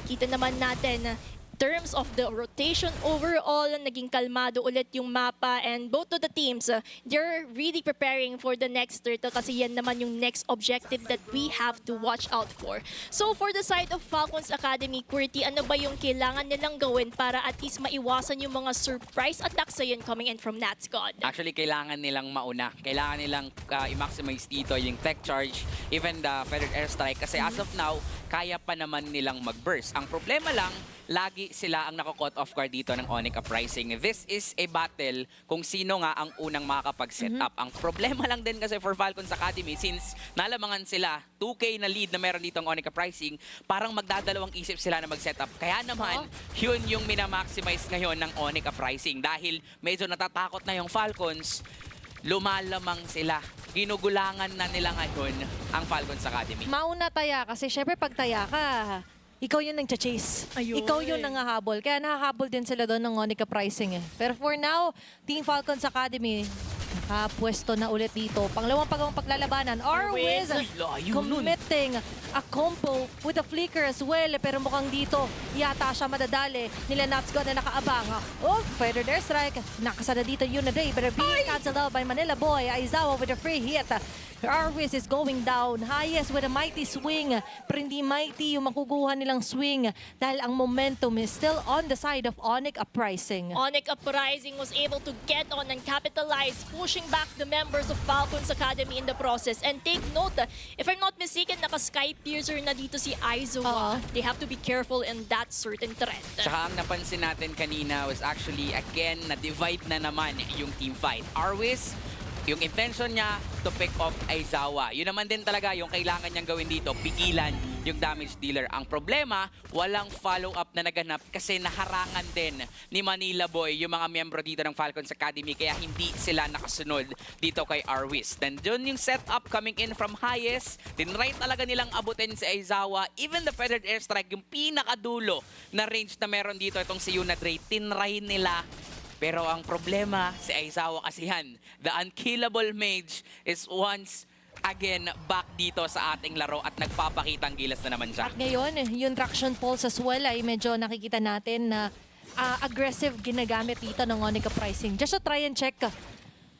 kita naman natin terms of the rotation overall, naging kalmado ulit yung mapa and both of the teams, they're really preparing for the next turtle kasi yan naman yung next objective that we have to watch out for. So for the side of Falcons Academy, Qwerty, ano ba yung kailangan nilang gawin para at least maiwasan yung mga surprise attacks yun coming in from Nuts God? Actually, kailangan nilang mauna. Kailangan nilang i-maximize dito yung tech charge, even the feathered airstrike. Kasi as of now, kaya pa naman nilang mag-burst. Ang problema lang, lagi sila ang nako-caught off guard dito ng Onyx Uprising. This is a battle kung sino nga ang unang makakapag-set up. Ang problema lang din kasi for Falcons Academy, since nalamangan sila, 2K na lead na meron dito ang Onyx Uprising, parang magdadalawang isip sila na mag-set up. Kaya naman, yun yung minamaximize ngayon ng Onyx Uprising. Dahil medyo natatakot na yung Falcons, lumalamang sila. Ginugulangan na nila ngayon ang Falcons Academy. Mauna taya kasi syempre pag taya ka, ikaw yung nag-chase. Ayun. Ikaw yung nangahabol. Kaya nakahabol din sila doon ng Onyx Uprising eh. Pero for now, Team Falcons Academy, nakapwesto na ulit dito. Pangalawang paglalabanan. Arwiz layo committing a combo with a flicker as well. Pero mukhang dito, yata siya madadali. Nila Nuts God na nakaabang. Oh, feathered airstrike. Nakasada dito yun na day. But being cancelled out by Manila Boy. Aizawa with a free hit. Arwiz is going down. Highest with a mighty swing. Pero hindi mighty yung makukuha nilang swing dahil ang momentum is still on the side of Onyx Uprising. Onyx Uprising was able to get on and capitalize, pushing back the members of Falcons Academy in the process. And take note, if I'm not mistaken, naka-sky piercer na dito si Aizawa. They have to be careful in that certain threat. Tsaka ang napansin natin kanina was actually, again, na-divide na naman yung team fight. Arwiz, Yung intention niya to pick off Aizawa. Yun naman din talaga yung kailangan niyang gawin dito, pigilan yung damage dealer. Ang problema, walang follow-up na naganap kasi naharangan din ni Manila Boy yung mga miyembro dito ng Falcons Academy kaya hindi sila nakasunod dito kay Arwis. Then dun yung setup coming in from highest, tinry talaga nilang abutin si Aizawa. Even the feathered airstrike, yung pinakadulo na range na meron dito itong si Yuna Dre, tinry nila. Pero ang problema, si Aizawa kasi yan, the unkillable mage is once again back dito sa ating laro at nagpapakitang gilas na naman siya. At ngayon, yung traction pulse as well ay medyo nakikita natin na aggressive ginagamit dito ng Onyx pricing. Just to try and check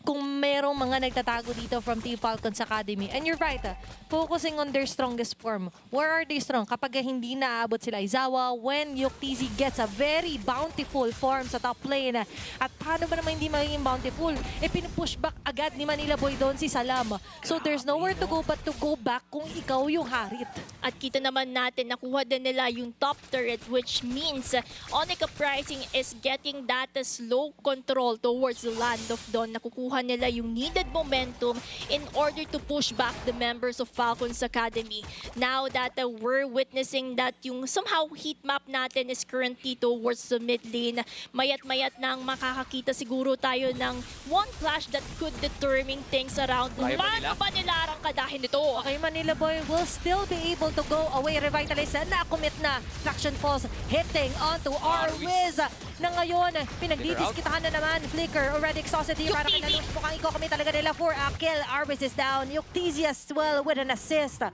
kung merong mga nagtatago dito from Team Falcons Academy. And you're right, focusing on their strongest form. Where are they strong? Kapag hindi naaabot sila Aizawa, when Yuktisi gets a very bountiful form sa top lane. At paano ba naman hindi magiging bountiful? Pinupush back agad ni Manila Boy doon si Salam. So there's nowhere to go but to go back kung ikaw yung harit. At kita naman natin, nakuha din nila yung top turret, which means Onyx pricing is getting that slow control towards the Land of Dawn. Nakukuha nila yung needed momentum in order to push back the members of Falcons Academy. Now that we're witnessing that yung somehow heat map natin is currently towards the mid lane, mayat-mayat nang makakakita siguro tayo ng one flash that could determine things around. Paano ba nila arangkadahin ito? Okay, Manila Boy will still be able to go away. Revitalize na commit na. Traction pulse hitting onto Arwiz. Na ngayon, pinagdidiskitahan na naman. Flicker already exhausted here. Para kinalus mukhang i-commit talaga nila for a kill. Arwiz is down. Yuktisi as well with an assist.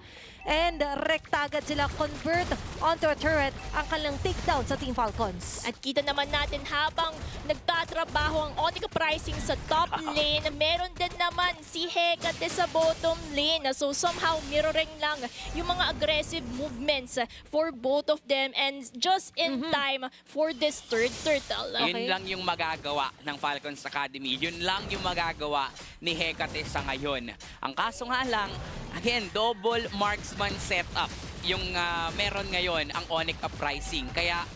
And rekta agad sila convert onto a turret ang kanilang takedown sa Team Falcons. At kita naman natin habang nagtatrabaho ang Onyx pricing sa top lane, meron din naman si Hecate sa bottom lane. So somehow mirroring lang yung mga aggressive movements for both of them and just in time for this third turtle. Yun lang yung magagawa ng Falcons Academy. Yun lang yung magagawa ni Hecate sa ngayon. Ang kaso nga lang, again, double marksman setup yung meron ngayon ang Onyx Uprising. Kaya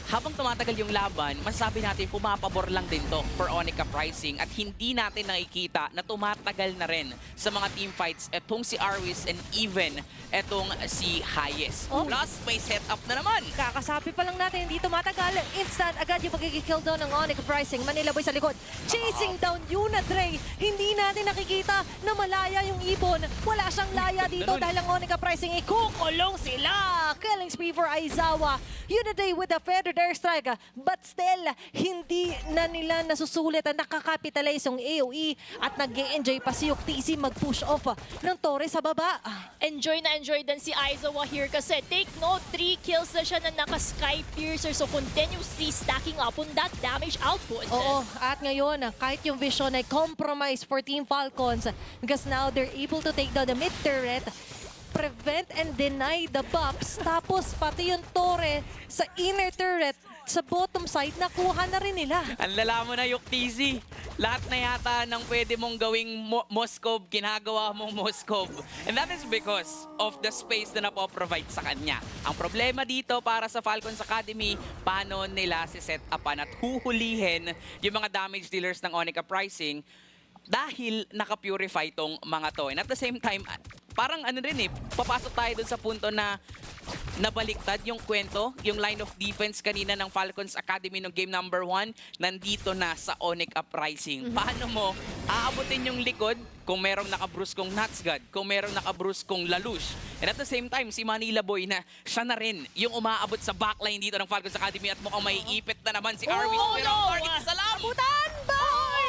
habang tumatagal yung laban, masasabi natin pumapabor lang din to for Onyx Uprising at hindi natin nakikita na tumatagal na rin sa mga team fights etong si Arwis and even etong si Hayes. Plus, may setup na naman. Kakasapi pa lang natin, hindi tumatagal. Instant agad yung pagkikill down ng Onyx Pricing. Manila Boy sa likod. Chasing down Yuna Dre. Hindi natin nakikita na malaya yung ibon. Wala siyang laya dito dahil ang Onyx Pricing ikukulong sila. Killing spree for Aizawa. Yuna Dre with a feathered airstrike. But still, hindi na nila nasusulit at nakakapitalize yung AOE at nag-e-enjoy pa si Yuktisi mag-push off ng Torre sa baba. Enjoy na enjoy din si Aizawa here kasi take note, 3 kills na siya na naka-Sky Piercer, so continuously stacking up on that damage output. Oo, at ngayon, kahit yung vision ay compromise for Team Falcons because now they're able to take down the mid turret, prevent and deny the buffs, tapos pati yung Torre sa inner turret sa bottom side, nakuha na rin nila. Ang lala mo na, Yuktisi. Lahat na yata ng pwede mong gawing Moskov, ginagawa mong Moskov. And that is because of the space na napoprovide sa kanya. Ang problema dito para sa Falcons Academy, paano nila si set-upan at huhulihin yung mga damage dealers ng Onyx Pricing dahil naka-purify tong mga to. And at the same time, parang ano rin papasok tayo dun sa punto na nabaliktad yung kwento, yung line of defense kanina ng Falcons Academy ng game number 1, nandito na sa Onyx Uprising. Paano mo aabutin yung likod kung merong nakabruskong Natsgad, kung merong nakabruskong Lalush. And at the same time, si Manila Boy na siya na rin yung umaabot sa backline dito ng Falcons Academy at mukhang may ipit na naman si Arwis. Pero ang target, Salam! Abutan ba?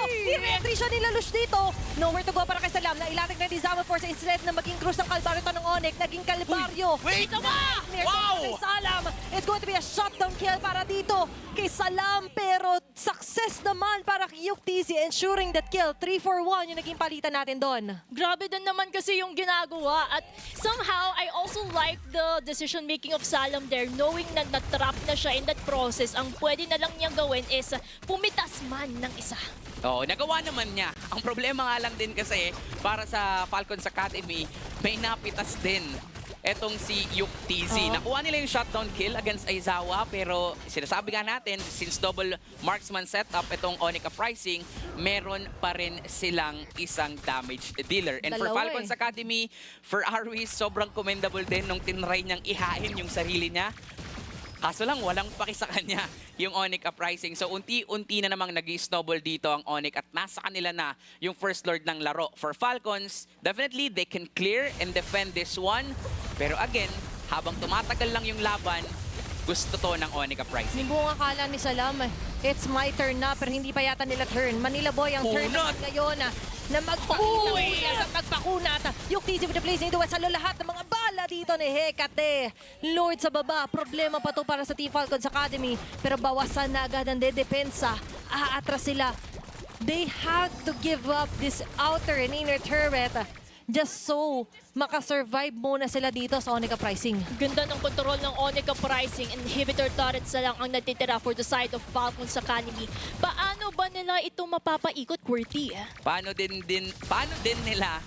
I-retry siya ni Lalush dito. Nowhere to go para kay Salam. Nailatag na ni Zama Force instead na maging cruise ng Kalbaryo to ng Onyx. Naging Kalbaryo. Wait! Wow! Kay Salam. It's going to be a shutdown kill para dito kay Salam. Pero success naman para kay Yuktisi ensuring that kill. 3-4-1 yung naging palitan natin doon. Grabe din naman kasi yung ginagawa at somehow I also like the decision making of Salam there, knowing na natrap na siya in that process. Ang pwede na lang niyang gawin is pumitas man ng isa. Oo, nagawa naman niya. Ang problema nga lang din kasi para sa Falcons Academy, may napitas din etong si UPTZ. Nakuha nila yung shutdown kill against Aizawa, pero sinasabi nga natin, since double marksman setup itong Onyx Uprising, meron pa rin silang isang damage dealer. And for Dalawa Falcons eh. Academy, for Arwis, sobrang commendable din nung tinry niyang ihain yung sarili niya. Kaso lang, walang paki sa kanya yung Onyx Uprising. So, unti-unti na namang nag-snowball dito ang Onyx at nasa kanila na yung first lord ng laro. For Falcons, definitely they can clear and defend this one. Pero again, habang tumatagal lang yung laban, gusto to ng Onyx Uprising. Buong akala ni Salam, it's my turn na, pero hindi pa yata nila turn. Manila Boy ang turn Kunat! naman ngayon na magpakita sa pagpakunat. Yung TC with the place nito sa lahat ng mga bala dito ni Hecate. Lord sa baba, problema pa to para sa Team Falcons Academy. Pero bawasan na agad ang dedepensa. Aatras sila. They had to give up this outer and inner turret just so makasurvive muna sila dito sa Onyx Uprising. Ganda ng kontrol ng Onyx Uprising. Inhibitor turrets na lang ang natitira for the side of Falcons Academy. Paano ba nila ito mapapaikot, QWERTY? Paano din nila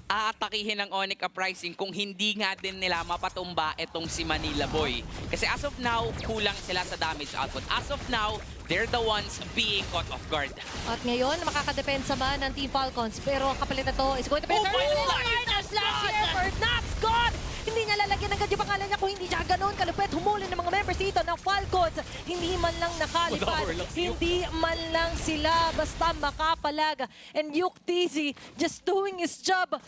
aatakihin ng Onyx Uprising kung hindi nga din nila mapatumba itong si Manila Boy? Kasi as of now, kulang sila sa damage output. As of now, they're the ones being caught off guard. At ngayon, makakadepensa ba ng Team Falcons? Pero ang kapalit na to is going to be... final slash effort! That's good! Hindi niya lalagyan ng yung pangalan niya kung hindi siya ganun kalupit. Humuli ng mga members dito ng Falcons. Hindi man lang nakalipad. Hindi man lang sila basta makapalag. And UPTZ just doing his job.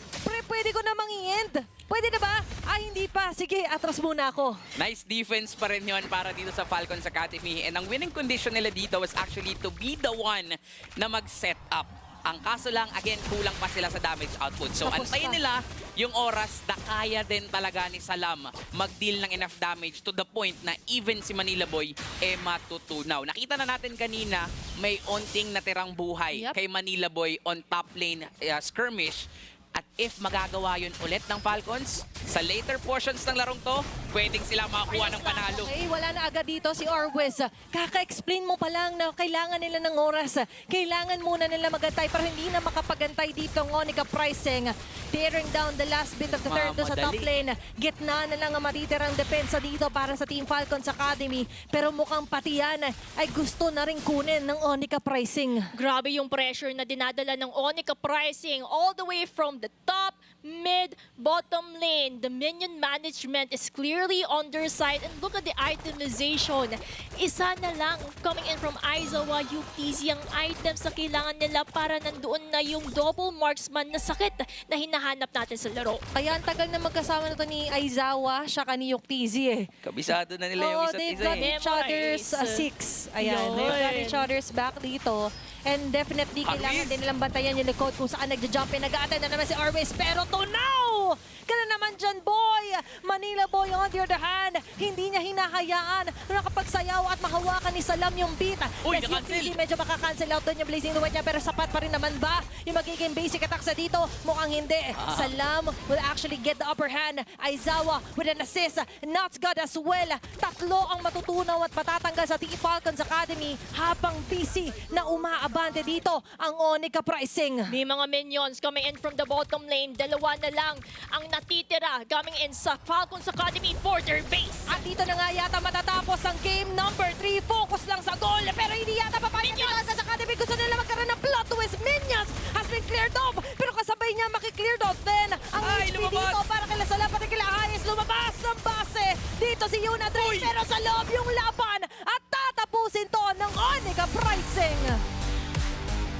Pwede ko namang i-end. Pwede na ba? Ay, hindi pa. Sige, atras muna ako. Nice defense pa rin yun para dito sa Falcons Academy. And ang winning condition nila dito was actually to be the one na mag-set up. Ang kaso lang, again, kulang pa sila sa damage output. So, Tapos antayin na. nila yung oras na kaya din talaga ni Salam mag-deal ng enough damage to the point na even si Manila Boy matutunaw. Nakita na natin kanina, may onting natirang buhay Yep. kay Manila Boy on top lane skirmish. At if magagawa yun ulit ng Falcons, sa later portions ng larong to, pwedeng sila makakuha ng panalo. Okay, wala na agad dito si Orwes. Kaka-explain mo pa lang na kailangan nila ng oras. Kailangan muna nila magantay para hindi na makapagantay dito ang Onyx Uprising. Tearing down the last bit of the third do sa top lane. Gitna na lang ang matitirang depensa dito para sa Team Falcons Academy. Pero mukhang pati yan ay gusto na rin kunin ng Onyx Uprising. Grabe yung pressure na dinadala ng Onyx Uprising all the way from the top, mid, bottom lane. The minion management is clearly on their side. And look at the itemization. Isa na lang coming in from Aizawa, UPTZ ang items na kailangan nila para nandoon na yung double marksman na sakit na hinahanap natin sa laro. Kaya ang tagal na magkasama na to ni Aizawa, siya ni UPTZ eh. Kabisado na nila yung isa't they've isa got eh. each other's six. Ayan, Yun. they've got each other's back dito. And definitely, kailangan din nilang bantayan yung likod kung saan nagja-jump in. Nag-a-attend na naman si Arways, pero to now! Gana naman dyan, boy! Manila Boy on the other hand, hindi niya hinahayaan na kapagsayaw at mahawakan ni Salam yung beat. Uy, Yes, na-cancel! yung medyo makakancel out doon yung Blazing Duet niya, pero sapat pa rin naman ba yung magiging basic attack sa dito? Mukhang hindi. Salam will actually get the upper hand. Aizawa with an assist. Not God as well. Tatlo ang matutunaw at matatanggal sa Team Falcons Academy habang busy na umaabante dito ang Onyx Uprising. May mga minions coming in from the bottom lane. Dalawa na lang ang natitira coming in sa Falcons Academy for their base. At dito na nga yata matatapos ang game number 3. Focus lang sa goal, pero hindi yata papayag Minions! nila sa Academy. Gusto nila magkaroon ng plot twist. Minions has been cleared off, pero kasabay niya makikleared off din ang Ay, HP lumabas! dito para kila Salam, pati kila Hayes. Lumabas ng base. Dito si Yuna Drake, Uy! pero sa loob yung laban at tatapusin to ng Onyx Uprising.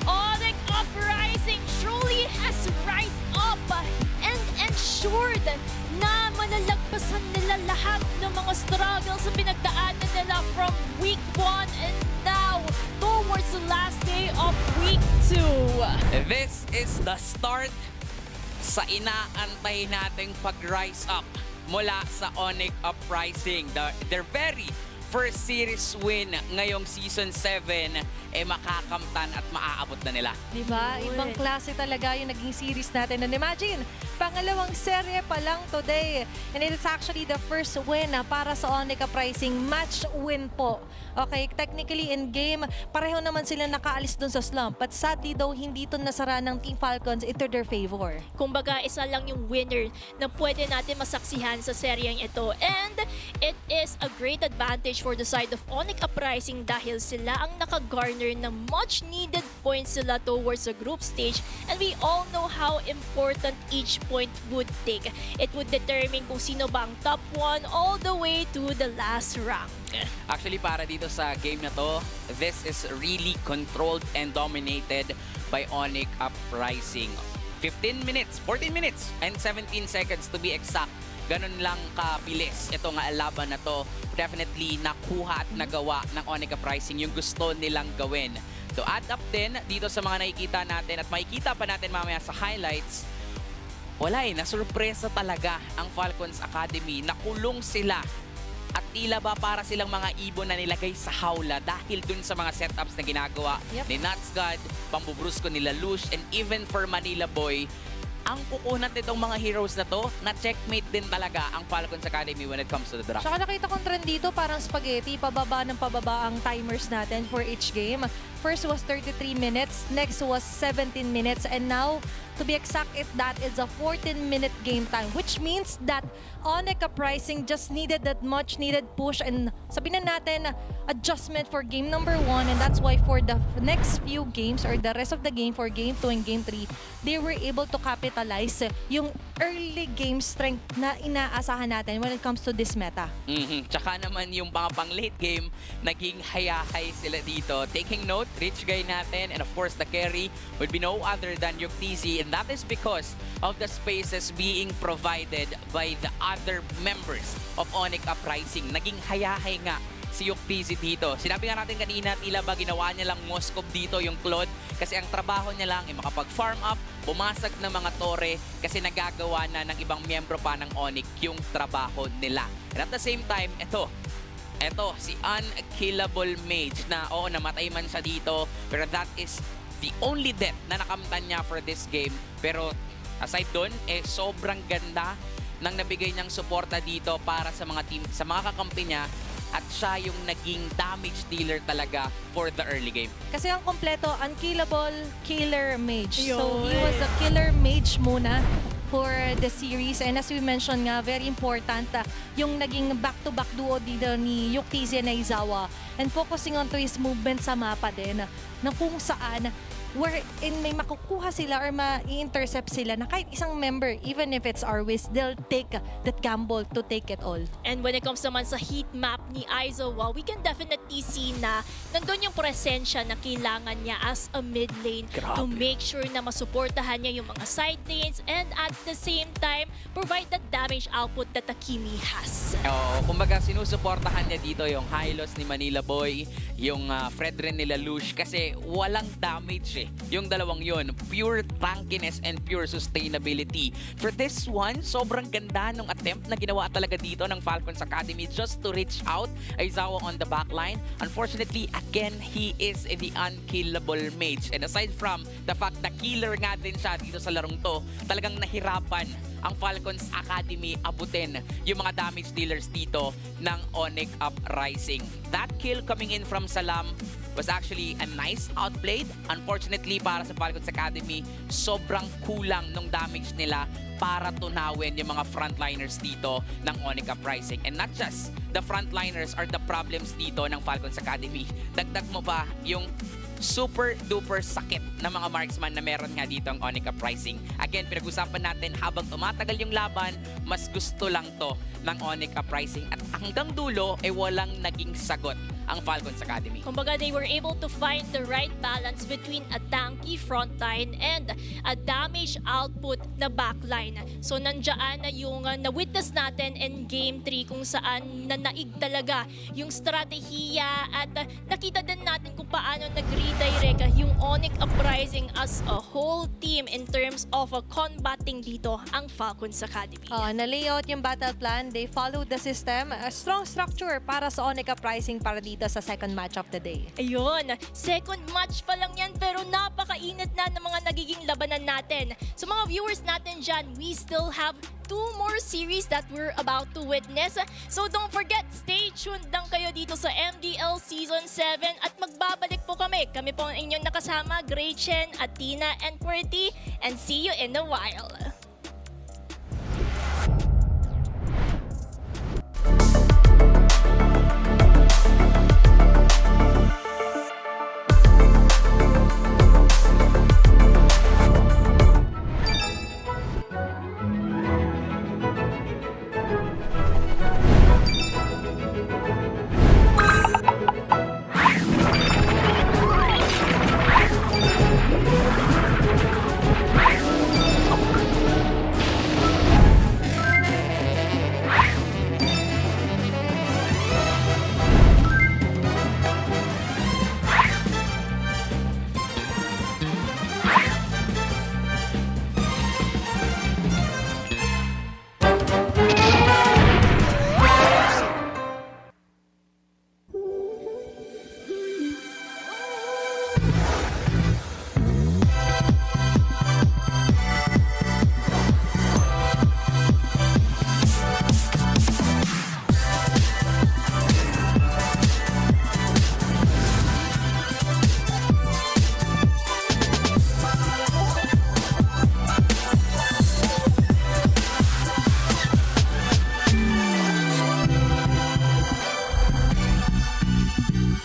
Onyx Uprising truly has rise up and ensured na malalagpasan nila lahat ng mga struggles na pinagdaanan nila from week 1 and now towards the last day of week 2. This is the start sa inaantay nating pag-rise up mula sa Onyx Uprising. Their very first series win ngayong Season 7 makakamtan at maaabot na nila. Diba? Ibang klase talaga yung naging series natin. And imagine, Pangalawang serye pa lang today. And it's actually the first win para sa Onyx Uprising. Match win po. Okay, technically in game, pareho naman sila nakaalis dun sa slump. But sadly though, hindi ito nasara ng Team Falcons into their favor. Kumbaga, isa lang yung winner na pwede natin masaksihan sa seryeng ito. And it is a great advantage for the side of Onyx Uprising dahil sila ang nakagarner ng much needed points sila towards the group stage. And we all know how important each point would take. It would determine kung sino ba ang top 1 all the way to the last rank. Actually, para dito sa game na to, this is really controlled and dominated by Onyx Uprising. 14 minutes, and 17 seconds to be exact. Ganun lang kabilis ito nga laban na to. Definitely nakuha at nagawa ng Onyx Uprising yung gusto nilang gawin. To add up din dito sa mga nakikita natin at makikita pa natin mamaya sa highlights, wala nasurpresa talaga ang Falcons Academy. Nakulong sila at tila ba para silang mga ibon na nilagay sa hawla dahil dun sa mga setups na ginagawa ni Nutsgod, pambubrusko nila Lush, and even for Manila Boy, ang kukunat nitong mga heroes na to, na checkmate din talaga ang Falcons Academy when it comes to the draft. Tsaka nakita kong trend dito, parang spaghetti, pababa ng pababa ang timers natin for each game. First was 33 minutes, next was 17 minutes, and now, to be exact, that is a 14-minute game time, which means that Onyx Uprising just needed that much needed push and sabihin na natin adjustment for game number 1, and that's why for the next few games or the rest of the game for game 2 and game 3, they were able to capitalize yung early game strength na inaasahan natin when it comes to this meta. Tsaka naman yung mga pang late game, naging hayahay sila dito. Taking note, rich guy natin, and of course the carry would be no other than Yuktisi, and that is because of the spaces being provided by the other members of Onyx Uprising. Naging hayahay nga si Yuktisi dito. Sinabi nga natin kanina, tila ba ginawa niya lang Moskov dito yung Claude kasi ang trabaho niya lang ay makapag-farm up, bumasag ng mga tore kasi nagagawa na ng ibang miyembro pa ng Onyx yung trabaho nila. And at the same time, ito si Unkillable Mage na namatay man siya dito, pero that is the only death na nakamtan niya for this game. Pero aside doon, sobrang ganda ng nabigay niyang suporta dito para sa mga team, sa mga kakampi niya, at siya yung naging damage dealer talaga for the early game. Kasi ang kompleto, Unkillable, Killer Mage. So Yun. he was a Killer Mage muna for the series. And as we mentioned nga, very important yung naging back-to-back duo dito ni Yuktisi and Aizawa. And focusing on to his movement sa mapa din, na kung saan wherein may makukuha sila or ma-intercept sila na kahit isang member, even if it's Arwis, they'll take that gamble to take it all. And when it comes naman sa heat map ni Aizawa, we can definitely see na nandun yung presensya na kailangan niya as a mid lane to make sure na masuportahan niya yung mga side lanes and at the same time, provide the damage output that Takimi has. Kumbaga sinusuportahan niya dito yung Hylos ni Manila Boy, yung Fred rin nila Lush kasi walang damage yung dalawang yun. Pure tankiness and pure sustainability. For this one, sobrang ganda nung attempt na ginawa talaga dito ng Falcons Academy just to reach out. Aizawa on the backline. Unfortunately, again, he is the Unkillable Mage. And aside from the fact na killer nga din siya dito sa larong to, talagang nahirapan ang Falcons Academy abutin yung mga damage dealers dito ng Onyx Uprising. That kill coming in from Salam was actually a nice outplayed. Unfortunately, para sa Falcons Academy, sobrang kulang nung damage nila para tunawin yung mga frontliners dito ng Onyx Uprising. And not just the frontliners are the problems dito ng Falcons Academy. Dagdag mo pa yung super duper sakit na mga marksman na meron nga dito ang Onyx Uprising. Again, pinag-usapan natin habang tumatagal yung laban, mas gusto lang to ng Onyx Uprising. At hanggang dulo, walang naging sagot ang Falcons Academy. Kumbaga, they were able to find the right balance between a tanky frontline and a damage output na backline. So, nandiyan na yung na-witness natin in game Game 3 kung saan nanaig talaga yung strategiya at nakita din natin kung paano nag-redirect yung Onyx Uprising as a whole team in terms of combating dito ang Falcons Academy. Na-layout yung battle plan, they followed the system, a strong structure para sa Onyx Uprising para dito sa second match of the day. Ayun, second match pa lang yan pero napakainit na ng mga nagiging labanan natin. So mga viewers natin dyan, we still have 2 more series that we're about to witness. So don't forget, stay tuned lang kayo dito sa MDL Season 7 at magbabalik po kami. Kami po ang inyong nakasama, Gretchen, Atina, and Qwerty, and see you in a while.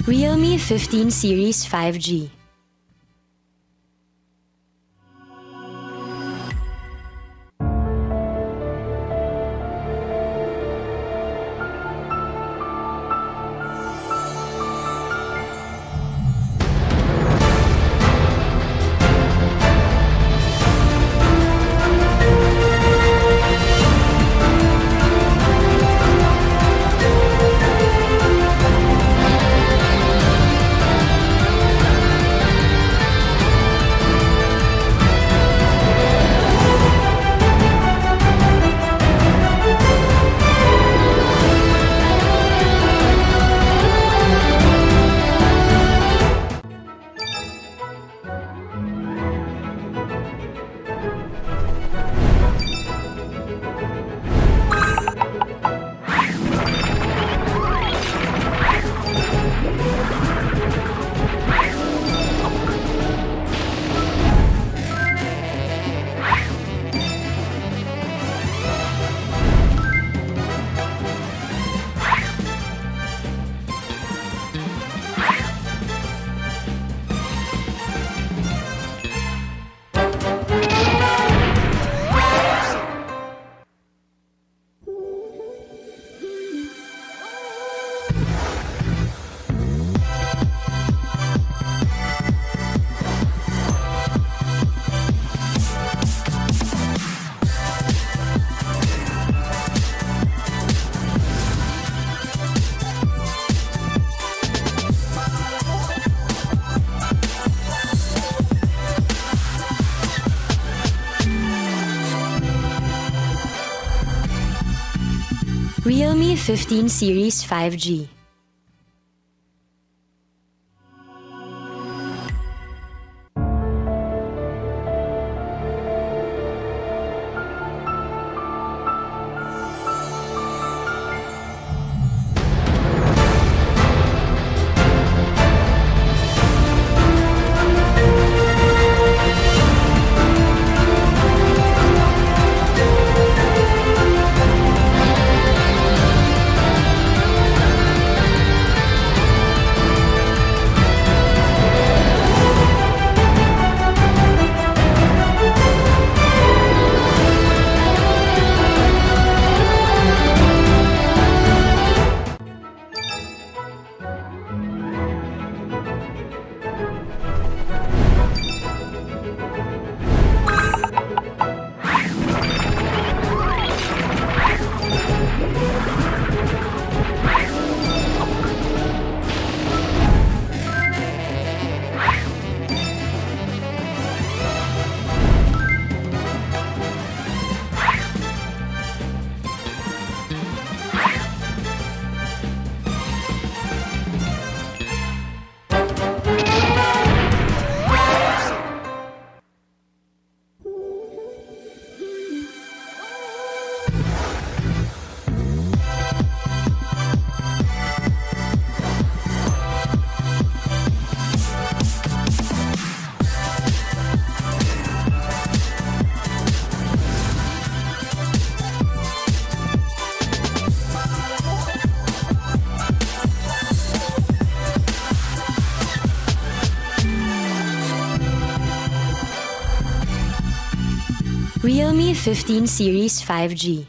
Realme 15 Series 5G. Realme 15 Series 5G. Realme 15 Series 5G.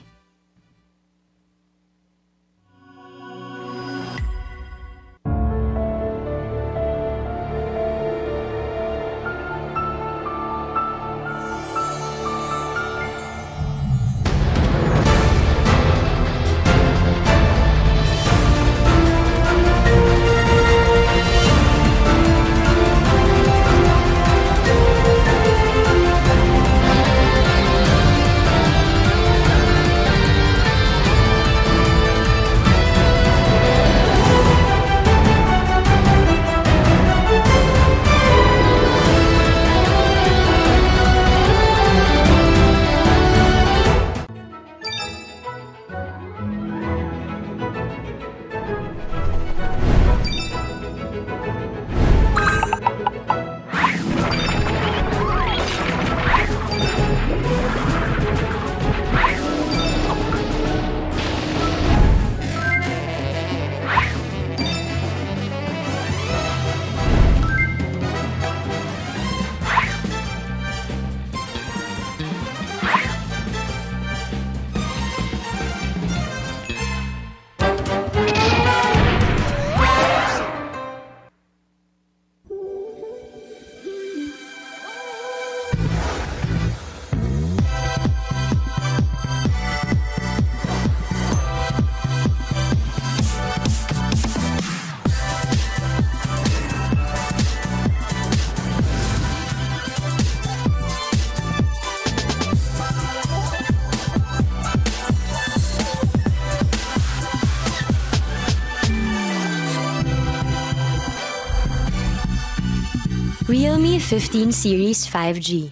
Realme 15 Series 5G.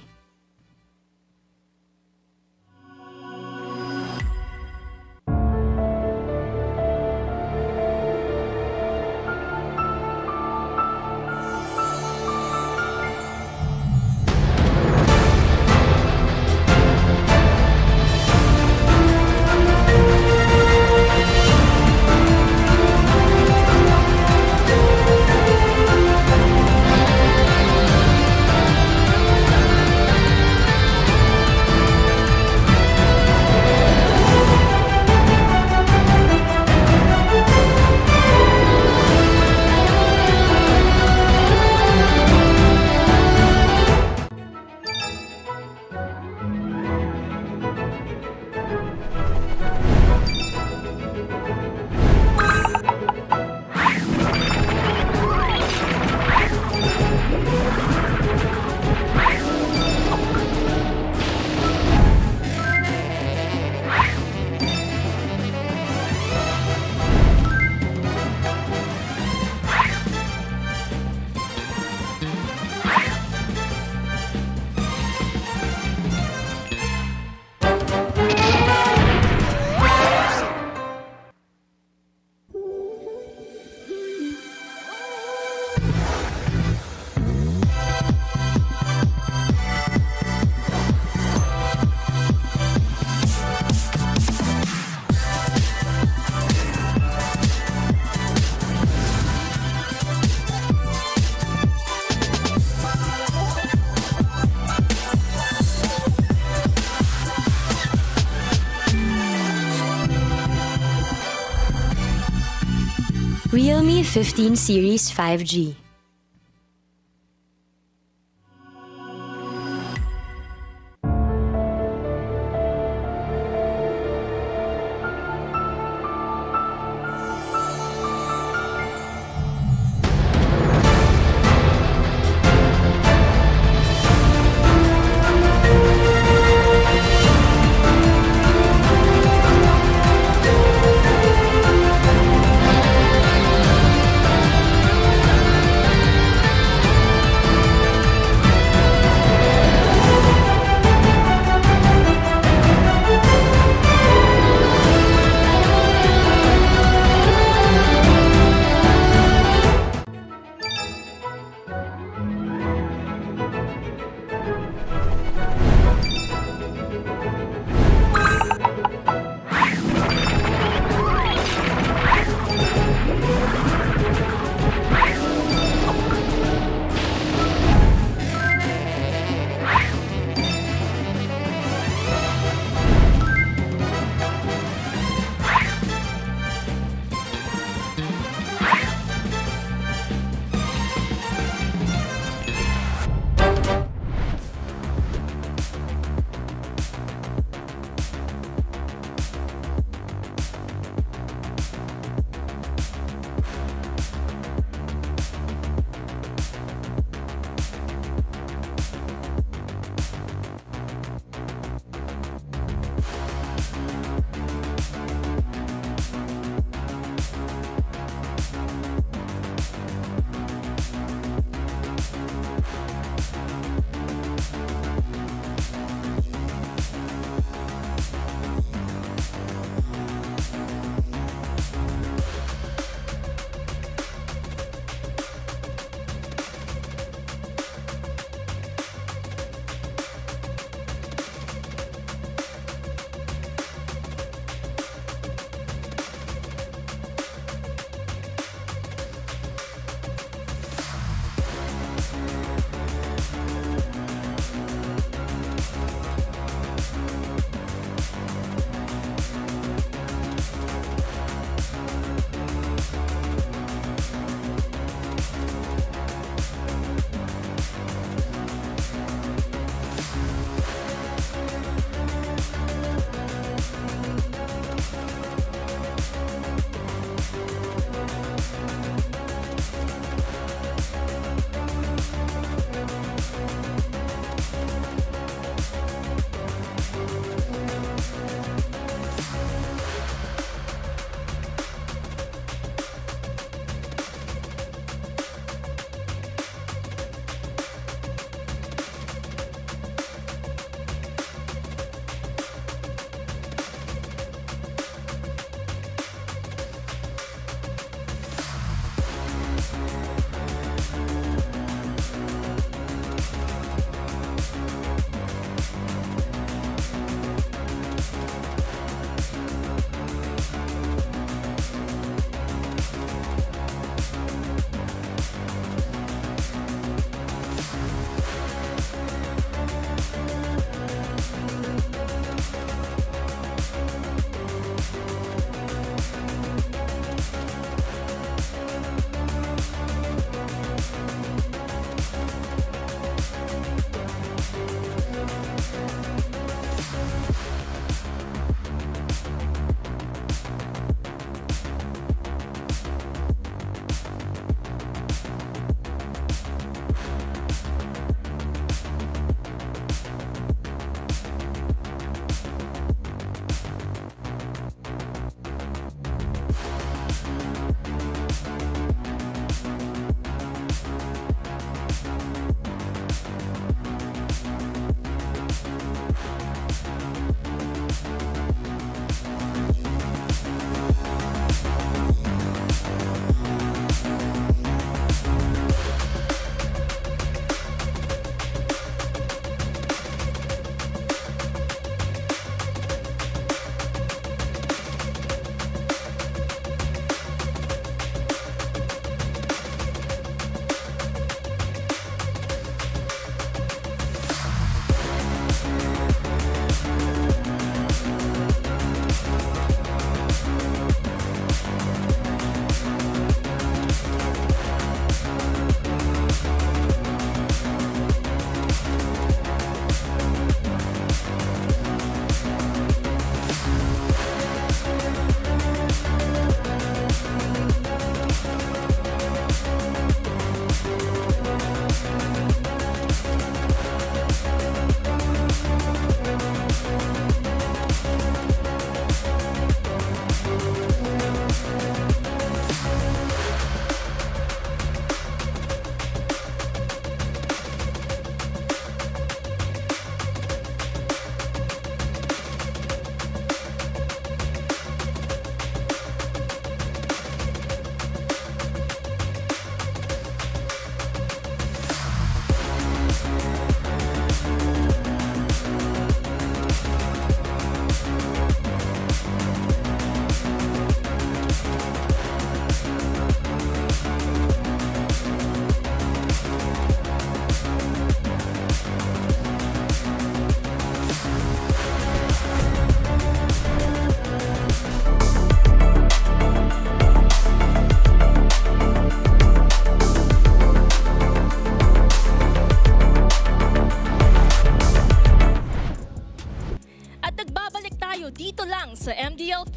Realme 15 Series 5G.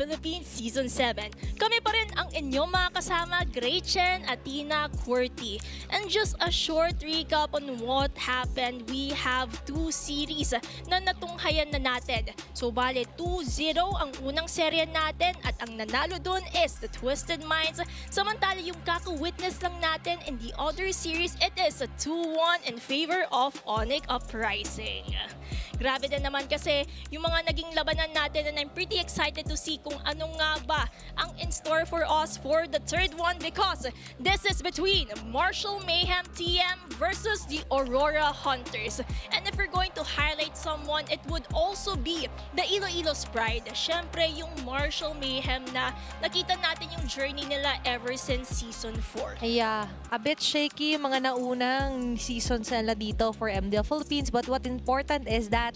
Philippines Season 7. Kami pa rin ang inyong mga kasama, Gretchen, Atina, Qwerty. And just a short recap on what happened, we have 2 series na natunghayan na natin. So bale 2-0 ang unang serye natin at ang nanalo dun is the Twisted Minds. Samantala yung kaka-witness lang natin in the other series, it is a 2-1 in favor of Onyx Uprising. Grabe din naman kasi yung mga naging labanan natin, and I'm pretty excited to see kung ano nga ba ang in store for us for the third one, because this is between Marshall Mayhem TM versus the Aurora Hunters. And if we're going to highlight someone, it would also be the Iloilo's Pride. Syempre yung Marshall Mayhem na nakita natin yung journey nila ever since Season 4. Yeah, a bit shaky yung mga naunang seasons nila dito for MDL Philippines, but what important is that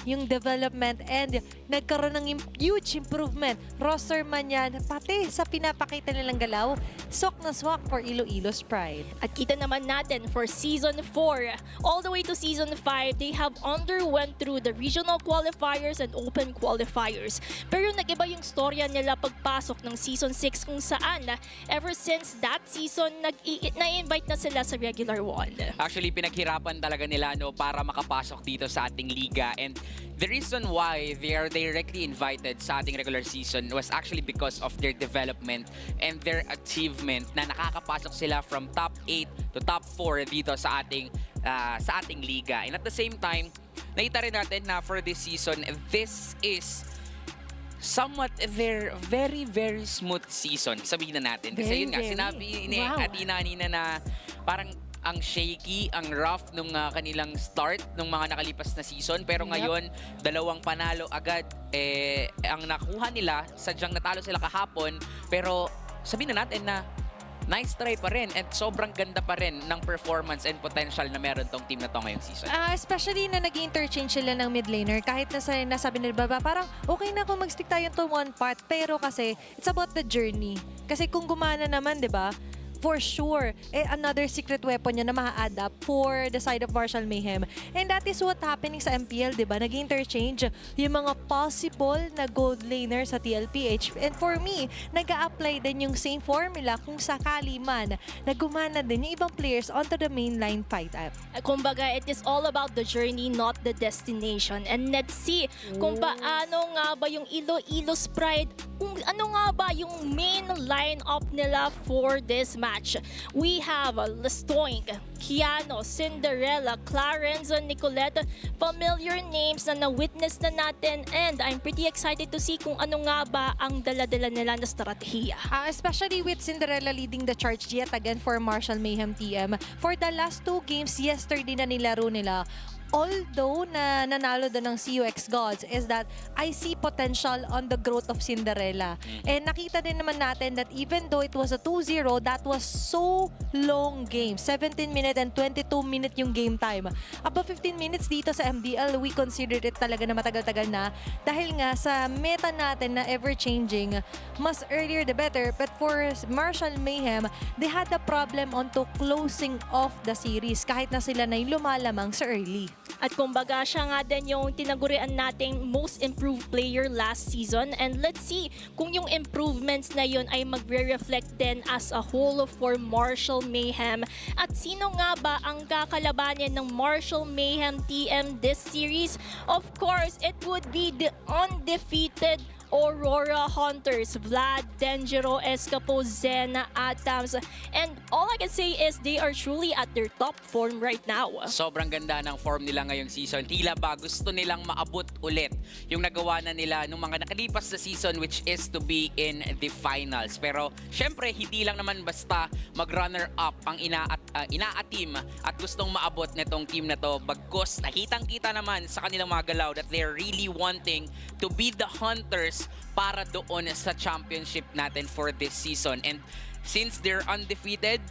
yung development and nagkaroon ng huge improvement. Roster man yan, pati sa pinapakita nilang galaw, sok na swak for Iloilo's Pride. At kita naman natin for Season 4, all the way to Season 5, they have underwent through the regional qualifiers and open qualifiers. Pero nag-iba yung storya nila pagpasok ng Season 6 kung saan ever since that season, na-invite na sila sa regular one. Actually, pinaghirapan talaga nila para makapasok dito sa ating liga. And the reason why they are directly invited sa ating regular season was actually because of their development and their achievement na nakakapasok sila from top 8 to top 4 dito sa ating liga. And at the same time, nakita rin natin na for this season, this is somewhat their very, very smooth season. Sabihin na natin. Kasi yun nga, sinabi ni Atina kanina na parang ang shaky, ang rough nung kanilang start nung mga nakalipas na season. Pero ngayon, dalawang panalo agad ang nakuha nila. Sadyang natalo sila kahapon. Pero sabihin na natin na nice try pa rin at sobrang ganda pa rin ng performance and potential na meron tong team na to ngayong season. Especially na nag-interchange sila ng mid laner. Kahit nasabi nila ba, parang okay na kung mag-stick tayo to one part. Pero kasi, it's about the journey. Kasi kung gumana naman, di ba? For sure, another secret weapon niya na ma-add up for the side of Marshall Mayhem. And that is what happening sa MPL, di ba? Nag-interchange yung mga possible na gold laner sa TLPH. And for me, nag-a-apply din yung same formula kung sakali man na gumana din yung ibang players onto the mainline fight up. Kumbaga, it is all about the journey, not the destination. And let's see kung paano nga ba yung Iloilo's Pride, kung ano nga ba yung main line-up nila for this match. We have Lestoink, Kiano, Cinderella, Clarence, Nicolette, familiar names na na-witness na natin, and I'm pretty excited to see kung ano nga ba ang dala-dala nila na strategiya. Especially with Cinderella leading the charge yet again for Marshall Mayhem TM. For the last 2 games, yesterday na nilaro nila. Although na nanalo doon ng CUX Gods is that I see potential on the growth of Cinderella. And nakita din naman natin that even though it was a 2-0, that was so long game. 17-minute and 22-minute yung game time. Above 15 minutes dito sa MDL, we considered it talaga na matagal-tagal na. Dahil nga sa meta natin na ever-changing, mas earlier the better. But for Marshall Mayhem, they had a problem onto closing off the series kahit na sila na yung lumalamang sa early. At kumbaga, siya nga din yung tinagurian nating most improved player last season. And let's see kung yung improvements na yun ay magre-reflect din as a whole for Marshall Mayhem. At sino nga ba ang kakalabanin ng Marshall Mayhem TM this series? Of course, it would be the undefeated Aurora Hunters, Vlad, Denjiro, Escapo, Zena, Atams. And all I can say is they are truly at their top form right now. Sobrang ganda ng form nila ngayong season. Tila ba gusto nilang maabot ulit yung nagawa na nila nung mga nakalipas na season, which is to be in the finals. Pero syempre, hindi lang naman basta mag-runner-up ang ina-team at gustong maabot netong team na to. Bagkus, nakitang-kita naman sa kanilang mga galaw that they're really wanting to be the Hunters para doon sa championship natin for this season. And since they're undefeated,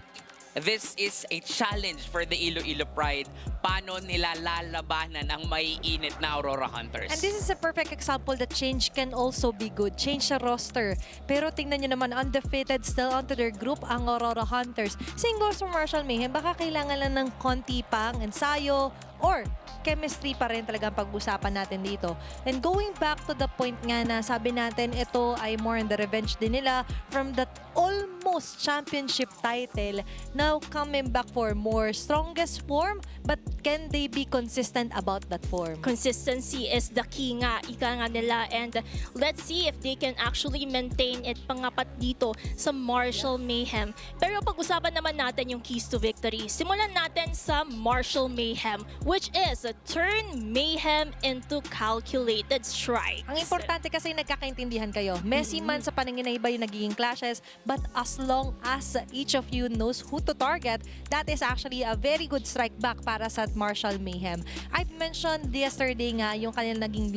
this is a challenge for the Iloilo Pride. Paano nila lalabanan ang maiinit na Aurora Hunters? And this is a perfect example that change can also be good. Change sa roster. Pero tingnan nyo naman, undefeated still onto their group ang Aurora Hunters. Same goes for Marshall Mayhem. Baka kailangan lang ng konti pang ensayo or chemistry pa rin talaga ang pag-usapan natin dito. And going back to the point nga na sabi natin, ito ay more on the revenge din nila from that almost championship title. Now coming back for more strongest form, but can they be consistent about that form? Consistency is the key nga, ika nga nila. And let's see if they can actually maintain it pangapat dito sa Marshall Mayhem. Pero pag-usapan naman natin yung keys to victory. Simulan natin sa Marshall Mayhem, which is turn Mayhem into calculated strikes. Ang importante kasi nagkakaintindihan kayo. Messy man sa paningin na iba yung nagiging clashes, but as long as each of you knows who to target, that is actually a very good strike back para sa Marshall Mayhem. I've mentioned yesterday nga yung kanilang naging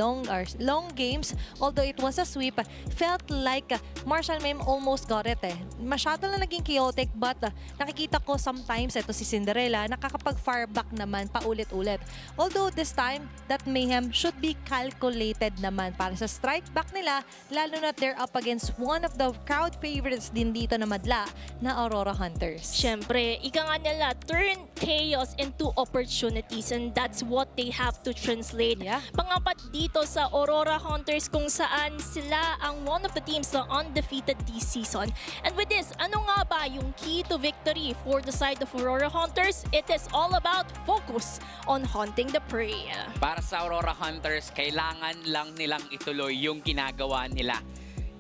long games, although it was a sweep, felt like Marshall Mayhem almost got it eh. Masyado na naging chaotic, but nakikita ko sometimes, ito si Cinderella, nakakapag-fire back naman paulit-ulit. Although this time, that Mayhem should be calculated naman para sa strike back nila, lalo na they're up against one of the crowd favorites din dito na madla na Aurora Hunters. Siyempre, ika nga nila, turn chaos into opportunities, and that's what they have to translate. Yeah. Pangapat dito sa Aurora Hunters kung saan sila ang one of the teams na undefeated this season. And with this, ano nga ba yung key to victory for the side of Aurora Hunters? It is all about focus on hunting the prey. Para sa Aurora Hunters, kailangan lang nilang ituloy yung ginagawa nila.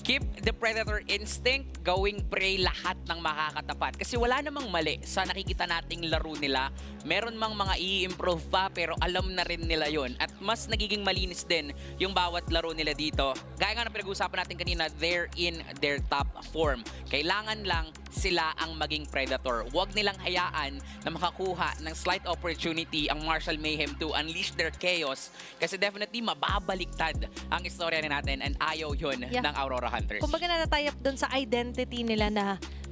Keep the predator instinct, going prey lahat ng makakatapat. Kasi wala namang mali sa nakikita nating laro nila. Meron mang mga i-improve pa, pero alam na rin nila yon. At mas nagiging malinis din yung bawat laro nila dito. Gaya nga na pinag-uusapan natin kanina, they're in their top form. Kailangan lang sila ang maging predator. Huwag nilang hayaan na makakuha ng slight opportunity ang Marshall Mayhem to unleash their chaos. Kasi definitely mababaliktad ang istorya natin, and ayaw yun ng Aurora Hunters. Kumbaga na-tie up dun sa identity nila na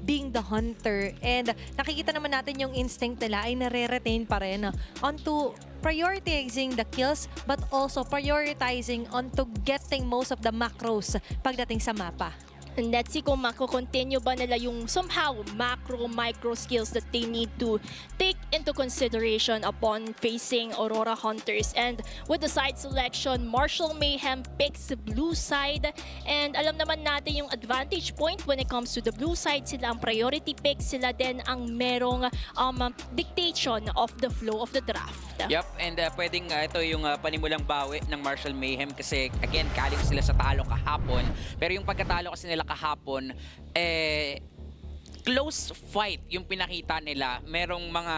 being the hunter, and nakikita naman natin yung instinct nila ay nare-retain pa rin onto prioritizing the kills, but also prioritizing onto getting most of the macros pagdating sa mapa. And let's see kung mako-continue ba nila yung somehow macro-micro skills that they need to take into consideration upon facing Aurora Hunters. And with the side selection, Marshall Mayhem picks the blue side. And alam naman natin yung advantage point when it comes to the blue side. Sila ang priority pick. Sila din ang merong dictation of the flow of the draft. Yup, and pwedeng ito yung panimulang bawi ng Marshall Mayhem kasi again, galing sila sa talo kahapon. Pero yung pagkatalo kasi nila kahapon, close fight yung pinakita nila. Merong mga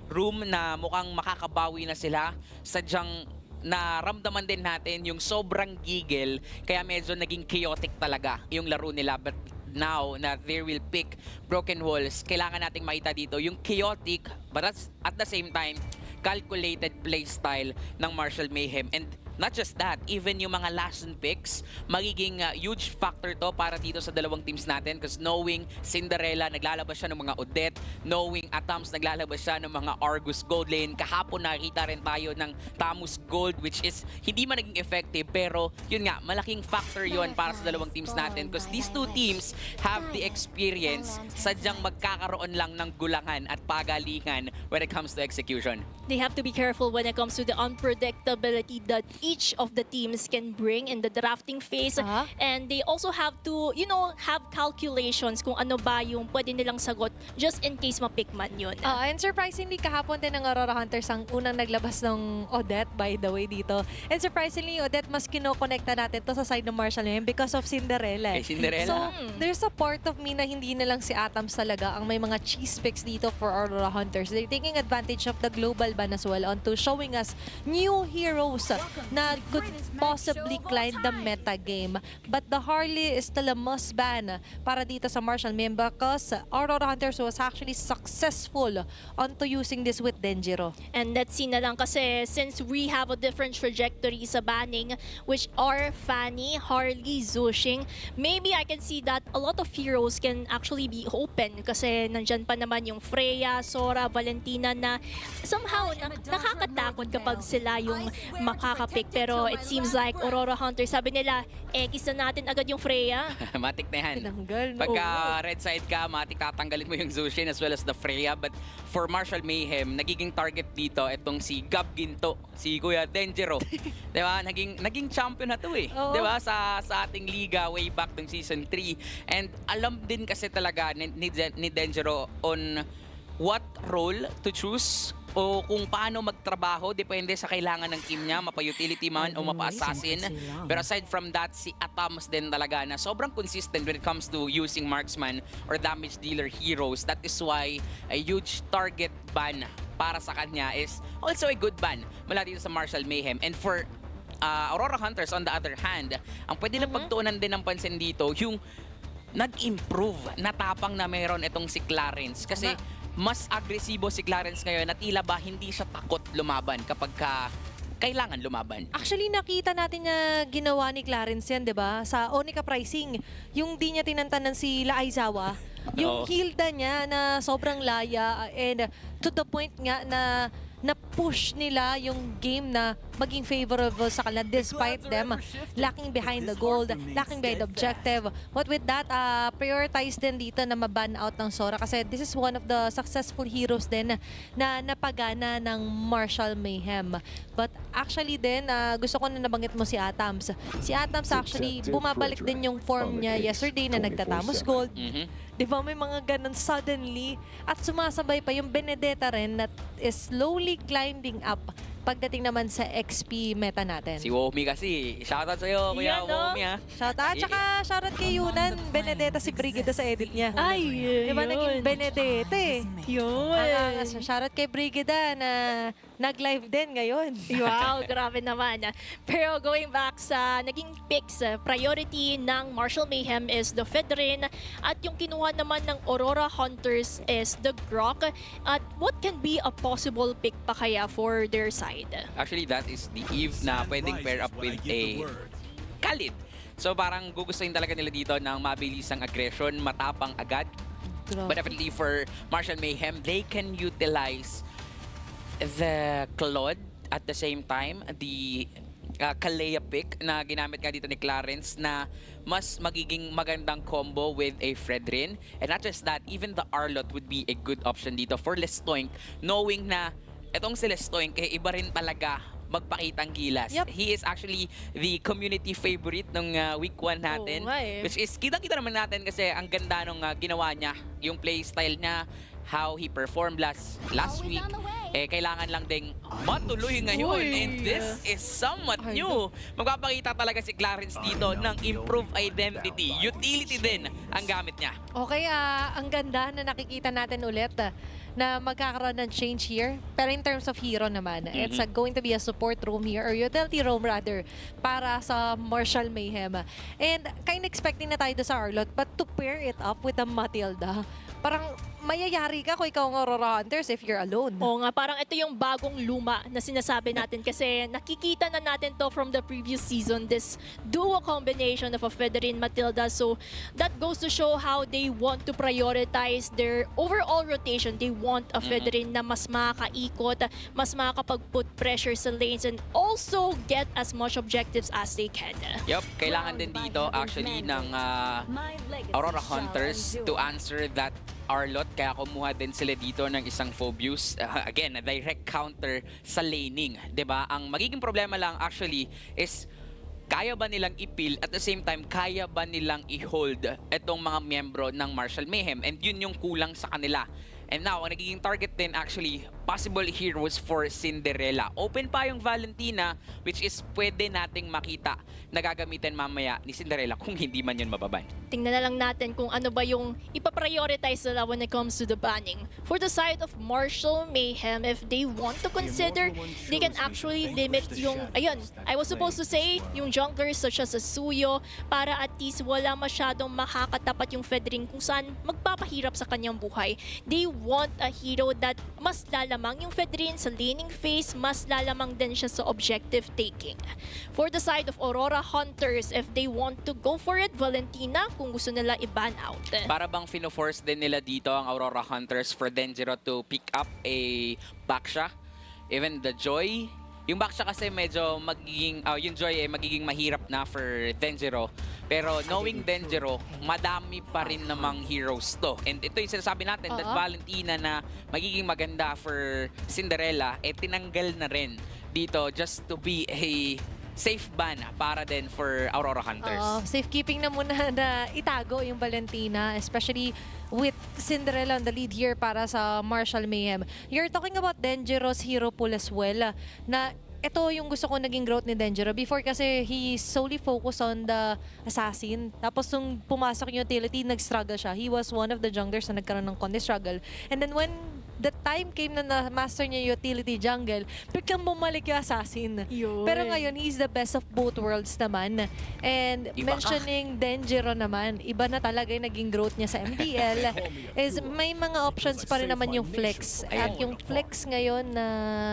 room na mukhang makakabawi na sila. Sadyang naramdaman din natin yung sobrang gigil, kaya medyo naging chaotic talaga yung laro nila. But now na they will pick broken walls, kailangan nating makita dito yung chaotic but at the same time calculated play style ng Marshall Mayhem. And not just that, even yung mga last picks, magiging huge factor to para dito sa dalawang teams natin, because knowing Cinderella, naglalabas siya ng mga Odette, knowing Atams, naglalabas siya ng mga Argus Gold Lane. Kahapon nakita rin tayo ng Tamus Gold, which is hindi man naging effective, pero yun nga, malaking factor yun para sa dalawang teams natin, because these two teams have the experience, sadyang magkakaroon lang ng gulangan at pagalingan when it comes to execution. They have to be careful when it comes to the unpredictability that each of the teams can bring in the drafting phase. And they also have to, you know, have calculations kung ano ba yung pwede nilang sagot just in case mapick man yun. And surprisingly, kahapon din ng Aurora Hunters ang unang naglabas ng Odette, by the way, dito. And surprisingly, Odette, mas kinokonekta natin to sa side ng Marshall Mayhem because of Cinderella. Kay Cinderella. So, there's a part of me na hindi na lang si Atams talaga ang may mga cheese picks dito for Aurora Hunters. They're taking advantage of the global ban as well onto showing us new heroes na could possibly climb the meta game. But the Harley is still a must ban para dito sa Marshall Mayhem because Aurora Hunters was actually successful onto using this with Denjiro. And let's see na lang kasi since we have a different trajectory sa banning, which are Fanny, Harley, Zushing, maybe I can see that a lot of heroes can actually be open kasi nandyan pa naman yung Freya, Sora, Valentina na somehow nakakatakot kapag sila yung makakapick. Pero it seems like Aurora Hunter, sabi nila, X na natin agad yung Freya. Matik na yan. Tinanggal, no? Pagka red side ka, matik tatanggalin mo yung Zushin as well as the Freya. But for Marshall Mayhem, nagiging target dito itong si Gab Ginto, si Kuya Denjiro. Diba? Naging champion na to eh. Diba? Sa ating liga way back ng season 3. And alam din kasi talaga ni Denjiro on what role to choose o kung paano magtrabaho, depende sa kailangan ng team niya, mapa-utility man o mapa-assassin. Pero aside from that, si Atams din talaga na sobrang consistent when it comes to using marksman or damage dealer heroes. That is why a huge target ban para sa kanya is also a good ban mula dito sa Marshall Mayhem. And for Aurora Hunters, on the other hand, ang pwede na pagtuunan din ng pansin dito, yung nag-improve na tapang na meron itong si Clarence. Kasi mas agresibo si Clarence ngayon at tila ba hindi siya takot lumaban kapag kailangan lumaban. Actually, nakita natin na ginawa ni Clarence yan, di ba? Sa Onyx pricing, yung di niya tinantanan si Aizawa, yung hilda niya na sobrang laya and to the point nga na push nila yung game na maging favorable sa kanila despite them lacking behind the gold, lacking behind the objective. But with that, prioritize din dito na maban out ng Sora kasi this is one of the successful heroes din na napagana ng Marshall Mayhem. But actually din, gusto ko na nabanggit mo si Atams. Si Atams actually, bumabalik din yung form niya yesterday na nagtatamos gold. Di ba may mga ganun suddenly? At sumasabay pa yung Benedetta rin that is slowly climbing up pagdating naman sa XP meta natin. Si Womi kasi, shoutout sa'yo, Kuya Womi ha. Shoutout, tsaka shoutout kay Yunan, Benedetta si Brigida sa edit niya. Ay, Di ba naging Benedetta eh? Yun. Shoutout kay Brigida na nag-live din ngayon. Wow, grabe naman. Pero going back sa naging picks, priority ng Marshall Mayhem is the Fedrin at yung kinuha naman ng Aurora Hunters is the Grok. At what can be a possible pick pa kaya for their side? Actually, that is the Eve na pwedeng pair up with a Khalid. So parang gugustuhin talaga nila dito ng mabilisang aggression, matapang agad. But definitely for Marshall Mayhem, they can utilize the Claude at the same time, the Kalea pick na ginamit nga dito ni Clarence na mas magiging magandang combo with a Fredrin. And not just that, even the Arlot would be a good option dito for Lestoink, knowing na etong si Lestoink, iba rin talaga magpakitang gilas. Yep. He is actually the community favorite ng week 1 natin. Which is, kitang-kita naman natin kasi ang ganda nung ginawa niya, yung playstyle niya, how he performed last week. Kailangan lang ding matuloy ngayon. And this is somewhat new. Magpapakita talaga si Clarence dito ng improved identity. Utility din ang gamit niya. Okay, ang ganda na nakikita natin ulit na magkakaroon ng change here. Pero in terms of hero naman, it's going to be a support roam here, or utility roam rather, para sa Marshall Mayhem. And kind of expecting na tayo sa Arlot, but to pair it up with the Matilda, parang mayayari ka kung ikaw ang Aurora Hunters if you're alone. Oo nga, parang ito yung bagong luma na sinasabi natin kasi nakikita na natin to from the previous season, this duo combination of a Federin Matilda. So that goes to show how they want to prioritize their overall rotation. They want a Federin na mas makakaikot, mas makakapag-put pressure sa lanes and also get as much objectives as they can. Yup, kailangan din dito actually ng Aurora Hunters to answer that Arlot, kaya kumuha din sila dito ng isang Phobius. Again, a direct counter sa laning. 'Di ba? Ang magiging problema lang actually is kaya ba nilang ipil at the same time kaya ba nilang i-hold itong mga miyembro ng Marshall Mayhem, and yun yung kulang sa kanila. And now, ang nagiging target din actually possible heroes for Cinderella. Open pa yung Valentina, which is pwede nating makita na gagamitin mamaya ni Cinderella kung hindi man yun mababan. Tingnan na lang natin kung ano ba yung ipaprioritize nila when it comes to the banning. For the side of Marshall Mayhem, if they want to consider, they can actually limit yung, ayun, I was supposed to say, yung junglers such as Suyo, para at least wala masyadong makakatapat yung Fedring kung saan magpapahirap sa kanyang buhay. They want a hero that mas lalamang yung Fedrin sa laning phase, mas lalamang din siya sa objective taking. For the side of Aurora Hunters, if they want to go for it, Valentina, kung gusto nila i-ban out. Para bang fino-force din nila dito ang Aurora Hunters for Denjiro to pick up a Baksha. Even the Joy. Yung Baksha kasi medyo magiging, yung Joy magiging mahirap na for Denjiro. Pero knowing Denjiro, madami pa rin namang heroes to. And ito yung sinasabi natin that Valentina na magiging maganda for Cinderella, tinanggal na rin dito just to be a safe ban para din for Aurora Hunters. Safekeeping na muna na itago yung Valentina, especially with Cinderella on the lead here para sa Marshall Mayhem. You're talking about Denjiro's hero pool as well, na ito yung gusto ko naging growth ni Denjiro. Before kasi he solely focused on the assassin. Tapos nung pumasok yung utility, nag-struggle siya. He was one of the junglers na nagkaroon ng konti struggle. And then when the time came na na-master niya yung utility jungle, biglang bumalik yung assassin. Yun. Pero ngayon, he's the best of both worlds naman. And Iba mentioning Denjiro naman, iba na talaga yung naging growth niya sa MDL, is may mga options pa rin naman yung flex. At yung flex ngayon na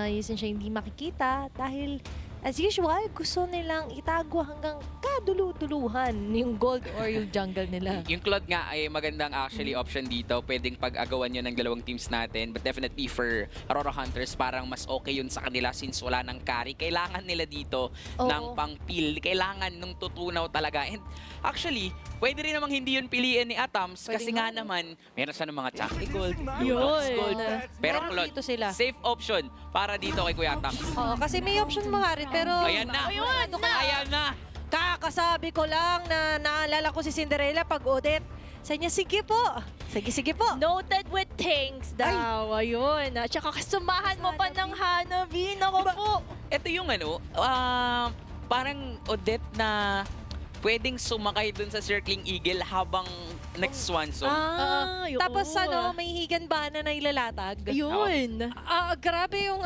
siya hindi makikita dahil as usual, gusto nilang itago hanggang kadulu-duluhan yung gold or yung jungle nila. Yung Claude nga ay magandang actually option dito. Pwedeng pag-agawan yun ng dalawang teams natin. But definitely for Aurora Hunters, parang mas okay yun sa kanila since wala ng carry. Kailangan nila dito ng pang-peel. Kailangan nung tutunaw talaga. And actually, pwede rin namang hindi yun piliin ni Atams kasi nga naman, meron siya ng mga Chakti Gold, Onyx Gold. Pero Claude, dito sila. safe option para dito kay Kuya Atams. Oo, kasi may option mga rin, pero Ayan na! Ayan na! kakasabi ko lang na naalala ko si Cinderella pag Odette. Sa niya, sige po. Sige po. Noted with thanks daw. Ayun. At saka kasamahan mo pa ng Hanabi. Naku po. Ito yung parang Odette na pwedeng sumakay dun sa Circling Eagle habang nag-swan song. Yun. Tapos may higanbana na ilalatag. Yun. Grabe yung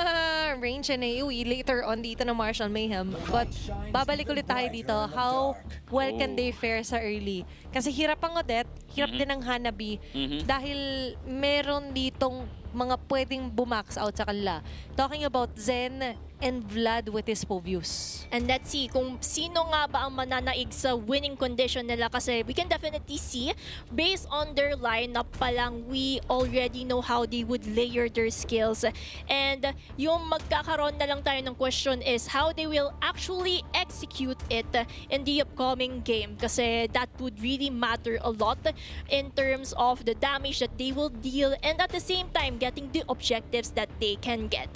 range na AoE later on dito ng Marshall Mayhem. But babalik ulit tayo dito. How well can they fare sa early? Kasi hirap ang Odette, hirap din ang Hanabi. Dahil meron ditong mga pwedeng bumax out sa kanila. Talking about Zen and Vlad with his Povius. And let's see kung sino nga ba ang mananaig sa winning condition nila kasi we can definitely see based on their lineup pa lang, we already know how they would layer their skills. And yung magkakaroon na lang tayo ng question is how they will actually execute it in the upcoming game kasi that would really matter a lot in terms of the damage that they will deal and at the same time getting the objectives that they can get.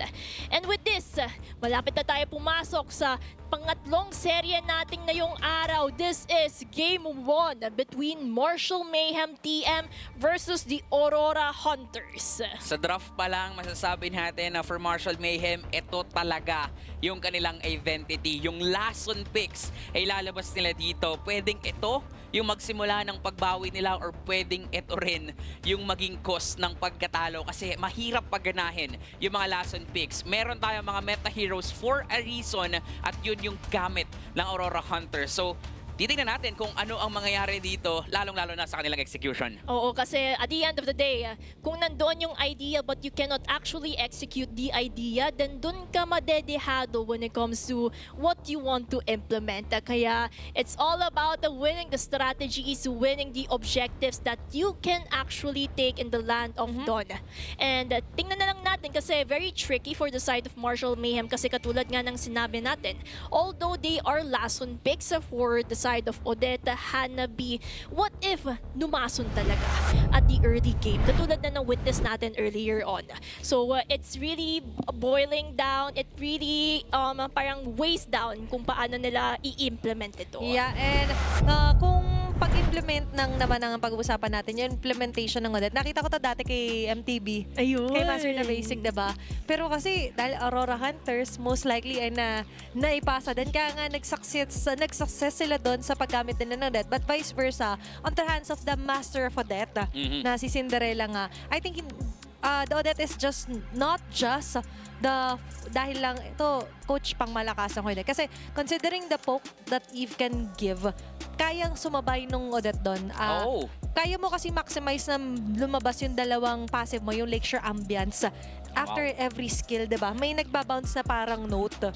And with this, malapit na tayo pumasok sa pangatlong serye nating ngayong araw. This is Game 1 between Marshall Mayhem TM versus the Aurora Hunters. Sa draft pa lang, masasabi natin na for Marshall Mayhem, ito talaga yung kanilang identity. Yung last on picks ay lalabas nila dito. Pwedeng ito yung magsimula ng pagbawi nila or pwedeng ito rin yung maging cost ng pagkatalo kasi mahirap pagganahin yung mga last on picks. Meron tayong mga meta heroes for a reason at yun yung gamit ng Aurora Hunters. So, titingnan natin kung ano ang mangyayari dito, lalong-lalo na sa kanilang execution. Oo, kasi at the end of the day, kung nandoon yung idea but you cannot actually execute the idea, then dun ka madedehado when it comes to what you want to implement. Kaya it's all about winning the strategies, winning the objectives that you can actually take in the land of Dawn. And tingnan na lang natin kasi very tricky for the side of Marshall Mayhem kasi katulad nga ng sinabi natin, although they are last on picks for the side of Odette, Hanabi, what if numason talaga at the early game? Katulad na ng witness natin earlier on. So it's really boiling down, it really parang weighs down kung paano nila i-implement ito. Yeah, and kung pag-implement naman ang pag-uusapan natin, yung implementation ng Odette. Nakita ko to dati kay MTB. Ayun. Kay Master na Basic, diba? Pero kasi, dahil Aurora Hunters, most likely ay naipasa din. Kaya nga, nag-success sila doon sa paggamit nila ng Odette. But vice versa, on the hands of the Master of Odette, na si Cinderella nga, I think the Odette is just not just dahil lang ito coach pang malakas ang Odette. Kasi considering the poke that Eve can give, kayang sumabay nung Odette doon. Kaya mo kasi maximize na lumabas yung dalawang passive mo, yung Lakeshore Ambience. After every skill, diba? May nagbabounce na parang note.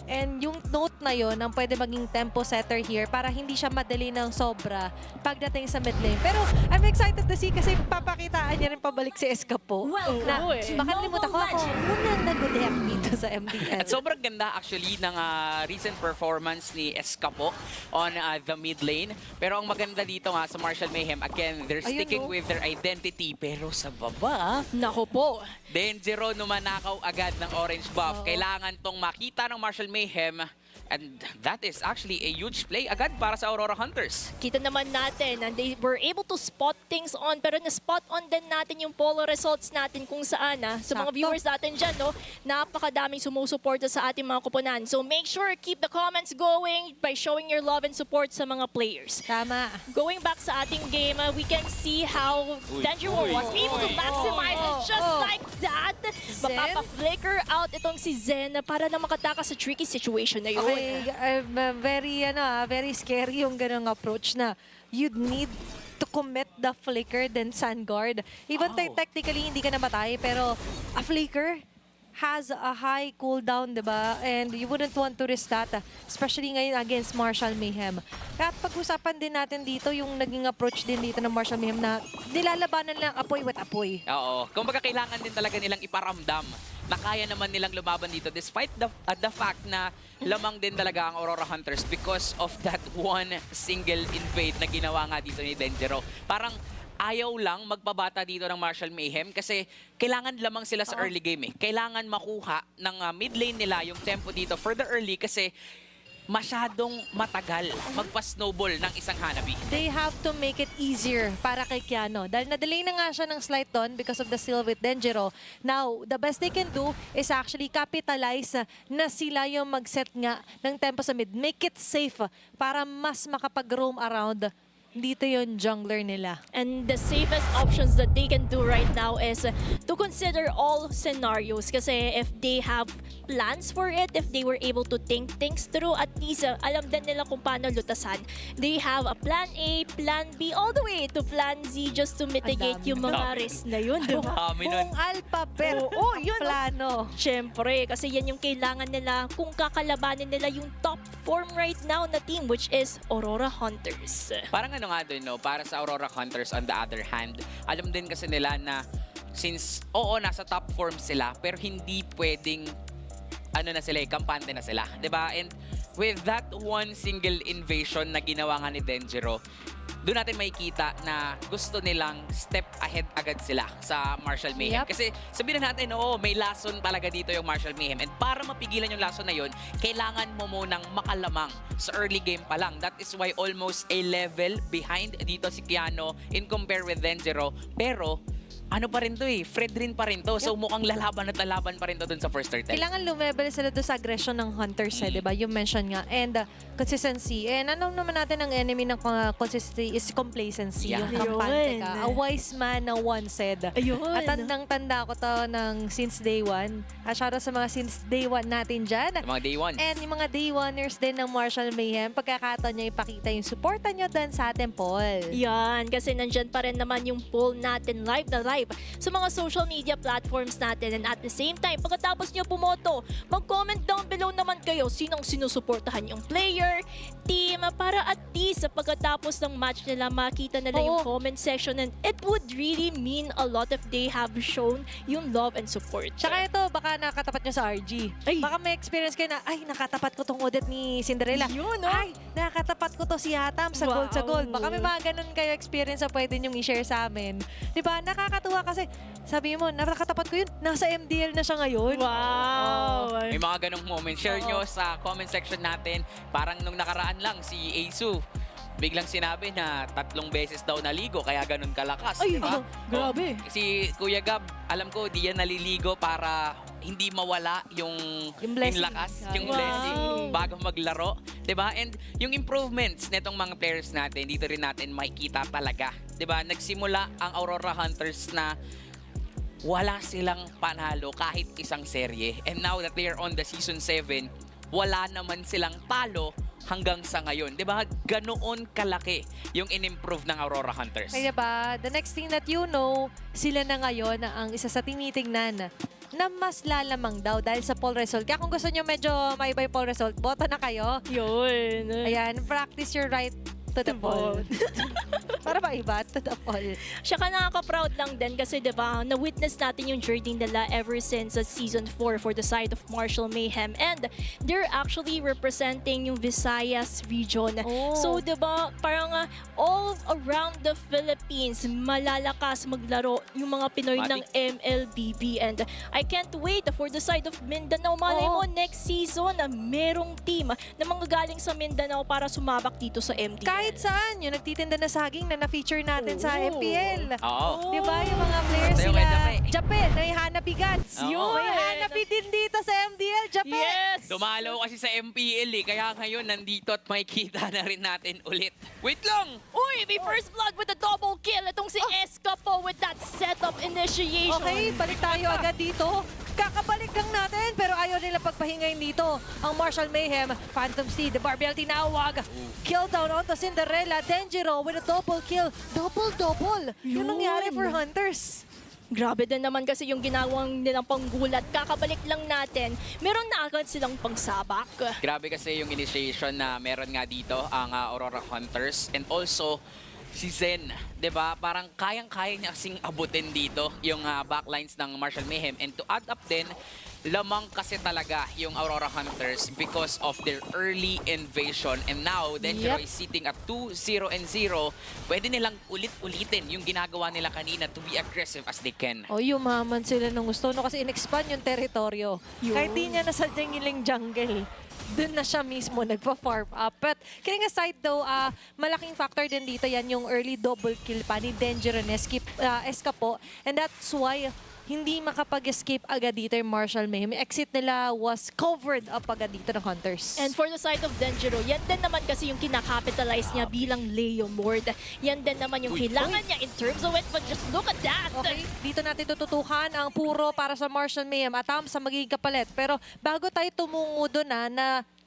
And yung note na yon ang pwede maging tempo setter here para hindi siya madali ng sobra pagdating sa mid lane. Pero I'm excited to see kasi papakitaan niya rin pabalik si Escapo. Na baka nalimutan ko ako unang nag-deck dito sa MDL. At sobrang ganda actually ng recent performance ni Escapo on the mid lane. Pero ang maganda dito nga sa Martial Mayhem, again, they're sticking with their identity. Pero sa baba, nako po. Denjero numanakaw agad ng orange buff. Kailangan tong makita ng Martial Mayhem. And that is actually a huge play agad para sa Aurora Hunters. Kita naman natin, and they were able to spot things on, pero na-spot on din natin yung polo results natin kung saan. Sa mga viewers natin dyan, no, napakadaming sumusuporta sa ating mga koponan. So make sure, keep the comments going by showing your love and support sa mga players. Tama. Going back sa ating game, we can see how Denjero was able to maximize it just like that. Mapapa-flicker out itong si Zen para na makataka sa tricky situation na yun. Very scary yung ganung approach na you'd need to commit the flicker then sun guard. Even technically hindi ka namatay, pero a flicker has a high cooldown, diba? And you wouldn't want to risk that, especially ngayon against Martial Mayhem. Kaya pag-usapan din natin dito yung naging approach din dito ng Martial Mayhem na nilalabanan lang apoy with apoy. Oo. Kumbaga kailangan din talaga nilang iparamdam na kaya naman nilang lumaban dito despite the fact na lamang din talaga ang Aurora Hunters because of that one single invade na ginawa nga dito ni Denjero. Parang ayaw lang magpabata dito ng Martial Mayhem kasi kailangan lamang sila sa early game. Kailangan makuha ng mid lane nila yung tempo dito further early kasi masyadong matagal magpa-snowball ng isang Hanabi. They have to make it easier para kay Keanu. Dahil na-delay na nga siya ng slight doon because of the seal with Denjero. Now, the best they can do is actually capitalize na sila yung mag-set nga ng tempo sa mid. Make it safe para mas makapag-roam around dito yung jungler nila. And the safest options that they can do right now is to consider all scenarios. Kasi if they have plans for it, if they were able to think things through, at least alam din nila kung paano lutasan. They have a plan A, plan B, all the way to plan Z just to mitigate yung mga risk na yun. Buong alphabet plano. Siyempre, kasi yan yung kailangan nila kung kakalabanin nila yung top form right now na team, which is Aurora Hunters. Parang ano nga doon, no? Para sa Aurora Hunters on the other hand, alam din kasi nila na since, nasa top form sila, pero hindi pwedeng, kampante na sila. Diba? And with that one single invasion na ginawa nga ni Denjero, doon natin makikita na gusto nilang step ahead agad sila sa Martial Mayhem. Kasi sabihin natin, may lason talaga dito yung Martial Mayhem. And para mapigilan yung lason na yun, kailangan mo munang makalamang sa early game pa lang. That is why almost a level behind dito si Keanu in compare with Denjero. Pero ano pa rin to Fred rin pa rin to. So mukhang lalaban at lalaban pa rin to dun sa first turtle. Kailangan lumebel sila doon sa aggression ng Hunters, diba? You mentioned nga. And consistency. And ano naman natin ang enemy ng consistency is complacency. Yung kampante ka. A wise man na once said. At tandang-tanda ko to ng since day one. At shoutout sa mga since day one natin dyan. Yung mga day ones. And yung mga day oneers din ng Martial Mayhem. Pagkakataon niya ipakita yung supportan nyo dun sa ating poll. Yan, kasi nandyan pa rin naman yung poll natin live na live sa mga social media platforms natin. And at the same time, pagkatapos nyo pumoto, mag-comment down below naman kayo sinong sinusuportahan yung player, team, para at least sa pagkatapos ng match nila, makita nila yung comment section. And it would really mean a lot if they have shown yung love and support. Tsaka ito, baka nakatapat nyo sa RG. Baka may experience kayo na, nakatapat ko tong Odette ni Cinderella. Nakatapat ko to si Hatam sa gold sa gold. Baka may mga ganun kayo experience na pwede nyong i-share sa amin. Diba? Nakakatuwa kasi sabi mo, nakatapat ko yun, nasa MDL na siya ngayon. Wow! May mga ganong moments. Share nyo sa comment section natin. Parang nung nakaraan lang, si Asu, biglang sinabi na 3 beses daw naligo, kaya ganun kalakas. Ay, diba? grabe. Si Kuya Gab, alam ko, di yan naliligo para hindi mawala yung blessing. lakas, yung Wow. blessing bago maglaro. Diba? And yung improvements netong mga players natin, dito rin natin makikita talaga. Diba? Nagsimula ang Aurora Hunters na wala silang panalo kahit isang serye. And now that they are on the Season 7, wala naman silang talo hanggang sa ngayon. Diba? Ganoon kalaki yung in-improve ng Aurora Hunters. Kaya ba, the next thing that you know, sila na ngayon ang isa sa tinitingnan na mas lalamang daw dahil sa poll result. Kaya kung gusto nyo medyo maiba yung poll result, boto na kayo. Yun. Ayan, practice your right to the poll. Para ba iba? To the poll. Siyaka nakaka-proud lang din kasi diba, na-witness natin yung journey nila ever since Season 4 for the side of Marshall Mayhem. And they're actually representing yung Visayas region. Oh. So diba, parang all around the Philippines, malalakas maglaro yung mga Pinoy ng MLBB. And I can't wait for the side of Mindanao. Malay mo, next season, merong team na mga galing sa Mindanao para sumabak dito sa MDL. Kahit saan, yung nagtitinda na saging na na-feature natin sa Oo. MPL. Oo. Di ba? Yung mga players Tayo sila. kay Jape. Jape, may Hanabi Gods. Oo. May Hanabi din dito sa MDL, Jape. Yes! Dumalaw kasi sa MPL kaya ngayon nandito at makikita na rin natin ulit. Wait lang! Uy, may first blood with a double kill. Itong si Escapo with that setup initiation. Okay, balik tayo agad dito. Kakabalik lang natin, pero ayaw nila pagpahingayin dito. Ang Marshall Mayhem, Phantom Steed, Barbell tinawag. Kill down onto Cinderella, Denjiro with a double kill. Double-double. Yun Yun. nangyari for Hunters. Grabe din naman kasi yung ginawang nilang panggulat. Kakabalik lang natin, meron na agad silang pangsabak. Grabe kasi yung initiation na meron nga dito ang Aurora Hunters and also si Zen, 'di ba? Parang kayang-kaya niya kasing abutin dito yung backlines ng Marshall Mayhem, and to add up din, lamang kasi talaga yung Aurora Hunters because of their early invasion, and now Denjiro is sitting at 2-0-0. Pwede nilang ulit-ulitin yung ginagawa nila kanina to be aggressive as they can. O, yumaman sila nung gusto, no? Kasi in-expand yung teritoryo. Yun. Kahit di niya nasadyang yung jungle, dun na siya mismo nagpa-farm up. But kidding aside though, malaking factor din dito yan yung early double kill pa ni Denjiro and Escapo. And that's why hindi makapag-escape agad dito yung Marshall Mayhem. Exit nila was covered up agad dito ng Hunters. And for the side of Denjiro, yan din naman kasi yung kinakapitalize niya bilang Leo Lord. Yan din naman yung kailangan niya in terms of it, but just look at that! Okay, dito natin tututukan ang puro para sa Marshall Mayhem at sa magiging kapalit. Pero bago tayo tumungo doon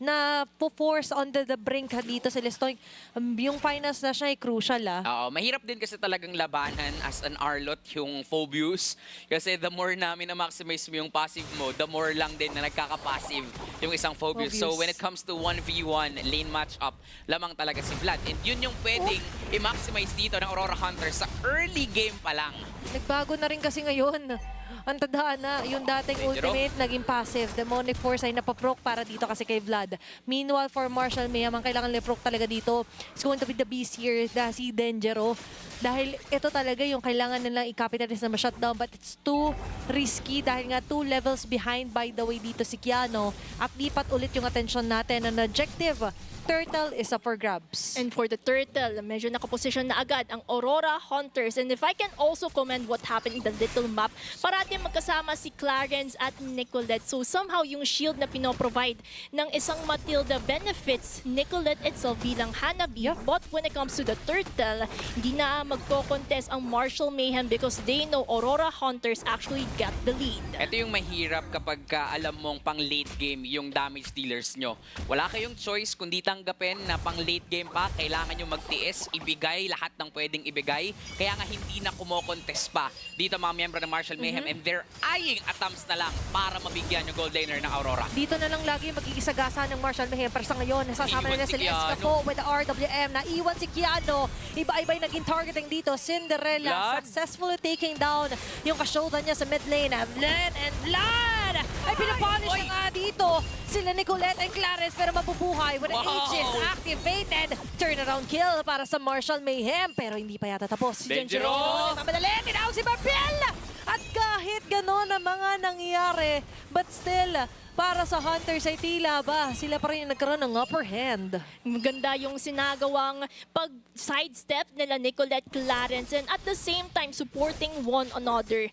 na po-force on the brink dito si Lestoy, yung finals na siya ay crucial . Oo, mahirap din kasi talagang labanan as an Arlot yung Phobius. Kasi the more namin na-maximize mo yung passive mo, the more lang din na nagkaka-passive yung isang Phobius. So when it comes to 1v1 lane matchup, lamang talaga si Vlad. And yun yung pwedeng i-maximize dito ng Aurora Hunters sa early game pa lang. Nagbago na rin kasi ngayon. Ang tadhana, yung dating ultimate naging passive. Demonic Force ay napaproc para dito kasi kay Vlad. Meanwhile, for Marshall Mayhem, ang kailangan leproc talaga dito is going to be the beast here, si Denjiro. Dahil ito talaga yung kailangan nilang i-capitalize na ma-shutdown, but it's too risky dahil nga 2 levels behind by the way dito si Kiano. At lipat ulit yung attention natin. Ang objective, Turtle is up for grabs. And for the Turtle, medyo nakaposisyon na agad ang Aurora Hunters. And if I can also comment what happened in the little map, parati magkasama si Clarence at Nicolette. So somehow yung shield na pinoprovide ng isang Matilda benefits Nicolette itself bilang Hanabi. But when it comes to the Turtle, hindi na magko-contest ang Marshall Mayhem because they know Aurora Hunters actually got the lead. Ito yung mahirap kapag alam mong pang late game yung damage dealers nyo. Wala kayong choice kundi tanggapin na pang late game pa, kailangan nyo magtiis, ibigay lahat ng pwedeng ibigay. Kaya nga hindi na kumokontest pa dito mga miyembro ng Marshall Mayhem, and they're eyeing attempts na lang para mabigyan yung gold laner ng Aurora. Dito na lang lagi magkikisagasa ng Marshall Mayhem. Pero sa ngayon, nasasama nila si Escapo with the RWM. Naiwan si Kiano. Iba-iba yung naging targeting dito. Cinderella successfully taking down yung kashoulder niya sa mid lane. Vlad and Vlad! Ay, pinapunish na nga dito sila Nicolette and Clarence, pero mabubuhay with an Aegis activated. Turnaround kill para sa Marshall Mayhem, pero hindi pa yata tapos. Denjiro! Mamadali, tinawag si Barbell! At kahit gano'n ang mga nangyayari, but still, para sa Hunters ay tila ba sila pa rin yung nagkaroon ng upper hand. Maganda yung sinagawang pag-sidestep nila Nicolette, Clarence, and at the same time supporting one another.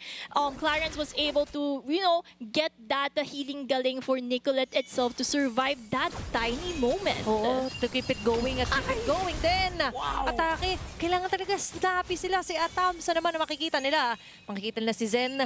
Clarence was able to, get that healing galing for Nicolette itself to survive that tiny moment. Oo, to keep it going at keep it going din. Atake, kailangan talaga snappy sila. Si Atam, sa naman na makikita nila si Zen.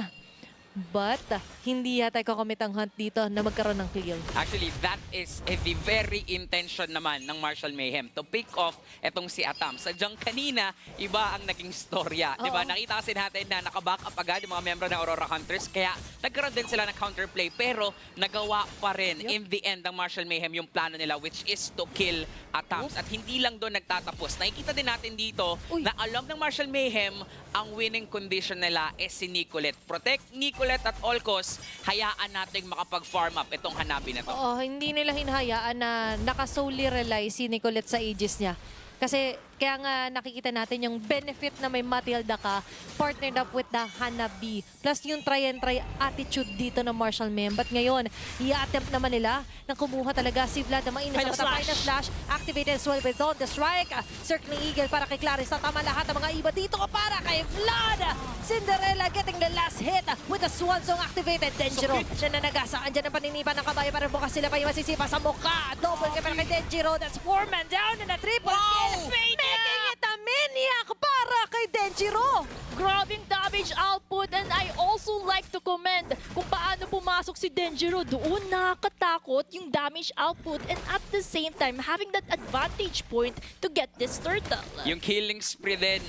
But hindi yata ikakomit ang hunt dito na magkaroon ng kill. Actually, that is the very intention naman ng Marshall Mayhem to pick off etong si Atam. Sadyang kanina, iba ang naging storya. Diba? Nakita kasi natin na nakaback up agad yung mga membro ng Aurora Hunters. Kaya nagkaroon din sila ng counterplay. Pero nagawa pa rin in the end ng Marshall Mayhem yung plano nila, which is to kill Atams. At hindi lang doon nagtatapos. Nakikita din natin dito na alam ng Marshall Mayhem ang winning condition nila is si Nicolette. Protect Nicolette at all costs, hayaan nating makapag-farm up itong Hanabi na to. Oo, hindi nila hinahayaan na naka-solely rely si Nicolette sa aegis niya. Kasi kaya nga nakikita natin yung benefit na may Matilda ka partnered up with the Hanabi. Plus yung try and try attitude dito ng Marshall Mayhem. But ngayon, i-attempt naman nila na kumuha talaga si Vlad na mainis sa mata. Final slash activated as well with Dawn the Strike. Circling Eagle para kay Clarice. Tama lahat ng mga iba dito para kay Vlad. Cinderella getting the last hit with the Swan Song activated. Denjiro siya na nagasa. Andyan ang paninipan ng kabayo para bukas sila pa yung masisipa sa mukha. Double kill para kay Denjiro. That's 4 man down and a triple kill. Making it a maniac para kay Denjiro. Grabing damage output, and I also like to commend kung paano pumasok si Denjiro. Doon nakakatakot yung damage output and at the same time having that advantage point to get this turtle. Yung killing spree din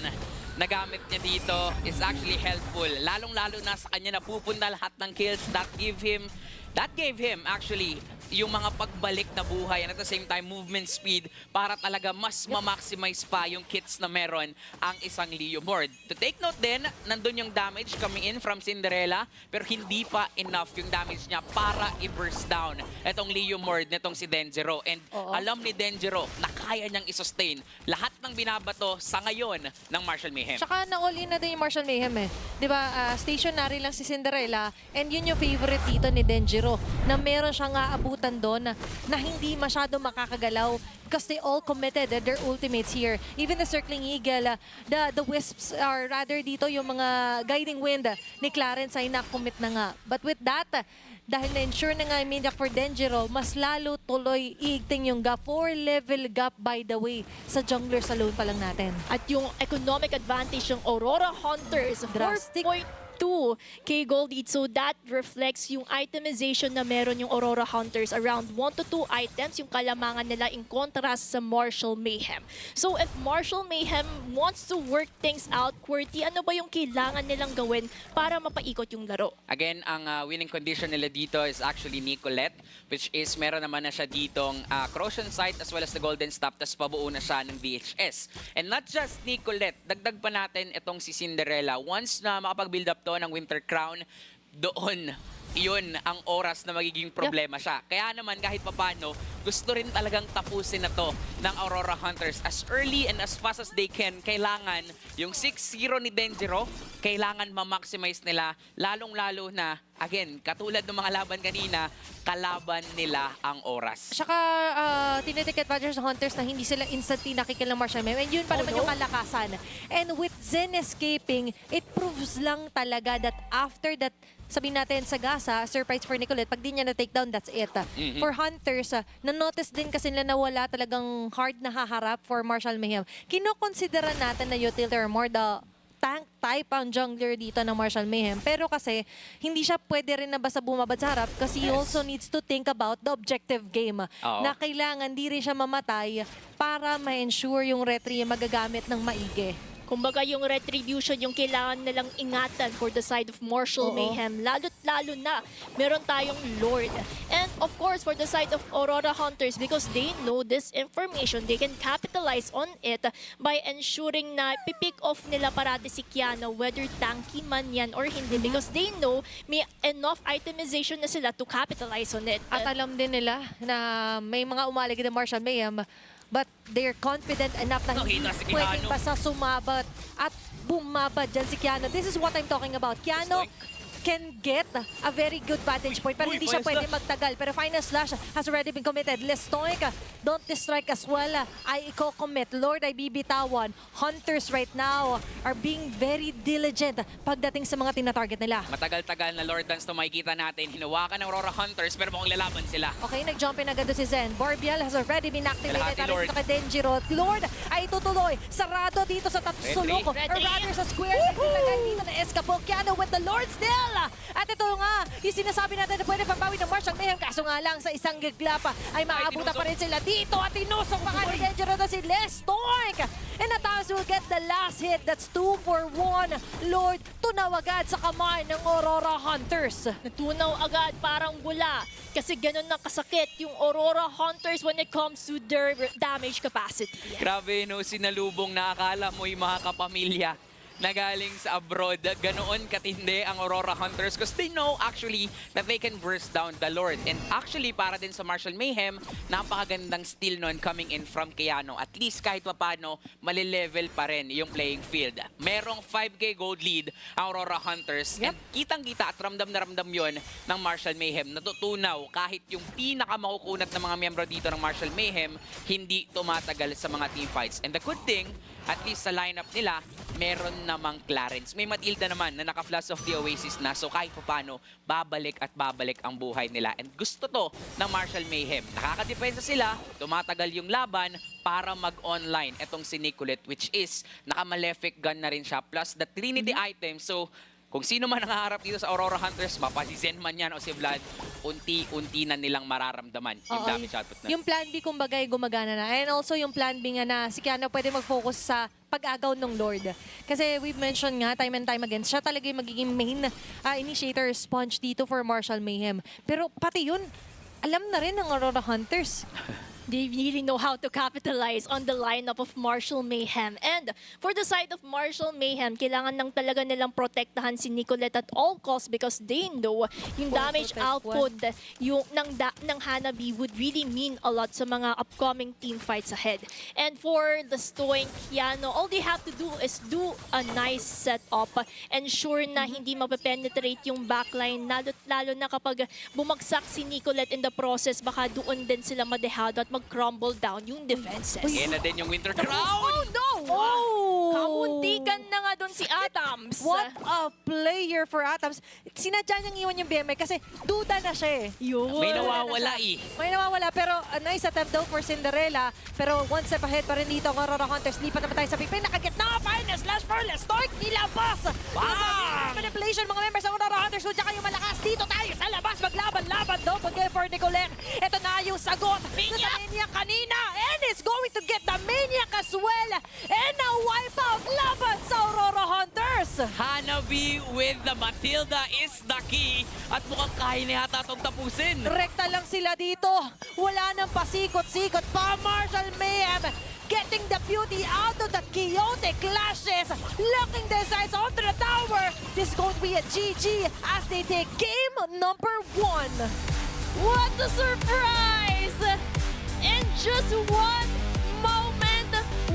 nagamit niya dito is actually helpful. Lalong-lalo na sa kanya napupunta lahat ng kills that gave him actually yung mga pagbalik na buhay and at the same time movement speed para talaga mas ma-maximize pa yung kits na meron ang isang Leo Mord. To take note din, nandun yung damage coming in from Cinderella pero hindi pa enough yung damage niya para i-burst down itong Leo Mord nitong si Denjiro. And alam ni Denjiro na kaya niyang i-sustain lahat ng binabato sa ngayon ng Marshall Mayhem. Tsaka na-all in na din yung Marshall Mayhem eh. Diba, stationary lang si Cinderella and yun yung favorite dito ni Denjiro na meron siyang aabutan doon na hindi masyado makakagalaw because they all committed their ultimates here. Even the Circling Eagle, the Wisps are rather dito yung mga guiding wind ni Clarence ay na-commit na nga. But with that, dahil na-ensure na nga yung maniac for Denjiro, mas lalo tuloy iigting yung gap. 4-level gap by the way sa junglers alone pa lang natin. At yung economic advantage ng Aurora Hunters, Drastic. 4.2k gold each. So that reflects yung itemization na meron yung Aurora Hunters. Around 1 to 2 items yung kalamangan nila in contrast sa Marshall Mayhem. So if Marshall Mayhem wants to work things out, QWERTY, ano ba yung kailangan nilang gawin para mapaikot yung laro? Again, ang winning condition nila dito is actually Nicolette, which is meron naman na siya ditong Corrosion Sight as well as the Golden Staff, tas pabuo na siya ng VHS. And not just Nicolette, dagdag pa natin itong si Cinderella. Once na makapag-build up to ng Winter Crown, doon yun ang oras na magiging problema siya. Kaya naman kahit papano, gusto rin talagang tapusin na to ng Aurora Hunters as early and as fast as they can. Kailangan yung 6-0 ni Denjiro, kailangan ma-maximize nila, lalong-lalo na, again, katulad ng mga laban kanina, kalaban nila ang oras. Tsaka tinitake advantage ng Hunters na hindi sila instantly nakikill ng Marshall Mayhem. And yun pa naman yung kalakasan. And with Zen escaping, it proves lang talaga that after that, sabihin natin sa Gaza, surprise for Nicolette, pag di niya na-take down, that's it. For Hunters, na-notice din kasi nila na wala talagang hard na haharap for Marshall Mayhem. Kinokonsidera natin na utility or more the tank type ang jungler dito ng Marshall Mayhem. Pero kasi, hindi siya pwede rin na basta bumabad sa harap kasi he also needs to think about the objective game. Na kailangan di rin siya mamatay para ma-ensure yung retry magagamit ng maigi. Kumbaga yung retribution yung kailangan nilang ingatan for the side of Marshall Mayhem. Lalo't-lalo na meron tayong Lord. And of course, for the side of Aurora Hunters, because they know this information, they can capitalize on it by ensuring na pipick off nila parati si Kiana, whether tanky man yan or hindi, because they know may enough itemization na sila to capitalize on it. At alam din nila na may mga umalig ng Marshall Mayhem, but they're confident enough na hindi pwedeng basta sumabat at bumabad dyan si Kiano. This is what I'm talking about. Kiano can get a very good vantage point, pero hindi siya pwede magtagal. Pero final slash has already been committed. Lestoic, don't distrike as well. Ay i-commit. Lord ay bibitawan. Hunters right now are being very diligent pagdating sa mga tina-target nila. Matagal-tagal na Lord Dance to makikita natin. Hinawakan ng Aurora Hunters pero mukhang lalaban sila. Okay, nag-jump in agad doon si Zen. Barbiel has already been activated. Kalahati, Para Lord. dito kay Denjiro. Lord ay tutuloy. Sarado dito sa Tatsuloko. Or Retry. rather sa square. Nilagay dito na Escapokiano with the Lord still. At ito nga, yung sinasabi natin na pwede pabawi ng Marshall Mayhem. Kaso nga lang sa isang giglapa ay maabutan pa rin sila dito. At tinusok pa nga ni Denjiro na si Lestoic. And Natavs will get the last hit. That's 2 for 1. Lord, tunaw agad sa kamay ng Aurora Hunters. Natunaw agad, parang bula. Kasi ganun na kasakit yung Aurora Hunters when it comes to their damage capacity. Grabe, no, sinalubong na akala mo yung mga kapamilya na galing sa abroad. Ganoon katindi ang Aurora Hunters because they know actually that they can burst down the Lord. And actually, para din sa Marshall Mayhem, napakagandang steal nun coming in from Keanu. At least kahit papano, malilevel pa rin yung playing field. Merong 5K gold lead ang Aurora Hunters. And kitang-kita at ramdam na ramdam yun ng Marshall Mayhem. Natutunaw kahit yung pinakamakukunat na mga miyembro dito ng Marshall Mayhem, hindi tumatagal sa mga teamfights. And the good thing, at least sa lineup nila, meron namang Clarence. May Matilda naman na naka-Flash of the Oasis na. So kahit paano, babalik at babalik ang buhay nila. And gusto to ng Marshall Mayhem. Nakakadepensa sila, tumatagal yung laban para mag-online itong si Nicolette, which is naka-malefic gun na rin siya. Plus the Trinity item. So kung sino man nangaharap dito sa Aurora Hunters, mapa si Zen man yan o si Vlad, unti-unti na nilang mararamdaman yung Oo, damage output na. Yung plan B kumbaga ay gumagana na. And also yung plan B nga na si Keanu pwede mag-focus sa pag-agaw ng Lord. Kasi we've mentioned nga time and time again, siya talaga yung magiging main initiator sponge dito for Marshall Mayhem. Pero pati yun, alam na rin ng Aurora Hunters. They really know how to capitalize on the lineup of Marshall Mayhem. And for the side of Marshall Mayhem, kailangan lang talaga nilang protektahan si Nicolette at all costs because they know yung damage output yung ng Hanabi would really mean a lot sa mga upcoming team fights ahead. And for the Stoic Keanu, all they have to do is do a nice setup, ensure na hindi mapapenetrate yung backline, lalo na kapag bumagsak si Nicolette in the process, baka doon din sila madehado at mag-crumble down yung defenses. Yan na din yung Winter Crown! Oh no! Oh! Kamuntikan na nga doon si Adams. What a player for Atoms. Sinadya niyang iwan yung BMI kasi duda na siya eh. Yun. May nawawala eh. May nawawala pero nice attempt daw for Cinderella. Pero one step ahead pa rin dito ang Aurora Hunters. Lipat naman tayo sa pick. Nakagitna pa rin. Slash for Lestoic. Nilabas. Bang! Manipulation mga members ng Aurora Hunters. Huwag kayo malakas. Dito tayo sa labas. Maglaban-laban daw. Pag for Nicolette. Ito na yung sagot. Maniac! Maniac kanina. And is going to get the Maniac as well. And a wipe out laban sa Aurora Hunters. Hanabi with the Matilda is the key. At mukhang kaya na yata itong tapusin. Rekta lang sila dito. Wala nang pasikot-sikot pa. Marshall Mayhem getting the beauty out of the chaotic clashes. Locking their sights onto the tower. This is going to be a GG as they take game number 1. What a surprise! In just one moment,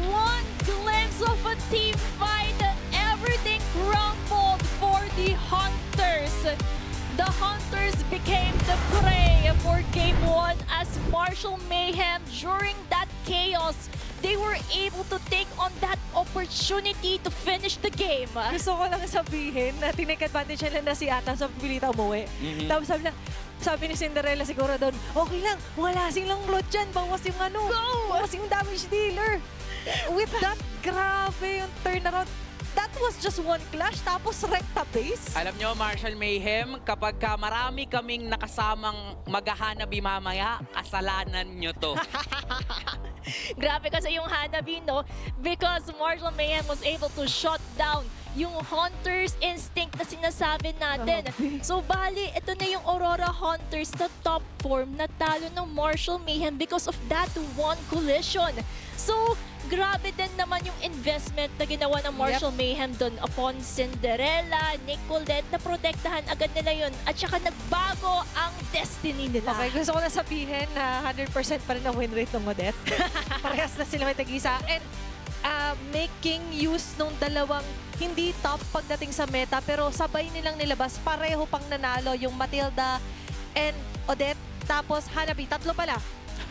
one glimpse of a team fight, everything crumbled for the Hunters. The Hunters became the prey for Game 1 as Marshall Mayhem, during that chaos, they were able to take on that opportunity to finish the game. Gusto ko lang sabihin na tinake advantage nila na si Atan sa pilita umuwi. Tapos sabi ni Cinderella siguro doon, okay lang, wala silang load dyan, bawas yung ano, bawas yung damage dealer. With that, grabe yung turnaround. That was just one clash, tapos recta base. Alam nyo, Marshall Mayhem, kapag marami kaming nakasamang maghahanabi mamaya, kasalanan nyo to. Grabe kasi yung Hanabi, no? Because Marshall Mayhem was able to shut down yung Hunter's instinct na sinasabi natin. So, bali, ito na yung Aurora Hunters na top form na talo ng Marshall Mayhem because of that one collision. So, grabe din naman yung investment na ginawa ng Marshall Mayhem doon upon Cinderella, Nicolette, na protektahan agad nila yun. At saka nagbago ang destiny nila. Okay, gusto ko na sabihin na 100% pa rin ang win rate ng Odette. Parehas na sila may tag-isa. And making use nung dalawang hindi top pagdating sa meta pero sabay nilang nilabas. Pareho pang nanalo yung Matilda and Odette. Tapos Hanabi, tatlo pala.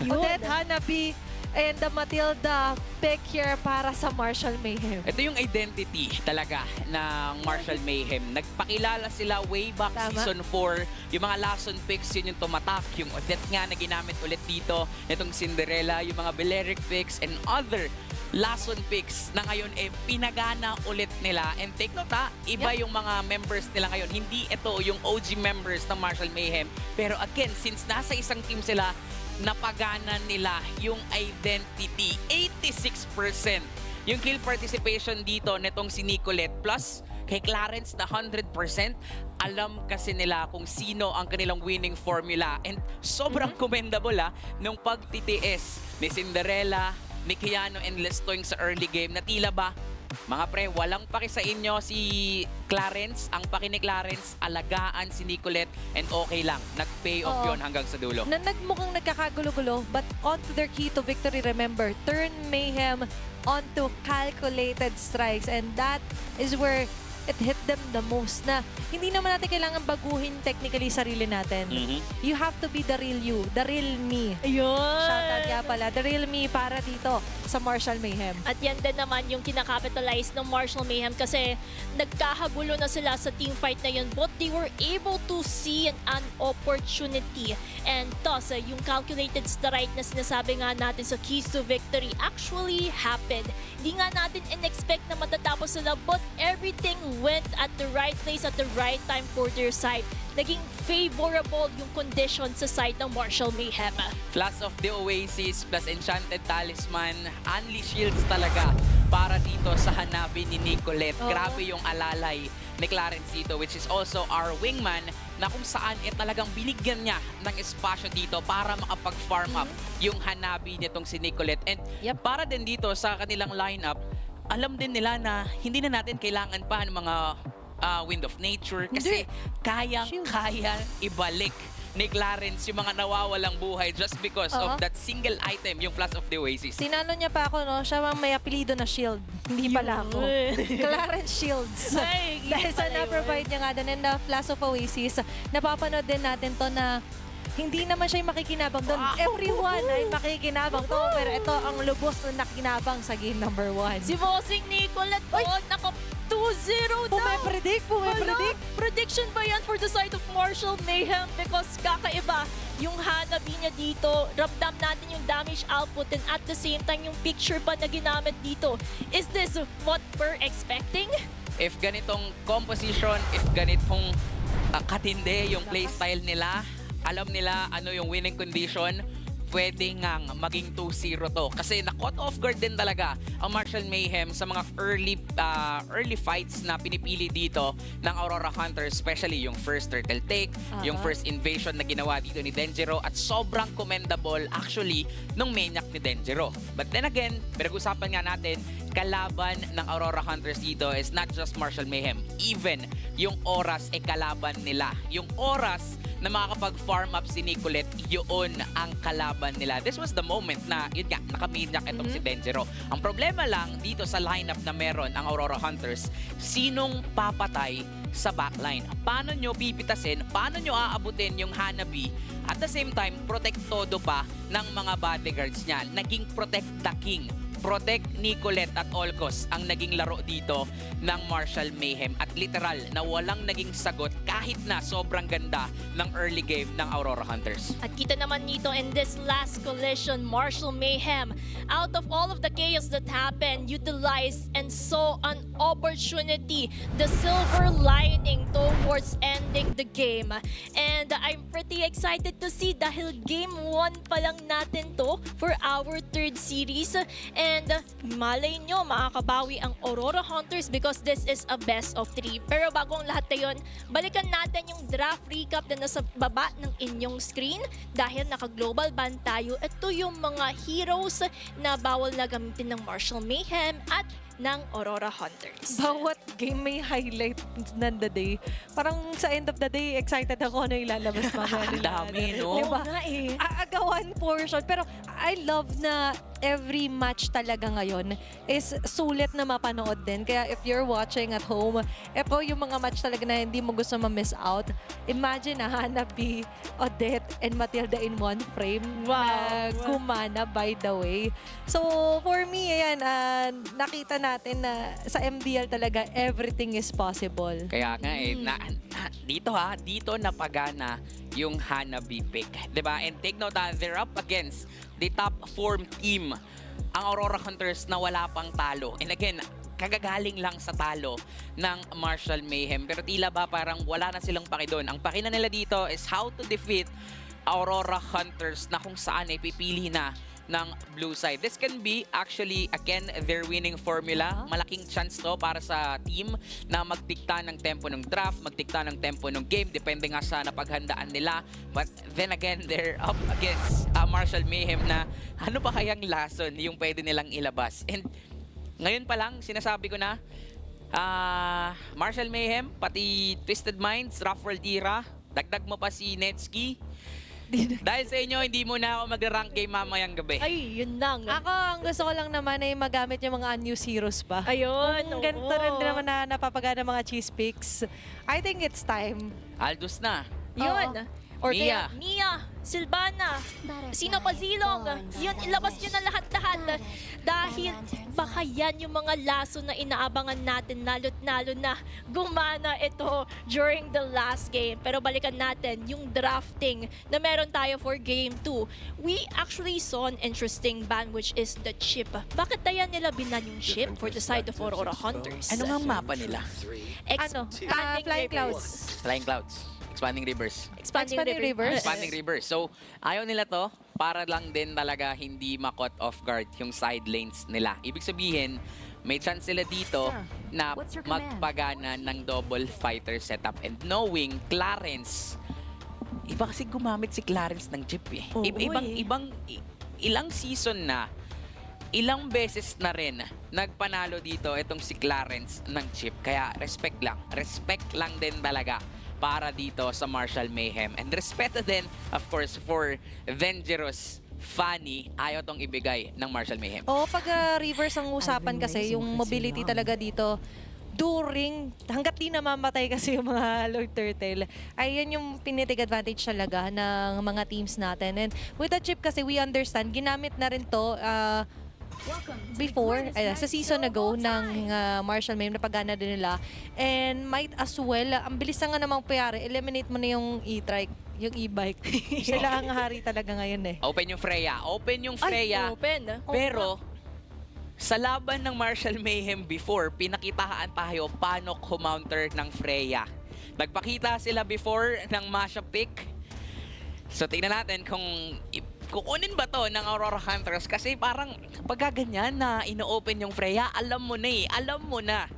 Yun. Odette, Hanabi, and the Matilda pick here para sa Martial Mayhem. Ito yung identity talaga ng Martial Mayhem. Nagpakilala sila way back Tama. season 4. Yung mga Lason picks, yun yung tumatak. Yung Odette nga na ginamit ulit dito. Itong Cinderella, yung mga Balearic picks, and other Lason picks na ngayon pinagana ulit nila. And take note iba yung mga members nila ngayon. Hindi ito yung OG members ng Martial Mayhem. Pero again, since nasa isang team sila, napagana nila yung identity. 86% yung kill participation dito netong si Nicolette plus kay Clarence na 100%. Alam kasi nila kung sino ang kanilang winning formula. And sobrang commendable nung pagtitiis ni Cinderella, ni Keanu and Lestoing sa early game na tila ba, mga pre, walang paki sa inyo si Clarence. Ang paki ni Clarence, alagaan si Nicolette and okay lang. Nag-pay off yun hanggang sa dulo. Na nagmukhang nagkakagulo-gulo but onto their key to victory, remember, turn Mayhem onto calculated strikes and that is where it hit them the most na hindi naman natin kailangan baguhin technically sarili natin. You have to be the real you, the real me. Ayun. Shoutout nga pala, the real me para dito sa Martial Mayhem. At yan din naman yung kinakapitalize ng Martial Mayhem kasi nagkahagulo na sila sa team fight na yun but they were able to see an opportunity. And thus, yung calculated strike na sinasabi nga natin sa keys to victory actually happened. Hindi nga natin in-expect na matatapos sila but everything went at the right place at the right time for their side. Naging favorable yung condition sa side ng Martial Mayhem. Flash of the Oasis plus Enchanted Talisman, Unleash Shields talaga para dito sa Hanabi ni Nicolette. Grabe yung alalay ni Clarence dito, which is also our wingman, na kung saan talagang binigyan niya ng espasyo dito para makapag-farm up yung Hanabi nitong si Nicolette. And para din dito sa kanilang lineup, alam din nila na hindi na natin kailangan pa ng mga Wind of Nature kasi kayang-kaya ibalik ni Clarence yung mga nawawalang buhay just because of that single item, yung Flash of the Oasis. Tinanong niya pa ako, no? Siya mang may apelido na Shield. Hindi pala ako. Clarence Shields. Ay, Dahil sa na-provide niya nga doon in the Flash of Oasis, napapanood din natin to na hindi naman siya yung makikinabang doon. Everyone ay makikinabang to. Pero ito ang lubos na nakinabang sa game number 1. Si Bossing Nicolette doon, naka 2-0 daw. Pumipredict. Prediction ba yan for the side of Martial Mayhem? Because kakaiba yung Hanabi niya dito. Ramdam natin yung damage output and at the same time yung picture pa na ginamit dito. Is this what we're expecting? If ganitong composition, if ganitong katindi yung playstyle nila, alam nila ano yung winning condition, pwede ngang maging 2-0 to. Kasi na-caught off guard din talaga ang Martial Mayhem sa mga early fights na pinipili dito ng Aurora Hunters, especially yung first turtle take, yung first invasion na ginawa dito ni Denjiro, at sobrang commendable actually nung maniac ni Denjiro. But then again, pinag-usapan nga natin, kalaban ng Aurora Hunters dito is not just Martial Mayhem. Even yung oras kalaban nila. Yung oras na makakapag-farm up si Nicolette, yun ang kalaban nila. This was the moment na, yun nga, nakamaniac itong si Denjiro. Ang problema lang dito sa lineup na meron ang Aurora Hunters, sinong papatay sa backline? Paano nyo pipitasin? Paano nyo aabutin yung Hanabi? At the same time, protect todo pa ng mga bodyguards niya. Naging protect the king. Protect Nicolette at all costs ang naging laro dito ng Martial Mayhem. At literal na walang naging sagot kahit na sobrang ganda ng early game ng Aurora Hunters. At kita naman nito in this last collision, Martial Mayhem, out of all of the chaos that happened, utilized and saw an opportunity, the silver lining towards ending the game. And I'm pretty excited to see dahil game 1 pa lang natin to for our third series. And malay nyo, makakabawi ang Aurora Hunters because this is a best of 3. Pero bago ang lahat na yun, balikan natin yung draft recap na nasa baba ng inyong screen. Dahil naka-global ban tayo, ito yung mga heroes na bawal na gamitin ng Martial Mayhem at ng Aurora Hunters. Bawat game may highlight ng the day. Parang sa end of the day, excited ako na ilalabas pa. Ang dami, no? Diba? Oo nga eh. Agawan portion. Pero I love na every match talaga ngayon is sulit na mapanood din. Kaya if you're watching at home, ito yung mga match talaga na hindi mo gusto ma-miss out. Imagine na Hanabi, Odette, and Matilda in one frame. Wow. Na gumana, by the way. So, for me, ayan, nakita natin na sa MDL talaga, everything is possible. Kaya nga dito napagana yung Hanabi pick. Diba? And take note that they're up against the top form team, ang Aurora Hunters na wala pang talo. And again, kagagaling lang sa talo ng Martial Mayhem. Pero tila ba parang wala na silang paki doon. Ang paki na nila dito is how to defeat Aurora Hunters na kung saan ay pipili na ng blue side. This can be actually, again, their winning formula. Malaking chance to para sa team na magdikta ng tempo ng draft, magdikta ng tempo ng game, depende nga sa napaghandaan nila. But then again, they're up against Martial Mayhem na ano pa kayang lason yung pwede nilang ilabas. And ngayon pa lang, sinasabi ko na, Martial Mayhem, pati Twisted Minds, Rough World Era, dagdag mo pa si Netsky. Dahil sa inyo, hindi mo na ako mag-rank game mamayang gabi. Ay, yun lang. Ako, ang gusto ko lang naman ay magamit yung mga unused heroes pa. Ayun, Kung ganito rin naman na napapagana mga cheese picks, I think it's time. Aldous na. Yun. Or Mia. kaya, Mia, Silvana, sino pa Zilong, yun, ilabas nyo na lahat-lahat. Dahil baka yan yung mga laso na inaabangan natin, lalo't-lalo na gumana ito during the last game. Pero balikan natin yung drafting na meron tayo for Game 2. We actually saw an interesting ban, which is the chip. Bakit kaya nila binan yung chip for the side of Aurora Hunters? Ano nga ang mapa nila? Flying Clouds. Flying Clouds. Expanding Rivers. Expanding Rivers. Expanding Rivers. So, ayaw nila to para lang din talaga hindi ma-cut off guard yung side lanes nila. Ibig sabihin, may chance sila dito na magpagana ng double fighter setup. And knowing Clarence, iba kasi gumamit si Clarence ng chip eh. Ilang season na, ilang beses na rin nagpanalo dito itong si Clarence ng chip. Kaya respect lang din talaga para dito sa Martial Mayhem. And respect din, of course, for Dangerous Fanny, ayaw tong ibigay ng Martial Mayhem. Oo, pag reverse ang usapan kasi, yung mobility talaga dito, during, hanggat di namamatay kasi yung mga Lord Turtle, ay yan yung pinitig advantage talaga ng mga teams natin. And with the chip kasi, we understand, ginamit na rin to before, sa season ago ng Martial Mayhem, napagana din nila. And might as well, ang bilis na nga namang payari, eliminate mo na yung e-trike, yung e-bike. Sila ang hari talaga ngayon eh. Open yung Freya. Open yung Freya. Ay, open. Pero, sa laban ng Martial Mayhem before, pinakitaan tayo paano kumounter ng Freya. Nagpakita sila before ng mashup pick. So, tingnan natin kung kukunin ba to ng Aurora Hunters kasi parang pagkaganyan na ino-open yung Freya, alam mo na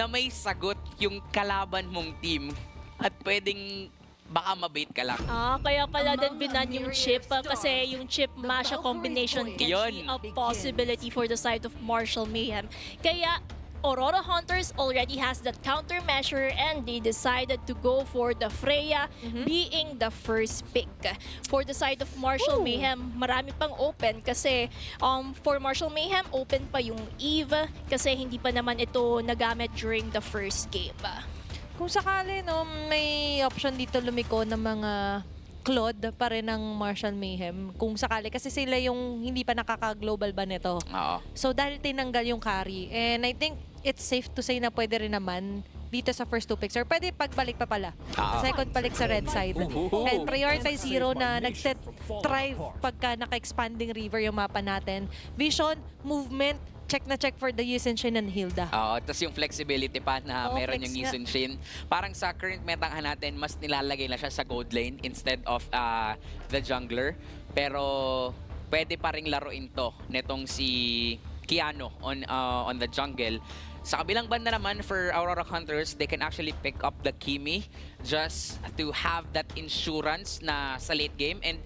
may sagot yung kalaban mong team at pwedeng baka mabait ka lang. Kaya pala din binan yung chip kasi yung chip masha combination can be a possibility for the side of Martial Mayhem. Kaya Aurora Hunters already has that countermeasure and they decided to go for the Freya being the first pick. For the side of Martial Mayhem, marami pang open kasi for Martial Mayhem, open pa yung Eve kasi hindi pa naman ito nagamit during the first game. Kung sakali, no, may option dito lumiko ng mga Claude pa rin ng Martial Mayhem. Kung sakali, kasi sila yung hindi pa nakaka-global ba nito. Oo. So dahil tinanggal yung carry, and I think it's safe to say na pwede rin naman dito sa first two picks. Or pwede pagbalik pa pala. Second balik sa red side. And prioritize hero na nag-thrive pagka naka-expanding river yung mapa natin. Vision, movement, check na check for the Yusin-Shin and Hilda. Oo, tapos yung flexibility pa na meron flex yung Yusin-Shin. Parang sa current metang natin, mas nilalagay na siya sa gold lane instead of the jungler. Pero pwede pa ring laruin to netong si Keanu on the jungle. Sa kabilang banda naman, for Aurora Hunters, they can actually pick up the Kimi just to have that insurance na sa late game. And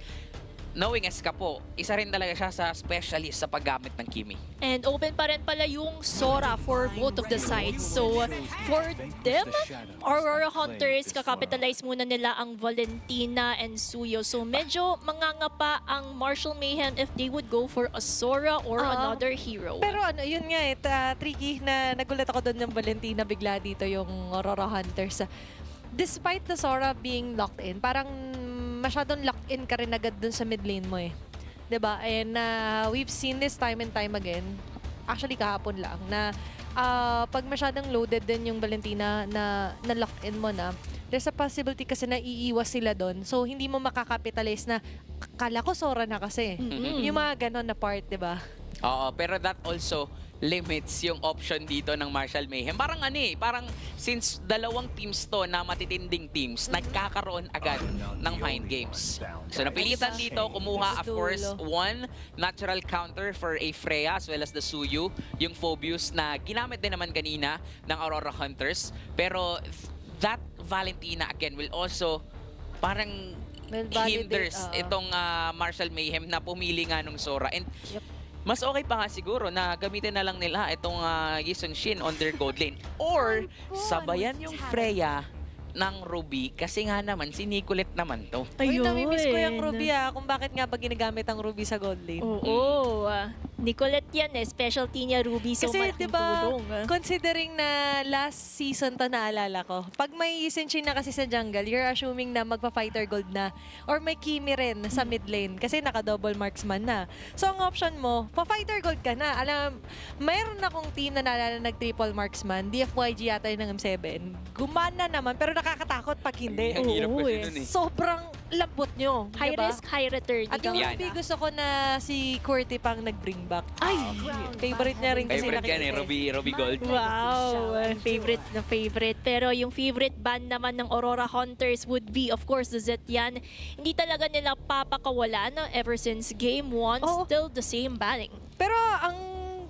knowing as Kapo, isa rin talaga siya sa specialist sa paggamit ng Kimi. And open pa rin pala yung Sora for both of the sides. So, for them, Aurora Hunters, kakapitalize muna nila ang Valentina and Suyo. So, medyo mangangapa ang Martial Mayhem if they would go for a Sora or another hero. Pero ano, yun nga tricky na nagulat ako doon ng Valentina bigla dito yung Aurora Hunters. Despite the Sora being locked in, parang masyadong locked in ka rin agad dun sa mid lane mo eh. 'Di ba? And we've seen this time and time again. Actually, kahapon lang na pag masyadong loaded din yung Valentina na lock in mo na, there's a possibility kasi na iiwas sila doon. So, hindi mo makakapitalize na kala ko Sora na kasi. Yung mga ganon na part, 'di ba? Oo, pero that also limits yung option dito ng Martial Mayhem. Parang parang since dalawang teams to na matitinding teams, nagkakaroon agad ng mind games. So napilitan dito, kumuha of course one natural counter for a Freya as well as the Suyu, yung Phobius na ginamit din naman kanina ng Aurora Hunters. Pero that Valentina again will also parang hinders itong Martial Mayhem na pumili nga nung Sora. And mas okay pa nga siguro na gamitin na lang nila itong Yisung Shin on their gold lane. Or sabayan yung Freya ng Ruby kasi nga naman si Nicolette naman to. Uy, namimiss ko yung Ruby kung bakit nga ba ginagamit ang Ruby sa gold lane. Oo. Nicolette yan specialty niya Ruby. So kasi malaking diba, tulong. considering na last season to naalala ko, pag may Yisenshin na kasi sa jungle, you're assuming na magpa-fighter gold na or may Kimi rin sa mid lane kasi naka-double marksman na. So ang option mo, pa-fighter gold ka na. Alam, mayroon akong team na naalala nag-triple marksman, DFYG yata yun ng M7. Gumana naman, pero nakakatakot pag hindi. Ang hirap kasi nun Sobrang lambot nyo. High diba? risk, high return. At yung Ruby, gusto ko na si Qwerty pang nag-bring back. Ay! Favorite niya rin kasi Favorite yan Ruby Gold. Wow! Favorite na favorite. Pero yung favorite ban naman ng Aurora Hunters would be, of course, the Zetyan. Hindi talaga nila papakawalan ever since Game 1. Still the same banning. Pero ang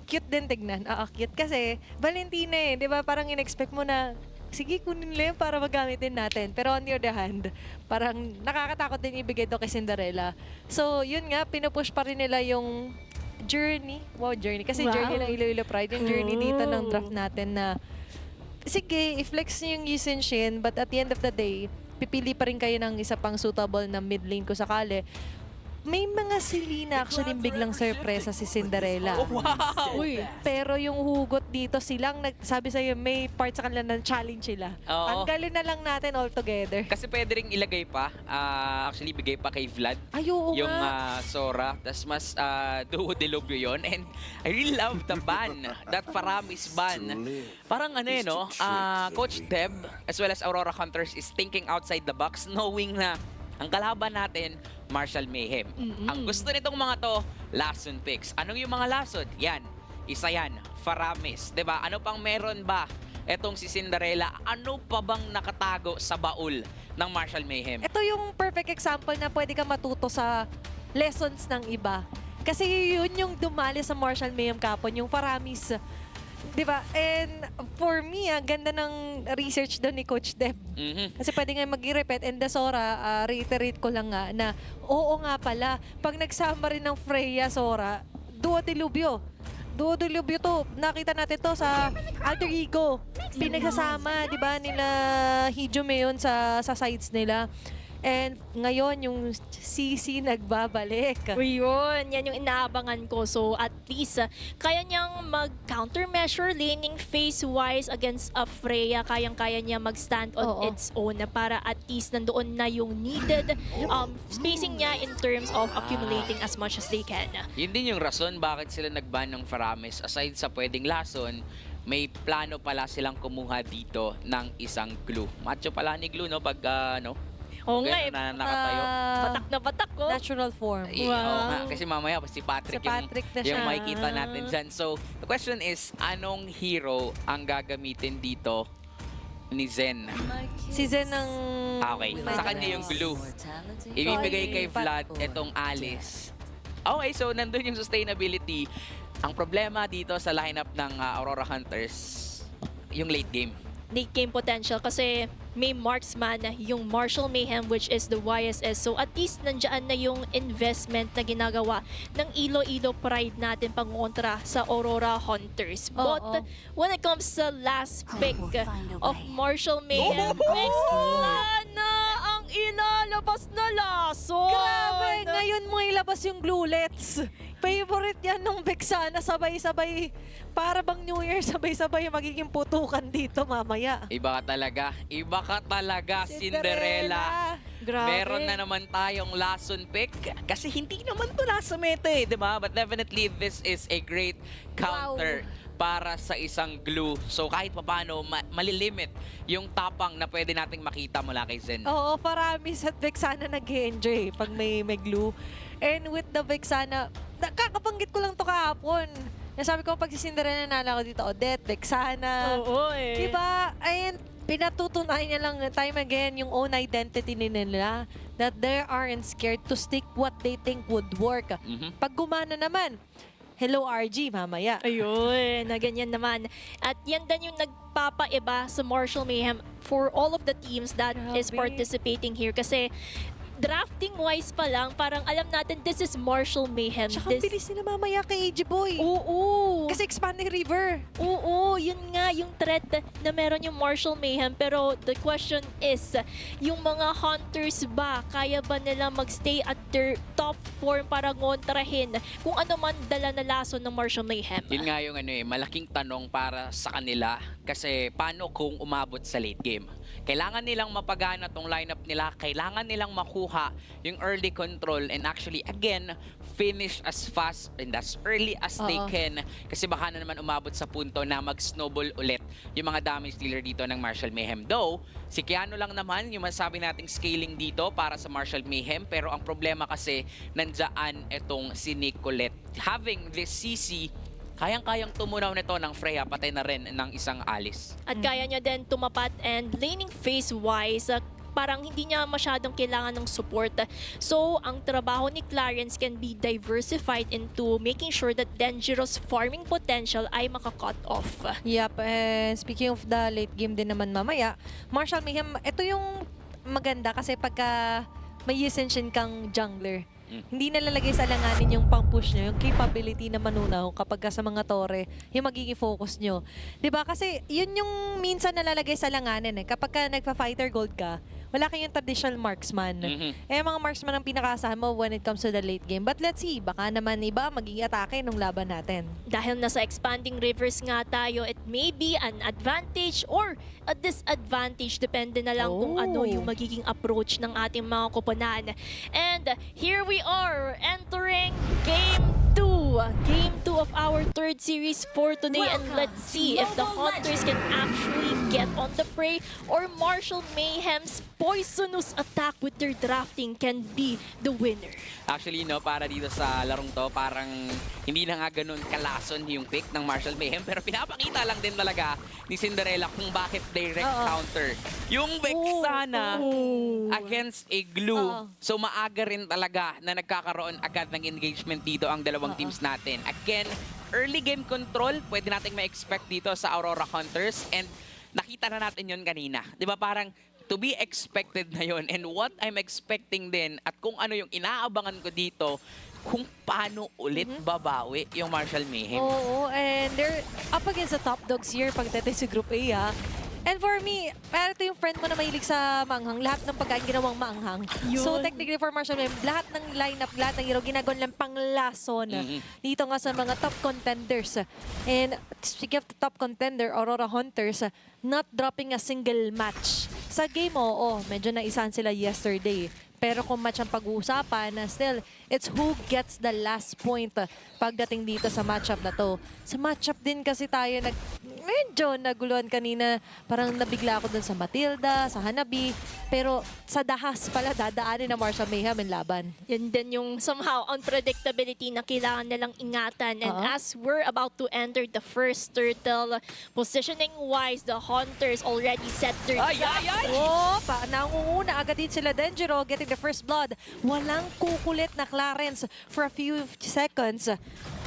cute din tignan. Cute kasi Valentina di ba? Parang in-expect mo na sige, kunin nila yun para magamit din natin. Pero on the other hand, parang nakakatakot din ibigay to kay Cinderella. So, yun nga, pinupush pa rin nila yung journey. Wow, journey. Kasi journey ng Iloilo Pride. Yung journey dito ng draft natin na sige, i-flex nyo yung Yisenshin, but at the end of the day, pipili pa rin kayo ng isa pang suitable na mid lane kung sakali. May mga Selena actually biglang sorpresa si Cinderella. Wow! Pero yung hugot dito, silang sabi sa'yo, may part sa kanila na challenge sila. Tanggalin na lang natin all together. Kasi pwede ring ilagay pa, actually bigay pa kay Vlad. Ay, oo yung nga. Sora. Tas mas duo delubyo yun. And I really love the ban. That Faramis ban. Parang no? Coach Deb as well as Aurora Hunters is thinking outside the box knowing na ang kalaban natin, Martial Mayhem. Ang gusto nitong mga to, lason picks. Anong yung mga lason? Yan. Isa yan. Faramis. 'Di ba? Ano pang meron ba? Etong si Cinderella. Ano pa bang nakatago sa baul ng Martial Mayhem? Ito yung perfect example na pwede ka matuto sa lessons ng iba. Kasi yun yung dumali sa Martial Mayhem kapon, yung Faramis. Diba? And for me, ganda ng research doon ni Coach Deb. Kasi pwede nga mag-repeat. And the Sora, reiterate ko lang nga na oo nga pala, pag nagsama rin ng Freya Sora, duo dilubyo. Duo dilubyo to. Nakita natin to sa Alter Ego. Pinagsasama, di ba, nila Hijume yun sa sides nila. And ngayon, yung CC nagbabalik. Yun, yan yung inaabangan ko. So at least, kaya niyang mag-countermeasure laning phase-wise against a Freya. Kayang-kaya niya mag-stand on its own para at least nandoon na yung needed spacing niya in terms of accumulating as much as they can. Yun din yung rason bakit sila nag-ban ng Faramis. Aside sa pwedeng lason, may plano pala silang kumuha dito ng isang glue. Macho pala ni glue, no? Pag, Oo nga na nakatayo. Batak na batak ko. Natural form. Oo nga, kasi mamaya si Patrick, na yung siya. makikita natin dyan. So, the question is, anong hero ang gagamitin dito ni Zen? Si Zen ng... Okay, sa kanya yung glue. Ibibigay kay Vlad itong Alice. Okay, so nandun yung sustainability. Ang problema dito sa lineup ng Aurora Hunters, yung late game. Late game potential kasi may marksman yung Marshall Mayhem, which is the YSS. So at least nandiyan na yung investment na ginagawa ng Iloilo Pride natin pangontra sa Aurora Hunters. But when it comes sa last pick of Marshall Mayhem, na ang ilalabas na lason. Grabe! Ngayon mo ilabas yung glulets. Favorite yan nung Vexana, sabay-sabay. Para bang New Year, sabay-sabay magiging putukan dito mamaya. Iba ka talaga, Cinderella. Grabe. Meron na naman tayong lason pick. Kasi hindi naman to nasa meta eh, di ba? But definitely, this is a great counter para sa isang glue. So kahit paano, malilimit yung tapang na pwede nating makita mula kay Zen. Oo, parami sa Vexana nag-enjoy pag may glue. And with the Vexana, kakabanggit ko lang to kahapon. Nasabi ko pag si Cinderella nala ko dito, Odette, Vexana. Oo eh. Diba? Ayun, pinatutunayan niya lang time again yung own identity nila that they aren't scared to stick what they think would work. Pag gumana naman, hello RG, mamaya. Ayun, na ganyan naman. At yan din yung nagpapaiba sa Marshall Mayhem for all of the teams that is participating here. Kasi drafting-wise pa lang, parang alam natin, this is Marshall Mayhem. Tsaka bilis nila mamaya kay AJ Boy. Oo. Kasi expanding river. Oo, yun nga yung threat na meron yung Marshall Mayhem. Pero the question is, yung mga hunters ba, kaya ba nila magstay at their top form para ngontrahin kung ano man dala na lason ng Marshall Mayhem? Yun nga yung malaking tanong para sa kanila. Kasi paano kung umabot sa late game? Kailangan nilang mapagana tong lineup nila. Kailangan nilang makuha yung early control and actually, again, finish as fast and as early as they can. Kasi baka na naman umabot sa punto na mag-snowball ulit yung mga damage dealer dito ng Marshall Mayhem. Though, si Keanu lang naman yung masabi nating scaling dito para sa Marshall Mayhem. Pero ang problema kasi, nandyan itong si Nicolette. Having this CC, kayang-kayang tumunaw nito ng Freya, patay na rin ng isang Alice. At kaya niya din tumapat and laning phase-wise, parang hindi niya masyadong kailangan ng support. So, ang trabaho ni Clarence can be diversified into making sure that dangerous farming potential ay maka-cut off. Yep, and speaking of the late game din naman mamaya, Marshall Mayhem, ito yung maganda kasi pagka may Ascension kang jungler, hindi nalalagay sa alanganin yung pang-push nyo, yung capability na manunaw kapag sa mga tore, yung magiging focus nyo. Diba? Kasi yun yung minsan nalalagay sa alanganin eh. Kapag ka nagpa-fighter gold ka, wala kayong traditional marksman. Eh, mga marksman ang pinakaasahan mo when it comes to the late game. But let's see, baka naman iba magiging atake nung laban natin. Dahil nasa expanding rivers nga tayo, it may be an advantage or a disadvantage. Depende na lang kung ano yung magiging approach ng ating mga koponan. And here we are entering Game 2. Game 2 of our third series for today. And let's see if the Hunters can actually get on the prey or Marshall Mayhem's poisonous attack with their drafting can be the winner. Actually, no, para dito sa larong to, parang hindi na nga ganun kalason yung pick ng Marshall Mayhem. Pero pinapakita lang din talaga ni Cinderella kung bakit direct counter. Yung Vexana against a glue. So maaga rin talaga na nagkakaroon agad ng engagement dito ang dalawang teams natin. Again, early game control, pwede nating ma-expect dito sa Aurora Hunters. And nakita na natin yun kanina. Di ba parang to be expected na yun. And what I'm expecting din at kung ano yung inaabangan ko dito, kung paano ulit babawi yung Marshall Mayhem. Oo, and they're up against the top dogs here pagdating sa Group A, ha? And for me, pero ito yung friend mo na mahilig sa maanghang. Lahat ng pagkain ginawang maanghang. So technically for Marshall Mayhem, lahat ng lineup, lahat ng hero ginagawa lang panglason. Dito nga sa mga top contenders. And speaking of the top contender, Aurora Hunters, not dropping a single match. Sa game, medyo naisahan sila yesterday. Pero kung match ang pag-uusapan, still, it's who gets the last point pagdating dito sa matchup na to. Sa matchup din kasi tayo medyo naguluhan kanina. Parang nabigla ako dun sa Matilda, sa Hanabi. Pero sa dahas pala, dadaanin na Marshall Mayhem ang laban. Yan din yung somehow unpredictability na kailangan nilang ingatan. And as we're about to enter the first turtle, positioning-wise, the Hunters already set their traps. Nangunguna agad din sila Denjiro, getting the first blood. Walang kukulit na Clarence for a few seconds.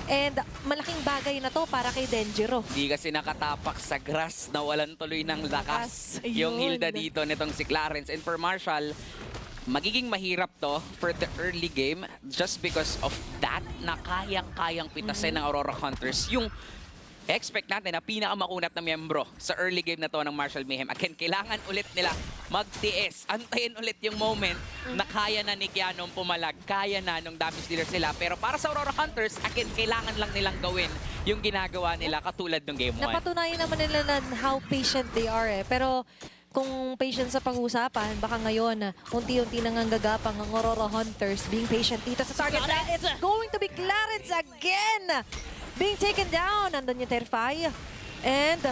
And malaking bagay na to para kay Denjiro. Di kasi nakatapak sa grass na walang tuloy ng lakas Ayun. yung Hilda dito nitong si Clarence. And for Marshall, magiging mahirap to for the early game just because of that na kayang-kayang pitasin ng Aurora Hunters. Yung expect natin na pinakamakunat na miyembro sa early game na to ng Marshall Mayhem. Again, kailangan ulit nila magtiis. Antayin ulit yung moment na kaya na ni Keanu pumalag. Kaya na nung damage dealer sila. Pero para sa Aurora Hunters, again, kailangan lang nilang gawin yung ginagawa nila katulad ng game 1. Napatunayan naman nila na how patient they are pero kung patient sa pag-usapan, baka ngayon, unti-unti nang gagapang ang Aurora Hunters being patient dito sa target. It's going to be Clarence again! Being taken down. Nandun yung Terrify. And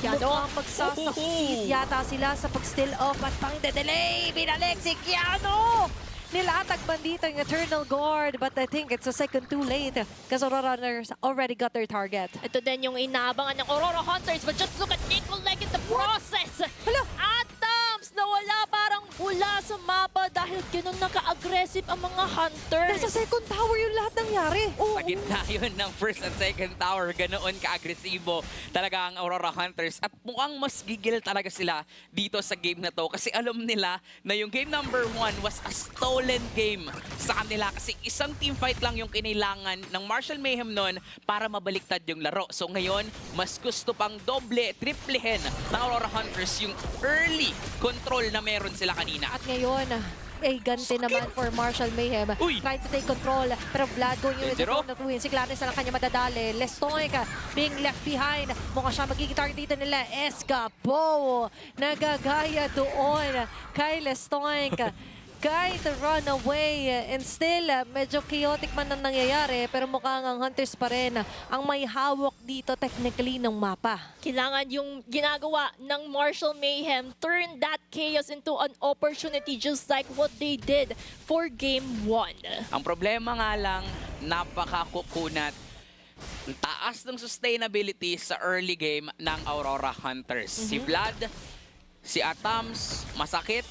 mukhang magsasucceed yata sila sa pag-still off at pang-delay. Binalik si Keanu! Nilatag bandito yung Eternal Guard, but I think it's a second too late because Aurora Hunters already got their target. Ito din yung inaabangan ng Aurora Hunters, but just look at Nickel Leg in the process. Hello! Atoms na wala parang bula sa mapa dahil ganun naka-aggressive ang mga Hunters. Nasa second tower yung lahat nangyari. Sa gitna yun ng first and second tower, ganoon ka-agresibo talaga ang Aurora Hunters. At mukhang mas gigil talaga sila dito sa game na to kasi alam nila na yung game number 1 was a stolen game sa kanila kasi isang team fight lang yung kinailangan ng Marshall Mayhem noon para mabaliktad yung laro. So ngayon, mas gusto pang doble, triplehin ng Aurora Hunters yung early control na meron sila kanina. At ngayon, ganti naman for Marshall Mayhem. Uy! Trying to take control. Pero Vlad going with the Denjiro? phone na ruin. Si Clarence na lang kanya madadali. Lestoink being left behind. Mukha siya magiging target dito nila. Escapo. Nagagaya doon kay Lestoink. Guy to run away and still medyo chaotic man ang nangyayari pero mukhang ang Hunters pa rin ang may hawak dito technically ng mapa. Kailangan yung ginagawa ng Marshall Mayhem turn that chaos into an opportunity just like what they did for Game 1. Ang problema nga lang, napakakukunat. Taas ng sustainability sa early game ng Aurora Hunters. Si Vlad, si Atoms, masakit.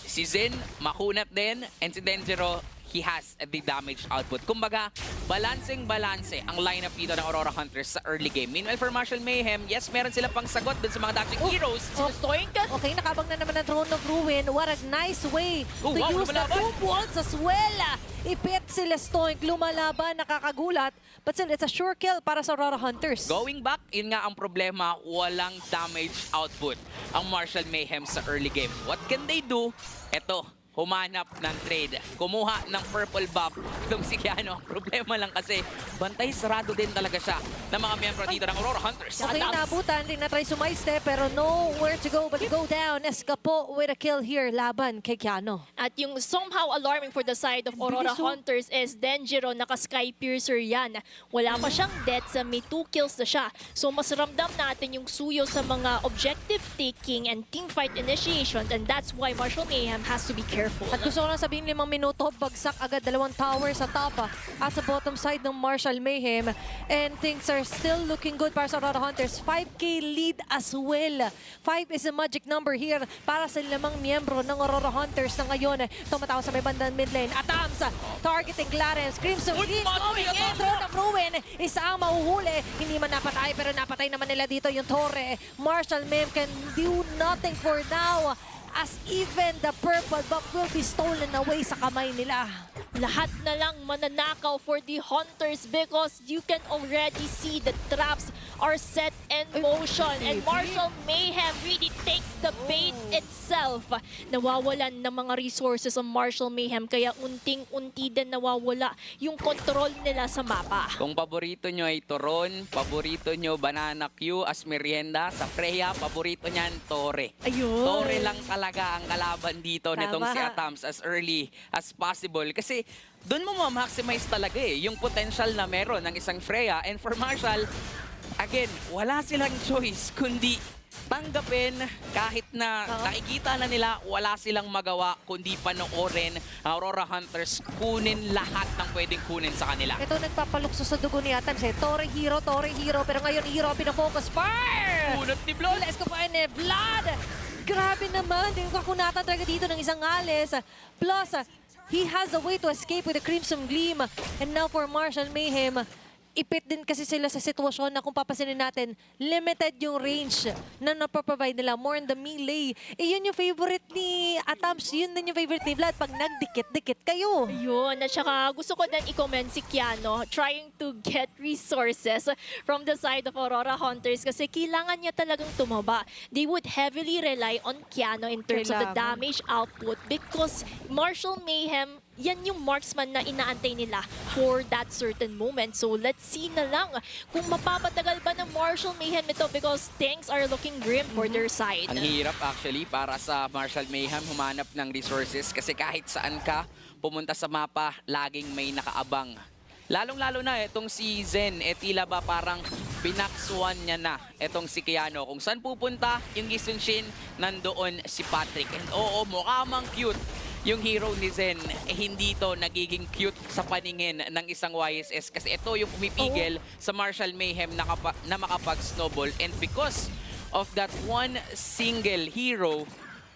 Si Zen, makunat din. And si Denjiro, he has the damage output. Kumbaga, balancing-balance ang lineup dito ng Aurora Hunters sa early game. Meanwhile, for Marshall Mayhem, yes, meron sila pang sagot dun sa mga dating heroes. Sinustoink. Okay, nakabang na naman ang Throne of Ruin. What a nice way to wow, use the lumalaban. boom bolts as well. Ipit si Lestoink, lumalaban, nakakagulat. But still, it's a sure kill para sa Aurora Hunters. Going back, yun nga ang problema, walang damage output ang Marshall Mayhem sa early game. What can they do? Eto, humanap ng trade. Kumuha ng purple buff itong si Keanu. Ang problema lang kasi, bantay sarado din talaga siya ng mga miyembro dito ng Aurora Hunters. Okay, nabutan. Tinatry sumaiste pero nowhere to go but go down. Escapo with a kill here. Laban kay Keanu. At yung somehow alarming for the side of Aurora Hunters is Denjiro, naka-Sky Piercer yan. Wala pa siyang deaths, may 2 kills na siya. So mas ramdam natin yung suyo sa mga objective taking and teamfight initiation, and that's why Marshall Mayhem has to be careful. At gusto ko lang sabihin 5 minuto, bagsak agad 2 towers sa top at sa bottom side ng Marshall Mayhem. And things are still looking good para sa Aurora Hunters. 5K lead as well. 5 is a magic number here para sa 5 miyembro ng Aurora Hunters na ngayon tumatawa sa may bandang mid lane. Atoms targeting Clarence. Crimson Green going in. Throne of Ruin. Isa ang mahuhuli. Hindi man napatay pero napatay naman nila dito yung Torre. Marshall Mayhem can do nothing for now, as even the purple buff will be stolen away sa kamay nila. Lahat na lang mananakaw for the Hunters because you can already see the traps are set in motion. And Marshall Mayhem really takes the bait itself. Nawawalan ng mga resources ang Marshall Mayhem kaya unting-unti din nawawala yung control nila sa mapa. Kung paborito nyo ay Turon, paborito nyo Banana Q as merienda, sa Freya, paborito nyan Torre. Ayun. Torre lang talaga ang kalaban dito nitong si Atoms as early as possible. Kasi doon mo ma-maximize talaga yung potential na meron ng isang Freya. And for Marshall, again, wala silang choice kundi tanggapin kahit na nakikita na nila wala silang magawa kundi panoorin Aurora Hunters kunin lahat ng pwedeng kunin sa kanila. Ito nagpapalukso sa dugo ni Atoms. Torre hero, pero ngayon hero pinafocus. Fire! Unot ni Vlad! Let's go pa ni Vlad! Grabe naman, yung kakunatan talaga dito ng isang Alice. Plus, he has a way to escape with the Crimson Gleam. And now for Marshall Mayhem, ipit din kasi sila sa sitwasyon na kung papasinin natin, limited yung range na napaprovide nila. More in the melee. Eh, yun yung favorite ni Atams. Yun din yung favorite ni Vlad pag nagdikit-dikit kayo. Yun, at saka gusto ko din i-comment si Keanu trying to get resources from the side of Aurora Hunters kasi kailangan niya talagang tumaba. They would heavily rely on Keanu in terms of the damage output because Martial Mayhem, yan yung marksman na inaantay nila for that certain moment. So let's see na lang kung mapapatagal ba ng Martial Mayhem ito because things are looking grim for their side. Ang hirap actually para sa Martial Mayhem humanap ng resources kasi kahit saan ka pumunta sa mapa, laging may nakaabang. Lalong-lalo na itong si Zen, tila ba parang binakswan niya na itong si Keanu. Kung saan pupunta, yung Gisunshin, nandoon si Patrick. And oo, mukha mang cute yung hero ni Zen, hindi to nagiging cute sa paningin ng isang YSS kasi ito yung pumipigil sa Martial Mayhem na makapag-snowball. And because of that one single hero,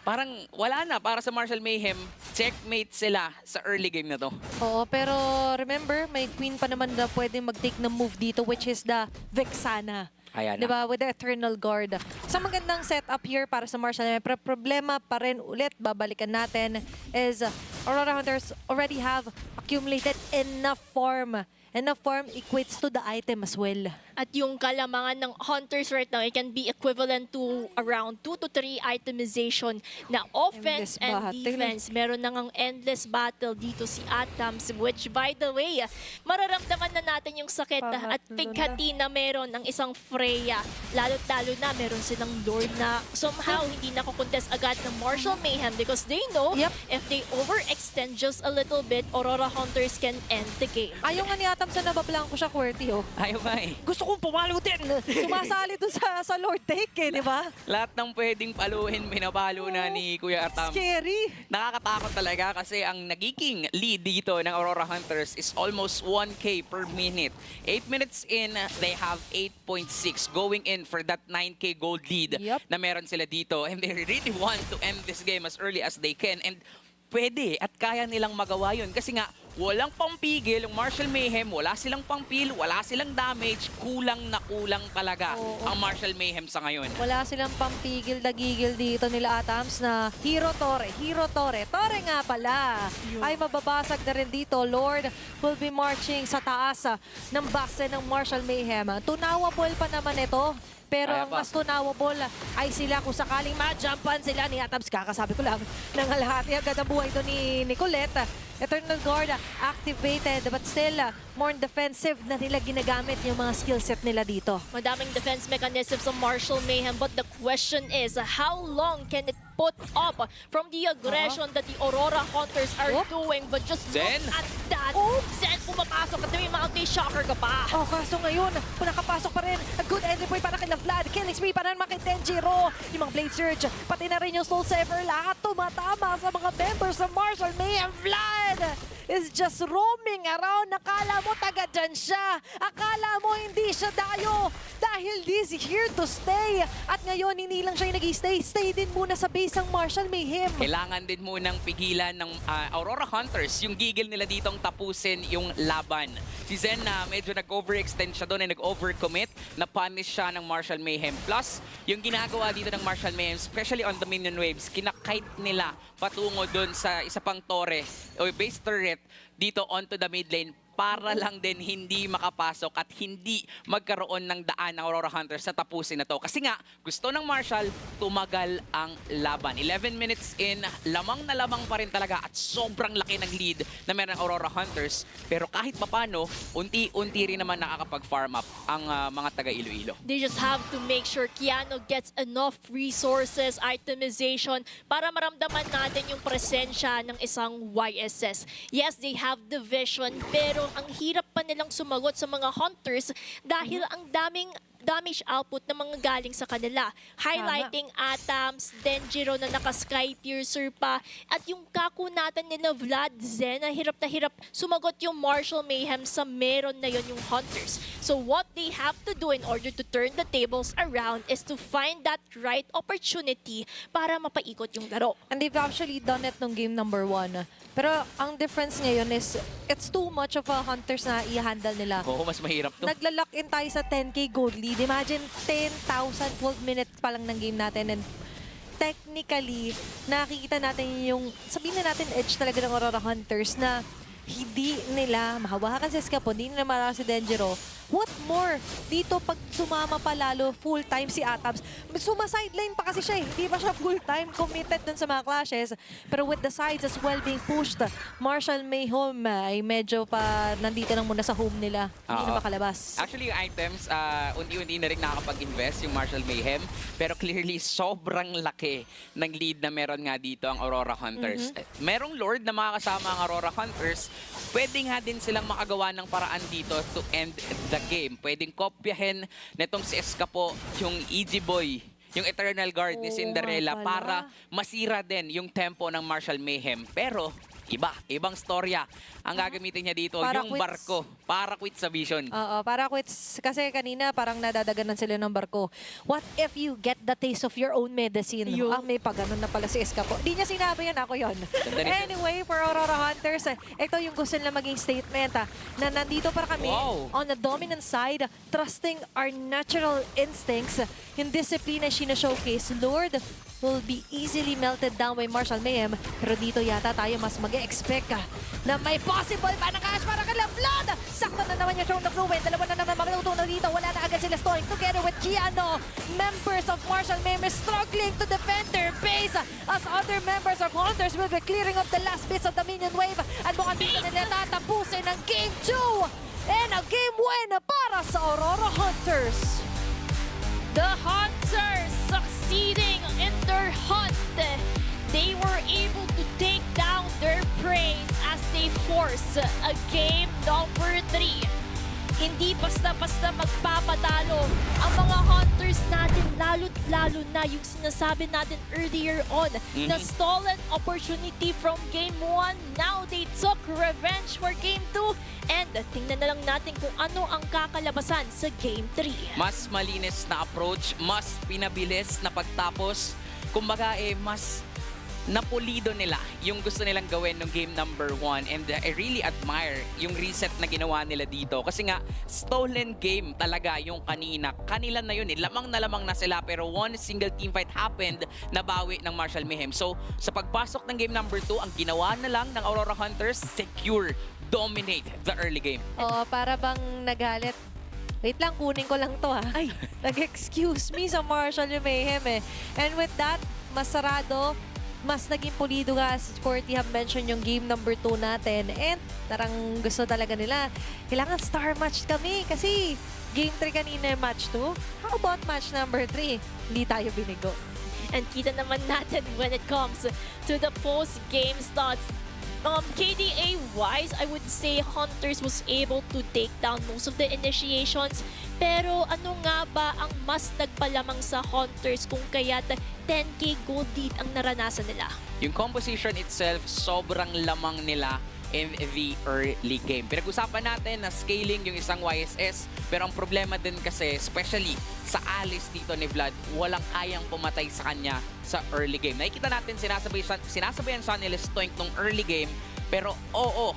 parang wala na para sa Martial Mayhem. Checkmate sila sa early game na to. Oo, pero remember, may queen pa naman na pwede mag-take ng move dito which is the Vexana. Ayan na. Diba? With the Eternal Guard. Sa magandang setup here para sa Martial Mayhem. Pero problema pa rin ulit, babalikan natin, is Aurora Hunters already have accumulated enough farm. Enough farm equates to the item as well. At yung kalamangan ng Hunters right now, it can be equivalent to around 2 to 3 itemization na offense and defense. Meron na ngang endless battle dito si Atams, which by the way, mararamdaman na natin yung sakit at pighati na meron ng isang Freya. Lalo't-lalo na meron silang Lord na somehow hindi nakukontest agad ng Martial Mayhem because they know if they overextend just a little bit, Aurora Hunters can end the game. Ayaw nga ni Atams na nabablang ko siya, QWERTY, oh. Ayaw ba eh. Gusto kong pumalo din. Sumasali dun sa Lord Take, eh, di ba? Lahat ng pwedeng paluhin, binabalo na ni Kuya Atam. Scary. Nakakatakot talaga kasi ang nagiging lead dito ng Aurora Hunters is almost 1K per minute. 8 minutes in, they have 8.6 going in for that 9K gold lead na meron sila dito. And they really want to end this game as early as they can. And pwede at kaya nilang magawa yun kasi nga walang pampigil yung Martial Mayhem, wala silang pampil, wala silang damage, kulang na kulang talaga ang Martial Mayhem sa ngayon. Wala silang pampigil na gigil dito nila Atams na Hero Torre nga pala ay mababasag na rin dito. Lord will be marching sa taas ng base ng Martial Mayhem. Tunawable pa naman ito. Pero ang mas tunawable ay sila kung sakaling ma-jumpan sila ni Atams. Kakasabi ko lang, nangalahati agad ang buhay ito ni Nicolette. Eternal Guard activated but still more defensive na nila ginagamit yung mga skill set nila dito. Madaming defense mechanisms sa Martial Mayhem but the question is how long can it put up from the aggression that the Aurora Hunters are doing but just look at that. Zen pumapasok at may mga shocker ka pa. Kaso ngayon, nakapasok pa rin. A good entry point para kay Vlad. Killing spree pa rin mga Denjiro. Yung mga Blade Surge, pati na rin yung Soul Saver. Lahat tumatama sa mga members ng Martial Mayhem. Vlad is just roaming around. Akala mo taga dyan siya. Akala mo hindi siya dayo. Dahil this is here to stay. At ngayon, hindi lang siya yung nag-stay. Stay din muna sa base ng Martial Mayhem. Kailangan din munang pigilan ng Aurora Hunters yung gigil nila ditong tapusin yung laban. Si Zen na medyo nag-overextend siya doon, nag-overcommit, na-punish siya ng Martial Mayhem. Plus, yung ginagawa dito ng Martial Mayhem, especially on the minion waves, kinakite nila patungo doon sa isa pang torre o base turret dito onto the mid lane para lang din hindi makapasok at hindi magkaroon ng daan ng Aurora Hunters sa tapusin na to. Kasi nga, gusto ng Martial, tumagal ang laban. 11 minutes in, lamang na lamang pa rin talaga at sobrang laki ng lead na meron ng Aurora Hunters. Pero kahit papano, unti-unti rin naman nakakapag-farm up ang mga taga-Iloilo. They just have to make sure Keanu gets enough resources, itemization, para maramdaman natin yung presensya ng isang YSS. Yes, they have the vision, pero ang hirap pa nilang sumagot sa mga Hunters dahil ang daming damage output na mga galing sa kanila. Highlighting Atoms, Denjiro na naka-Sky Piercer pa, at yung kako natin nila Vlad Zen, na hirap sumagot yung Martial Mayhem sa meron na yon yung Hunters. So what they have to do in order to turn the tables around is to find that right opportunity para mapaikot yung laro. And they've actually done it nung game number 1. Pero ang difference ngayon is it's too much of a Hunters na i-handle nila. Oo, mas mahirap to. Nagla-lock in tayo sa 10k gold lead. Imagine 10,000 12 minutes pa lang ng game natin, and technically nakikita natin yung, sabihin na natin, edge talaga ng Aurora Hunters na hindi nila mahawakan sa Escapo, hindi nila marami si Denjiro. What more? Dito pag sumama pa lalo full-time si Atabs. Suma-sideline pa kasi siya eh. Hindi pa siya full-time committed dun sa mga clashes. Pero with the sides as well being pushed, Martial Mayhem ay medyo pa nandito lang muna sa home nila. Hindi na makalabas. Actually, yung items, unti-unti na rin nakakapag-invest yung Martial Mayhem. Pero clearly, sobrang laki ng lead na meron nga dito ang Aurora Hunters. Merong Lord na makakasama ang Aurora Hunters. Pwede nga din silang makagawa ng paraan dito to end the game. Pwedeng kopyahin netong si Escapo, yung EG Boy, yung Eternal Guard ni Cinderella para masira din yung tempo ng Martial Mayhem. Pero ibang storya ang gagamitin niya dito, Para yung quits. barko. Para quit sa vision. Oo, para quits. Kasi kanina parang nadadaganan sila ng barko. What if you get the taste of your own medicine? Yo. May pag-anon na pala si Escapo. Di niya sinabi yan, ako yon. Anyway, for Aurora Hunters, ito yung gusto nila maging statement, na nandito para kami on the dominant side, trusting our natural instincts. Yung discipline na showcase, Lord will be easily melted down by Martial Mayhem. Pero dito yata tayo mas mag-expect na may possible pa na cash para kay Vlad. Sakto na naman yung Throne of Ruin. Dalawa na naman magtutunan dito. Wala na agad sila Stoic together with Giano. Members of Martial Mayhem is struggling to defend their base as other members of Hunters will be clearing up the last bits of the minion wave. At mukhang dito nila tatapusin ang Game 2. And a game win para sa Aurora Hunters. The Hunters succeeding in their hunt. They were able to take down their prey as they force a game number 3. Hindi basta-basta magpapatalo ang mga Hunters natin, lalo na yung sinasabi natin earlier on na stolen opportunity from Game 1. Now they took revenge for Game 2, and tingnan na lang natin kung ano ang kakalabasan sa Game 3. Mas malinis na approach, mas pinabilis na pagtapos. Kumbaga mas napulido nila yung gusto nilang gawin ng game number 1, and I really admire yung reset na ginawa nila dito kasi nga stolen game talaga yung kanila na yun lamang na sila, pero one single team fight happened, nabawi ng Martial Mayhem. So sa pagpasok ng game number 2, ang ginawa na lang ng Aurora Hunters, secure, dominate the early game. Oo, para bang nagalit. Wait lang, kunin ko lang to ha. Ay, nag-excuse me sa Martial Mayhem eh. And with that, masarado, mas naging pulido nga, as Sporty have mentioned, yung game number 2 natin. And tarang gusto talaga nila, kailangan star match kami kasi game 3 kanina yung match 2. How about match number 3? Hindi tayo binigo. And kita naman natin when it comes to the post-game stats. KDA-wise, I would say Hunters was able to take down most of the initiations. Pero ano nga ba ang mas nagpalamang sa Hunters kung kaya't 10k gold lead ang naranasan nila? Yung composition itself, sobrang lamang nila in the early game. Pinag-usapan natin na scaling yung isang YSS, pero ang problema din kasi, especially sa alis dito ni Vlad, walang kayang pumatay sa kanya sa early game. Nakikita natin sinasabayan siya nila Stoink nung early game, pero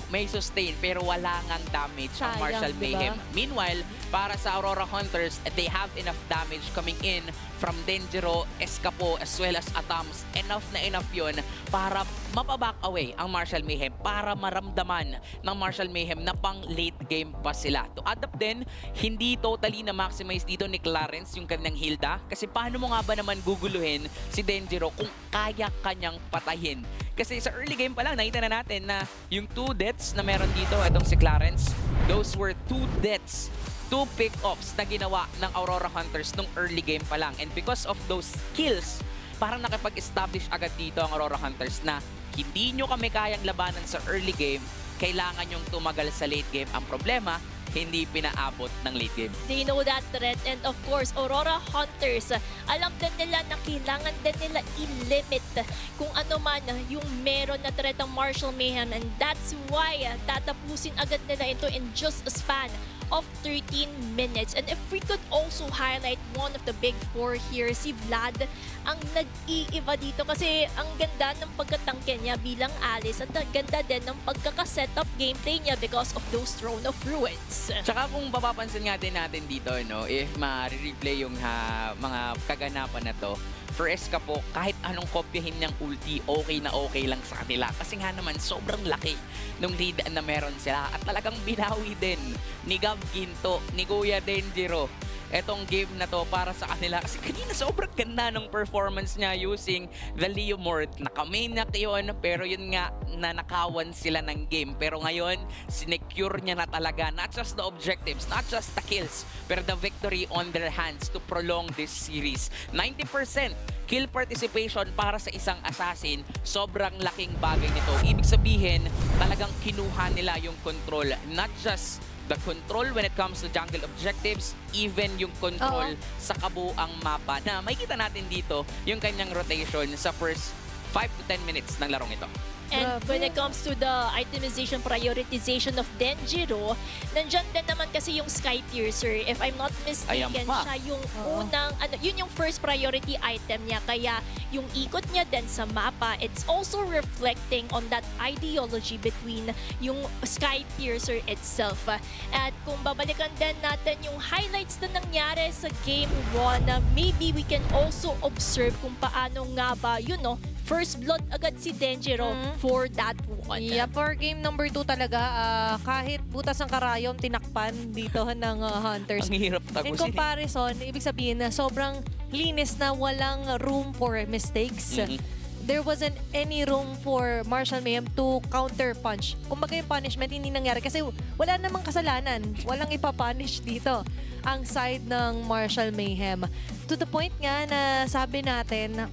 may sustain, pero wala ngang damage ang Martial Mayhem. Diba? Meanwhile, para sa Aurora Hunters, they have enough damage coming in from Denjiro, Escapo, as well as Atoms. Enough na enough yun para mapaback away ang Martial Mayhem, para maramdaman ng Martial Mayhem na pang late game pa sila. To add up din, hindi totally na-maximize dito ni Clarence yung kanyang Hilda, kasi paano mo nga ba naman guguluhin si Denjiro kung kaya kanyang patayin? Kasi sa early game pa lang, nakita na natin na yung 2 deaths na meron dito, itong si Clarence, those were 2 deaths, 2 pick-offs na ginawa ng Aurora Hunters nung early game pa lang. And because of those kills, parang nakipag-establish agad dito ang Aurora Hunters na hindi nyo kami kayang labanan sa early game, kailangan yung tumagal sa late game. Ang problema, hindi pinaabot ng late game. They know that threat. And of course, Aurora Hunters, alam din nila na kailangan din nila i-limit kung ano man yung meron na threat ng Martial Mayhem. And that's why tatapusin agad nila ito in just a span of 13 minutes. And if we could also highlight one of the big four here, si Vlad, ang nag-iiba dito kasi ang ganda ng pagkatangke niya bilang Alice at ang ganda din ng pagkakasetup gameplay niya because of those Throne of Ruins. Tsaka kung mapapansin nga din natin dito, no, if ma-replay yung mga kaganapan na to, first ka po, kahit anong kopyahin niyang ulti, okay lang sa kanila. Kasi nga naman, sobrang laki nung lead na meron sila. At talagang binawi din ni Gab Ginto, ni Kuya Denjiro, etong game na to para sa kanila. Kasi kanina sobrang ganda ng performance niya using the Leo Mort. Naka-main na yun, pero yun nga, nanakawan sila ng game. Pero ngayon, sinecure niya na talaga, not just the objectives, not just the kills, pero the victory on their hands to prolong this series. 90% kill participation para sa isang assassin, sobrang laking bagay nito. Ibig sabihin, talagang kinuha nila yung control, not just the control when it comes to jungle objectives, even yung control sa kabuang mapa na makikita natin dito yung kanyang rotation sa first 5 to 10 minutes ng larong ito. And when it comes to the itemization, prioritization of Denjiro, nandyan din naman kasi yung Sky Piercer. If I'm not mistaken, siya yung unang, yun yung first priority item niya. Kaya yung ikot niya din sa mapa, it's also reflecting on that ideology between yung Sky Piercer itself. At kung babalikan din natin yung highlights na nangyari sa Game 1, maybe we can also observe kung paano nga ba, first blood agad si Denjiro for that one. Yeah, for game number 2 talaga, kahit butas ng karayom, tinakpan dito ng Hunters. Ang hirap In tagusin. comparison, ibig sabihin na sobrang linis na walang room for mistakes. There wasn't any room for Martial Mayhem to counter-punch. Kumbaga yung punishment hindi nangyari kasi wala namang kasalanan. Walang ipapunish dito ang side ng Martial Mayhem. To the point nga na sabi natin,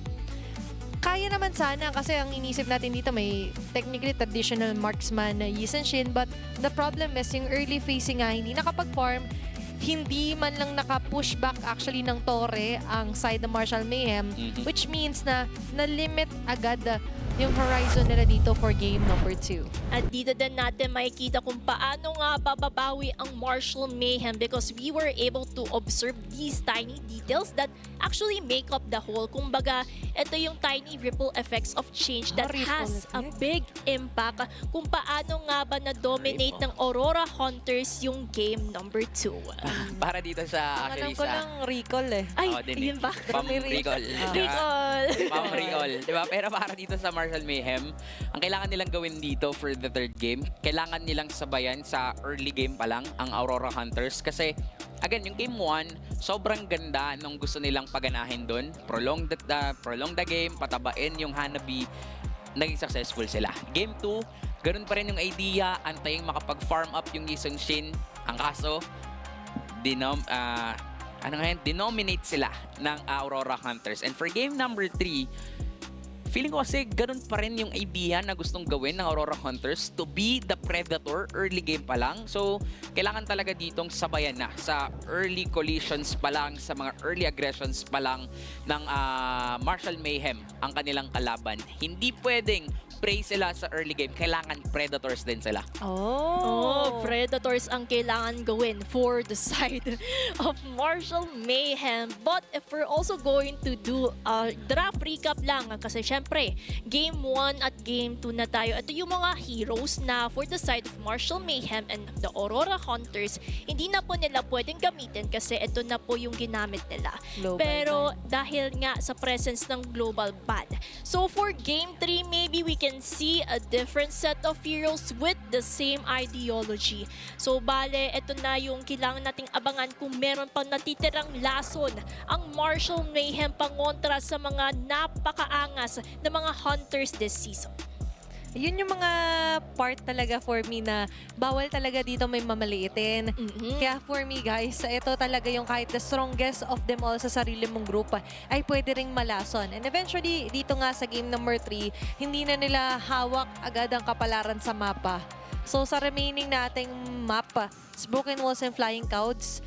kaya naman sana kasi ang inisip natin dito may technically traditional marksman na Yi Shin, but the problem is yung early facing nga hindi nakapag-farm, hindi man lang naka-push back actually ng Torre ang side ng Martial Mayhem, which means na na-limit agad yung horizon nila dito for game number 2. At dito din natin makikita kung paano nga bababawi ang Martial Mayhem because we were able to observe these tiny details that actually make up the whole. Kumbaga, ito yung tiny ripple effects of change that has a big impact kung paano nga ba na-dominate ng Aurora Hunters yung game number 2. Para dito sa Alam actually ko sa lang recall eh. Ay, din yun ba? Pam-recall. Recall. Pam-recall. Diba? Pero para dito sa Martial Mayhem, ang kailangan nilang gawin dito for the third game, kailangan nilang sabayan sa early game pa lang ang Aurora Hunters kasi again, yung game 1, sobrang ganda nung gusto nilang paganahin doon. Prolong the game, patabain yung Hanabi, naging successful sila. Game 2, ganun pa rin yung idea, antayin makapag-farm up yung Yi Shin. Ang kaso, denominate sila ng Aurora Hunters. And for game number 3, feeling ko kasi ganun pa rin yung idea na gustong gawin ng Aurora Hunters to be the predator early game pa lang. So, kailangan talaga ditong sabayan na sa early collisions pa lang, sa mga early aggressions pa lang ng Martial Mayhem ang kanilang kalaban. Hindi pwedeng prey sila sa early game. Kailangan predators din sila. Oh, predators ang kailangan gawin for the side of Martial Mayhem. But if we're also going to do a draft recap lang, kasi syempre, Game 1 at Game 2 na tayo. Ito yung mga heroes na for the side of Martial Mayhem and the Aurora Hunters, hindi na po nila pwedeng gamitin kasi ito na po yung ginamit nila. Global Pero dahil nga sa presence ng global ban. So for Game 3, maybe we can see a different set of heroes with the same ideology. So bale, ito na yung kailangan nating abangan kung meron pang natitirang lason ang Martial Mayhem pangontra sa mga napakaangas na mga hunters this season. Yun yung mga part talaga for me na bawal talaga dito may mamaliitin. Kaya for me guys, ito talaga yung kahit the strongest of them all sa sarili mong group ay pwede ring malason. And eventually, dito nga sa game number 3, hindi na nila hawak agad ang kapalaran sa mapa. So sa remaining nating map, Broken Walls and Flying Clouds,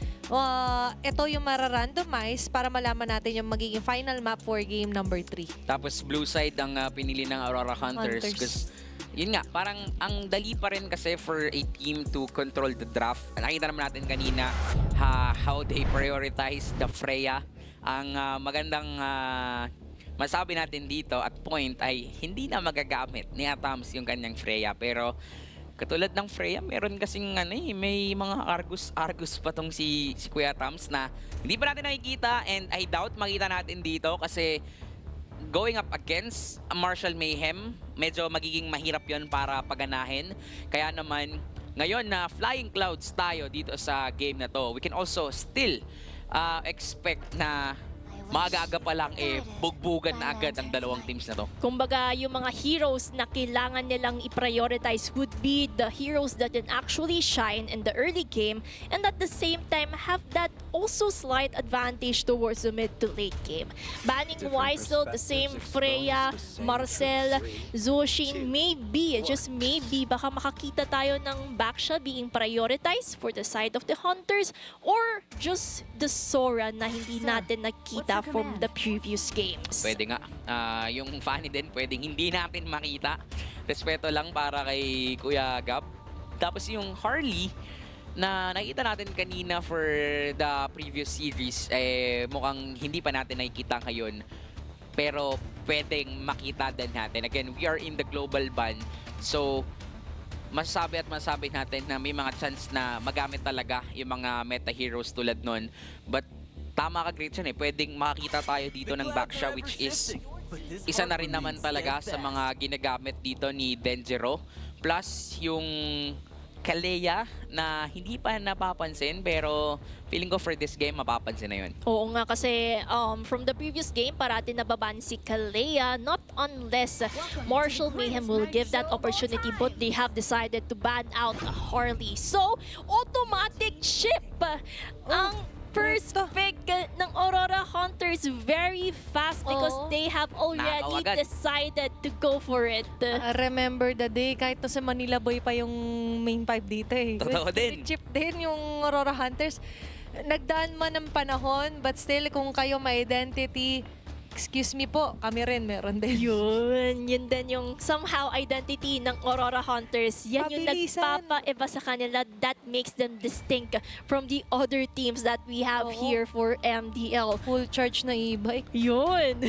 ito yung mararandomize para malaman natin yung magiging final map for game number 3. Tapos blue side ang pinili ng Aurora Hunters. Because, yun nga, parang ang dali pa rin kasi for a team to control the draft. Nakita naman natin kanina how they prioritize the Freya. Ang magandang masabi natin dito at point ay hindi na magagamit ni Atams yung kanyang Freya. Pero katulad ng Freya, meron kasing may mga Argus pa tong si Kuya Tams na hindi pa natin nakikita, and I doubt makita natin dito kasi going up against a Martial Mayhem, medyo magiging mahirap yon para paganahin. Kaya naman, ngayon na Flying Clouds tayo dito sa game na to, we can also still expect na maaga-aga pa lang bugbugan na agad ang dalawang teams na to. Kumbaga, yung mga heroes na kailangan nilang i-prioritize would be the heroes that can actually shine in the early game and at the same time have that also slight advantage towards the mid to late game. Banning Weisel, the same Freya, Marcel, Zoshin, maybe, just maybe, baka makakita tayo ng Baksha being prioritized for the side of the Hunters or just the Sora na hindi natin nakita from the previous games. Pwede nga. Yung Fanny din, pwedeng hindi natin makita. Respeto lang para kay Kuya Gab. Tapos yung Harley, na nakita natin kanina for the previous series, mukhang hindi pa natin nakikita ngayon. Pero pwedeng makita din natin. Again, we are in the global ban. So, masabi natin na may mga chance na magamit talaga yung mga meta heroes tulad nun. But tama ka, Gretchen, pwedeng makakita tayo dito ng Baksha, which is isa na rin naman talaga sa mga ginagamit dito ni Denjero. Plus yung Kalea na hindi pa napapansin, pero feeling ko for this game mapapansin na yun. Oo nga, kasi from the previous game, parati nababan si Kalea, not unless Martial Mayhem will give that opportunity, but they have decided to ban out Harley. So, automatic ship ang first pick ng Aurora Hunters very fast because they have already decided to go for it. Remember the day, kahit na sa Manila Boy pa yung main 5 dito Totoo din. Chip din yung Aurora Hunters. Nagdaan man ng panahon, but still kung kayo may identity, excuse me po, kami rin meron din. Yun din yung somehow identity ng Aurora Hunters. Yan yung Pabilisan. nagpapaiba sa kanila that makes them distinct from the other teams that we have here for MDL. Full charge na e-bike. Yun!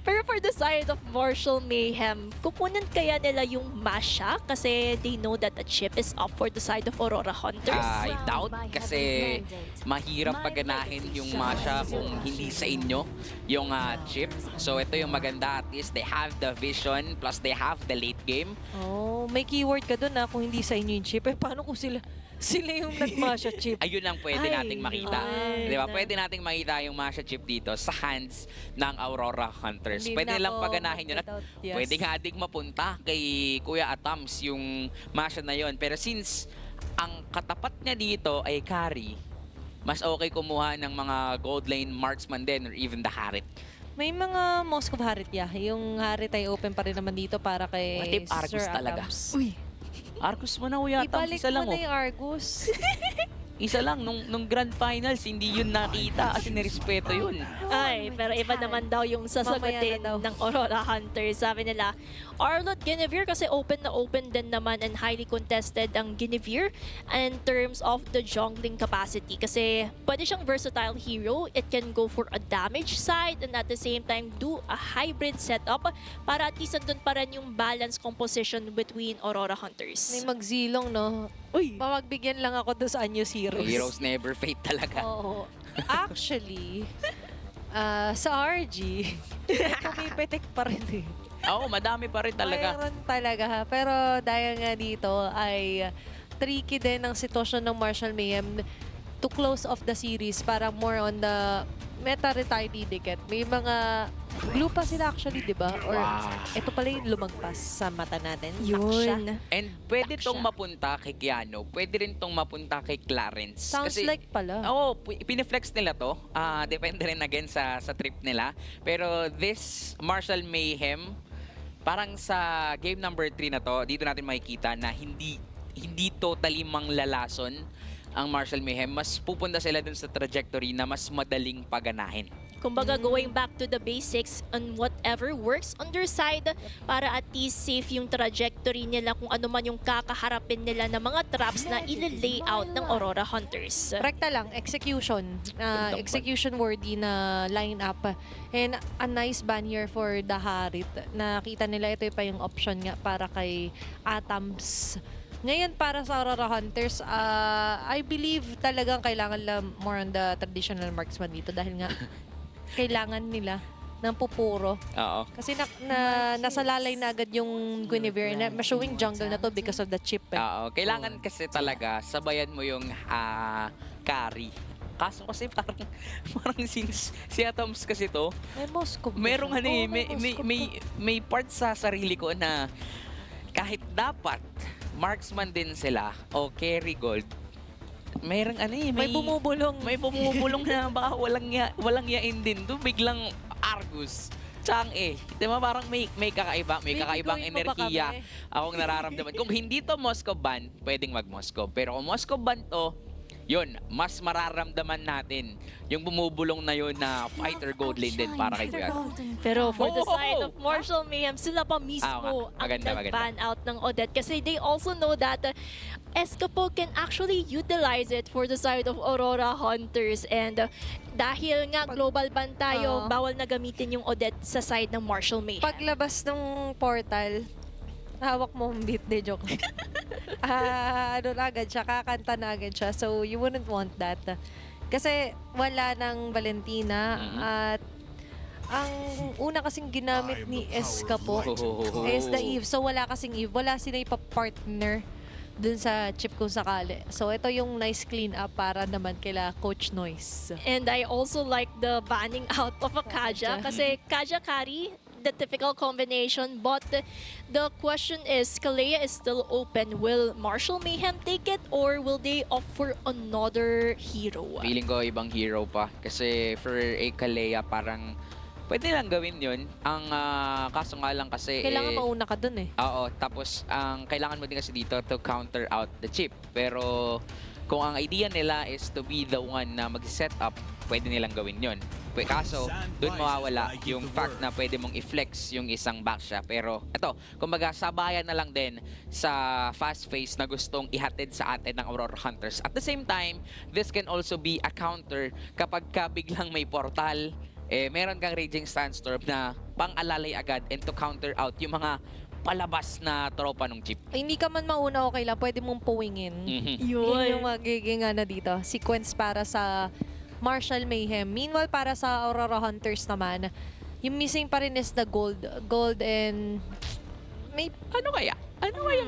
Pero for the side of Martial Mayhem, kukunan kaya nila yung Masha kasi they know that the chip is up for the side of Aurora Hunters? I doubt kasi mahirap paganahin yung Masha kung hindi sa inyo yung chip. So ito yung maganda, at least they have the vision plus they have the late game. May keyword ka dun kung hindi sa inyo yung chip. Paano kung sila yung nag-Masha chip? Ayun ang pwede nating makita. Di ba? Pwede nating makita yung Masha chip dito sa hands ng Aurora Hunters. Hindi Pwede na lang ako paganahin yun at yes. pwede nga ding mapunta kay Kuya Atams yung Masha na yun. Pero since ang katapat niya dito ay carry, mas okay kumuha ng mga gold lane marksman din or even the Harit. May mga Moscow Harit Yung Harit ay open pa rin naman dito para kay What if Argus Sir talaga? Adams. Uy! Argus mo na, Kuya Atams. Ibalik Isa lang, mo na yung Argus. Isa lang, nung grand finals, hindi yun nakita kasi nirespeto yun. Ay, pero iba naman daw yung sasagutin Mamaya na daw. ng Aurora Hunters. Sabi nila, Arlott, Guinevere kasi open na open din naman and highly contested ang Guinevere in terms of the jungling capacity. Kasi pwede siyang versatile hero. It can go for a damage side and at the same time do a hybrid setup para at least andun pa rin yung balance composition between Aurora Hunters. May magzilong, no? Uy! Magbigyan lang ako doon sa Anyo Heroes. Heroes never fade talaga. Oo. Actually, sa RG, pumipitik pa rin Oo, madami pa rin talaga. Mayroon talaga. Pero dahil nga dito ay tricky din ang sitwasyon ng Martial Mayhem to close off the series para more on the meta retire didikit. May mga Blue pa sila actually, di ba? Or Wow. ito pala yung lumagpas sa mata natin. Black siya. Yun. And pwede Black tong siya. mapunta kay Keanu, pwede rin tong mapunta kay Clarence. Sounds like pala. Oo, piniflex nila to. Depende rin again sa trip nila. Pero this Marshall Mayhem, parang sa game number 3 na to, dito natin makikita na hindi totally manglalason ang Marshall Mayhem. Mas pupunta sila dun sa trajectory na mas madaling paganahin. Kumbaga, going back to the basics on whatever works on their side para at least safe yung trajectory nila kung ano man yung kakaharapin nila na mga traps na ililay out ng Aurora Hunters. Rekta lang, execution. Execution worthy na lineup. And a nice ban here for the Harit. Nakita nila ito pa yung option nga para kay Atoms. Ngayon para sa Aurora Hunters, I believe talagang kailangan lang more on the traditional marksman dito dahil nga kailangan nila ng pupuro. Oo. Kasi nasa lalay na agad yung Guinevere na showing jungle na to because of the chip. Oo. Kailangan kasi talaga sabayan mo yung carry. Kaso kasi parang since si Atoms kasi to, May Moscow. merong ano eh, may may part sa sarili ko na kahit dapat marksman din sila o carry gold, merong ano eh, May bumubulong. may bumubulong na baka walang yain din doon, biglang Argus. Tsang eh. Di ba parang may kakaibang Bibigawin mo ba enerhiya kami? akong nararamdaman. Kung hindi to Moscow ban, pwedeng mag-Moscow. Pero kung Moscow ban to, yun, mas mararamdaman natin yung bumubulong na yun na fighter gold lane din para kay Kuya. Pero for the Oh! side of Marshall Mayhem, sila pa mismo ang Maganda. nag-ban out ng Odette kasi they also know that Escapo can actually utilize it for the side of Aurora Hunters and dahil nga global ban tayo, bawal na gamitin yung Odette sa side ng Marshall Mayhem. Paglabas ng portal, hawak mo ang beat, de joke. Ano na agad siya, kakanta na agad siya. So, you wouldn't want that. Kasi wala ng Valentina at ang una kasing ginamit ni Escapo is the Eve. So, wala kasing Eve. Wala sila ipa-partner dun sa chip kung sakali. So, ito yung nice clean up para naman kila Coach Noise. And I also like the banning out of a Kaja kasi Kaja carry, the typical combination, but the question is, Kalea is still open. Will Marshall Mayhem take it or will they opt for another hero? Feeling ko ibang hero pa. Kasi for a Kalea, parang pwede lang gawin yun. Ang kaso nga lang kasi... Kailangan mauna ka dun eh. Oo, tapos ang kailangan mo din kasi dito to counter out the chip. Pero kung ang idea nila is to be the one na mag-set up, pwede nilang gawin yun. Kaso, doon mawawala yung fact na pwede mong i-flex yung isang backshot. Pero ito, kumbaga sabayan na lang din sa fast phase na gustong ihatid sa atin ng Aurora Hunters. At the same time, this can also be a counter kapag ka biglang may portal, meron kang Raging Sandstorm na pang-alalay agad and to counter out yung mga palabas na tropa ng chip. Hindi ka man mauna, okay lang. Pwede mong puwingin. Yun yung magiging ano dito. Sequence para sa Marshall Mayhem. Meanwhile, para sa Aurora Hunters naman, yung missing pa rin is the gold. Gold and... May... Ano kaya? Ano kaya?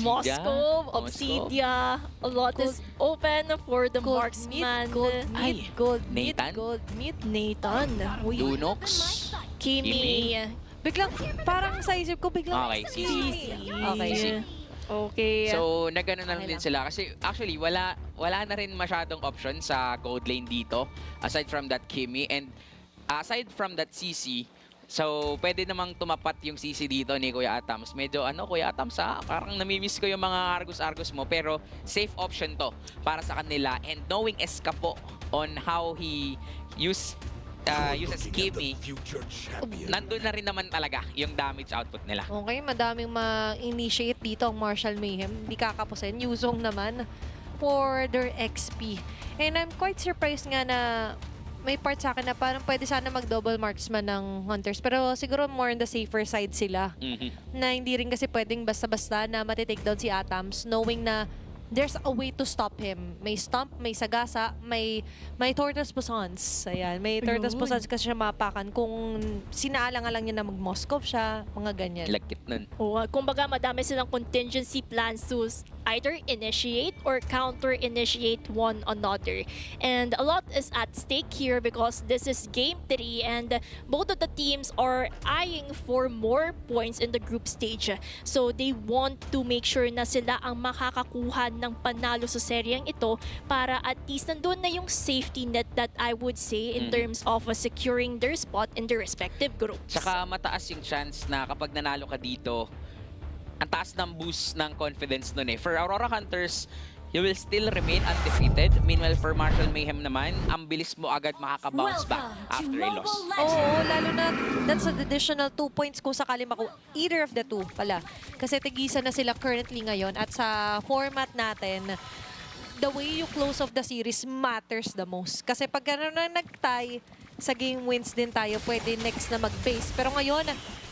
Moscow, Obsidia, a lot is open for the Gold marksman. Gold Ay, meat, gold meat, Nathan? gold meat. Nathan. Uy. Lunox? Kimi. Biglang, parang sa isip ko, biglang... Okay, Sisi. Okay. Okay. So, nagano na lang Okay din sila. Kasi actually, wala na rin masyadong option sa gold lane dito. Aside from that Kimi. And aside from that CC, so pwede namang tumapat yung CC dito ni Kuya Atams. Medyo Kuya Atams parang namimiss ko yung mga Argus-Argus mo. Pero safe option to para sa kanila. And knowing Escapo on how he uses Kimi, nandun na rin naman talaga yung damage output nila. Okay, madaming ma-initiate dito ang Marshall Mayhem. Hindi kakapusin. Yuzong naman for their XP. And I'm quite surprised nga na may part sa akin na parang pwede sana mag-double marksman ng Hunters. Pero siguro more on the safer side sila. Na hindi rin kasi pwedeng basta-basta na matitake down si Atoms knowing na there's a way to stop him. May stomp, may sagasa, may tortoise posons. Ayan, may tortoise posons kasi siya mapakan. Kung sinaalang-alang niya na mag-Moscow siya, mga ganyan. Lagkit nun. Kumbaga, madami silang contingency plans to either initiate or counter-initiate one another. And a lot is at stake here because this is Game 3 and both of the teams are eyeing for more points in the group stage. So they want to make sure na sila ang makakakuha ng panalo sa seryeng ito para at least nandun na yung safety net that I would say in terms of securing their spot in their respective groups. Tsaka mataas yung chance na kapag nanalo ka dito, ang taas ng boost ng confidence nun eh. For Aurora Hunters, you will still remain undefeated. Meanwhile, for Marshall Mayhem naman, ang bilis mo agad makaka-bounce back after a loss. Oo, lalo na that's an additional 2 points kung sakali either of the two pala. Kasi tigisa na sila currently ngayon at sa format natin, the way you close off the series matters the most. Kasi pag gano'n na nag-tie, sa game wins din tayo, pwede next na mag-base. Pero ngayon,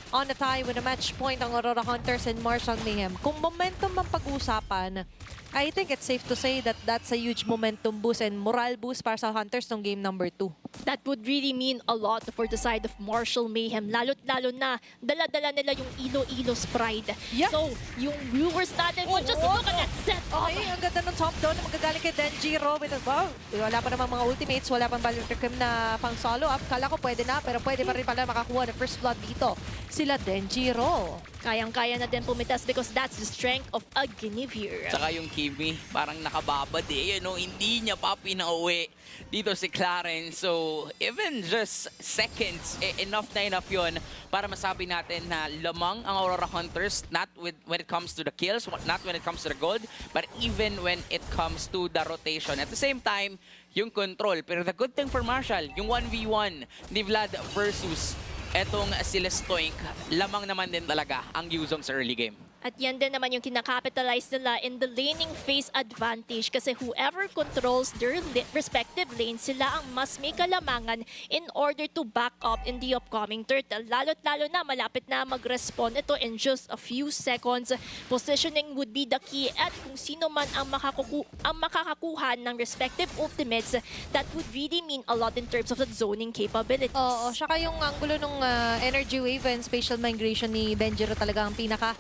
on the tie with a match point ang Aurora Hunters and Marshall Mayhem. Kung momentum ang pag-uusapan, I think it's safe to say that that's a huge momentum boost and morale boost para sa Hunters ng game number 2. That would really mean a lot for the side of Marshall Mayhem. Lalo't-lalo na, dala-dala nila yung Iloilo's pride. Yeah. So, yung viewers natin will just look at that set. Okay, ang ganda ng top down na magagaling kay Denjiro. Wow, wala pa namang mga ultimates, wala pang Valor Cream na pang solo up. Kala ko pwede na, pero pwede pa rin pala makakuha ng first blood dito. Sila Denjiro. Kayang-kaya na din pumitas because that's the strength of a Guinevere. Tsaka yung Kimi, parang nakababad eh. You know, hindi niya pa pinauwi dito si Clarence. So, even just seconds, enough yun para masabi natin na lamang ang Aurora Hunters, not when it comes to the kills, not when it comes to the gold, but even when it comes to the rotation. At the same time, yung control. Pero the good thing for Marshall, yung 1v1 ni Vlad versus etong sila Stoink, lamang naman din talaga ang Yuzong sa early game. At yan din naman yung kinakapitalize nila in the laning phase advantage kasi whoever controls their respective lanes, sila ang mas may kalamangan in order to back up in the upcoming turtle. Lalo't-lalo na malapit na mag-respawn ito in just a few seconds. Positioning would be the key at kung sino man ang makakakuha ng respective ultimates, that would really mean a lot in terms of the zoning capabilities. Oo, saka yung angulo ng energy wave and spatial migration ni Denjiro talaga ang pinaka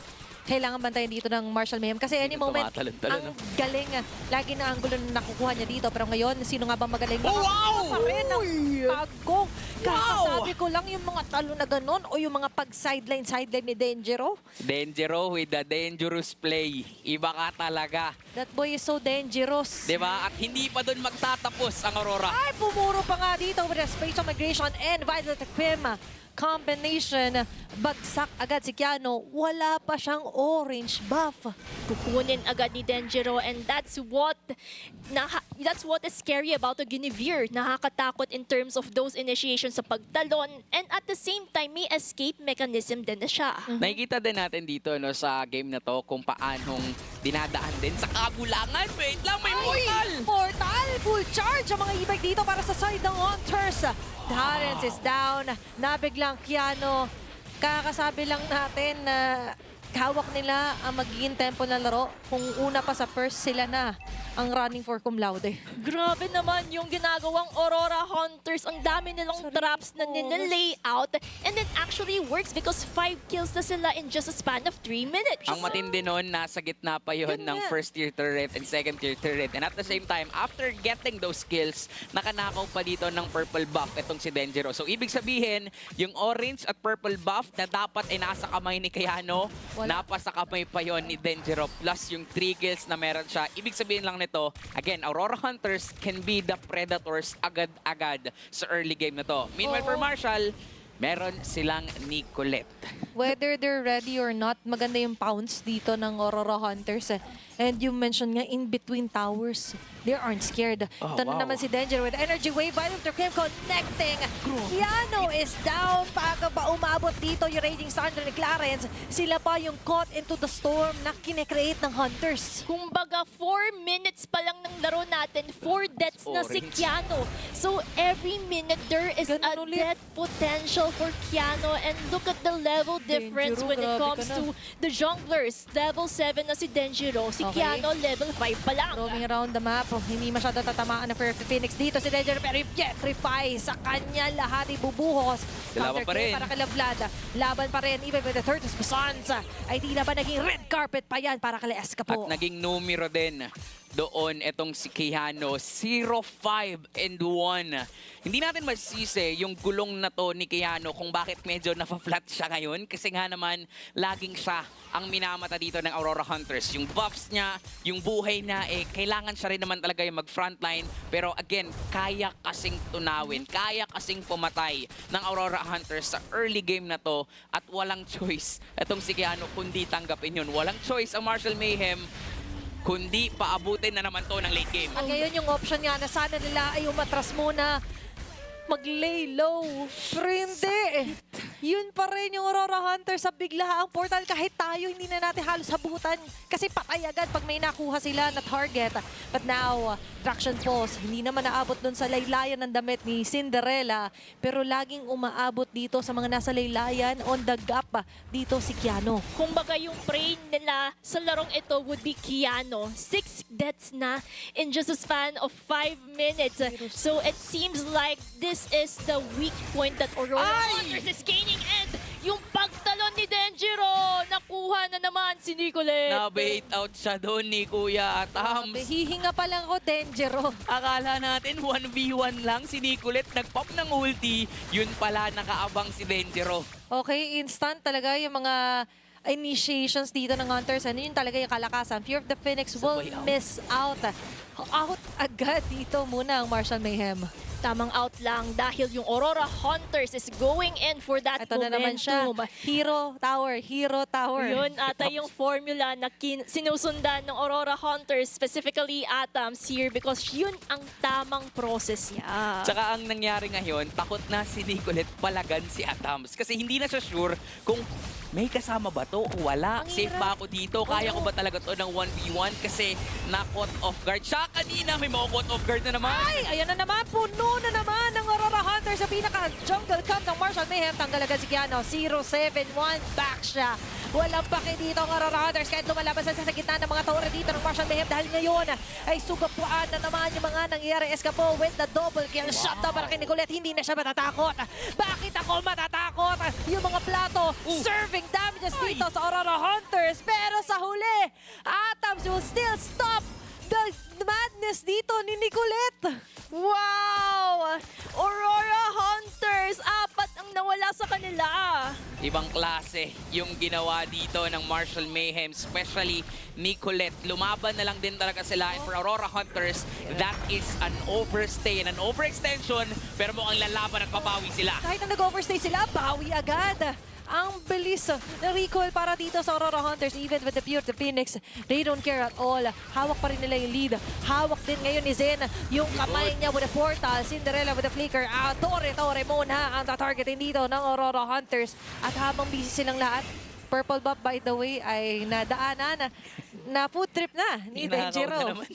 kailangan bantayan dito ng Marshall Mayhem. Kasi any moment, ang galing. Lagi na angulo na nakukuha niya dito. Pero ngayon, sino nga ba magaling? Oh, wow! Pa rin ang pagong. Kakasabi ko lang yung mga talo na ganun o yung mga pag-sideline ni Denjiro. Denjiro with the dangerous play. Iba ka talaga. That boy is so dangerous. Diba? At hindi pa doon magtatapos ang Aurora. Ay, pumuro pa nga dito with the spatial migration and Violet Quim combination. Bagsak agad si Keanu. Wala pa siyang orange buff. Kukunin agad ni Denjiro and that's what is scary about the Guinevere. Nakakatakot in terms of those initiations sa pagtalon and at the same time may escape mechanism din na siya. Nakikita din natin dito no, sa game na to kung paanong dinadaan din sa kagulangan. Wait lang, may portal! Portal! Full charge ang mga e-bike dito para sa side ng Hunters. Terrence is down. Nabiglang Keanu. Kakasabi lang natin na hawak nila ang magiging tempo na laro. Kung una pa sa first, sila na ang running for cum laude. Grabe naman yung ginagawang Aurora Hunters. Ang dami nilang traps na nila-layout. And it actually works because 5 kills na sila in just a span of 3 minutes. Ang matindi nun, nasa gitna pa yun ng first tier turret and second tier turret. And at the same time, after getting those kills, nakanakaw pa dito ng purple buff itong si Denjiro. So ibig sabihin, yung orange at purple buff na dapat ay nasa kamay ni Keanu, napasa kamay pa yon ni Denjiro. Plus yung 3 kills na meron siya. Ibig sabihin lang nito, again, Aurora Hunters can be the predators agad-agad sa early game na to. Meanwhile, for Marshall, meron silang Nicolette. Whether they're ready or not, maganda yung pounce dito ng Aurora Hunters. And you mentioned nga, in between towers, they aren't scared. Ito na naman si Denjiro with energy wave. Violet Cream connecting. Keanu is down. Paga ba umabot dito yung Raging Thunder ni Clarence? Sila pa yung caught into the storm na kinecreate ng Hunters. Kumbaga, 4 minutes pa lang ng laro natin, 4 deaths na si Keanu. So every minute there is a death potential for Keanu. And look at the level difference when it Grabe comes ka na. to the junglers. Level 7 na si Denjiro, si Okay. Kiano level 5 pa lang. Roaming around the map. Hindi masyado tatamaan ng Phoenix dito si Danger, pero yung Petrify sa kanya lahat ibubuhos. Laban pa rin. Para kay Vlad. Laban pa rin even with the third response. Ay di na ba naging red carpet pa yan para kay Escapo. At naging numero din doon itong si Keanu, 0-5-1. Hindi natin masisi yung gulong na to ni Keanu kung bakit medyo nafa-flat siya ngayon. Kasi nga naman, laging siya ang minamata dito ng Aurora Hunters. Yung buffs niya, yung buhay na, kailangan siya rin naman talaga yung mag-frontline. Pero again, kaya kasing tunawin, kaya kasing pumatay ng Aurora Hunters sa early game na to. At walang choice itong si Keanu kundi tanggapin yun. Walang choice ang Martial Mayhem kundi paabutin na naman to ng late game. At ngayon yung option nga na sana nila ay umatras muna, mag-lay low. Pero hindi. Yun pa rin yung Aurora Hunter sa biglaang portal. Kahit tayo, hindi na natin halos habutan. Kasi patay agad pag may nakuha sila na target. But now, traction pause. Hindi naman naabot dun sa laylayan ng damit ni Cinderella. Pero laging umaabot dito sa mga nasa laylayan on the gap dito si Keanu. Kumbaga yung prey nila sa larong ito would be Kiano. 6 deaths na in just a span of 5 minutes. So it seems like this is the weak point that Aurora Hunters is gaining, and yung pagtalon ni Denjiro, nakuha na naman si Nicolette. Na-bait out siya doon ni Kuya Tams. Hihinga pa lang ako, Denjiro. Akala natin 1v1 lang si Nicolette. Nag-pop ng ulti. Yun pala nakaabang si Denjiro. Okay, instant talaga yung mga initiations dito ng Hunters. Ano yun talaga yung kalakasan? Fear of the Phoenix will Sabay out. miss out. Out agad dito muna ang Martial Mayhem. Tamang out lang dahil yung Aurora Hunters is going in for that Ito na naman siya. momentum. Hero Tower, Hero Tower. Yun ata yung formula na sinusundan ng Aurora Hunters, specifically Atams here, because yun ang tamang process niya. Tsaka ang nangyari ngayon, takot na si Nicolette palagan si Atams. Kasi hindi na siya sure kung may kasama ba to o wala. Ang Safe hirap. ba ako dito? Kaya ko ba talaga to ng 1v1? Kasi na-caught off guard siya kanina. May mga-caught off guard na naman. Ay, ayan na naman. Puno na naman ng Aurora Hunters sa pinaka-jungle camp ng Martial Mayhem. Tanggal agad si Keanu. 0-7-1. Back siya. Walang paki dito ang Aurora Hunters kahit lumalaban sa gitna ng mga tore dito ng Martial Mayhem dahil ngayon ay sugapuan na naman yung mga nangyari. Escapo with the double kill shot na para kay Nicolette. Hindi na siya matatakot. Bakit ako matatakot? Yung mga plato serving damages dito sa Aurora Hunters. Pero sa huli, Atams will still stop the madness dito ni Nicolette. Wow! Aurora Hunters, 4 ang nawala sa kanila. Ibang klase yung ginawa dito ng Martial Mayhem, especially Nicolette. Lumaban na lang din talaga sila. And for Aurora Hunters, that is an overstay and an overextension. Pero mukhang lalaban at papawi sila. Kahit na nag-overstay sila, bawi agad. Ang bilis ng recall para dito sa Aurora Hunters. Even with the Fear of the Phoenix, they don't care at all. Hawak pa rin nila yung lead. Hawak din ngayon ni Zen yung kamay niya with the portal. Cinderella with the flicker. Tore muna ang tatargetin dito ng Aurora Hunters. At habang busy silang lahat, Purple Buff, by the way, ay nadaanan na food trip na ni Hinakaw Denjiro. na naman.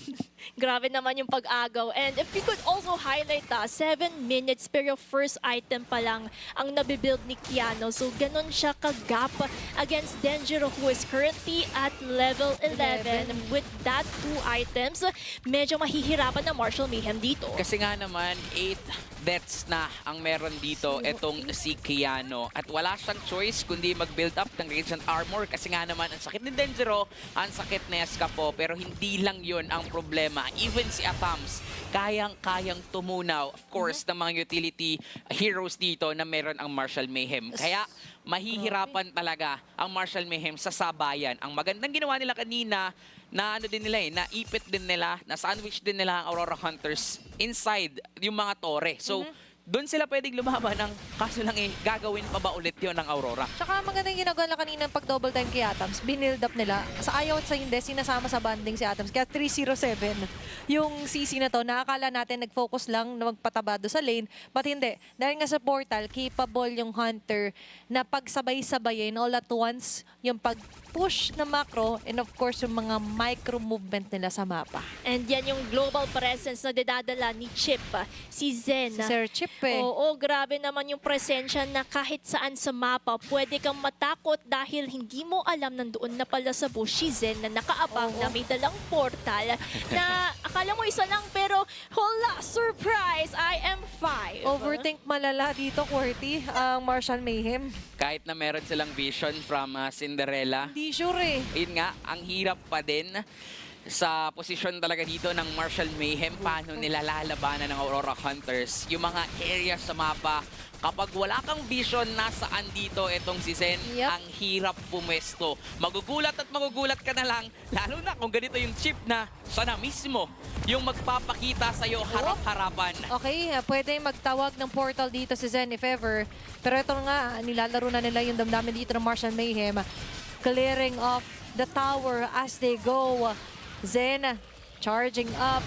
Grabe naman yung pag-agaw. And if we could also highlight 7 minutes pero first item pa lang ang nabibuild ni Keanu. So ganun siya kagap against Denjiro who is currently at level 11. With that 2 items, medyo mahihirapan na Martial Mayhem dito. Kasi nga naman, 8 deaths na ang meron dito itong si Keanu. At wala siyang choice kundi mag-build up ng Radiant Armor. Kasi nga naman, ang sakit ni Denjiro, ang sakit ni Escapo. Pero hindi lang yun ang problema. Even si Atams, kayang-kayang tumunaw, of course, ng mga utility heroes dito na meron ang Martial Mayhem. Kaya mahihirapan talaga ang Martial Mayhem sa sabayan. Ang magandang ginawa nila kanina, na ano din nila naipit din nila, na sandwich din nila ang Aurora Hunters inside yung mga tore. So, doon sila pwedeng lumaban ng kaso lang gagawin pa ba ulit yon ng Aurora? Tsaka magandang ginagawa nila kanina pag double time kay Atams, binild up nila. Sa ayaw at sa hindi, sinasama sa banding si Atams. Kaya 307 yung CC na to. Nakakala natin nag-focus lang na magpatabado sa lane. But hindi. Dahil nga sa portal, capable yung Hunter na pagsabay-sabayin all at once yung pag-push na macro and of course yung mga micro movement nila sa mapa. And yan yung global presence na dinadala ni Chip, si Zen. Si Sir Chip. eh. Oo, grabe naman yung presensya na kahit saan sa mapa, pwede kang matakot dahil hindi mo alam nandoon na pala sa bush si Zen na nakaabang Oo. na may dalang portal na akala mo isa lang pero hola, surprise, I am 5. Overthink malala dito, QWERTY, ang Martial Mayhem. Kahit na meron silang vision from Cinderella, Hindi sure eh. yun nga, ang hirap pa din sa posisyon talaga dito ng Martial Mayhem. Paano nila lalabanan ng Aurora Hunters? Yung mga areas sa mapa, kapag wala kang vision nasaan dito itong si Zen, Yep. ang hirap pumesto. Magugulat at magugulat ka na lang, lalo na kung ganito yung chip na sana mismo yung magpapakita sa'yo harap-harapan. Okay, pwede magtawag ng portal dito si Zen if ever. Pero ito nga, nilalaro na nila yung damdamin dito ng Martial Mayhem. Clearing off the tower as they go. Zen charging up.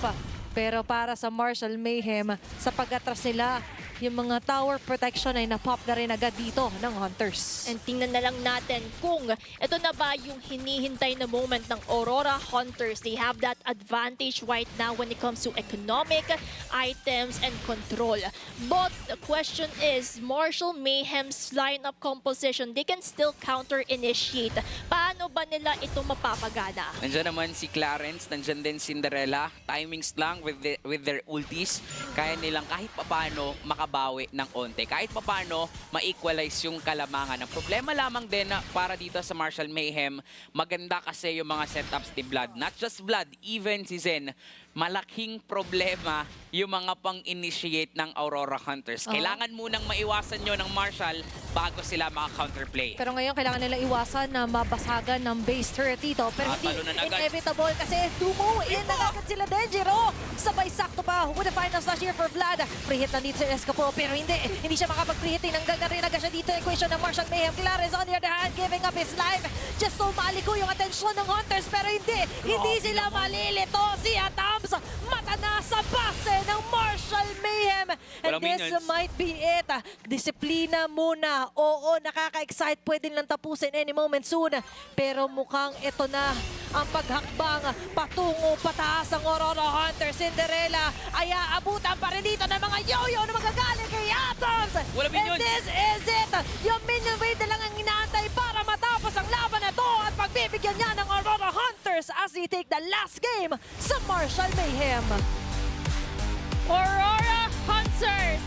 Pero para sa Martial Mayhem, sa pag-atras nila, yung mga tower protection ay napop na rin agad dito ng Hunters. And tingnan na lang natin kung ito na ba yung hinihintay na moment ng Aurora Hunters. They have that advantage right now when it comes to economic items and control. But the question is, Martial Mayhem's lineup composition, they can still counter-initiate. Paano ba nila ito mapapagana? Nandiyan naman si Clarence, nandiyan din Cinderella. Timings lang with their ultis. Kaya nilang kahit papano makabawi ng onte. Kahit papano ma-equalize yung kalamangan. Ang problema lamang din na para dito sa Martial Mayhem, maganda kasi yung mga setups ni Blood. Not just Blood, even si Zen. Malaking problema yung mga pang-initiate ng Aurora Hunters. Kailangan munang maiwasan nyo ng Martial bago sila maka-counterplay. Pero ngayon, kailangan nila iwasan na mabasagan ng base turret dito. Pero hindi Talunan agad. inevitable kasi dumo in na agad sila Denjiro. Sabay sakto pa with the final slash here for Vlad. Pre-hit na dito sa Escapo pero hindi siya makapag-pre-hit. Tinanggal na rin agad siya dito. Equation ng Martial Mayhem. Clarence on the other hand giving up his life. Just so maliko yung atensyon ng Hunters pero hindi sila malilito. Si Atams mata na sa base ng Martial Mayhem. And Walang this minions. might be it. Disiplina muna. Oo, nakaka-excite. Pwede lang tapusin any moment soon. Pero mukhang ito na ang paghakbang patungo pataas ang Aurora Hunter. Cinderella ay aabutan pa rin dito ng mga yo-yo na magagaling kay Atoms. Walang And minions. this is it. Yung minion wave na lang ang inaantay para matapos ang laban na to at pagbibigyan niya ng Aurora Hunters as they take the last game sa Martial Mayhem. Aurora Hunters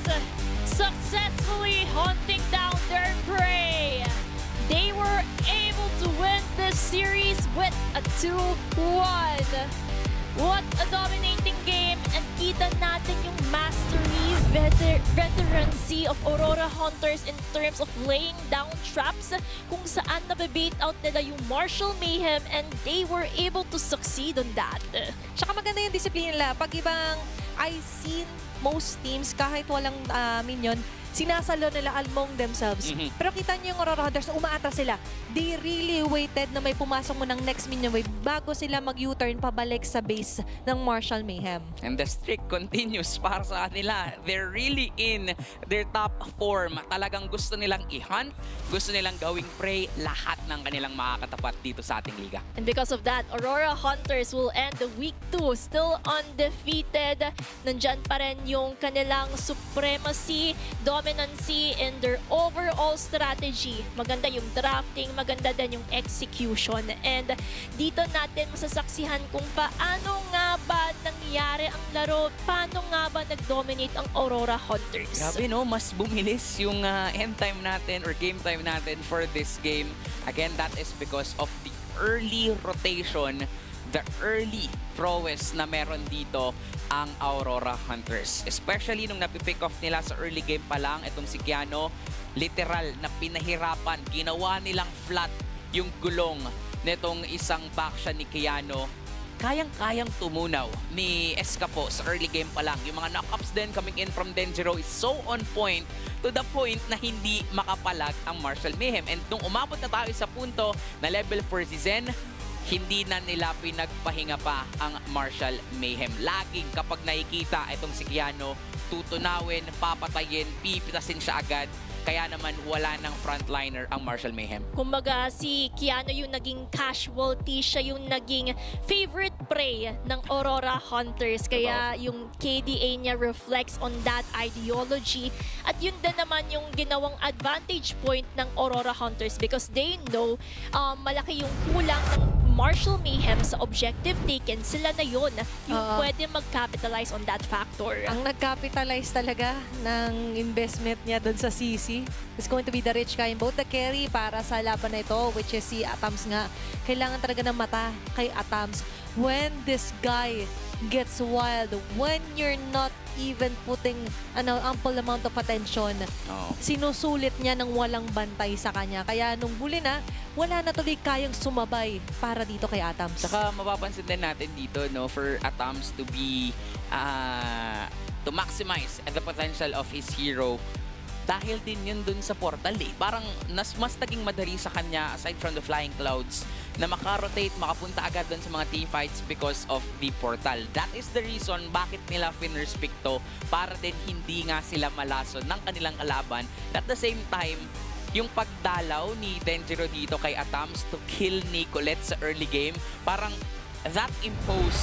successfully hunting down their prey. They were able to win this series with a 2-1. What a dominating game, and kita natin yung mastery, veterancy of Aurora Hunters in terms of laying down traps kung saan nabibait out nila yung Martial Mayhem and they were able to succeed on that. Tsaka maganda yung disiplina nila. Pag ibang I've seen most teams, kahit walang minion, sinasalo nila among themselves. Pero kita niyo yung Aurora Hunters, umaatras sila. They really waited na may pumasok mo ng next minion wave bago sila mag-U-turn pabalik sa base ng Martial Mayhem. And the streak continues para sa kanila. They're really in their top form. Talagang gusto nilang i-hunt, gusto nilang gawing prey lahat ng kanilang makakatapat dito sa ating liga. And because of that, Aurora Hunters will end the week 2 still undefeated. Nandyan pa rin yung kanilang supremacy, dominancy in their overall strategy. Maganda yung drafting, maganda din yung execution. And dito natin masasaksihan kung paano nga ba nangyari ang laro, paano nga ba nag-dominate ang Aurora Hunters. Grabe no, mas bumilis yung end time natin or game time natin for this game. Again, that is because of the early rotation, the early prowess na meron dito ang Aurora Hunters. Especially nung napipick off nila sa early game pa lang, itong si Keanu, literal na pinahirapan, ginawa nilang flat yung gulong nitong isang backsha ni Keanu. Kayang-kayang tumunaw ni Escapo sa early game pa lang. Yung mga knockups din coming in from Denjiro is so on point to the point na hindi makapalag ang Martial Mayhem. And nung umabot na tayo sa punto na level 4 si Zen, hindi na nila pinagpahinga pa ang Martial Mayhem. Laging kapag nakikita itong si Keanu, tutunawin, papatayin, pipitasin siya agad. Kaya naman wala ng frontliner ang Martial Mayhem. Kumbaga si Keanu yung naging casualty, siya yung naging favorite prey ng Aurora Hunters. Kaya yung KDA niya reflects on that ideology. At yun din naman yung ginawang advantage point ng Aurora Hunters because they know malaki yung kulang ng Martial Mayhem sa objective taken. Sila na yun yung pwede mag-capitalize on that factor. Ang nag-capitalize talaga ng investment niya doon sa CC is going to be the rich guy in both the carry para sa laban na ito, which is si Atams nga. Kailangan talaga ng mata kay Atams. When this guy gets wild, when you're not even putting ample amount of attention, sinusulit niya ng walang bantay sa kanya. Kaya nung huli na, wala na tuloy kayang sumabay para dito kay Atams. Saka mapapansin din natin dito, no, for Atams to be to maximize the potential of his hero. Dahil din yun dun sa portal eh. Parang mas naging madali sa kanya aside from the flying clouds na makarotate, makapunta agad dun sa mga team fights because of the portal. That is the reason bakit nila finrespect to para din hindi nga sila malason ng kanilang kalaban. At the same time, yung pagdalaw ni Denjiro dito kay Atams to kill Nicolette sa early game, parang that impose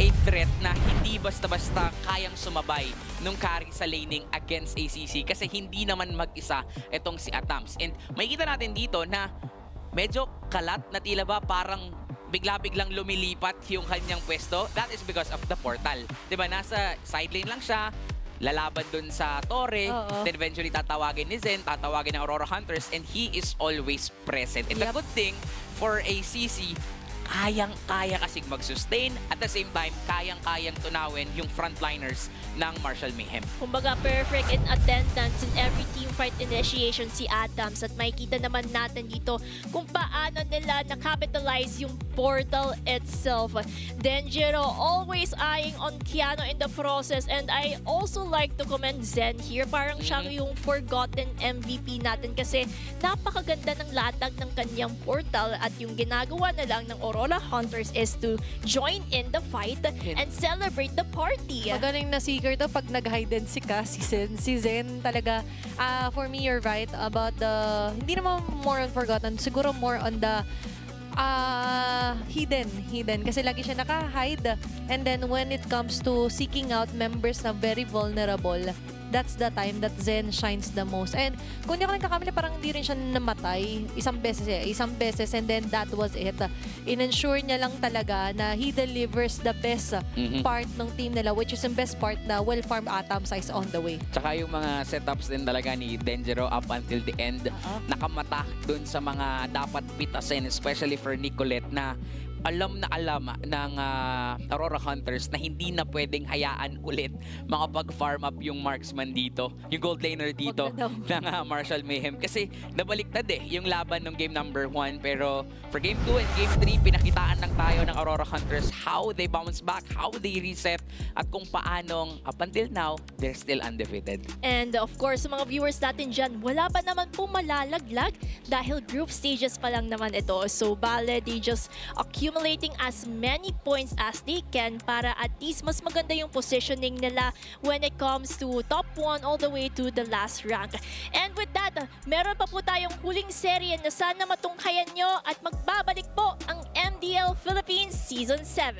a threat na hindi basta-basta kayang sumabay nung carry sa laning against ACC kasi hindi naman mag-isa itong si Atams. And makikita natin dito na medyo kalat na tila ba parang bigla-biglang lumilipat yung kanyang pwesto. That is because of the portal. Diba, nasa side lane lang siya, lalaban dun sa Torre, then eventually tatawagin ni Zen, tatawagin ng Aurora Hunters, and he is always present. And the good thing for ACC, kayang-kaya kasing mag-sustain at the same time, kayang-kayang tunawin yung frontliners ng Martial Mayhem. Kumbaga, perfect in attendance in every team fight initiation si Atams at makikita naman natin dito kung paano nila na-capitalize yung portal itself. Denjiro always eyeing on Keanu in the process and I also like to commend Zen here. Parang siya yung forgotten MVP natin kasi napakaganda ng latag ng kanyang portal at yung ginagawa na lang ng Aurora Hunters is to join in the fight and celebrate the party. Magaling na seeker to pag nag-hide and seek ka, si Zen. Si Zen talaga, for me, you're right about the, hindi naman more on forgotten, siguro more on the hidden. Kasi lagi siya naka-hide. And then when it comes to seeking out members na very vulnerable, that's the time that Zen shines the most. And kung hindi ako nagkakamali, parang hindi rin siya namatay. Isang beses, and then that was it. In-ensure niya lang talaga na he delivers the best part ng team nila, which is yung best part na well-farmed atom size on the way. Tsaka yung mga setups din talaga ni Denjiro up until the end, nakamata dun sa mga dapat pitasin, especially for Nicolette na alam ng Aurora Hunters na hindi na pwedeng hayaan ulit makapag-farm up yung marksman dito, yung gold laner dito ng Martial Mayhem. Kasi nabaliktad yung laban ng game number 1. Pero for game 2 and game 3, pinakitaan lang tayo ng Aurora Hunters how they bounce back, how they reset, at kung paanong up until now, they're still undefeated. And of course, sa mga viewers natin dyan, wala pa naman po malalaglag dahil group stages pa lang naman ito. So, bale, they just accumulating as many points as they can para at least mas maganda yung positioning nila when it comes to top 1 all the way to the last rank. And with that, meron pa po tayong huling serye na sana matunghayan nyo at magbabalik po ang MDL Philippines Season 7.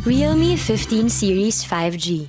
Realme 15 Series 5G.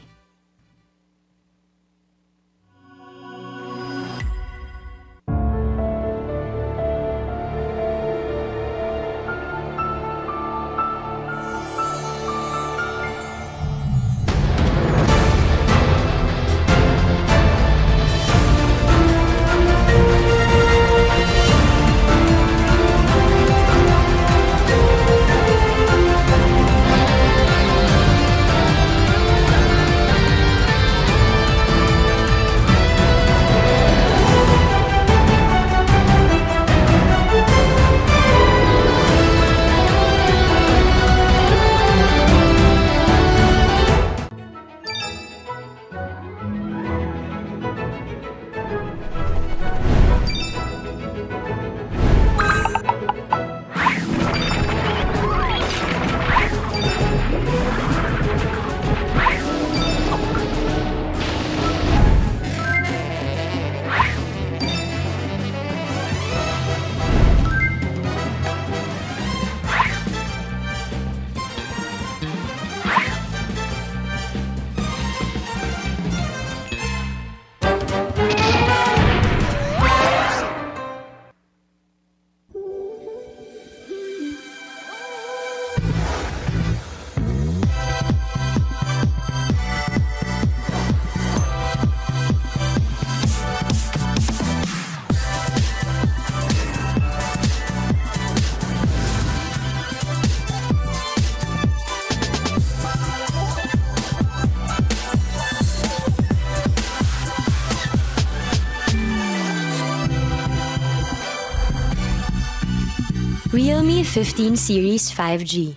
Realme 15 Series 5G.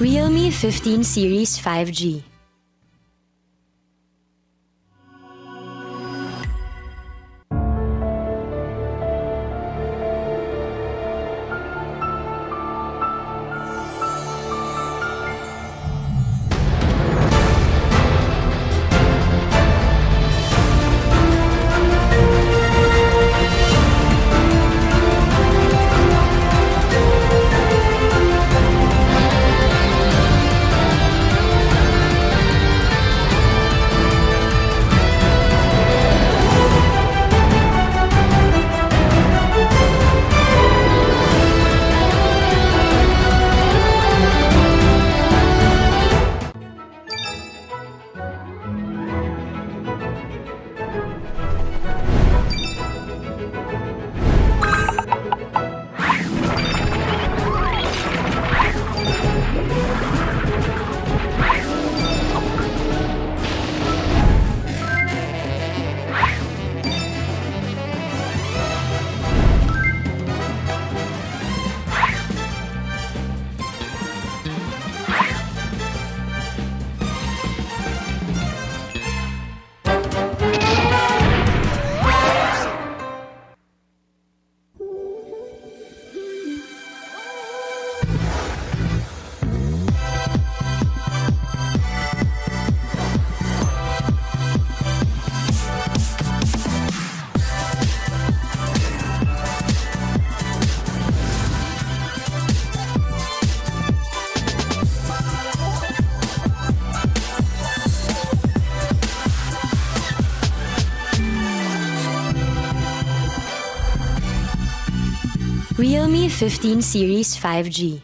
Realme 15 Series 5G. Realme 15 Series 5G.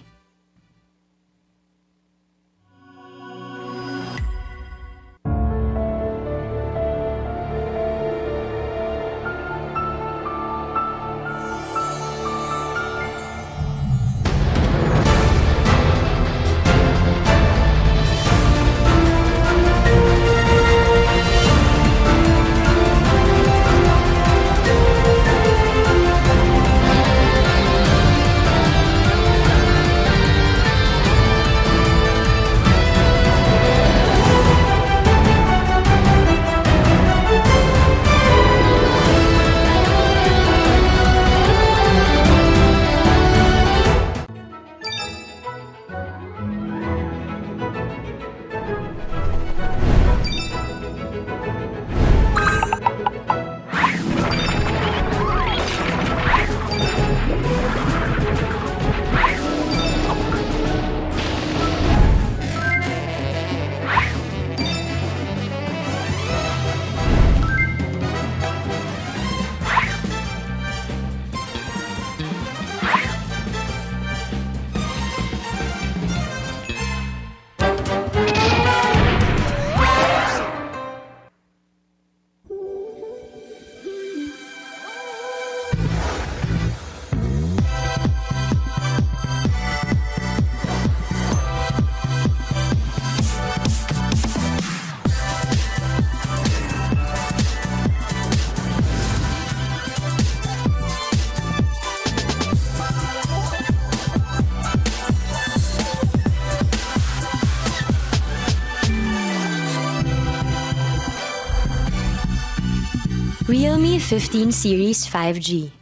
Realme 15 Series 5G.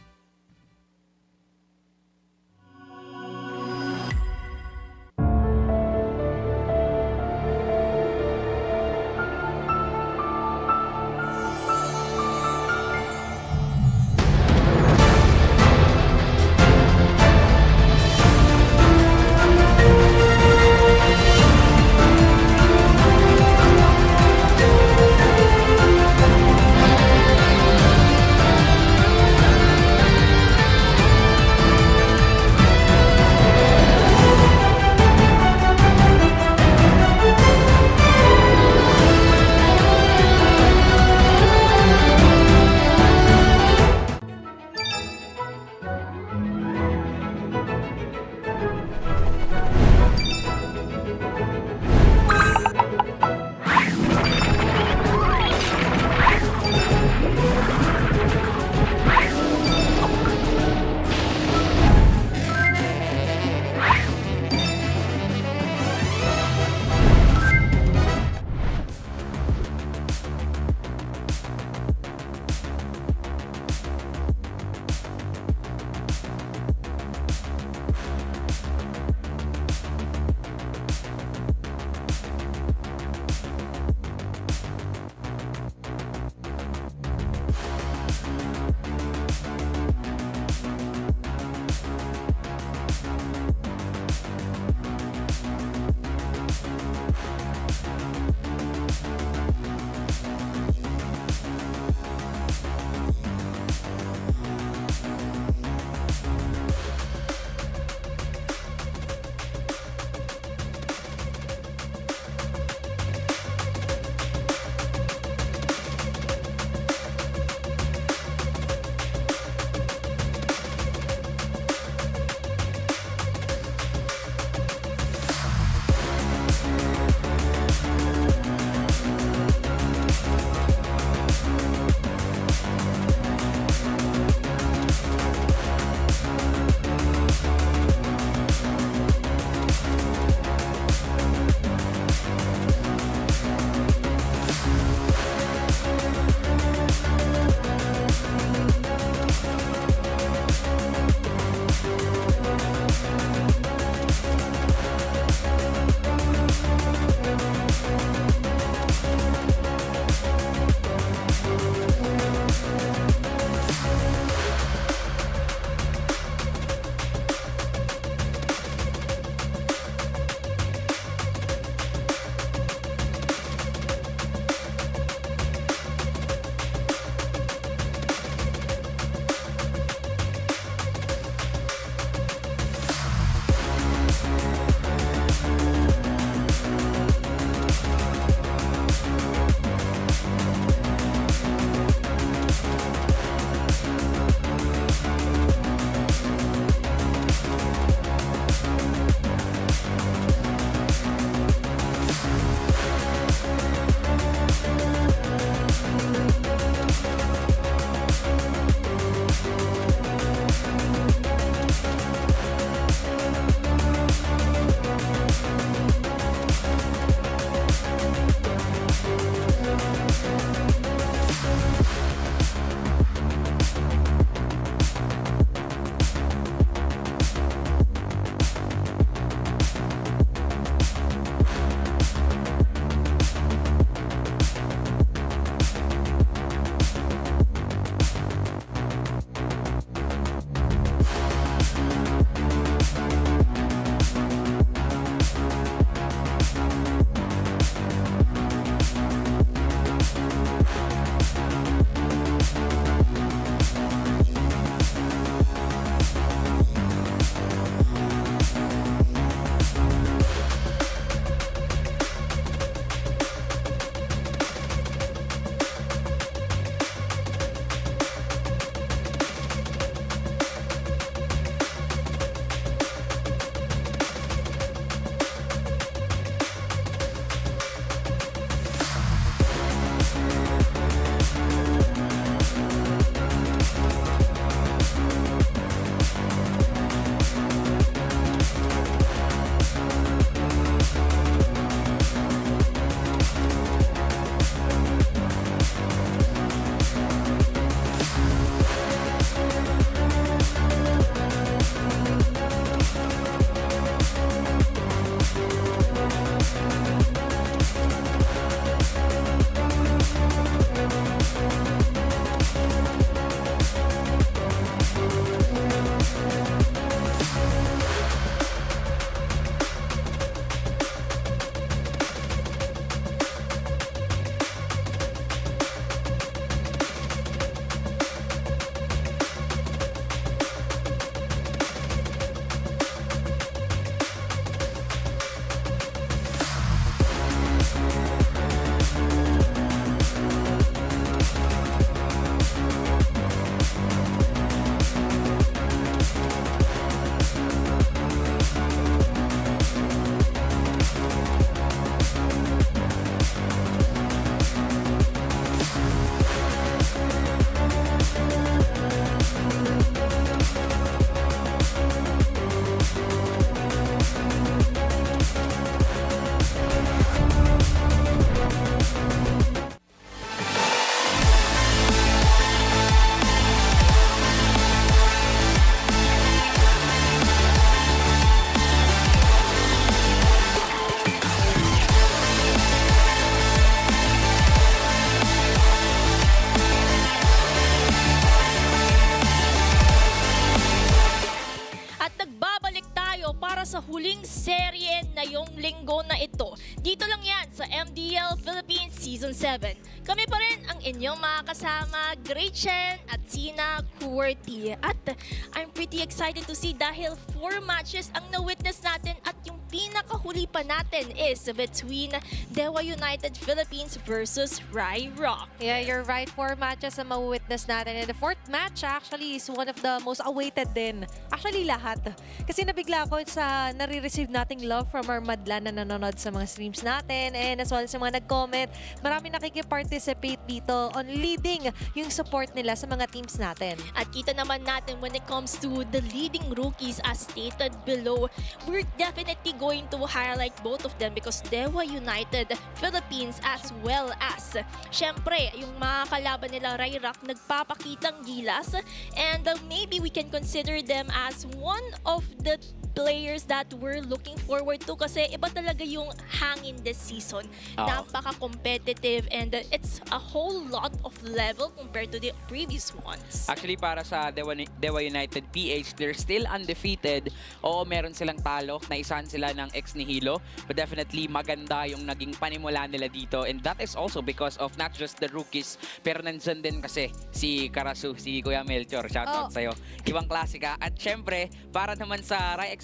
serye na yung linggo na ito. Dito lang yan sa MDL Philippines Season 7. Kami pa rin ang inyong mga kasama, Gretchen at Sina Kuwerti. At I'm pretty excited to see dahil 4 matches ang na-witness natin at yung pinakahuli pa natin is between Dewa United Philippines versus Ryrock. Yeah, you're right. 4 matches na ma-witness natin. And the 4th match actually is one of the most awaited din. Actually, lahat. Kasi nabigla ako sa nare-receive nating love from our madla na nanonood sa mga streams natin and as well as sa mga nag-comment. Marami nakikiparticipate dito on leading yung support nila sa mga teams natin. At kita naman natin when it comes to the leading rookies as stated below, we're definitely going to highlight both of them because Dewa United Philippines as well as syempre yung mga kalaban nila Ryrock nagpapakitang gilas and maybe we can consider them as one of the players that we're looking forward to kasi iba talaga yung hangin this season. Napaka-competitive and it's a whole lot of level compared to the previous ones. Actually, para sa Dewa United PH, they're still undefeated. Oo, meron silang talo. Naisahan sila ng ex-Nihilo. But definitely, maganda yung naging panimula nila dito. And that is also because of not just the rookies, pero nandyan din kasi si Karasu, si Kuya Melchor. Shoutout sa'yo. Ibang klasika. At syempre, para naman sa Ryrock,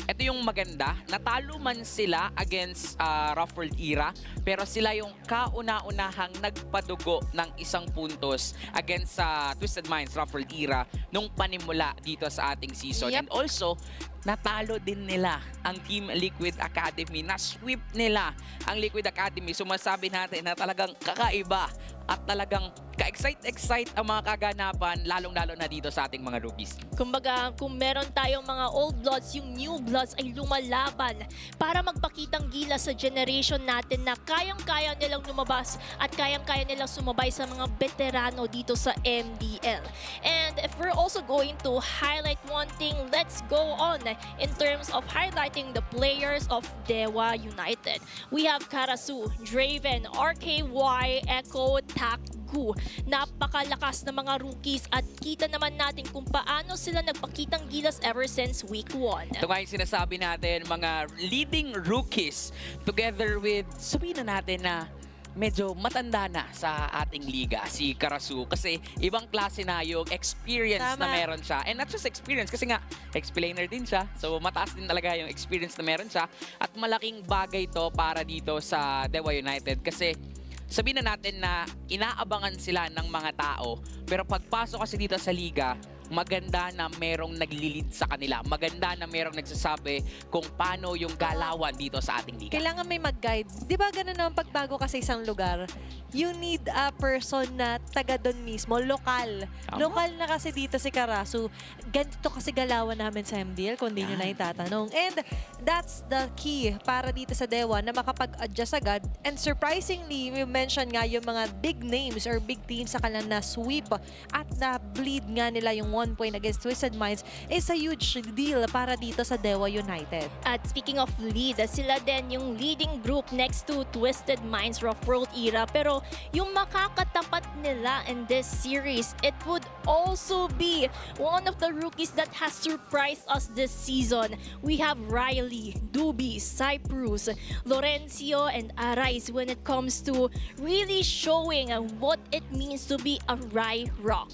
ito yung maganda, natalo man sila against Rough World Era, pero sila yung kauna-unahang nagpadugo ng 1 puntos against sa Twisted Minds Rough World Era nung panimula dito sa ating season. Yep. And also, natalo din nila ang Team Liquid Academy. Na-sweep nila ang Liquid Academy. Sumasabi natin na talagang kakaiba at talagang ka-excite ang mga kaganapan, lalong-lalo na dito sa ating mga rookies. Kumbaga, kung meron tayong mga old bloods, yung new bloods ay lumalaban para magpakitang gila sa generation natin na kayang-kaya nilang lumabas at kayang-kaya nilang sumabay sa mga veterano dito sa MDL. And if we're also going to highlight one thing, let's go on in terms of highlighting the players of Dewa United. We have Karasu, Draven, RKY, Echo, Takgu. Napakalakas na mga rookies at kita naman natin kung paano sila nagpakitang gilas ever since week 1. Ito nga yung sinasabi natin, mga leading rookies together with, sabihin na natin na medyo matanda na sa ating liga, si Karasu. Kasi ibang klase na yung experience na meron siya. And not just experience, kasi nga, explainer din siya. So mataas din talaga yung experience na meron siya. At malaking bagay to para dito sa Dewa United. Kasi sabihin na natin na inaabangan sila ng mga tao. Pero pagpasok kasi dito sa liga, maganda na merong naglilid sa kanila. Maganda na merong nagsasabi kung paano yung galawan dito sa ating liga. Kailangan may mag-guide. Di ba ganun naman pagbago ka sa isang lugar? You need a person na taga doon mismo, lokal. Tama. Lokal na kasi dito si Karasu. Ganito kasi galawan namin sa MDL kung di nyo na itatanong. And that's the key para dito sa Dewa na makapag-adjust agad. And surprisingly, we mentioned nga yung mga big names or big teams sa kanila na sweep at na-bleed nga nila yung 1 point against Twisted Minds is a huge deal para dito sa Dewa United. At speaking of lead, sila din yung leading group next to Twisted Minds Rough World Era. Pero yung makakatapat nila in this series, it would also be one of the rookies that has surprised us this season. We have Riley, Dubi, Cyprus, Lorenzo, and Arais when it comes to really showing what it means to be a Ryrock.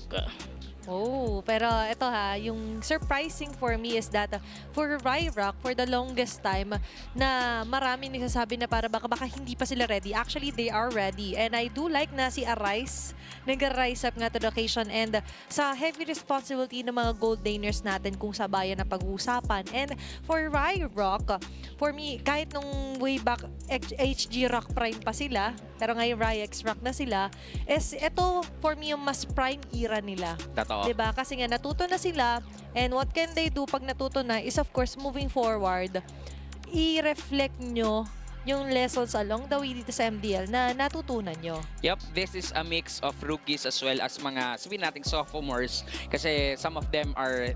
Oh, pero ito yung surprising for me is that for Ryrock, for the longest time, na maraming nagsasabi na para baka hindi pa sila ready. Actually, they are ready. And I do like na si Arais nag-rise up nga to the occasion and sa heavy responsibility ng mga gold laners natin kung sabayan na pag-uusapan. And for Ryrock, for me, kahit nung way back HG Rock Prime pa sila, pero ngayon Ryx Rock na sila, is ito for me yung mas prime era nila. Diba? Kasi nga natuto na sila and what can they do pag natuto na is of course moving forward, i-reflect nyo yung lessons along the way dito sa MDL na natutunan nyo. Yep, this is a mix of rookies as well as mga, sabihin natin, sophomores. Kasi some of them are,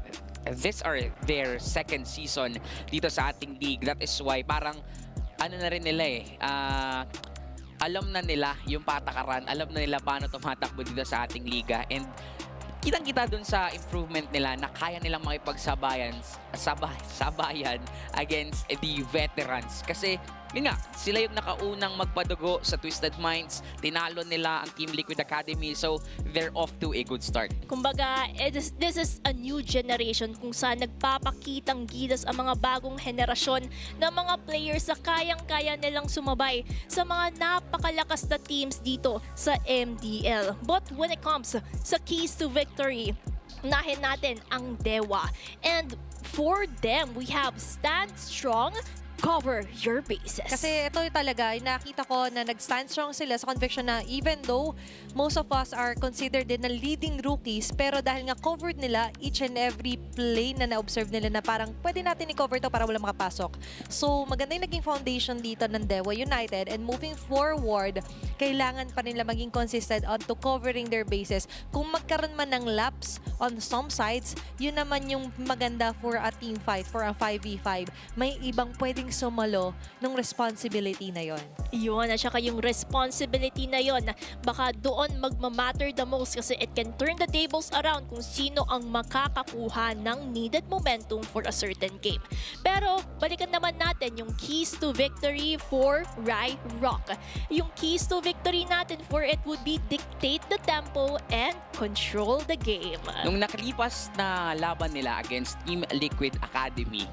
these are their 2nd season dito sa ating league. That is why parang, ano na rin nila alam na nila yung patakaran, alam na nila paano tumatakbo dito sa ating liga. And kitang-kita dun sa improvement nila na kaya nilang makipagsabayan sabayan against the veterans. Kasi yun nga, sila yung nakaunang magpadugo sa Twisted Minds. Tinalo nila ang Team Liquid Academy. So, they're off to a good start. Kumbaga, this is a new generation kung saan nagpapakitang gilas ang mga bagong henerasyon ng mga players na kayang-kaya nilang sumabay sa mga napakalakas na teams dito sa MDL. But when it comes sa keys to victory, unahin natin ang Dewa. And for them, we have stand strong, cover your bases. Kasi ito yung talaga, nakita ko na nag-stand strong sila sa conviction na even though most of us are considered din na leading rookies, pero dahil nga covered nila each and every play na na-observe nila na parang pwede natin i-cover to para wala makapasok. So maganda yung naging foundation dito ng Dewa United, and moving forward, kailangan pa nila maging consistent on to covering their bases. Kung magkaroon man ng laps on some sides, yun naman yung maganda for a team fight, for a 5v5. May ibang pwedeng sumalo ng responsibility na yon. Yun, at saka yung responsibility na yon, baka doon magmamatter the most kasi it can turn the tables around kung sino ang makakakuha ng needed momentum for a certain game. Pero balikan naman natin yung keys to victory for Ryrock. Yung keys to victory natin for it would be dictate the tempo and control the game. Nung nakalipas na laban nila against Team Liquid Academy,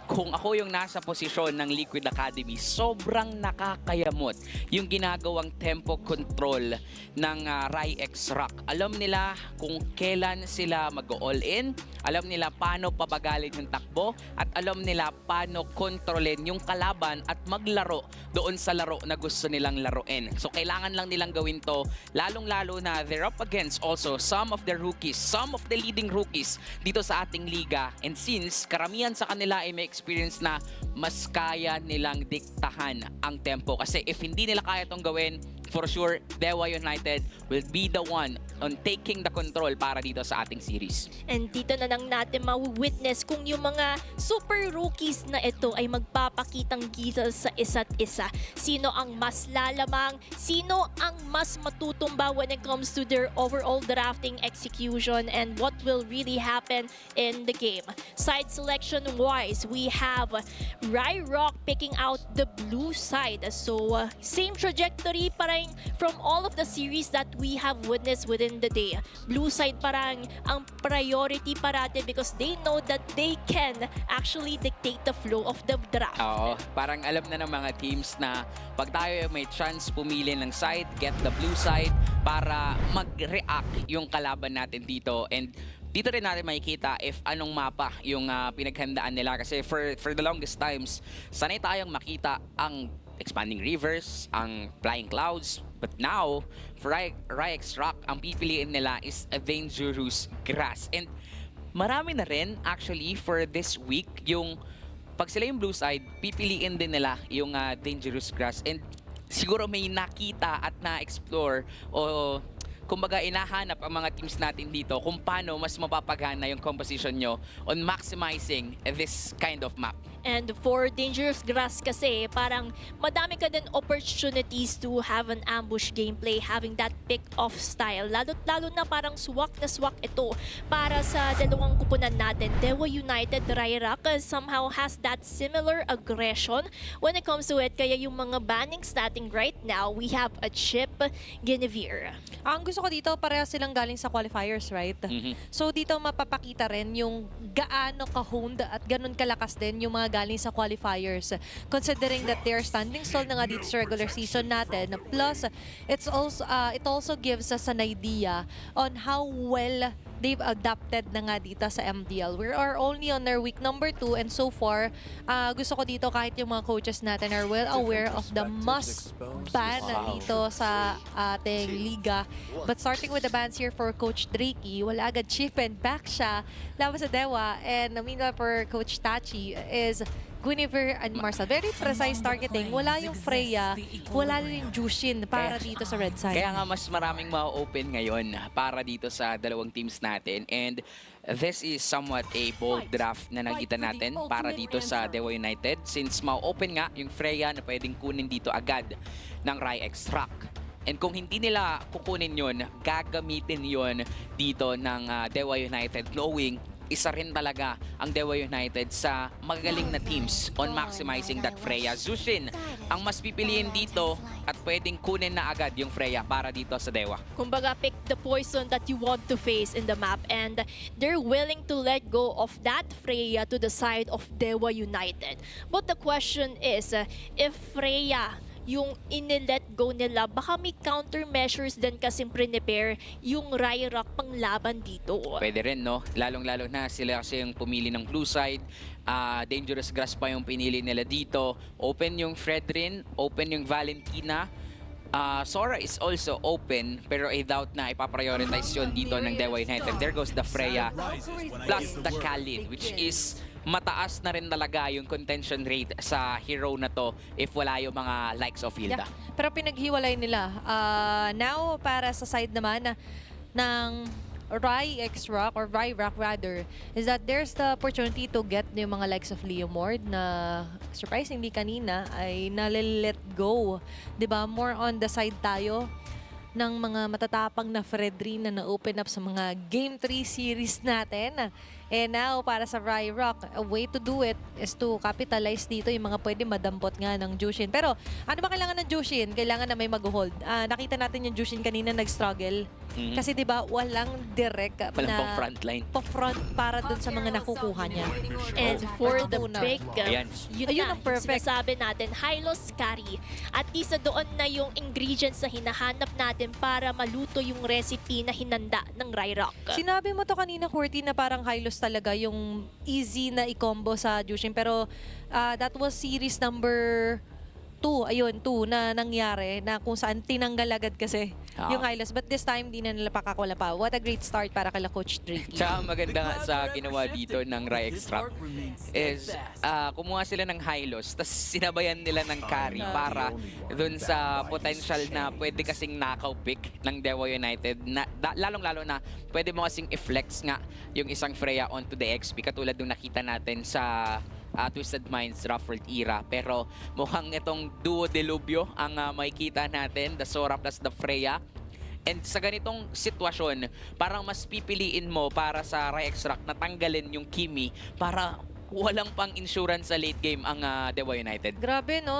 kung ako yung nasa posisyon ng Liquid Academy, sobrang nakakayamot yung ginagawang tempo control ng Ryrock. Alam nila kung kailan sila mag-all-in, alam nila paano pabagalin yung takbo, at alam nila paano kontrolin yung kalaban at maglaro doon sa laro na gusto nilang laruin. So kailangan lang nilang gawin to, lalong-lalo na they're up against also some of the rookies, some of the leading rookies dito sa ating liga. And since karamihan sa kanila ay may experience na, mas kaya nilang diktahan ang tempo. Kasi if hindi nila kaya itong gawin, for sure, Dewa United will be the one on taking the control para dito sa ating series. And dito na lang natin ma-witness kung yung mga super rookies na ito ay magpapakitang gilas sa isa't isa. Sino ang mas lalamang, sino ang mas matutumba when it comes to their overall drafting execution, and what will really happen in the game. Side selection wise, we have Ryrock picking out the blue side. So, same trajectory parang from all of the series that we have witnessed within the day. Blue side parang ang priority parate because they know that they can actually dictate the flow of the draft. Oo, parang alam na ng mga teams na pag tayo may chance pumili ng side, get the blue side para mag-react yung kalaban natin dito. And dito rin natin makikita if anong mapa yung pinaghandaan nila. Kasi for the longest times, sanay tayong makita ang expanding rivers, ang flying clouds. But now, for Ryrock, ang pipiliin nila is a dangerous grass. And marami na rin actually for this week yung pag sila yung blue side, pipiliin din nila yung dangerous grass. And siguro may nakita at na-explore o kumbaga inahanap ang mga teams natin dito kung paano mas mapapagana yung composition nyo on maximizing this kind of map. And for dangerous grass kasi, parang madami ka din opportunities to have an ambush gameplay, having that pick-off style. Lalo na parang swak na swak ito para sa dalawang kupunan natin. Dewa United, Ryrock somehow has that similar aggression when it comes to it. Kaya yung mga bannings natin right now, we have a Chip Guinevere. Ang gusto ko dito, pareha silang galing sa qualifiers, right? So dito mapapakita rin yung gaano ka-honed at ganun kalakas din yung mga galing sa qualifiers. Considering that they're standing still na nga dito sa regular season natin. Plus, it also gives us an idea on how well they've adapted na nga dito sa MDL. We are only on our week number 2, and so far, gusto ko dito kahit yung mga coaches natin are well aware of the must-ban dito sa ating liga. But starting with the bans here for Coach Drakey, wala agad chip and back siya laban sa Dewa. And meanwhile for Coach Tachi is Guinevere and Marcel. Very precise targeting. Wala yung Freya, wala yung Jushin para dito sa red side. Kaya nga mas maraming ma-open ngayon para dito sa dalawang teams natin. And this is somewhat a bold draft na nakita natin para dito sa Dewa United. Since ma-open nga yung Freya na pwedeng kunin dito agad ng Ryrock. And kung hindi nila kukunin yun, gagamitin yun dito ng Dewa United knowing isa rin talaga ang Dewa United sa magagaling na teams on maximizing that Freya. Zushin ang mas pipiliin dito at pwedeng kunin na agad yung Freya para dito sa Dewa. Kumbaga, pick the poison that you want to face in the map, and they're willing to let go of that Freya to the side of Dewa United. But the question is, if Freya yung inilet go nila, baka may countermeasures din kasi prepare yung Ryrock pang laban dito. Pwede rin, no? Lalong-lalo na sila kasi yung pumili ng blue side. Dangerous Grass pa yung pinili nila dito. Open yung Fredrin, open yung Valentina. Sora is also open, pero I doubt na ipaprioritize yun dito ng Dewa United. There goes the Freya plus the Khalid, which is mataas na rin talaga yung contention rate sa hero na to if wala yung mga likes of Hilda. Yeah. Pero pinaghiwalay nila. Now, para sa side naman ng Ryrock or Ryrock rather, is that there's the opportunity to get yung mga likes of Leomord na surprisingly kanina ay nalilet go. 'Di ba? More on the side tayo ng mga matatapang na Fredrin na na-open up sa mga Game 3 series natin. And now, para sa Ryrock, a way to do it is to capitalize dito yung mga pwede madampot nga ng Jushin. Pero, ano ba kailangan ng Jushin? Kailangan na may mag-hold. Nakita natin yung Jushin kanina nag-struggle. Kasi di ba walang direct Walang na pang frontline. pa-front para dun sa mga nakukuha niya. And for the Una. pick, Ayan. Ayun ang perfect. Sinasabi natin, Hylos Curry. At isa doon na yung ingredients na hinahanap natin para maluto yung recipe na hinanda ng Ryrock. Sinabi mo to kanina, Courtney, na parang Hylos talaga yung easy na i-combo sa Jushin. Pero that was series number 2, ayun, 2 na nangyari na kung saan tinanggal agad kasi yung Hylos. But this time, di na nila pakakawala pa. What a great start para kala Coach Drake. Tsaka maganda nga sa ginawa dito ng Ryrock is kumuha sila ng Hylos tapos sinabayan nila ng carry para dun sa potential na pwede kasing knockout pick ng Dewa United. Lalong-lalo na pwede mo kasing i-flex nga yung isang Freya onto the XP katulad nung nakita natin sa Twisted Minds Ruffled era. Pero mukhang itong duo delubyo ang makikita natin, the Sora plus the Freya. And sa ganitong sitwasyon, parang mas pipiliin mo para sa Ryrock na tanggalin yung Kimi para walang pang insurance sa late game ang Dewa United. Grabe, no?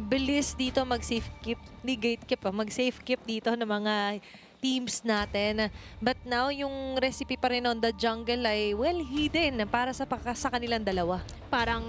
Bilis dito mag-safe keep, di gate keep, mag-safe keep dito ng mga teams natin. But now, yung recipe pa rin on the jungle ay well hidden para sa kanilang dalawa. Parang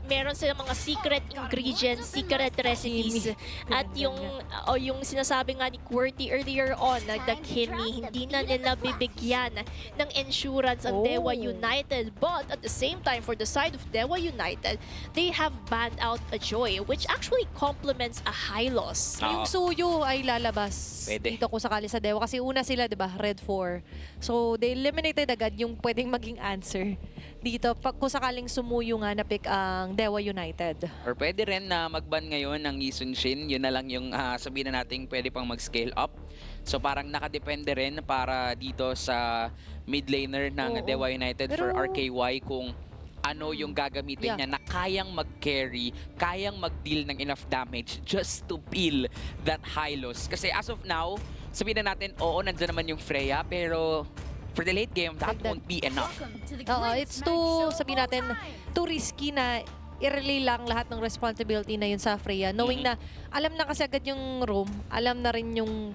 meron silang mga secret ingredients, secret recipes. At yung sinasabi nga ni QWERTY earlier on, na the Kimi, hindi na nila bibigyan ng insurance ang Dewa United. But at the same time, for the side of Dewa United, they have banned out a Joy, which actually complements a Hylos. Yung Suyo ay lalabas Pwede. dito kung sakali sa Dewa. Kasi una sila, di ba, Red 4. So, they eliminated agad yung pwedeng maging answer dito. Kung sakaling sumuyo nga na pick ang Dewa United. Or pwede rin na mag-ban ngayon ng Yisun Shin. Yun na lang yung sabihin na natin pwede pang mag-scale up. So parang nakadepende rin para dito sa mid laner ng Dewa United for RKY kung ano yung gagamitin niya na kayang mag-carry, kayang mag-deal ng enough damage just to peel that Hylos. Kasi as of now, sabihin na natin, oo, nandiyan naman yung Freya, pero for the late game, that won't be enough. It's too, sabihin natin, too risky na i-relay lang lahat ng responsibility na yun sa Freya. Knowing na, alam na kasi agad yung room, alam na rin yung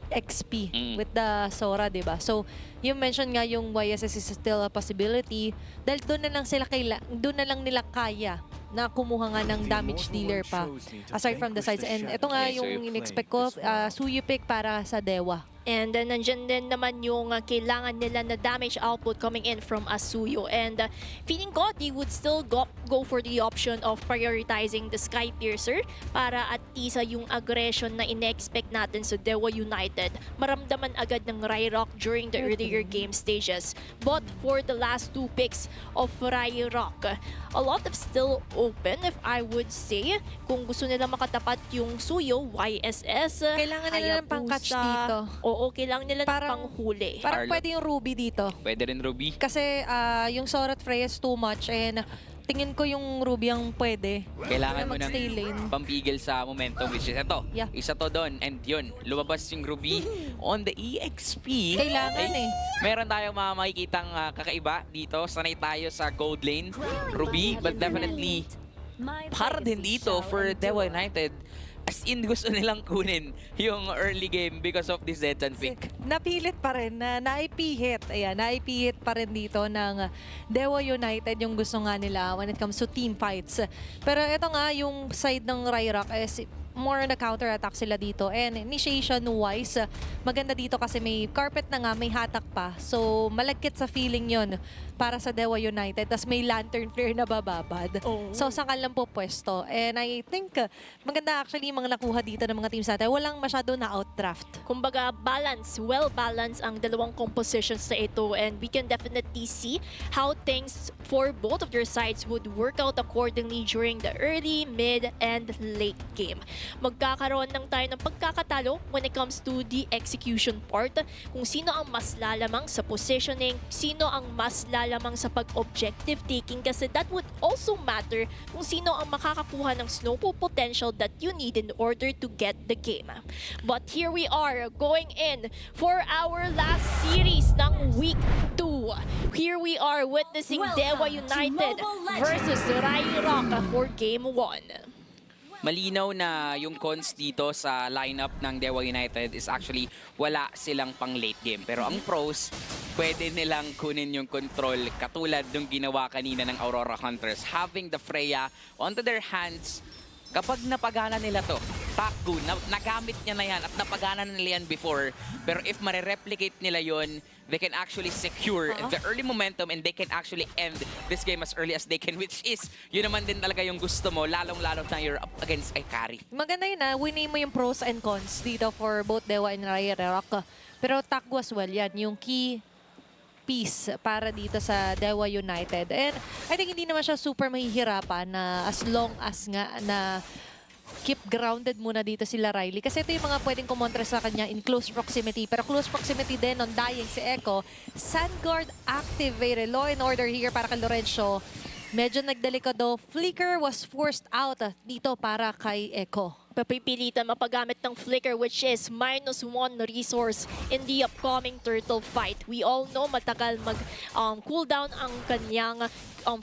XP with the Sora, diba? So, you mentioned nga yung YSS is still a possibility dahil doon na lang nila kaya na kumuha nga ng damage dealer pa aside from the sides. And ito nga yung in-expect ko, Suyu pick para sa Dewa. And then nandyan din naman yung kailangan nila na damage output coming in from Asuyo. And feeling ko, they would still go for the option of prioritizing the Sky Piercer para at isa yung aggression na in-expect natin sa Dewa United. Maramdaman agad ng Ryrock during the earlier game stages. But for the last two picks of Ryrock, a lot of still open, if I would say. Kung gusto nila makatapat yung Suyo, YSS, Kailangan nila ng pang-catch dito. Oo, kailangan nila ng panghuli. Parang Arlo. pwede yung Ruby dito. Pwede rin Ruby. Kasi yung Sora at Freya is too much and tingin ko yung Ruby ang pwede. Kailangan mo ng mag-stay lane. pampigil sa momentum, which is ito. Yeah. Isa to doon. And yun, lumabas yung Ruby on the EXP. Kailangan Meron tayong mga makikitang kakaiba dito. Sanay tayo sa gold lane, Ruby. But definitely, para din dito for Dewa United, as in gusto nilang kunin yung early game because of this Zedsan pick. Napilit pa rin na naipihit. Ayan, naipihit pa rin dito ng Dewa United yung gusto nga nila when it comes to team fights. Pero ito nga, yung side ng Ryrock is more na counter-attack sila dito. And initiation-wise, maganda dito kasi may carpet na nga, may hatak pa. So, malagkit sa feeling yon para sa Dewa United. Tapos may lantern flare na bababad. Oh. So, saan lang po pwesto. And I think, maganda actually yung mga nakuha dito ng mga teams natin. Walang masyado na outdraft. Kumbaga, balance, well-balanced ang dalawang compositions na ito, and we can definitely see how things for both of their sides would work out accordingly during the early, mid, and late game. Magkakaroon lang tayo ng pagkakatalo when it comes to the execution part, kung sino ang mas lalamang sa positioning, sino ang mas lalamang sa pag-objective taking, kasi that would also matter kung sino ang makakakuha ng snowball potential that you need in order to get the game. But here we are going in for our last series ng Week 2. Here we are witnessing Dewa United versus Ryrock for Game 1. Malinaw na yung cons dito sa lineup ng Dewa United is actually wala silang pang late game. Pero ang pros, pwede nilang kunin yung control katulad ng ginawa kanina ng Aurora Hunters. Having the Freya onto their hands, kapag napagana nila to, Takgu, nagamit niya na yan at napagana nila yan before. Pero if marereplicate nila yon, they can actually secure the early momentum and they can actually end this game as early as they can, which is, yun naman din talaga yung gusto mo, lalong-lalo na you're up against a carry. Maganda yun winay mo yung pros and cons dito for both Dewa and Ryrock. Pero Takgu as well yan, yung key piece para dito sa Dewa United. And I think hindi naman siya super mahihirapan na as long as nga na keep grounded muna dito sila Riley. Kasi ito yung mga pwedeng kumontra sa kanya in close proximity. Pero close proximity din on dying si Echo. Sandguard activated. Law and order here para kay Lorenzo. Medyo nagdelikado. Flicker was forced out dito para kay Echo. Papipilitan mapagamit ng Flicker, which is -1 resource in the upcoming turtle fight. We all know matagal mag-cooldown ang kanyang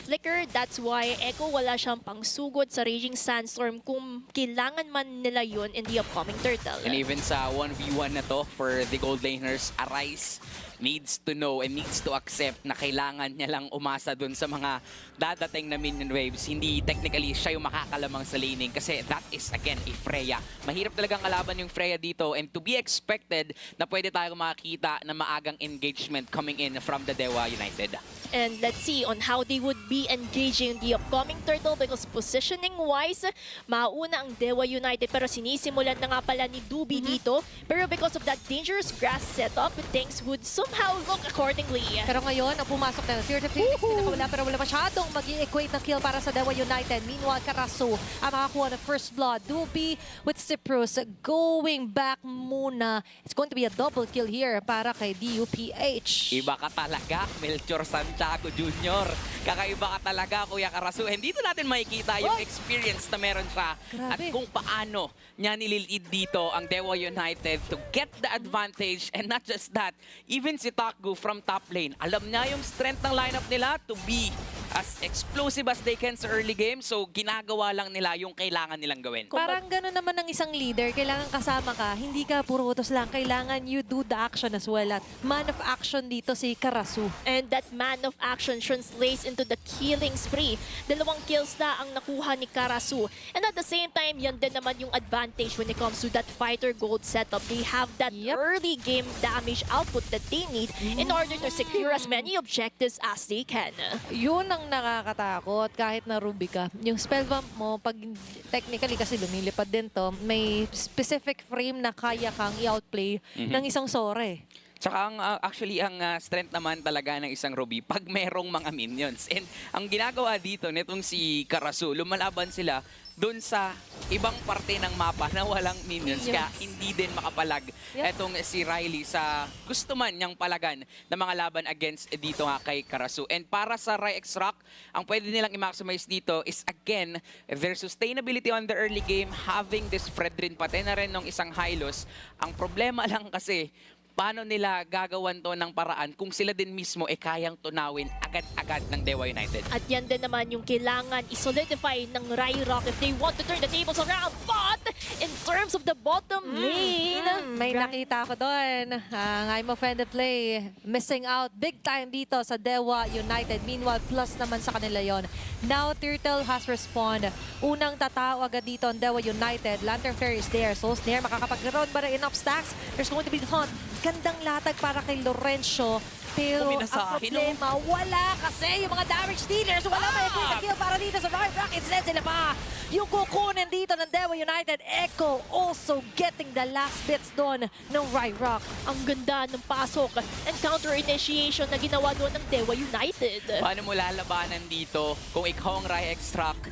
Flicker. That's why Echo wala siyang pangsugod sa Raging Sandstorm kung kailangan man nila yun in the upcoming turtle. And even sa 1v1 na to for the gold laners, Arise needs to know and needs to accept na kailangan niya lang umasa dun sa mga dadating na minion waves. Hindi technically siya yung makakalamang sa laning kasi that is again a Freya. Mahirap talagang kalaban yung Freya dito, and to be expected na pwede tayong makakita na maagang engagement coming in from the Dewa United. And let's see on how they would be engaging the upcoming turtle, because positioning-wise, mauna ang Dewa United, pero sinisimulan na nga pala ni Dubi dito. Pero because of that dangerous grass setup, things would somehow look accordingly. Pero ngayon, ang pumasok na Fear of Phoenix, pinakawala pero wala masyadong mag-equate na kill para sa Dewa United. Meanwhile, Karasu ang makakuha ng first blood. Dubi with Cyprus going back muna. It's going to be a double kill here para kay DUPH. Iba ka talaga, Melchor Santiago Jr. Kakaiba ka talaga, Kuya Karasu. And dito natin makikita yung experience na meron siya. Grabe. At kung paano niya nililid dito ang Dewa United to get the advantage. And not just that, even si Takgu from top lane, alam niya yung strength ng lineup nila to be as explosive as they can sa early game. So, ginagawa lang nila yung kailangan nilang gawin. Parang gano'n naman ng isang leader. Kailangan kasama ka. Hindi ka puro utos lang. Kailangan you do the action as well. At man of action dito si Karasu. And that man of action translates into the killing spree. 2 kills na ang nakuha ni Karasu. And at the same time, yan din naman yung advantage when it comes to that fighter gold setup. They have that early game damage output that they need in order to secure as many objectives as they can. Yun ang nakakatakot kahit na Ruby ka. Yung spell bump mo, pag technically kasi lumilipad din to, may specific frame na kaya kang i-outplay ng isang Sore. Tsaka actually ang strength naman talaga ng isang Ruby pag merong mga minions. And ang ginagawa dito nitong si Karasu, lumalaban sila doon sa ibang parte ng mapa na walang minions. Kaya hindi din makapalag etong si Riley sa gusto man niyang palagan ng mga laban against dito nga kay Karasu. And para sa Ryrock, ang pwede nilang i-maximize dito is again, their sustainability on the early game, having this Fredrin pati na rin ng isang Hylos. Ang problema lang kasi, paano nila gagawan to ng paraan kung sila din mismo kayang tunawin agad-agad ng Dewa United? At yan din naman yung kailangan i-solidify ng Ryrock if they want to turn the tables around. But in terms of the bottom lane, May nakita ko doon. Ang I'm offended play. Missing out big time dito sa Dewa United. Meanwhile, plus naman sa kanila yon. Now, Turtle has respond. Unang tatao agad dito ang Dewa United. Lantern Flare is there. So, Snare makakapag-round ba rin enough stacks? There's going to be the hunt. Gandang latag para kay Lorenzo. Pero ang problema, wala kasi yung mga damage dealers. Wala may kill para dito sa Ryrock. Instead sila pa yung kukunin dito ng Dewa United. Echo also getting the last bits doon ng Ryrock. ang ganda ng pasok and counter initiation na ginawa doon ng Dewa United. Paano mo lalabanan dito kung ikaw ang Ryrock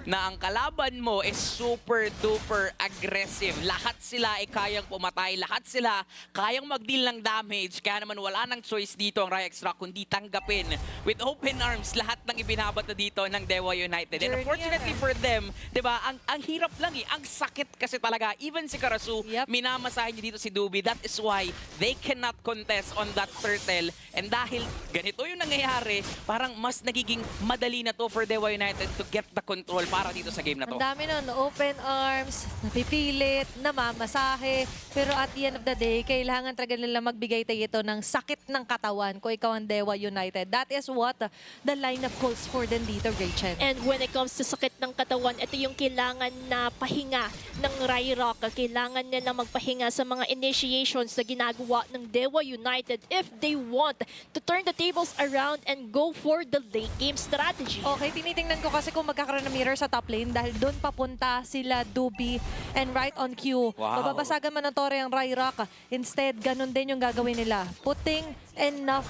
na ang kalaban mo is super duper aggressive. Lahat sila ay kayang pumatay, lahat sila kayang mag-deal ng damage. Kaya naman wala nang choice dito ang Ryrock kundi tanggapin with open arms lahat ng ibinabato dito ng Dewa United. And unfortunately for them, 'di ba? Ang hirap lang ang sakit kasi talaga. Even si Karasu, minamasahin niya dito si Dubi. That is why they cannot contest on that turtle. And dahil ganito yung nangyayari, parang mas nagiging madali na to for Dewa United to get the control para dito sa game na to. Ang dami nun, open arms, napipilit, namamasahe. Pero at the end of the day, kailangan talaga nila magbigay tayo ito ng sakit ng katawan kung ikaw ang Dewa United. That is what the lineup calls for din dito, Rachel. And when it comes to sakit ng katawan, ito yung kailangan na pahinga ng Ryrock. Kailangan nila magpahinga sa mga initiations na ginagawa ng Dewa United if they want to turn the tables around and go for the late game strategy. Okay, tinitingnan ko kasi kung magkakaroon ng mirror sa top lane dahil doon papunta sila Dubi and right on cue. Mababasagan man ng Torre ang Ryrock. Instead, ganun din yung gagawin nila. Putting enough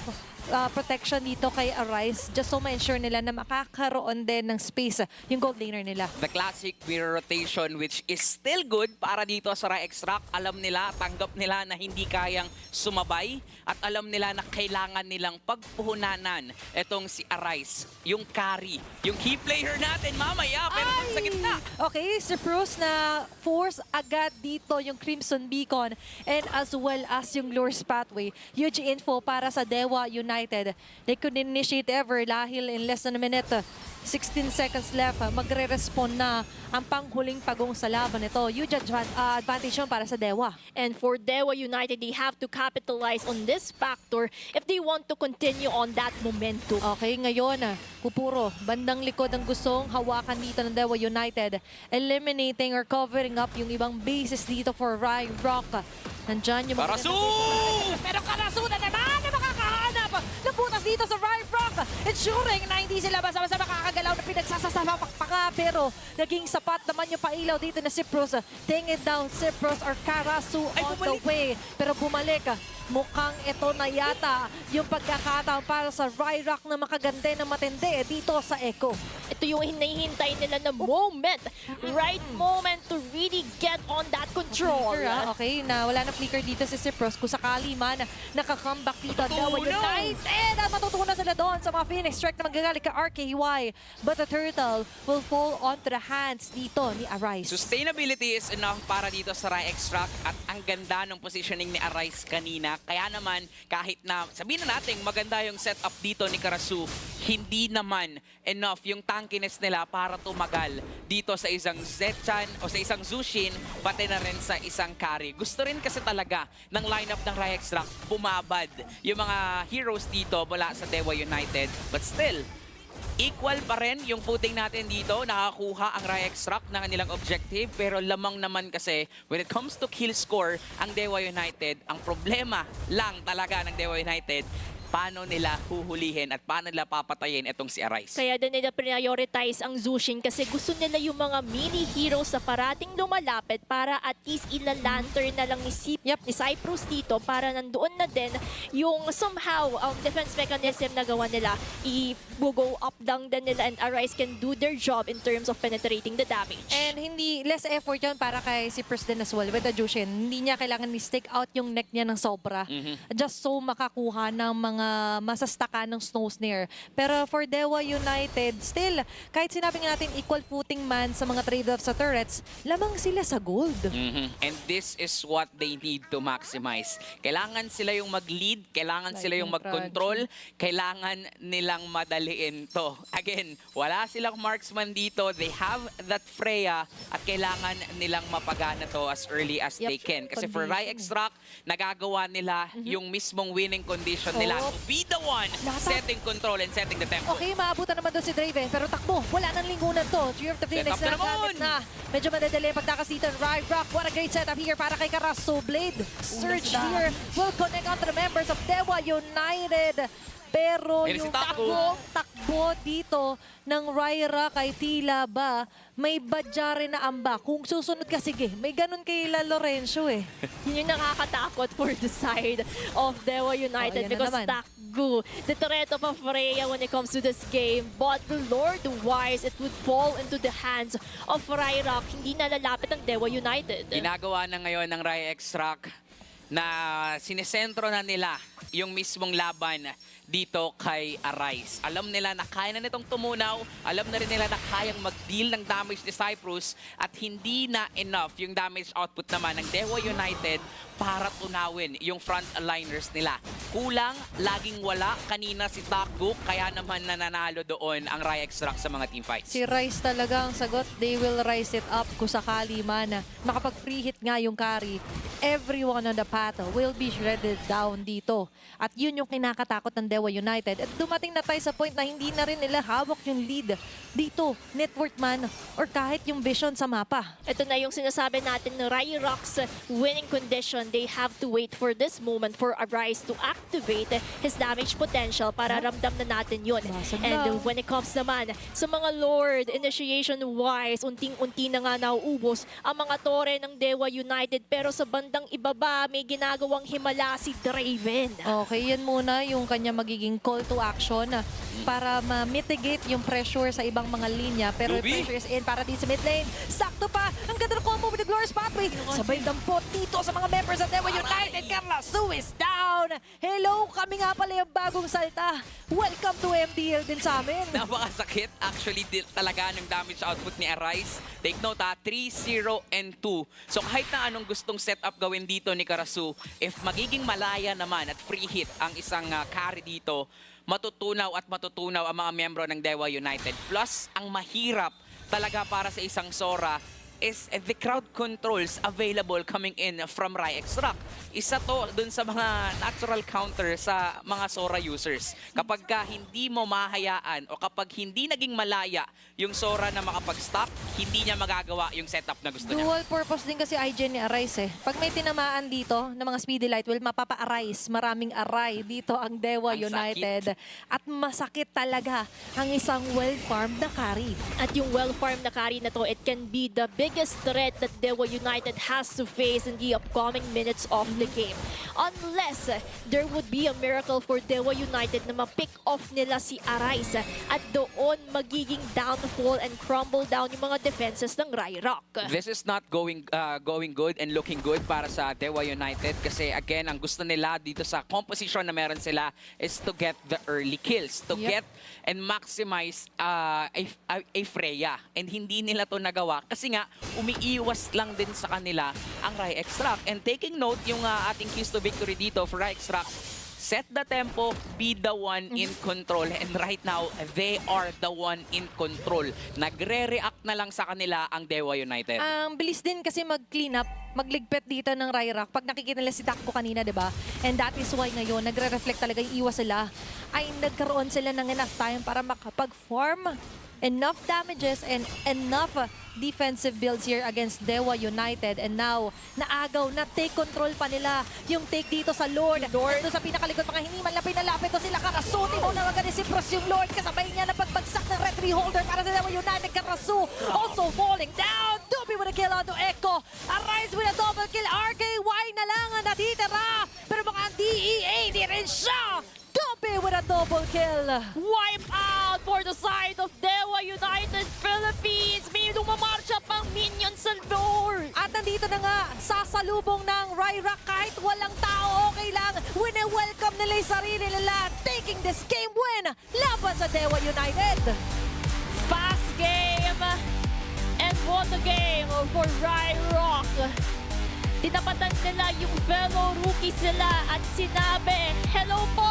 protection dito kay Arise just so ma-ensure nila na makakaroon din ng space yung gold laner nila. The classic mirror rotation which is still good para dito sa Ryrock. Alam nila, tanggap nila na hindi kayang sumabay at alam nila na kailangan nilang pagpuhunanan itong si Arise, yung carry, yung key player natin mamaya pero sa gitna. Okay, si Bruce na force agad dito yung Crimson Beacon and as well as yung Lures Pathway. Huge info para sa Dewa United. They could initiate ever dahil in less than a minute. 16 seconds left, magre-respond na ang panghuling pagong sa laban ito. Huge advantage yun para sa Dewa. And for Dewa United, they have to capitalize on this factor if they want to continue on that momentum. Okay, ngayon, Kupuro, bandang likod ang gustong hawakan dito ng Dewa United. Eliminating or covering up yung ibang bases dito for Ryrock. Nandyan yung mga... Karasu! Pero Karasu na naman na makakahanap ng butas dito sa Ryrock. Ensuring na hindi sila basta-basta makakagalaw na pinagsasasapakpaka. Pero naging sapat naman yung pailaw dito na Cyprus. Take it down, Cyprus or Karasu on the way. Pero bumalik. Mukhang ito na yata yung pagkakataon para sa Ryrock na makaganda ng matindi dito sa Echo. Ito yung hinahintay nila na moment. Right moment to really get on that control. Okay, na wala na flicker dito si Cyprus. Kung sakali man, nakakomeback dito ang Dewa United. Matutunan sila doon sa mga Phoenix Strike na magagaling ka RKY. But the turtle will fall onto the hands dito ni Arise. Sustainability is enough para dito sa Ryrock at ang ganda ng positioning ni Arise kanina. Kaya naman, kahit na sabihin na natin maganda yung setup dito ni Karasu, hindi naman enough yung tankiness nila para tumagal dito sa isang Zetchan o sa isang Zushin, pati na rin sa isang carry. Gusto rin kasi talaga ng lineup ng Ryrock bumabad yung mga heroes dito mula sa Dewa United. But still, equal pa rin yung footing natin dito. Nakakuha ang Ryrock ng kanilang objective. Pero lamang naman kasi, when it comes to kill score, ang Dewa United, ang problema lang talaga ng Dewa United, paano nila huhulihin at paano nila papatayin itong si Arise. Kaya din nila prioritize ang Zushin kasi gusto nila yung mga mini heroes sa parating lumalapit para at least ilalantern na lang ni Cyprus dito para nandoon na din yung somehow defense mechanism na gawa nila. I-go up down din nila and Arise can do their job in terms of penetrating the damage. And hindi less effort yun para kay si Preston as well with the Jushin. Hindi niya kailangan i-stick out yung neck niya ng sobra. Just so makakuha ng mga masastaka ng snow snare. Pero for Dewa United, still, kahit sinabi nga natin equal footing man sa mga trade-offs sa turrets, lamang sila sa gold. And this is what they need to maximize. Kailangan sila yung mag-lead, kailangan sila yung mag-control, kailangan nilang madaliin to. Again, wala silang marksman dito. They have that Freya at kailangan nilang mapagana to as early as they can. Kasi for Ryrock, nagagawa nila yung mismong winning condition nila to be the one setting control and setting the tempo. Okay, maabutan naman doon si Draven, pero takbo, wala nang lingunan to. Tree of the Phoenix Set up na gamit na. Medyo madadali pagtakas dito. Ryrock, what a great setup here para kay Karaso. Blade surge here will connect on to the members of Dewa United. Pero yung takbo dito ng Ryrock kay tila ba may badya rin na amba. Kung susunod ka, sige, may ganun kay La Lorenzo eh. Yun yung nakakatakot for the side of Dewa United because Takgu, the threat of a Freya when it comes to this game. But the Lord Wise, it would fall into the hands of Ryrock. Hindi nalalapit ang Dewa United. Ginagawa na ngayon ng Ryrock na sinesentro na nila yung mismong laban dito kay Arise. Alam nila na kaya na nitong tumunaw, alam na rin nila na kayang mag-deal ng damage ni Cyprus at hindi na enough yung damage output naman ng Dewa United para tunawin yung front aligners nila. Kulang, laging wala. Kanina si Takgu, kaya naman nananalo doon ang Ryrock sa mga teamfights. Si Rice talaga ang sagot. They will rise it up kung sakali man. Makapag-free hit nga yung carry. Everyone on the path will be shredded down dito. At yun yung kinakatakot ng Dewa United. At dumating na tayo sa point na hindi na rin nila hawak yung lead dito, network man, or kahit yung vision sa mapa. Ito na yung sinasabi natin ng Ryrock's winning condition. They have to wait for this moment for Arise to activate his damage potential para ramdam na natin yun. And when it comes naman sa mga Lord, initiation-wise, unting-unti na nga nauubos ang mga tore ng Dewa United. Pero sa bandang ibaba, may ginagawang himala si Draven. Okay, yan muna yung kanya magiging call to action para ma-mitigate yung pressure sa ibang mga linya. Pero yung pressure is in para din sa mid lane. Sakto pa! Ang ganda ng combo with the Glorious Pathway. Sabay dampot dito sa mga members of Dewa United. Carla Sue is down! Hello! Kami nga pala yung bagong salta. Welcome to MDL din sa amin. Napakasakit actually talaga ng damage output ni Arise. Take note 3-0 and 2. So kahit na anong gustong setup gawin dito ni Karasu, if magiging malaya naman at free hit ang isang carry dito, matutunaw at matutunaw ang mga membro ng Dewa United. Plus, ang mahirap talaga para sa isang Sora is the crowd controls available coming in from Ryrock. Isa to dun sa mga natural counter sa mga Sora users. Kapag hindi mo mahayaan o kapag hindi naging malaya yung Sora na makapag-stop, hindi niya magagawa yung setup na gusto niya. Dual purpose din kasi IGN ni Arise eh. Pag may tinamaan dito ng mga speedy light, well, mapapa-arise. Maraming aray dito ang Dewa United. At masakit talaga ang isang well-farmed na carry. At yung well-farmed na carry na to, it can be the biggest threat that Dewa United has to face in the upcoming minutes of the game. Unless there would be a miracle for Dewa United na ma-pick off nila si Arise at doon magiging downfall and crumble down yung mga defenses ng Ryrock. This is not going good and looking good para sa Dewa United kasi again, ang gusto nila dito sa composition na meron sila is to get the early kills, to get and maximize a Freya. And hindi nila to nagawa kasi nga umiiwas lang din sa kanila ang Ryrock. And taking note yung ating keys to victory dito for Ryrock, set the tempo, be the one in control. And right now, they are the one in control. Nagre-react na lang sa kanila ang Dewa United. Ang bilis din kasi mag-clean up, magligpit dito ng Ryrock. Pag nakikita nila si Takbo kanina, di ba? And that is why ngayon, nagre-reflect talaga yung iwas sila. Ay nagkaroon sila ng enough time para makapag-form enough damages and enough defensive builds here against Dewa United. And now, naagaw na take control pa nila yung take dito sa Lord. Doon sa pinakalikod, mga hindi man lapit to sila. Karasuti mo na agad si Pros yung Lord. Kasabay niya na pagbagsak ng referee holder para sa Dewa United. Karasu also falling down. Dupi with a kill onto Echo. Arise with a double kill. RKY na lang ang natitira. Pero mukhang DEA di rin siya. Dupi with a double kill. Wipe out for the side of Dewa United Philippines. May lumamarcha pang minions sa Lord. At nandito na nga, sasalubong ng Ryrock kahit walang tao, okay lang. Wine-welcome nila yung sarili nila. Taking this game win laban sa Dewa United. Fast game and what a game for Ryrock. Tinapatan nila yung fellow rookies nila at sinabi, hello po,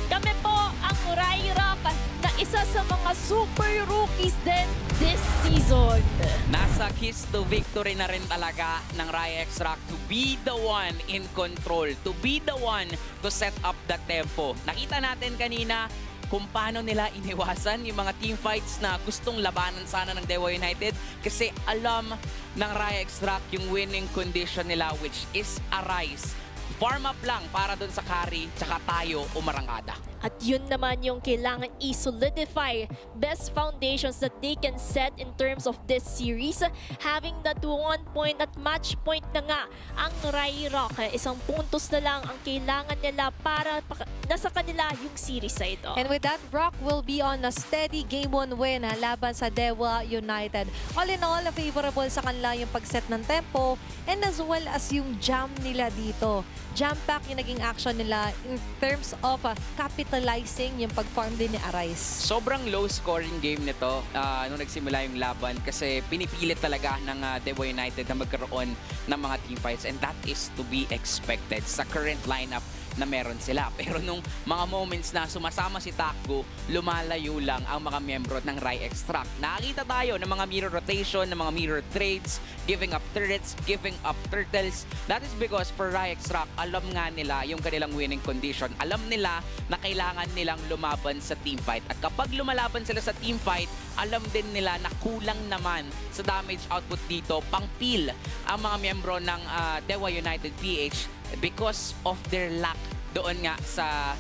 kami po ang Ryrock na isa sa mga super rookies din this season. Nasa kiss to victory na rin talaga ng Ryrock to be the one in control, to be the one to set up the tempo. Nakita natin kanina kung paano nila iniwasan yung mga team fights na gustong labanan sana ng Dewa United kasi alam ng Ryrock yung winning condition nila, which is Arise. Farm up lang para dun sa carry, tsaka tayo umarangada. At yun naman yung kailangan i-solidify best foundations that they can set in terms of this series. Having that 1 point at match point na nga ang Ryrock. Isang puntos na lang ang kailangan nila para nasa kanila yung series na ito. And with that, Rock will be on a steady game 1 win laban sa Dewa United. All in all, favorable sa kanila yung pag-set ng tempo and as well as yung jam nila dito. Jam-pack yung naging action nila in terms of capitalizing yung pag-farm din ni Arise. Sobrang low-scoring game nito nung nagsimula yung laban kasi pinipilit talaga ng Dewa United na magkaroon ng mga team fights and that is to be expected sa current lineup na meron sila. Pero nung mga moments na sumasama si Takgo, lumalayo lang ang mga miyembro ng Ryrock. Nakakita tayo ng mga mirror rotation, ng mga mirror trades, giving up turrets, giving up turtles. That is because for Ryrock, alam nga nila yung kanilang winning condition. Alam nila na kailangan nilang lumaban sa team fight. At kapag lumalaban sila sa team fight, alam din nila na kulang naman sa damage output dito, pang-peel ang mga miyembro ng Dewa United PH because of their lack doon nga sa,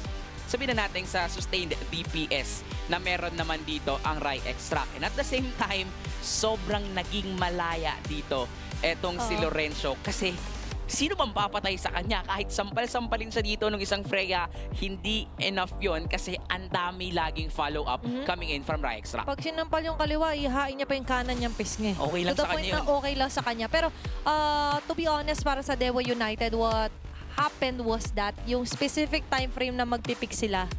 sabihin na natin, sa sustained DPS na meron naman dito ang Ryrock. And at the same time, sobrang naging malaya dito etong si Lorenzo kasi sino bang papatay sa kanya? Kahit sampal-sampalin siya dito ng isang Freya, hindi enough yon kasi ang dami laging follow-up coming in from Ryrock. Pag sinampal yung kaliwa, ihain niya pa yung kanan niyang pisngi. Okay lang sa kanya yun. Okay lang sa kanya. Pero to be honest, para sa Dewa United, what happened was that yung specific time frame na magpipick sila,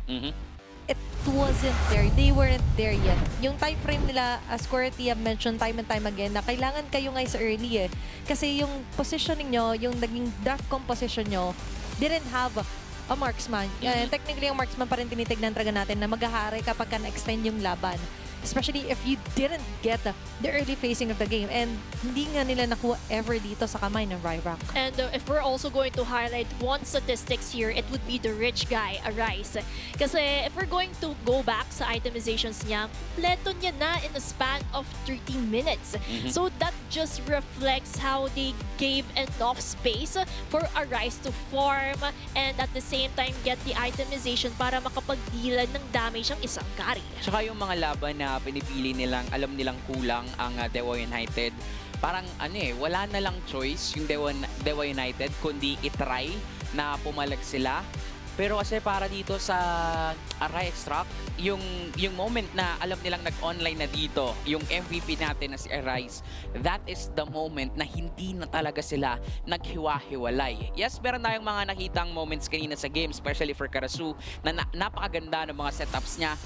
it wasn't there. They weren't there yet. Yung time frame nila, as Corety have mentioned time and time again, na kailangan kayo guys early eh. Kasi yung positioning nyo, yung naging draft composition nyo, didn't have a marksman. Technically, yung marksman pa rin tinitignan talaga natin na maghahari kapag ka-extend yung laban. Especially if you didn't get the early phasing of the game. And hindi nga nila nakuha ever dito sa kamay ng Ryrock. And if we're also going to highlight one statistics here, it would be the rich guy, Arise. Kasi if we're going to go back sa itemizations niya, kompleto niya na in a span of 30 minutes. So that just reflects how they gave enough space for Arise to farm and at the same time get the itemization para makapag-dealan ng damage ang isang carry. Tsaka yung mga laban na pinipili nilang, alam nilang kulang ang Dewa United, parang wala na lang choice yung Dewa United kundi itry na pumalag sila. Pero kasi para dito sa Ryrock, yung moment na alam nilang nag-online na dito, yung MVP natin na si Arise, that is the moment na hindi na talaga sila naghiwa-hiwalay. Yes, meron tayong mga nakitang moments kanina sa game, especially for Karasu, na napakaganda ng mga setups niya.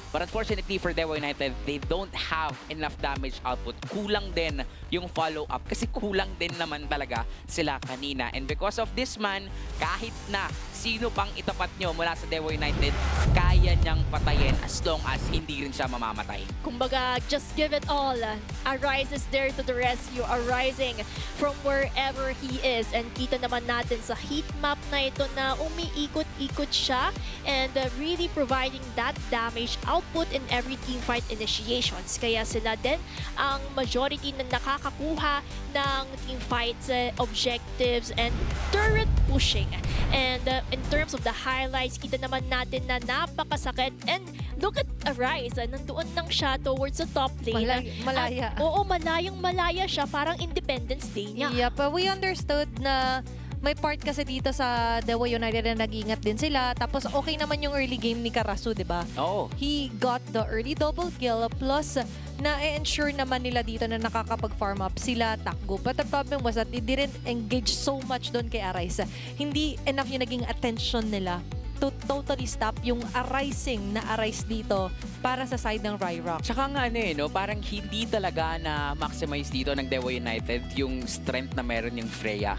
But unfortunately for Dewa United, they don't have enough damage output. Kulang din yung follow-up kasi kulang din naman talaga sila kanina. And because of this man, kahit na sino pang itapat nyo mula sa Dewa United, kaya niyang patayin as long as hindi rin siya mamamatay. Kumbaga, just give it all. Arise is there to the rescue, arising from wherever he is. And kita naman natin sa heat map na ito na umiikot-ikot siya and really providing that damage output output in every teamfight initiations. Kaya sila din ang majority na nakakakuha ng teamfights, objectives, and turret pushing. And in terms of the highlights, kita naman natin na napakasakit. And look at Arise, nandoon lang siya towards the top lane. Malaya. At, oo, malayang-malaya siya. Parang Independence Day niya. Yep, we understood na may part kasi dito sa Dewa United na nag-iingat din sila. Tapos okay naman yung early game ni Karasu, di ba? Oo. He got the early double kill plus na-ensure naman nila dito na nakakapag-farm up sila, takbo. But the problem was that they didn't engage so much doon kay Arise. Hindi enough yung naging attention nila to totally stop yung arising na Arise dito para sa side ng Ryrock. Tsaka nga no, parang hindi talaga na maximize dito ng Dewa United yung strength na meron yung Freya.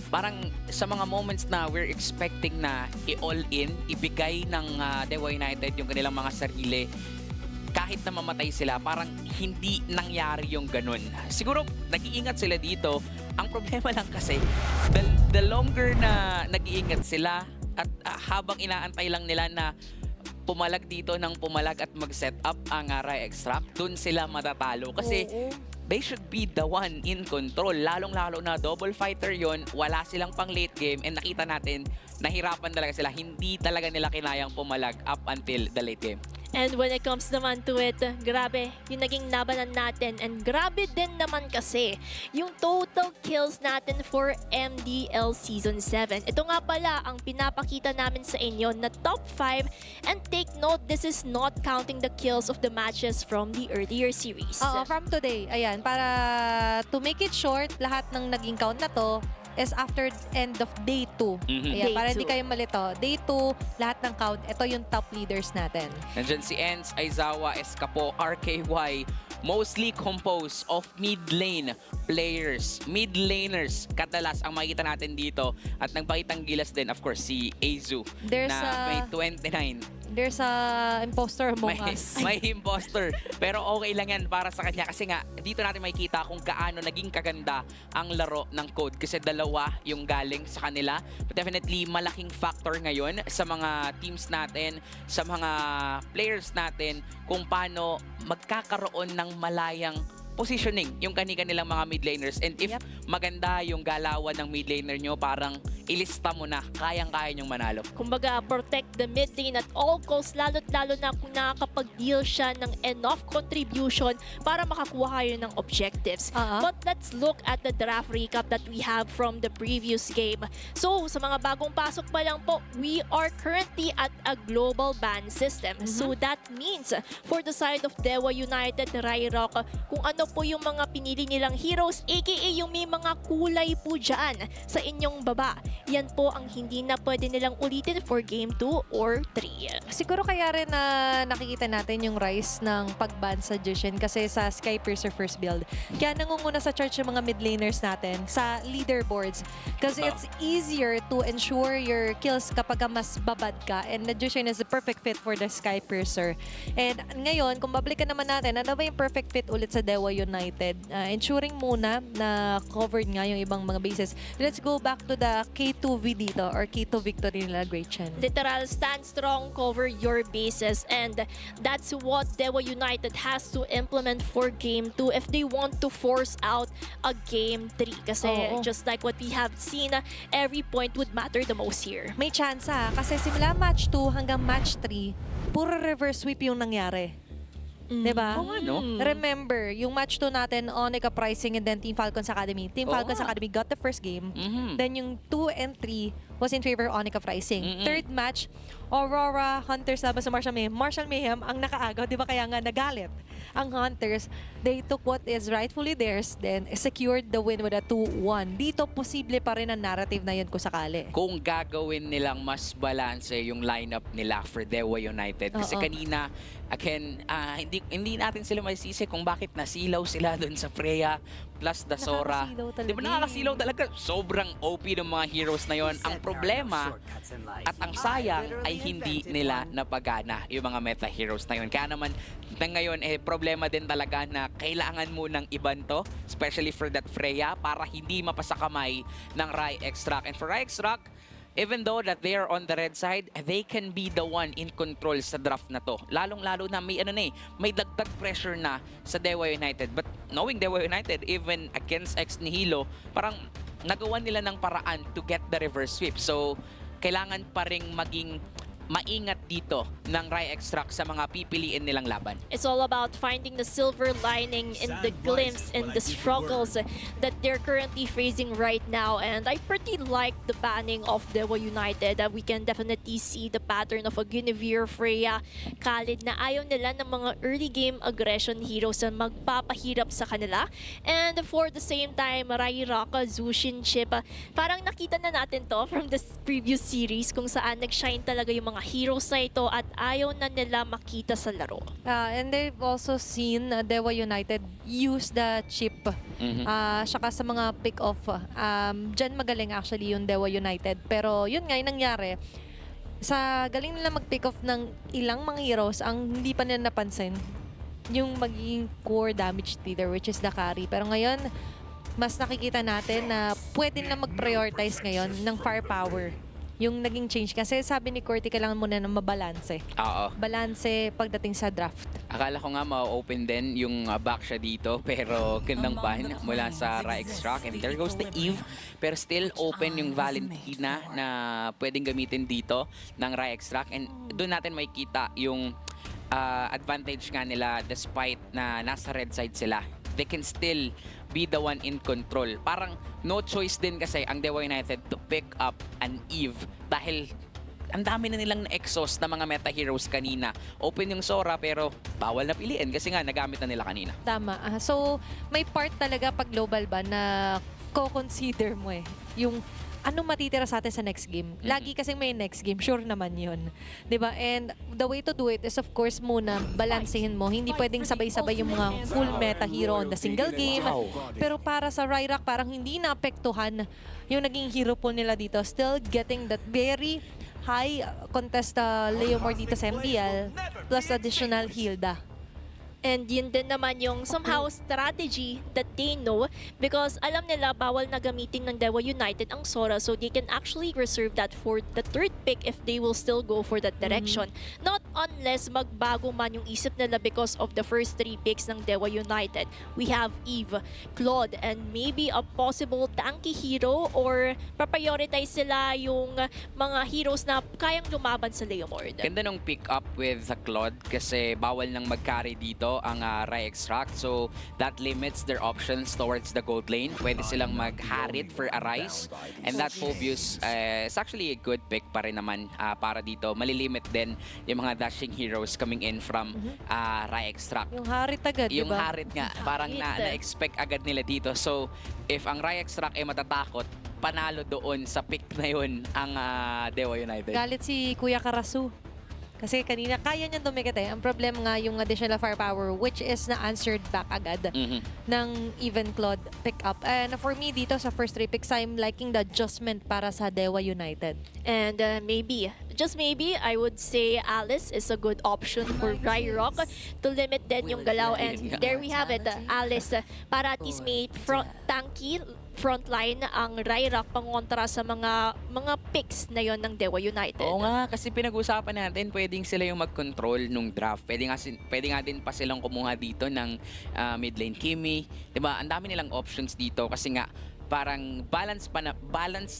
Parang sa mga moments na we're expecting na i-all in, ibigay ng Dewa United yung kanilang mga sarili, kahit na mamatay sila, parang hindi nangyari yung ganun. Siguro, nag-iingat sila dito. Ang problema lang kasi, the longer na nag-iingat sila at habang inaantay lang nila na pumalag dito ng pumalag at mag-set up ang Rai Extract, dun sila matatalo. Kasi they should be the one in control. Lalong-lalo na double fighter yon, wala silang pang late game, and nakita natin, nahirapan talaga sila. Hindi talaga nila kinayang pumalag up until the late game. And when it comes naman to it, grabe yung naging labanan natin. And grabe din naman kasi yung total kills natin for MDL Season 7. Ito nga pala ang pinapakita namin sa inyo na top 5. And take note, this is not counting the kills of the matches from the earlier series. From today. Ayan, para to make it short, lahat ng naging count na to is after end of day 2. Ayan, Day para hindi 2. kayo malito. Day 2, lahat ng count, ito yung top leaders natin. Nandyan si Enz, Aizawa, Escapo, RKY, mostly composed of mid lane players. Mid laners, kadalas ang makikita natin dito. At nagpakitang gilas din, of course, si Azu na may 29. There's a imposter among us. May imposter. Pero okay lang yan para sa kanya. Kasi nga, dito natin makikita kung gaano naging kaganda ang laro ng Code. Kasi dalawa yung galing sa kanila. But definitely, malaking factor ngayon sa mga teams natin, sa mga players natin, kung paano magkakaroon ng malayang positioning yung kanilang mga mid laners. And if maganda yung galawan ng mid laner nyo, parang ilista mo na, kayang-kaya nyong manalo. Kumbaga, protect the mid lane at all costs, lalo na kung nakakapag-deal siya ng enough contribution para makakuha kayo ng objectives. But let's look at the draft recap that we have from the previous game. So, sa mga bagong pasok pa lang po, we are currently at a global ban system. So, that means, for the side of Dewa United, Ryrock, kung ano po yung mga pinili nilang heroes, aka yung may mga kulay po dyan sa inyong baba. Yan po ang hindi na pwede nilang ulitin for game 2 or 3. Siguro kaya rin na nakikita natin yung rise ng pag-ban sa Jushin kasi sa Sky Piercer first build. Kaya nangunguna sa charge yung mga mid laners natin sa leaderboards. Kasi it's easier to ensure your kills kapag mas babad ka, and the Jushin is the perfect fit for the Sky Piercer. And ngayon, kung babalikan naman natin, ano ba yung perfect fit ulit sa Dewa United? Ensuring muna na covered nga yung ibang mga bases. Let's go back to the K2V dito or K2 victory nila, Great Chen. Literal, stand strong, cover your bases, and that's what Dewa United has to implement for Game 2 if they want to force out a Game 3. Kasi just like what we have seen, every point would matter the most here. May chance kasi simula match 2 hanggang match 3, puro reverse sweep yung nangyari. Diba? Remember, yung match 2 natin, Onyx Uprising and then Team Falcons Academy. Team Falcons Academy got the first game. Then yung 2 and 3 was in favor of Onyx Uprising. Third match, Aurora, Hunters laban sa Marshall Mayhem. Marshall Mayhem ang nakaagaw, di ba kaya nga nagalit? Ang Hunters, they took what is rightfully theirs, then secured the win with a 2-1. Dito, posible pa rin ang narrative na yun kung sakali. Kung gagawin nilang mas balance yung lineup nila for Dewa United. Kasi kanina, again, hindi natin sila masisi kung bakit nasilaw sila dun sa Freya plus Dasora. Di ba nakakasilaw talaga? Sobrang OP ng mga heroes na yon. Ang problema at ang sayang ay hindi nila napagana yung mga meta heroes na yun. Kaya naman, ngayon, problema din talaga na kailangan mo ng iban to, especially for that Freya, para hindi mapasakamay ng Rai Extract. And for Rai Extract, even though that they are on the red side, they can be the one in control sa draft na to. Lalong-lalo na may may dagdag pressure na sa Dewa United. But knowing Dewa United, even against Nihilo, parang nagawa nila ng paraan to get the reverse sweep. So, kailangan pa ring maging maingat dito ng Ryrock sa mga pipiliin nilang laban. It's all about finding the silver lining in the glimpse and the struggles that they're currently facing right now. And I pretty like the banning of Dewa United. We can definitely see the pattern of a Guinevere, Freya, Khalid na ayaw nila ng mga early game aggression heroes na magpapahirap sa kanila. And for the same time, Ryrock, Zushin Chip, parang nakita na natin to from the previous series kung saan nag-shine talaga yung mga heroes na ito at ayaw na nila makita sa laro. And they've also seen Dewa United use the chip. Saka sa mga pick-off. Diyan magaling actually yung Dewa United. Pero yun nga yung nangyari. Sa galing nila mag-pick off ng ilang mga heroes, ang hindi pa nila napansin yung magiging core damage dealer, which is the carry. Pero ngayon, mas nakikita natin na pwede na mag-prioritize ngayon ng firepower. Yung naging change. Kasi sabi ni Corty, kailangan muna ng mabalanse. Oo. Balanse pagdating sa draft. Akala ko nga ma-open din yung back siya dito, pero gandang ban mula sa Ryrock. And there goes the Eve. Pero still open yung Valentina na pwedeng gamitin dito ng Ryrock. And doon natin makikita yung advantage nga nila despite na nasa red side sila. They can still be the one in control. Parang no choice din kasi ang Dewa United to pick up an Eve dahil ang dami na nilang na-exhaust na mga meta heroes kanina. Open yung Sora pero bawal na piliin kasi nga nagamit na nila kanina. Tama. So, may part talaga pag global ba na co-consider mo yung ano matitira sa atin sa next game. Lagi kasing may next game, sure naman yun. 'Di ba? And the way to do it is of course muna balansehin mo. Hindi pwedeng sabay-sabay yung mga full meta hero on the single game. Pero para sa Ryrock, parang hindi naapektuhan yung naging hero pool nila dito. Still getting that very high contest Leomore dito sa MDL plus additional Hilda. And yun din naman yung somehow strategy that they know because alam nila bawal na gamitin ng Dewa United ang Sora, so they can actually reserve that for the third pick if they will still go for that direction. Not unless magbago man yung isip nila because of the first 3 picks ng Dewa United. We have Eve, Claude, and maybe a possible tanky hero or prioritize sila yung mga heroes na kayang lumaban sa Leomord. Ganda nung pick up with the Claude kasi bawal nang mag-carry dito ang Ryrock. So that limits their options towards the gold lane. Pwede silang mag-Harit for a Rise. And that Phobius is actually a good pick pa rin naman para dito. Malilimit din yung mga dashing heroes coming in from Ryrock. Yung Harit agad, Yung diba? Harit nga, parang na-expect agad nila dito. So if ang Ryrock ay matatakot, panalo doon sa pick na yun ang Dewa United. Galit si Kuya Karasu. Kasi kanina, kaya niya dumikit Ang problem nga yung additional firepower, which is na-answered back agad ng even Claude pick up. And for me, dito sa first 3 picks, I'm liking the adjustment para sa Dewa United. And maybe, just maybe, I would say Alice is a good option for Ryrock to limit din yung galaw. And there we have it, Alice, para at least may tanky frontline ang Ryrock pangontra sa mga picks na yon ng Dewa United. Oo nga, kasi pinag-usapan natin, pwedeng sila yung mag-control nung draft. Pwede nga din pa silang kumuha dito ng mid lane Kimi. Diba? Ang dami nilang options dito kasi nga parang balance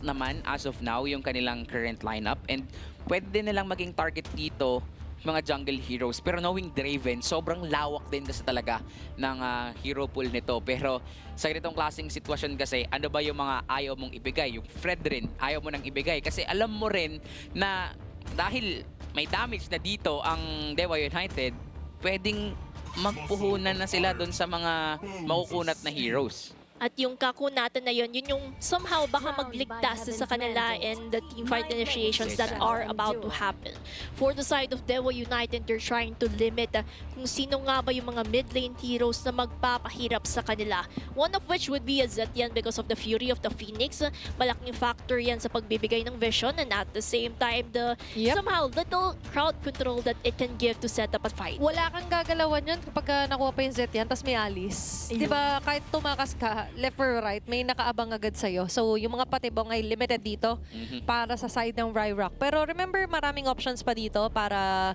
naman as of now yung kanilang current lineup and pwede din nilang maging target dito mga jungle heroes. Pero knowing Draven, sobrang lawak din kasi talaga ng hero pool nito. Pero sa ganitong klaseng sitwasyon kasi, ano ba yung mga ayaw mong ibigay? Yung Fred rin, ayaw mo nang ibigay. Kasi alam mo rin na dahil may damage na dito ang Dewa United, pwedeng magpuhunan na sila doon sa mga makukunat na heroes. At yung kakunatan na yun yung somehow baka magligtas sa kanila and the teamfight initiations that are about to happen. For the side of Dewa United, they're trying to limit kung sino nga ba yung mga mid lane heroes na magpapahirap sa kanila. One of which would be a Zetian because of the Fury of the Phoenix. Malaking factor yan sa pagbibigay ng vision and at the same time, the somehow little crowd control that it can give to set up a fight. Wala kang gagalawan yun kapag nakuha pa yung Zetian, tas may Alice. Diba, kahit tumakas ka, left or right, may nakaabang agad sa'yo. So, yung mga patibong ay limited dito para sa side ng Ryrock. Pero remember, maraming options pa dito para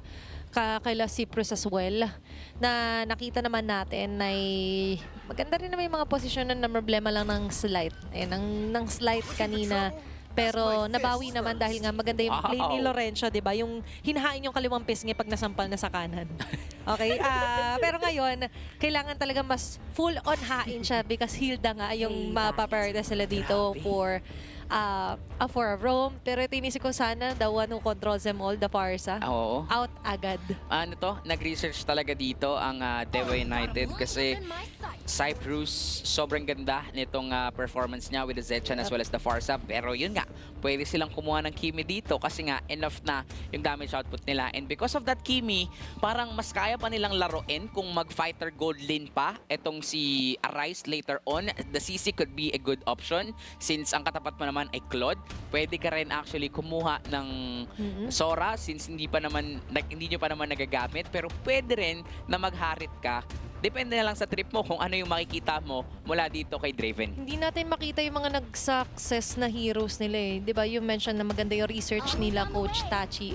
kaila Cyprus as well, na nakita naman natin ay maganda rin naman yung mga posisyon na problema lang ng slide. Ng slide kanina. Pero nabawi naman dahil nga maganda yung play ni Lorenzo, di ba? Yung hinahain yung kaliwang pisngi pag nasampal na sa kanan. Okay? Pero ngayon, kailangan talaga mas full-on hain siya because Hilda nga yung mapaprioritize sila dito for a roam. Pero tinisip ko sana, the one who controls them all, the Parsa, out agad. Ano to? Nag-research talaga dito ang Dewa United kasi Cyprus, sobrang ganda nitong performance niya with the Zechan as well as the Farsa. Pero yun nga, pwede silang kumuha ng Kimi dito kasi nga enough na yung damage output nila. And because of that Kimi, parang mas kaya pa nilang laruin kung mag-fighter gold lane pa. Etong si Arise later on, the CC could be a good option since ang katapat mo naman ay Claude. Pwede ka rin actually kumuha ng Sora since hindi nyo pa naman nagagamit. Pero pwede rin na magharit ka. Depende na lang sa trip mo kung ano yung makikita mo mula dito kay Draven. Hindi natin makita yung mga nag-success na heroes nila eh. Di ba, you mentioned na maganda yung research nila, Coach Tachi.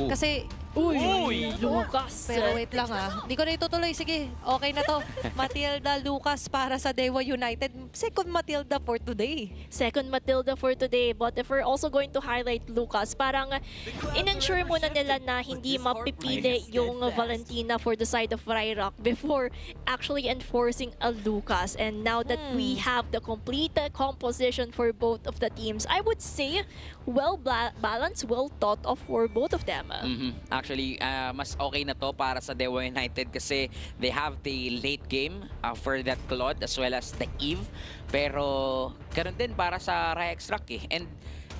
Kasi, Lucas. pero wait lang hindi ko na itutuloy. Sige, okay na to. Matilda, Lucas para sa Dewa United. Second Matilda for today. Second Matilda for today. But if we're also going to highlight Lucas, parang in-ensure muna nila na hindi mapipili yung Valentina for the side of Ryrock before actually enforcing a Lucas. And now that we have the complete composition for both of the teams, I would say well-balanced, well-thought of for both of them. Actually, mas okay na to para sa Dewa United kasi they have the late game for that Claude as well as the Eve. Pero ganoon din para sa Ryrock eh. And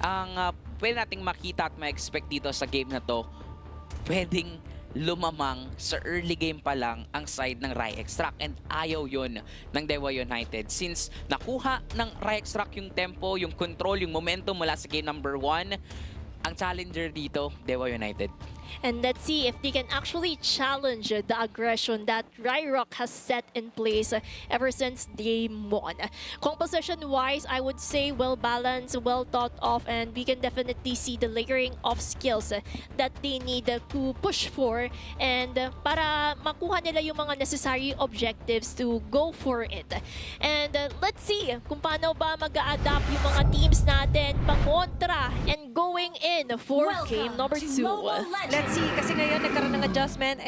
ang pwede nating makita at ma-expect dito sa game na to, pwedeng lumamang sa early game pa lang ang side ng Ryrock and ayaw yun ng Dewa United since nakuha ng Ryrock yung tempo, yung control, yung momentum mula sa game number 1. Ang challenger dito, Dewa United. And let's see if they can actually challenge the aggression that Ryrock has set in place ever since game 1. Composition-wise, I would say well-balanced, well-thought of, and we can definitely see the layering of skills that they need to push for and para makuha nila yung mga necessary objectives to go for it. And let's see kung paano ba mag-a-adapt yung mga teams natin pangontra and going in for game number 2. Let's see, kasi ngayon nagkaroon ng adjustment.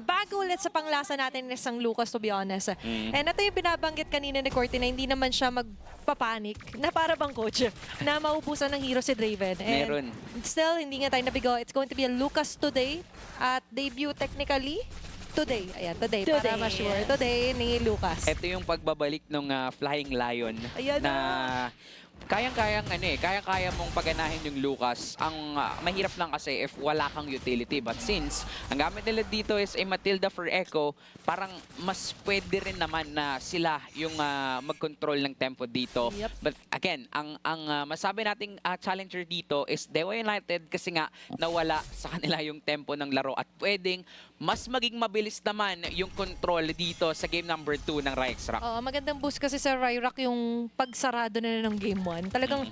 Bago ulit sa panglasa natin ng isang Lucas, to be honest. And ito yung binabanggit kanina ni Corty na hindi naman siya magpapanik, na para bang coach, na maubusan ng hero si Draven. And Meron. still, hindi nga tayo nabigo. It's going to be a Lucas today at debut technically today. Ayan, today. Para ma-sure. Today ni Lucas. Ito yung pagbabalik ng Flying Lion. Ayan na kaya-kaya mong paganahin yung Lucas. Ang mahirap lang kasi if wala kang utility. But since ang gamit nila dito is a Matilda for Echo, parang mas pwede rin naman na sila yung mag-control ng tempo dito. Yep. But again, ang masabi nating challenger dito is Dewa United kasi nga nawala sa kanila yung tempo ng laro at pwedeng mas maging mabilis naman yung control dito sa game number 2 ng Ryrock. Magandang boost kasi sa Ryrock yung pagsarado na ng game 1. Talagang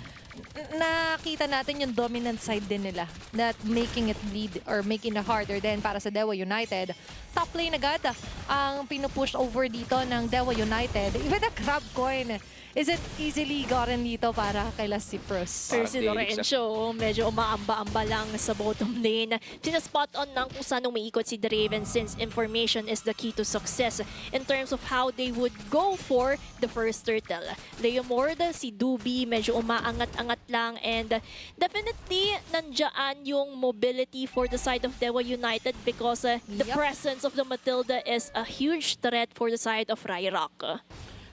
nakita natin yung dominant side din nila that making it bleed or making it harder then para sa Dewa United. Top lane agad ang pinupush over dito ng Dewa United. Even the crab coin isn't easily gotten dito para kay Cyprus. Pero si Lorenzo, medyo umaamba-amba lang sa bottom lane. Sina-spot on ng kung saan umiikot si Draven since information is the key to success in terms of how they would go for the first turtle. Leomord, si Dubi, medyo umaangat-angat lang and definitely nandiyan yung mobility for the side of Dewa United because the presence of the Matilda is a huge threat for the side of Ryrock.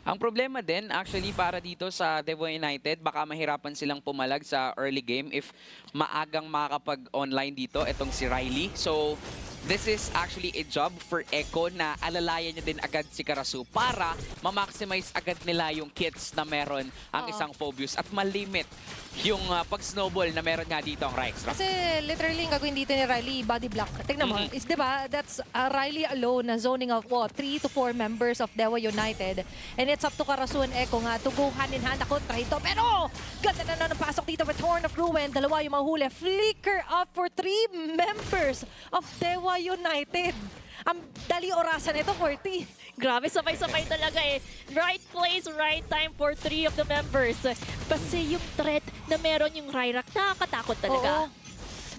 Ang problema din, actually, para dito sa Dewa United, baka mahirapan silang pumalag sa early game if maagang makakapag-online dito, itong si Riley. So, this is actually a job for Echo na alalayan niya din agad si Karasu para ma-maximize agad nila yung kits na meron ang isang Phobius at malimit yung pag-snowball na meron nga dito ang Ryrock. Kasi literally yung gagawin dito ni Riley, body block. Tingnan mo, is diba, that's Riley alone na zoning of 3 to 4 members of Dewa United. And it's up to Karasu and Echo nga to go hand in hand na kontra ito. Pero, ganda na ng pasok dito with Horn of Ruin. Dalawa yung mahuli. Flicker up for 3 members of Dewa United. Ang dali orasan ito, 40. Grabe, sabay-sabay talaga eh. Right place, right time for 3 of the members. Kasi yung threat na meron yung Ryrock, nakakatakot talaga. Oo.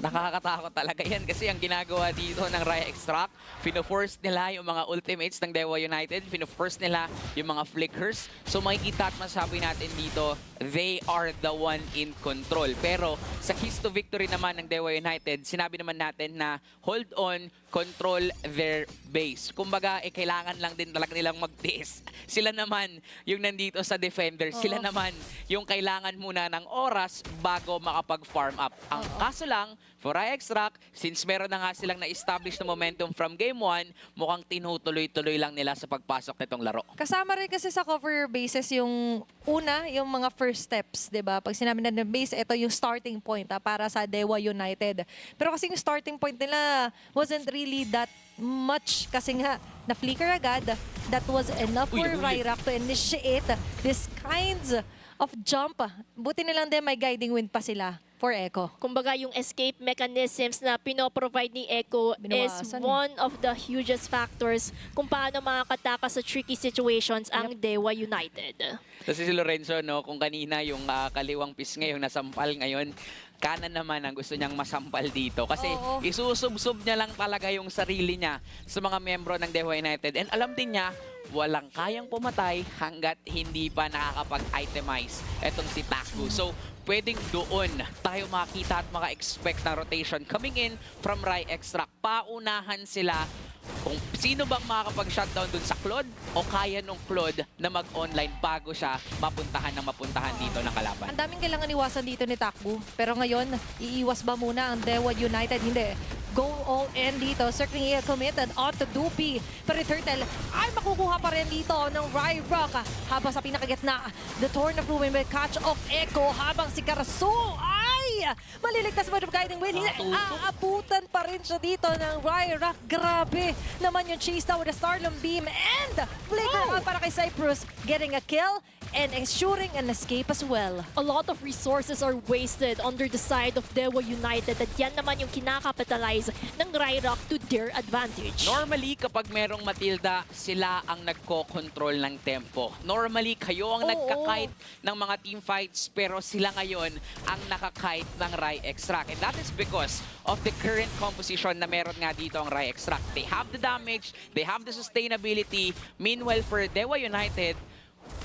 Nakakatakot talaga yan kasi ang ginagawa dito ng Ryrock, fino-force nila yung mga ultimates ng Dewa United, fino-force nila yung mga flickers. So makikita at masabi natin dito, they are the one in control. Pero sa keys to victory naman ng Dewa United, sinabi naman natin na hold on, control their base. Kumbaga, kailangan lang din talaga nilang mag-test. Sila naman yung nandito sa defenders. Sila naman yung kailangan muna ng oras bago makapag-farm up. Ang kaso lang, for Ryrock, since meron na nga silang na-establish na momentum from game 1, mukhang tinutuloy-tuloy lang nila sa pagpasok nitong laro. Kasama rin kasi sa cover bases yung una, yung mga first steps, 'di ba? Pag sinabi na ng base, ito yung starting point para sa Dewa United. Pero kasi yung starting point nila wasn't really that much kasi nga na-flicker agad. That was enough for Ryrock to initiate this kinds of jump. Buti nilang din may guiding wind pa sila for Echo. Kumbaga, yung escape mechanisms na pinoprovide ni Echo is one of the hugest factors kung paano makakatakas sa tricky situations ang Dewa United. Kasi si Lorenzo, no, kung kanina yung kaliwang pisngi, yung nasampal ngayon, kanan naman ang gusto niyang masampal dito. Kasi isusubsob niya lang talaga yung sarili niya sa mga membro ng Dewa United. And alam din niya, walang kayang pumatay hanggat hindi pa nakakapag-itemize etong si Taku. So, pwedeng doon tayo makita at maka-expect na rotation coming in from Ryrock. Paunahan sila kung sino bang makakapag-shutdown dun sa Claude o kaya nung Claude na mag-online bago siya mapuntahan dito ng kalaban. Ang daming kailangan iwasan dito ni Takbu. Pero ngayon, iiwas ba muna ang Dewa United? Hindi. Go all in dito. Circling committed on to Dupi. Pero Turtle ay makukuha pa rin dito ng Ryrock. Habang sa pinakagitna, the Torn of Ruin will catch off Echo. Habang si Karasu ay maliligtas mo ng guiding wind. Aabutan pa rin siya dito ng Ryrock. Grabe naman yung chase down with a Starlum Beam. And flicker naman para kay Cyprus. Getting a kill and ensuring an escape as well. A lot of resources are wasted under the side of Dewa United at yan naman yung kinakapitalize ng Ryrock to their advantage. Normally, kapag merong Matilda, sila ang nagko-control ng tempo. Normally, kayo ang nagkakite ng mga team fights, pero sila ngayon ang nakakite ng Ryrock. And that is because of the current composition na meron nga dito ang Ryrock. They have the damage, they have the sustainability. Meanwhile, for Dewa United,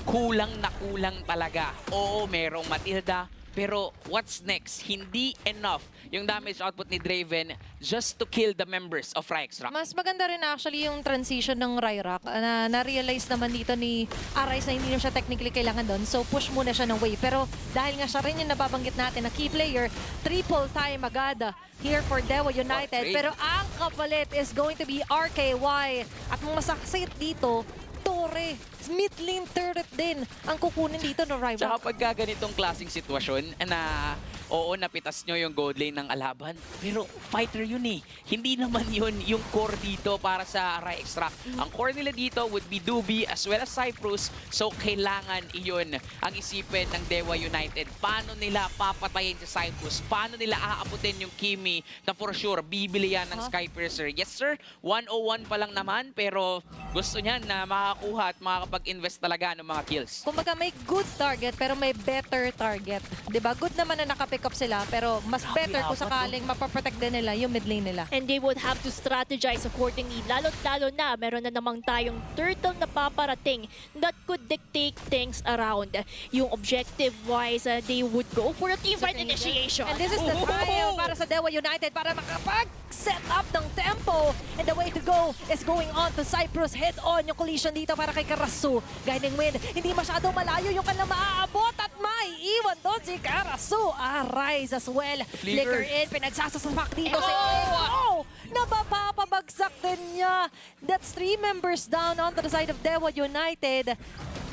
kulang na kulang talaga. Oo, merong Matilda, pero what's next? Hindi enough yung damage output ni Draven just to kill the members of Ryrock. Mas maganda rin actually yung transition ng Ryrock na na-realize naman dito ni Arise na hindi naman siya technically kailangan doon. So push muna siya ng wave. Pero dahil nga siya rin yung nababanggit natin na key player, triple time agad here for Dewa United. Pero ang kapalit is going to be RKY. At masaksit dito, Torre, mid lane turret din ang kukunin dito ng Ryrock. Tsaka pagka ganitong klaseng sitwasyon na oo, napitas nyo yung gold lane ng alaban, pero fighter yun eh. Hindi naman yun yung core dito para sa Ryrock. Ang core nila dito would be Dubi as well as Cyprus, so kailangan iyon ang isipin ng Dewa United. Paano nila papatayin si Cyprus? Paano nila aabutin yung Kimi na for sure bibili yan ng Skypiercer? Yes sir, 101 pa lang naman, pero gusto niyan na makakuha at makakapag-invest talaga ng mga kills. Kumbaga may good target pero may better target. 'Di ba? Good naman na naka-pick up sila pero mas better kung sakaling mapaprotect din nila yung mid lane nila. And they would have to strategize accordingly. Lalo na meron na namang tayong turtle na paparating that could dictate things around. Yung objective-wise, they would go for a teamfight initiation. And this is the time para sa Dewa United para makapag-set up ng tempo. And the way to go is going on to Cyprus. Head on yung collision dito para kay Karasu. Guiding wind, hindi masyado malayo yung kanilang maaabot at may iwan doon si Karasu. Rise as well. Flicker in. Pinagsasasapak dito si Napapabagsak din niya. That's 3 members down onto the side of Dewa United.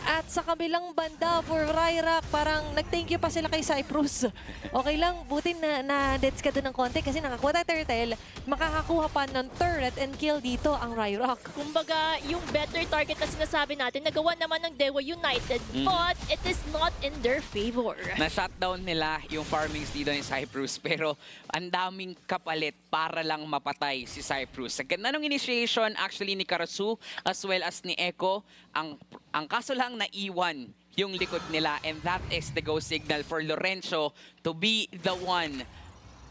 At sa kabilang banda for Ryrock, parang nag-thank you pa sila kay Cyprus. Okay lang, buti na deads ka doon ng konti kasi nakakuha tayo turtle. Makakakuha pa ng turret and kill dito ang Ryrock. Kumbaga, yung better target na sinasabi natin, nagawa naman ng Dewa United, but it is not in their favor. Na-shutdown nila yung farmings dito ni Cyprus, pero ang daming kapalit para lang mapatay si Cyprus. Sa ganda ng initiation actually ni Karasu as well as ni Echo, ang kaso lang naiwan yung likod nila, and that is the go signal for Lorenzo to be the one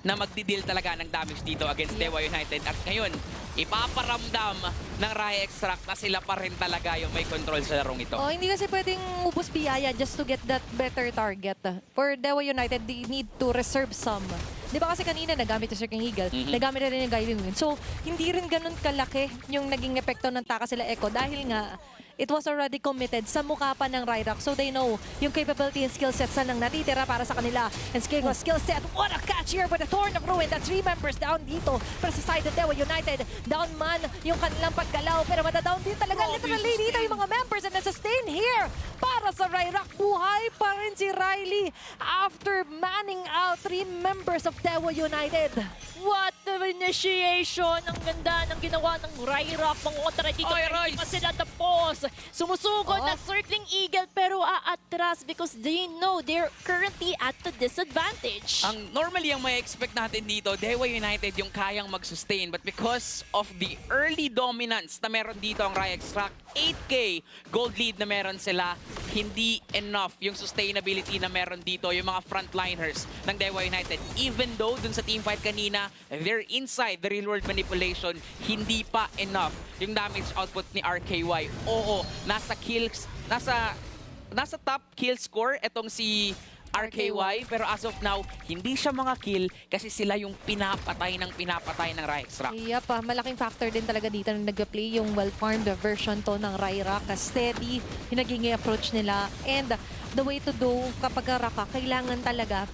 na magdidil talaga ng damage dito against Dewa United. At ngayon, ipaparamdam ng Raya Extract na sila pa rin talaga yung may control sa larong ito. Oh, hindi kasi pwedeng ubos biyaya just to get that better target. For Dewa United, they need to reserve some. Di ba kasi kanina nagamit yung Circling Eagle, nagamit na rin yung Guiding Wind. So, hindi rin ganun kalaki yung naging epekto ng taka sila Echo dahil nga it was already committed sa mukha pa ng Ryrock. So they know yung capability and skill sets na nang natitira para sa kanila. And skill set, what a catch here with the Thorn of Ruin. That's 3 members down dito. Para sa side of Dewa United, down man yung kanilang paggalaw. Pero madadown din talaga literally dito yung mga members and sustain here. Para sa Ryrock, buhay pa rin si Riley after manning out 3 members of Dewa United. What the initiation! Ang ganda ng ginawa ng Ryrock. Mangotra dito, pero hindi pa sila tapos. Sumusugod ng Circling Eagle pero aatras because they know they're currently at the disadvantage. Ang normally ang may expect natin dito, Dewa United yung kayang mag-sustain, but because of the early dominance na meron dito ang Raya Extract, 8K gold lead na meron sila, hindi enough yung sustainability na meron dito yung mga frontliners ng Dewa United. Even though dun sa teamfight kanina, they're inside the real world manipulation, hindi pa enough yung damage output ni RKY. Oo, nasa kills, nasa top kill score etong si RKY, pero as of now, hindi siya mga kill kasi sila yung pinapatay ng Raya Extract. Yep, malaking factor din talaga dito na nag-play yung well-farmed version to ng Ryrock. Steady yung naging approach nila. And the way to do kapag Raka, kailangan talaga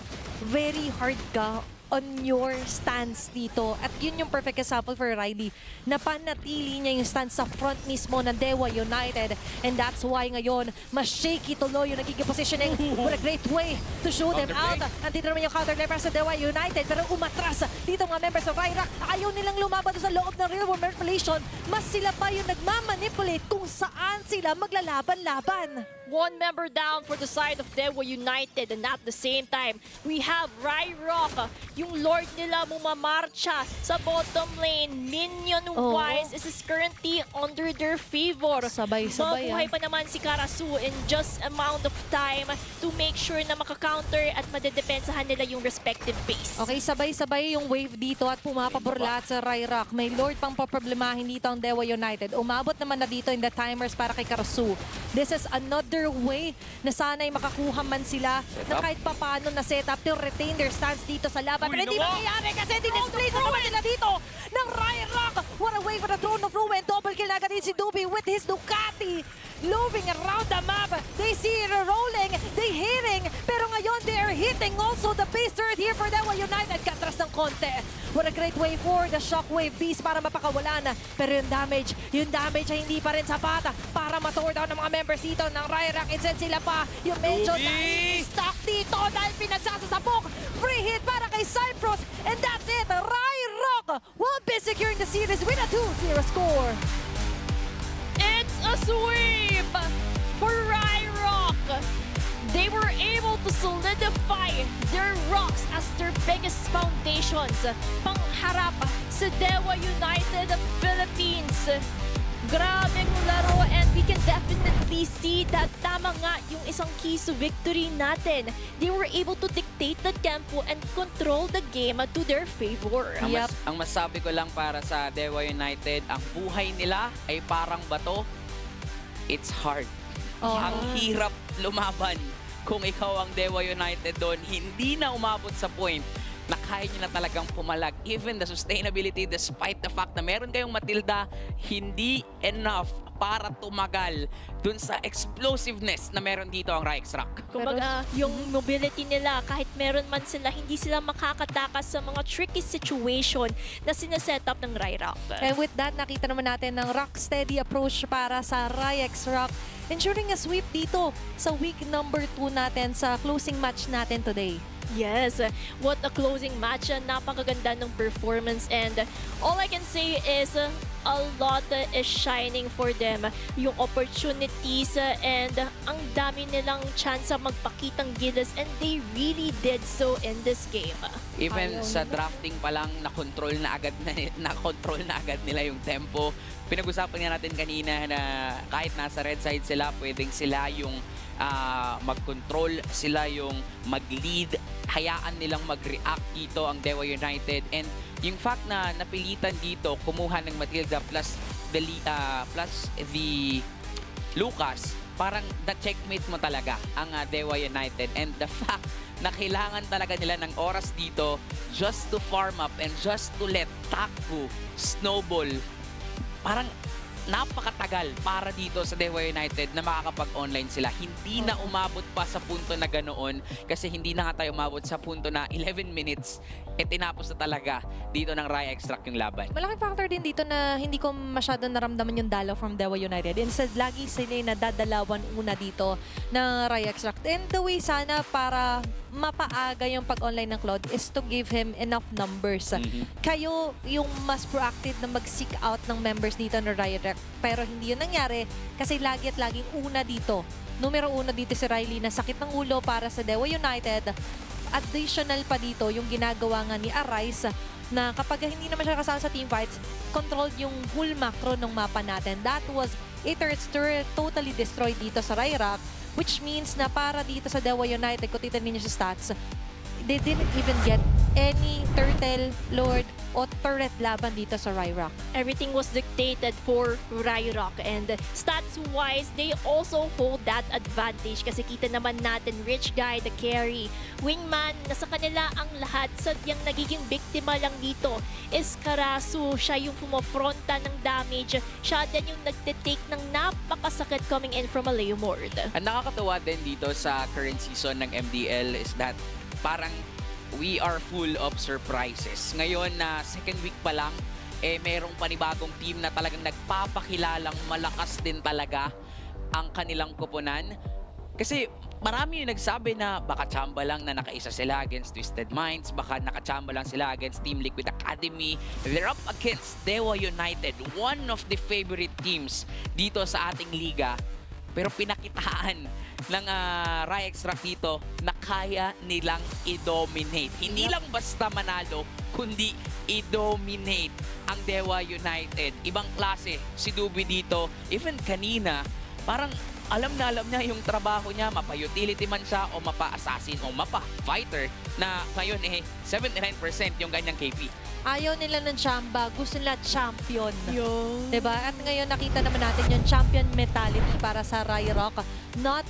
very hard ka on your stance dito. At yun yung perfect example for Riley. Napanatili niya yung stance sa front mismo ng Dewa United. And that's why ngayon, mas shaky tuloy yung nagiging positioning. What a great way to shoot them out. Nandito naman yung counter lever sa Dewa United. Pero umatras dito mga members of Ryrock. Ayaw nilang lumaban sa loob ng real world manipulation. Mas sila pa yung nagmamanipulate kung saan sila maglalaban-laban. 1 member down for the side of Dewa United, and at the same time, we have Ryrock. Yung Lord nila mumamarcha sa bottom lane. Minion-wise, this is currently under their favor. Sabay-sabay. Mabuhay pa naman si Karasu in just amount of time to make sure na makakounter at madedepensahan nila yung respective base. Okay, sabay-sabay yung wave dito at pumapabor lahat sa Ryrock. May Lord pang paproblemahin dito ang Dewa United. Umabot naman na dito in the timers para kay Karasu. This is another way na sana'y makakuha man sila na kahit papano na setup to retain their stance dito sa laban. Pero hindi mangyayari kasi dinisplace na naman nila dito ng Ryrock. What a way for the Throne of Ruin. Double kill agad din si Dupi with his Ducati. Moving around the map. They see it rolling. They hitting. Pero ngayon they are hitting also the base turret here for Dewa United. Katras ng konti. What a great way for the Shockwave Beast para mapakawalan. Pero yung damage ay hindi pa rin sapat para ma-tour down ng mga members dito ng Ryrock. Instead sila pa yung medyo stuck dito dahil pinagsasasabok. Free hit para kay Cyprus. And that's it. Ryrock will be securing the series with a 2-0 score. It's a sweep for Ryrock. They were able to solidify their rocks as their biggest foundations. Pangharap sa Dewa United Philippines. Grabing laro, and we can definitely see that tama nga yung isang key to victory natin. They were able to dictate the tempo and control the game to their favor. Ang masabi ko lang para sa Dewa United, ang buhay nila ay parang bato. It's hard. Ang hirap lumaban. Kung ikaw ang Dewa United doon, hindi na umabot sa point na kaya nyo na talagang pumalag. Even the sustainability, despite the fact na meron kayong Matilda, hindi enough para tumagal dun sa explosiveness na meron dito ang Ryrock. Kumbaga, yung mobility nila, kahit meron man sila, hindi sila makakatakas sa mga tricky situation na sineset up ng Ryrock. And with that, nakita naman natin ng rock steady approach para sa Ryrock, ensuring a sweep dito sa week number 2 natin sa closing match natin today. Yes, what a closing match. Napakaganda ng performance, and all I can say is a lot is shining for them. Yung opportunities and ang dami nilang chance magpakitang gilas, and they really did so in this game. Even sa drafting pa lang, na-control na agad nila yung tempo. Pinag-usapan nga natin kanina na kahit nasa red side sila, pwedeng sila yung mag-control, sila yung mag-lead, hayaan nilang mag-react dito ang Dewa United. And yung fact na napilitan dito, kumuha ng Matilda plus the Lucas, parang the-checkmate mo talaga ang Dewa United. And the fact na kailangan talaga nila ng oras dito just to farm up and just to let Takbo snowball, parang napakatagal para dito sa Dewa United na makakapag-online sila. Hindi na umabot pa sa punto na ganoon kasi hindi na nga tayo umabot sa punto na 11 minutes tinapos na talaga dito ng Ryrock yung laban. Malaking factor din dito na hindi ko masyado naramdaman yung dalaw from Dewa United. Instead, lagi sila yung nadadalawan una dito ng Ryrock. And the way sana para mapaaga yung pag-online ng Claude is to give him enough numbers. Kayo yung mas proactive na mag-seek out ng members dito ng Ryrock. Pero hindi yun nangyari kasi lagi at laging una dito. Numero 1 dito si Riley na sakit ng ulo para sa Dewa United. Additional pa dito yung ginagawa nga ni Arise na kapag hindi naman siya kasama sa team fights, controlled yung whole macro ng mapa natin. That was a third totally destroyed dito sa Ryrock, which means na para dito sa Dewa United, kung titignan niyo sa stats, they didn't even get any turtle, lord, o turret laban dito sa Ryrock. Everything was dictated for Ryrock, and stats-wise, they also hold that advantage kasi kita naman natin, Rich Guy, the carry, Wingman, nasa kanila ang lahat. Sadyang nagiging biktima lang dito is Karasu. Siya yung pumafronta ng damage. Siya din yung nagtitake ng napakasakit coming in from a Leomord. Ang nakakatawa din dito sa current season ng MDL is that parang we are full of surprises. Ngayon na second week pa lang, merong panibagong team na talagang nagpapakilalang malakas din talaga ang kanilang koponan. Kasi marami yung nagsabi na baka chamba lang na nakaisa sila against Twisted Minds, baka nakachamba lang sila against Team Liquid Academy. They're up against Dewa United, one of the favorite teams dito sa ating liga. Pero pinakitaan ng Ryrock dito na kaya nilang i-dominate. Hindi lang basta manalo, kundi i-dominate ang Dewa United. Ibang klase si Dubi dito. Even kanina, parang alam na niya yung trabaho niya, mapa-utility man siya o mapa-assassin o mapa-fighter na ngayon 79% yung ganyang KP. Ayaw nila ng chamba, gusto nila champion. Yun. Diba? At ngayon nakita naman natin yung champion mentality para sa Ryrock. Not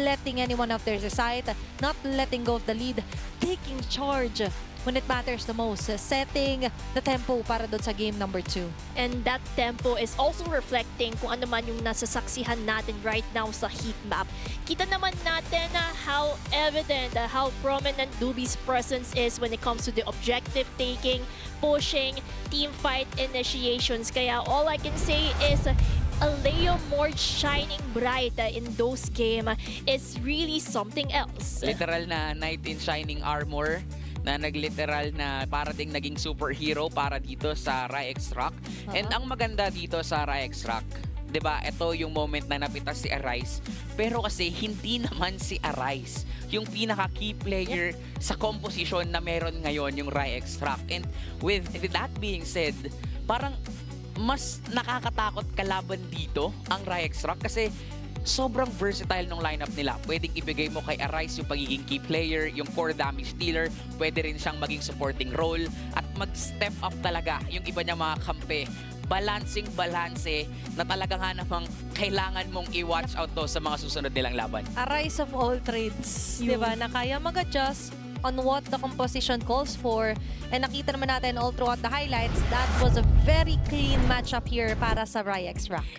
letting anyone off their side, not letting go of the lead, taking charge when it matters the most, setting the tempo para doon sa game number 2. And that tempo is also reflecting kung ano man yung nasasaksihan natin right now sa heat map. Kita naman natin how evident, how prominent Dubi's presence is when it comes to the objective taking, pushing, team fight initiations. Kaya all I can say is a Leo more shining bright in those game is really something else. Literal na Knight in Shining Armor na nagliteral na para ding naging superhero para dito sa Ryrock. And ang maganda dito sa Ryrock, 'di ba? Ito yung moment na napitas si Arise. Pero kasi hindi naman si Arise yung pinaka key player sa composition na meron ngayon yung Ryrock. And with that being said, parang mas nakakatakot kalaban dito ang Ryrock kasi sobrang versatile ng lineup nila. Pwedeng ibigay mo kay Arise yung pagiging key player, yung core damage dealer, pwede rin siyang maging supporting role, at mag-step up talaga yung iba niya mga kampe. Balancing-balanse na talaga nga namang kailangan mong i-watch out to sa mga susunod nilang laban. Arise of all trades, di ba? Na kaya mag-adjust on what the composition calls for. And nakita naman natin all throughout the highlights, that was a very clean matchup here para sa Ryrock.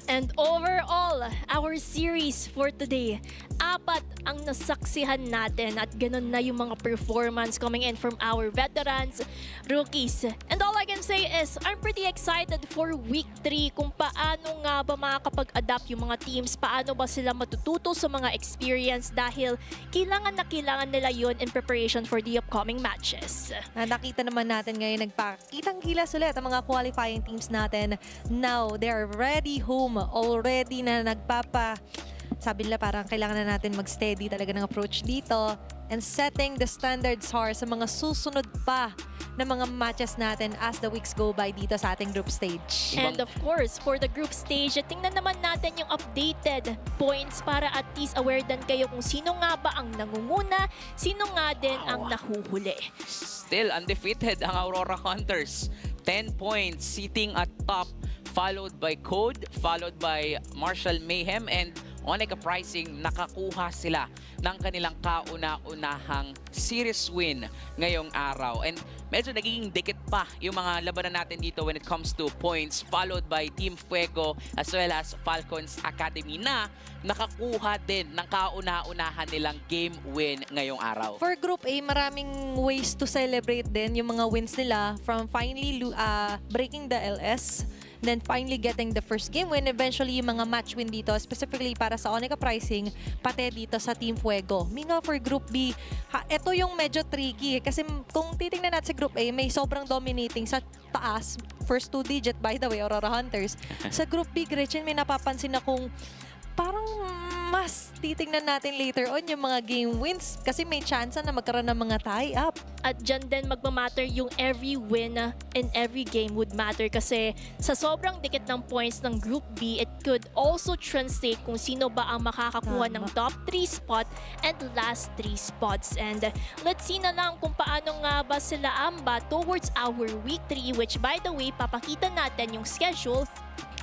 And overall, our series for today, 4 ang nasaksihan natin at ganun na yung mga performance coming in from our veterans, rookies. And all I can say is, I'm pretty excited for week 3 kung paano nga ba makakapag-adapt yung mga teams, paano ba sila matututo sa mga experience dahil kailangan na kailangan nila yun in preparation for the upcoming matches. Nakita naman natin ngayon, nagpakitang-gilas ulit ang mga qualifying teams natin. Now, they're ready home. Already na sabi nila parang kailangan na natin mag-steady talaga ng approach dito and setting the standards sa mga susunod pa na mga matches natin as the weeks go by dito sa ating group stage. And of course, for the group stage, tingnan naman natin yung updated points para at least aware din kayo kung sino nga ba ang nangunguna, sino nga din ang nahuhuli. Still undefeated ang Aurora Hunters. 10 points, sitting at top, followed by Code, followed by Marshall Mayhem, and Onyx Uprising. Nakakuha sila ng kanilang kauna-unahang series win ngayong araw. And medyo nagiging dikit pa yung mga labanan natin dito when it comes to points, followed by Team Fuego as well as Falcons Academy na nakakuha din ng kauna-unahan nilang game win ngayong araw. For Group A, maraming ways to celebrate din yung mga wins nila, from finally breaking the LS, then finally getting the first game win, eventually yung mga match win dito, specifically para sa Onyx Uprising, pati dito sa Team Fuego. Meanwhile, for Group B, ito yung medyo tricky kasi kung titingnan natin sa Group A, may sobrang dominating sa taas. First 2 digit, by the way, Aurora Hunters. Sa Group B, Gretchen, may napapansin akong parang mas titingnan natin later on yung mga game wins kasi may chance na magkaroon ng mga tie-up. At dyan din magmamatter yung every win in every game would matter kasi sa sobrang dikit ng points ng Group B, it could also translate kung sino ba ang makakakuha ng top 3 spot and last 3 spots. And let's see na lang kung paano nga ba sila amba towards our week 3, which by the way, papakita natin yung schedule.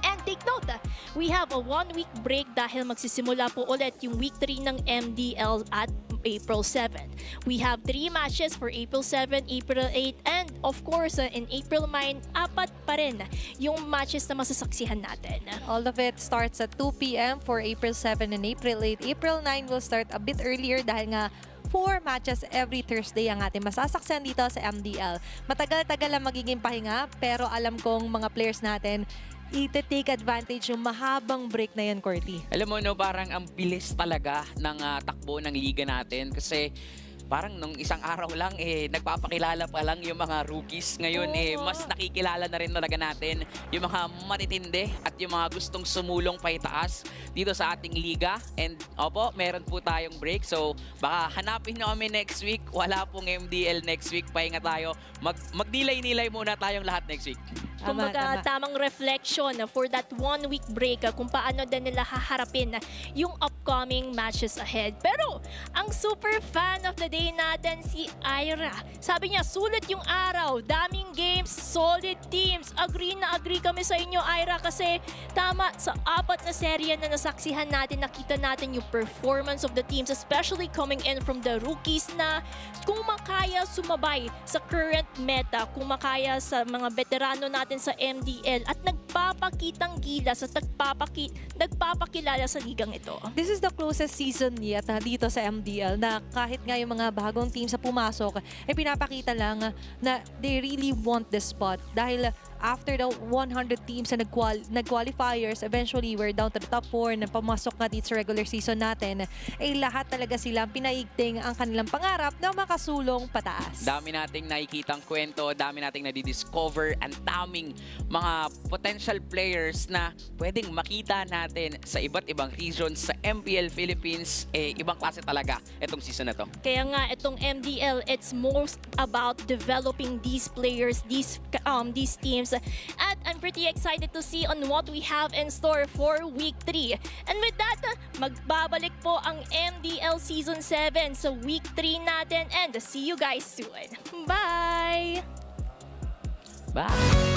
And take note, we have a 1-week break dahil magsisimula po ulit yung week 3 ng MDL at April 7. We have 3 matches for April 7, April 8, and of course, in April 9, 4 pa rin yung matches na masasaksihan natin. All of it starts at 2 p.m. for April 7 and April 8. April 9 will start a bit earlier dahil nga 4 matches every Thursday ang ating masasaksihan dito sa MDL. Matagal-tagal lang magiging pahinga, pero alam kong mga players natin i-take advantage yung mahabang break na yan, Corty. Alam mo, no, parang ang bilis talaga ng takbo ng liga natin kasi parang nung isang araw lang, nagpapakilala pa lang yung mga rookies. Ngayon, mas nakikilala na rin talaga natin yung mga matitindi at yung mga gustong sumulong pa itaas dito sa ating liga. And opo, meron po tayong break. So, baka hanapin nyo kami next week. Wala pong MDL next week. Pahinga tayo. Magdilay-nilay muna tayong lahat next week. Kumbaga, tamang reflection for that 1-week break kung paano din nila haharapin yung upcoming matches ahead. Pero, ang super fan of the day natin, si Ira. Sabi niya, sulit yung araw, daming games, solid teams. Agree na agree kami sa inyo, Ira, kasi tama, sa 4 na serye na nasaksihan natin, nakita natin yung performance of the teams, especially coming in from the rookies na kung makaya sumabay sa current meta, kung makaya sa mga veterano natin sa MDL at nagpapakitang gilas at nagpapakilala sa ligang ito. This is the closest season yet dito sa MDL na kahit nga yung mga bagong teams sa pumasok, pinapakita lang na they really want this spot dahil after the 100 teams na nag-qualifiers, eventually we're down to the top 4 na pumasok nga dito sa regular season natin, lahat talaga sila pinaigting ang kanilang pangarap na makasulong pataas. Dami nating nakikitang kwento, dami nating nadidiscover, ang daming mga potential players na pwedeng makita natin sa iba't ibang regions sa MPL Philippines. Ibang klase talaga itong season na to. Kaya nga itong MDL, it's most about developing these players, these teams. At I'm pretty excited to see on what we have in store for week 3. And with that, magbabalik po ang MDL Season 7 sa week 3 natin, and see you guys soon. Bye! Bye!